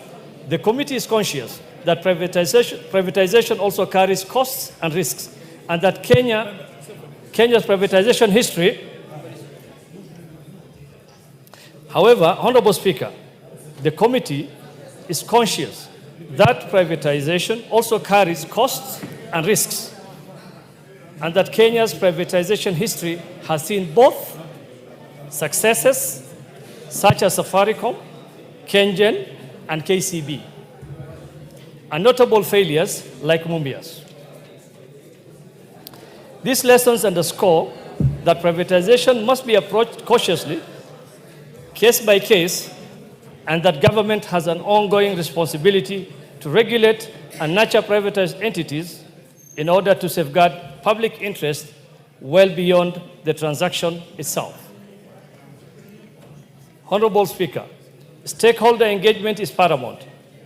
the committee is conscious that privatization also carries costs and risks, and that Kenya's privatization history. However, Honorable Speaker, the committee is conscious that privatization also carries costs and risks, and that Kenya's privatization history has seen both successes, such as Safaricom, Kengen, and KCB, and notable failures like Mumias. These lessons underscore that privatization must be approached cautiously, case by case, and that government has an ongoing responsibility to regulate and nurture privatized entities in order to safeguard public interest well beyond the transaction itself. Honorable Speaker, stakeholder engagement is paramount.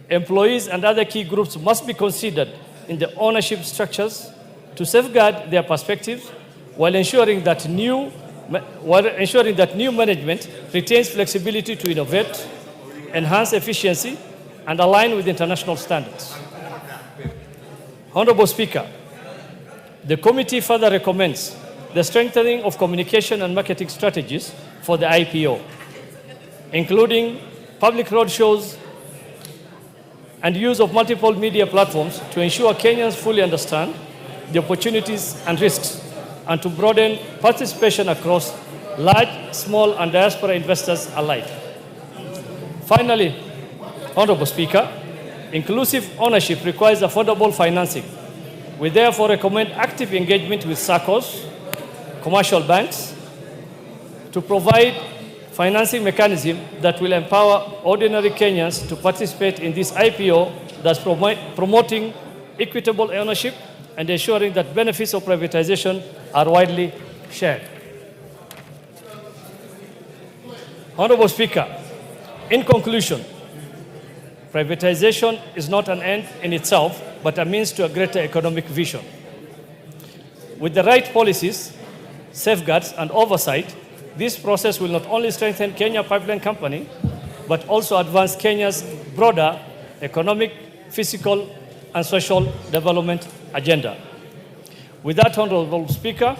Employees and other key groups must be considered in the ownership structures to safeguard their perspectives while ensuring that new management retains flexibility to innovate, enhance efficiency, and align with international standards. Honorable Speaker, the committee further recommends the strengthening of communication and marketing strategies for the IPO, including public roadshows and use of multiple media platforms to ensure Kenyans fully understand the opportunities and risks, and to broaden participation across large, small, and diaspora investors alike. Finally, Honorable Speaker, inclusive ownership requires affordable financing. We therefore recommend active engagement with SACCOs, commercial banks, to provide financing mechanism that will empower ordinary Kenyans to participate in this IPO, thus promoting equitable ownership and ensuring that benefits of privatization are widely shared. Honorable Speaker, in conclusion, privatization is not an end in itself, but a means to a greater economic vision. With the right policies, safeguards, and oversight, this process will not only strengthen Kenya Pipeline Company, but also advance Kenya's broader economic, fiscal, and social development agenda. With that, Honorable Speaker,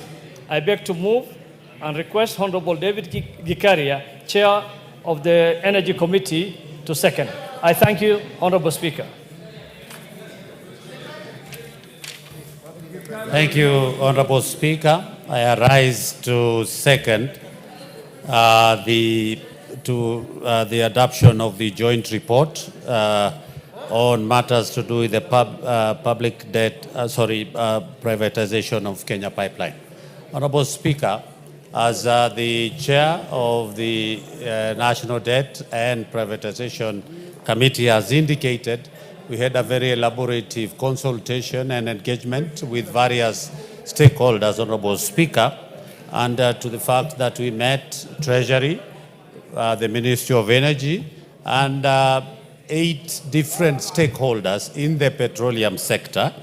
I beg to move and request Honorable David Gikaria, Chair of the Energy Committee, to second. I thank you, Honorable Speaker. Thank you, Honorable Speaker. I arise to second the adoption of the joint report on matters to do with the public debt, privatization of Kenya Pipeline. Honorable Speaker, as the chair of the National Debt and Privatization Committee has indicated, we had a very elaborative consultation and engagement with various stakeholders, Honorable Speaker, and to the fact that we met Treasury, the Ministry of Energy, and 8 different stakeholders in the petroleum sector.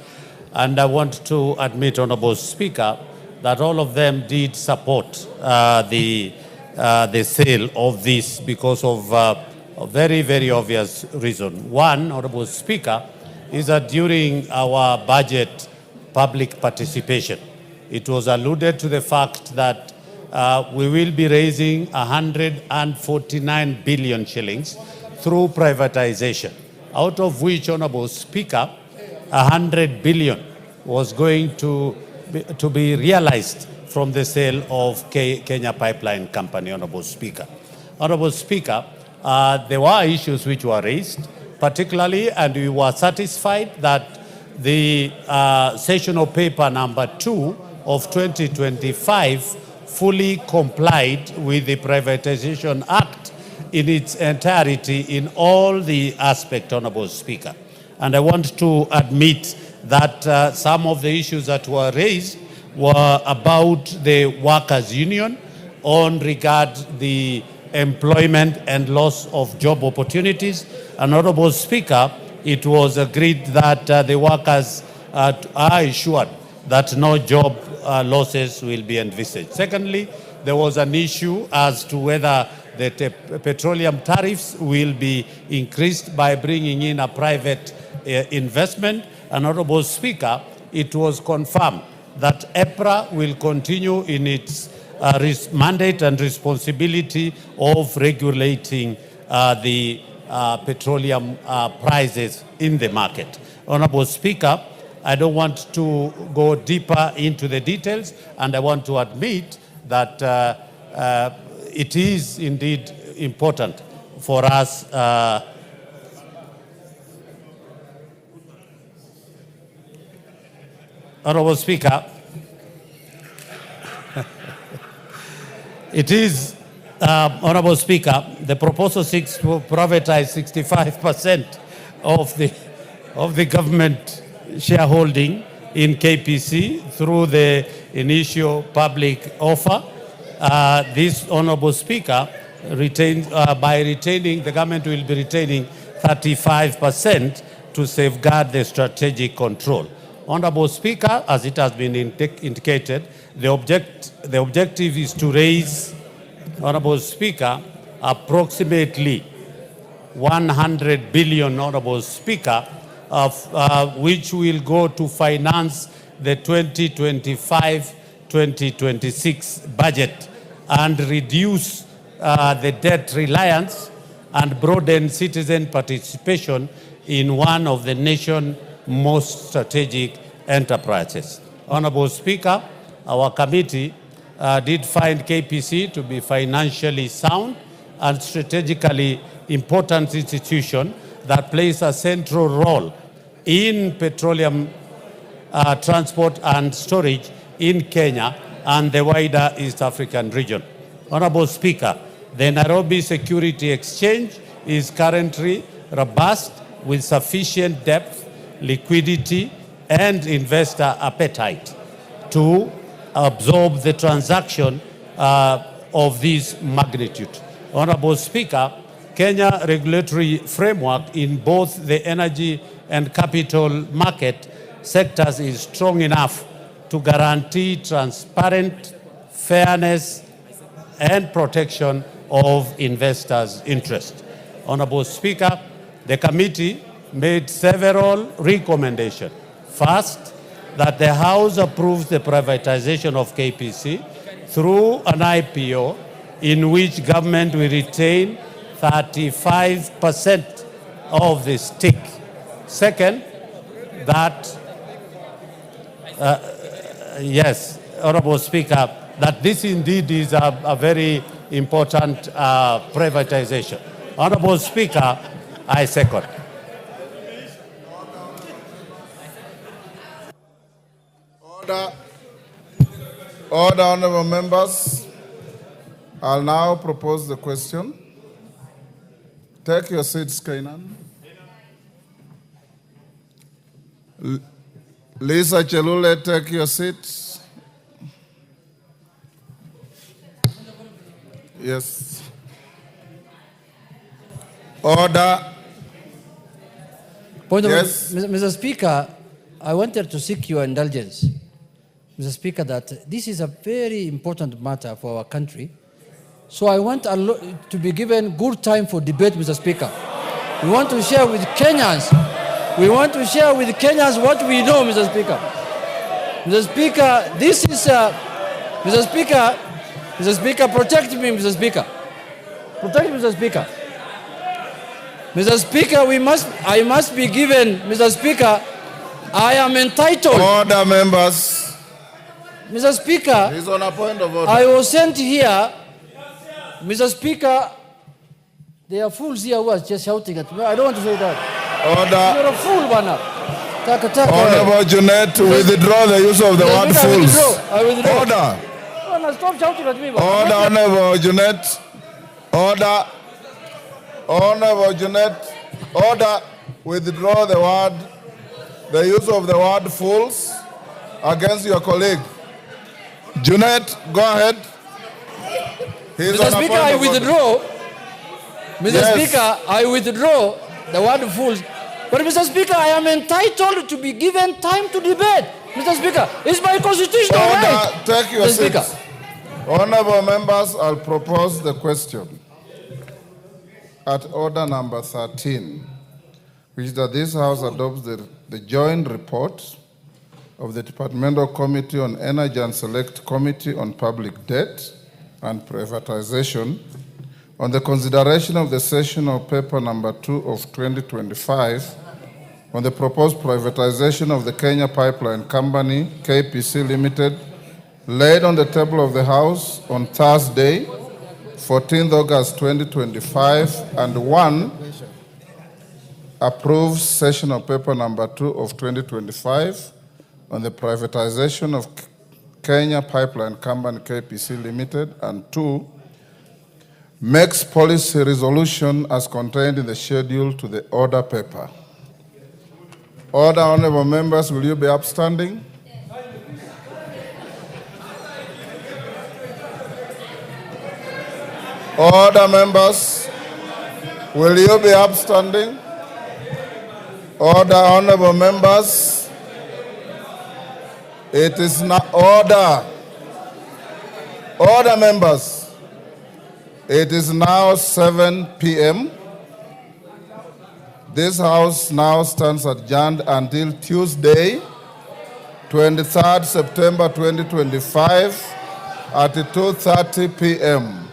And I want to admit, Honorable Speaker, that all of them did support the sale of this because of a very, very obvious reason. One, Honorable Speaker, is that during our budget public participation, it was alluded to the fact that we will be raising 149 billion shillings through privatization, out of which, Honorable Speaker, 100 billion was going to be realized from the sale of Kenya Pipeline Company, Honorable Speaker. Honorable Speaker, there were issues which were raised, particularly, and we were satisfied that the sessional paper number 2 of 2025 fully complied with the Privatization Act in its entirety in all the aspects, Honorable Speaker. And I want to admit that some of the issues that were raised were about the workers' union on regard the employment and loss of job opportunities. And Honorable Speaker, it was agreed that the workers are assured that no job losses will be envisaged. Secondly, there was an issue as to whether the petroleum tariffs will be increased by bringing in a private investment. And Honorable Speaker, it was confirmed that EPRA will continue in its mandate and responsibility of regulating the petroleum prices in the market. Honorable Speaker, I don't want to go deeper into the details, and I want to admit that it is indeed important for us Honorable Speaker, it is, Honorable Speaker, the proposal seeks to privatize 65% of the government shareholding in KPC through the initial public offer. This, Honorable Speaker, by retaining, the government will be retaining 35% to safeguard the strategic control. Honorable Speaker, as it has been indicated, the objective is to raise, Honorable Speaker, approximately 100 billion, Honorable Speaker, of which will go to finance the 2025-2026 budget and reduce the debt reliance and broaden citizen participation in one of the nation's most strategic enterprises. Honorable Speaker, our committee did find KPC to be financially sound and strategically important institution that plays a central role in petroleum transport and storage in Kenya and the wider East African region. Honorable Speaker, the Nairobi Security Exchange is currently robust with sufficient depth, liquidity, and investor appetite to absorb the transaction of this magnitude. Honorable Speaker, Kenya regulatory framework in both the energy and capital market sectors is strong enough to guarantee transparent, fairness, and protection of investors' interest. Honorable Speaker, the committee made several recommendations. First, that the House approves the privatization of KPC through an IPO in which government will retain 35% of the stick. Second, that, yes, Honorable Speaker, that this indeed is a very important privatization. Honorable Speaker, I second. Order, honorable members. I'll now propose the question. Take your seats, Kainan. Lisa Chelule, take your seats. Yes. Order. Point of Yes. Mr. Speaker, I wanted to seek your indulgence, Mr. Speaker, that this is a very important matter for our country. So I want to be given good time for debate, Mr. Speaker. We want to share with Kenyans. We want to share with Kenyans what we know, Mr. Speaker. Mr. Speaker, this is, Mr. Speaker, protect me, Mr. Speaker. Protect me, Mr. Speaker. Mr. Speaker, I must be given, Mr. Speaker, I am entitled. Order, members. Mr. Speaker, He's on a point of order. I was sent here, Mr. Speaker, there are fools here who are just shouting at me. I don't want to say that. Order. You're a fool, Bana. Honorable Junet, withdraw the use of the Mr. word Speaker, fools. I withdraw. Order. Bana, stop shouting at me, Bana. Order, Honorable Junet. Order. Honorable Junet. Order. Withdraw the use of the word fools against your colleague. Junet, go ahead. He's Mr. on a Speaker, point I of order. withdraw. Mr. Yes. Speaker, I withdraw the word fools. But Mr. Speaker, I am entitled to be given time to debate. Mr. Speaker, it's my constitutional right. Order, take your Mr. Speaker. seats. Honorable members, I'll propose the question at order number 13, which is that this House adopts the joint report of the Departmental Committee on Energy and Select Committee on Public Debt and Privatization on the consideration of the sessional paper number 2 of 2025 on the proposed privatization of the Kenya Pipeline Company, KPC Limited, laid on the table of the House on Thursday, 14th August 2025, and 1, approves sessional paper number 2 of 2025 on the privatization of Kenya Pipeline Company, KPC Limited, and 2, makes policy resolution as contained in the schedule to the order paper. Order, honorable members, will you be upstanding? Order, members, will you be upstanding? Order, honorable members. It is not order. Order, members. It is now 7 p.m. This House now stands adjourned until Tuesday, 23rd September 2025 at 2:30 p.m.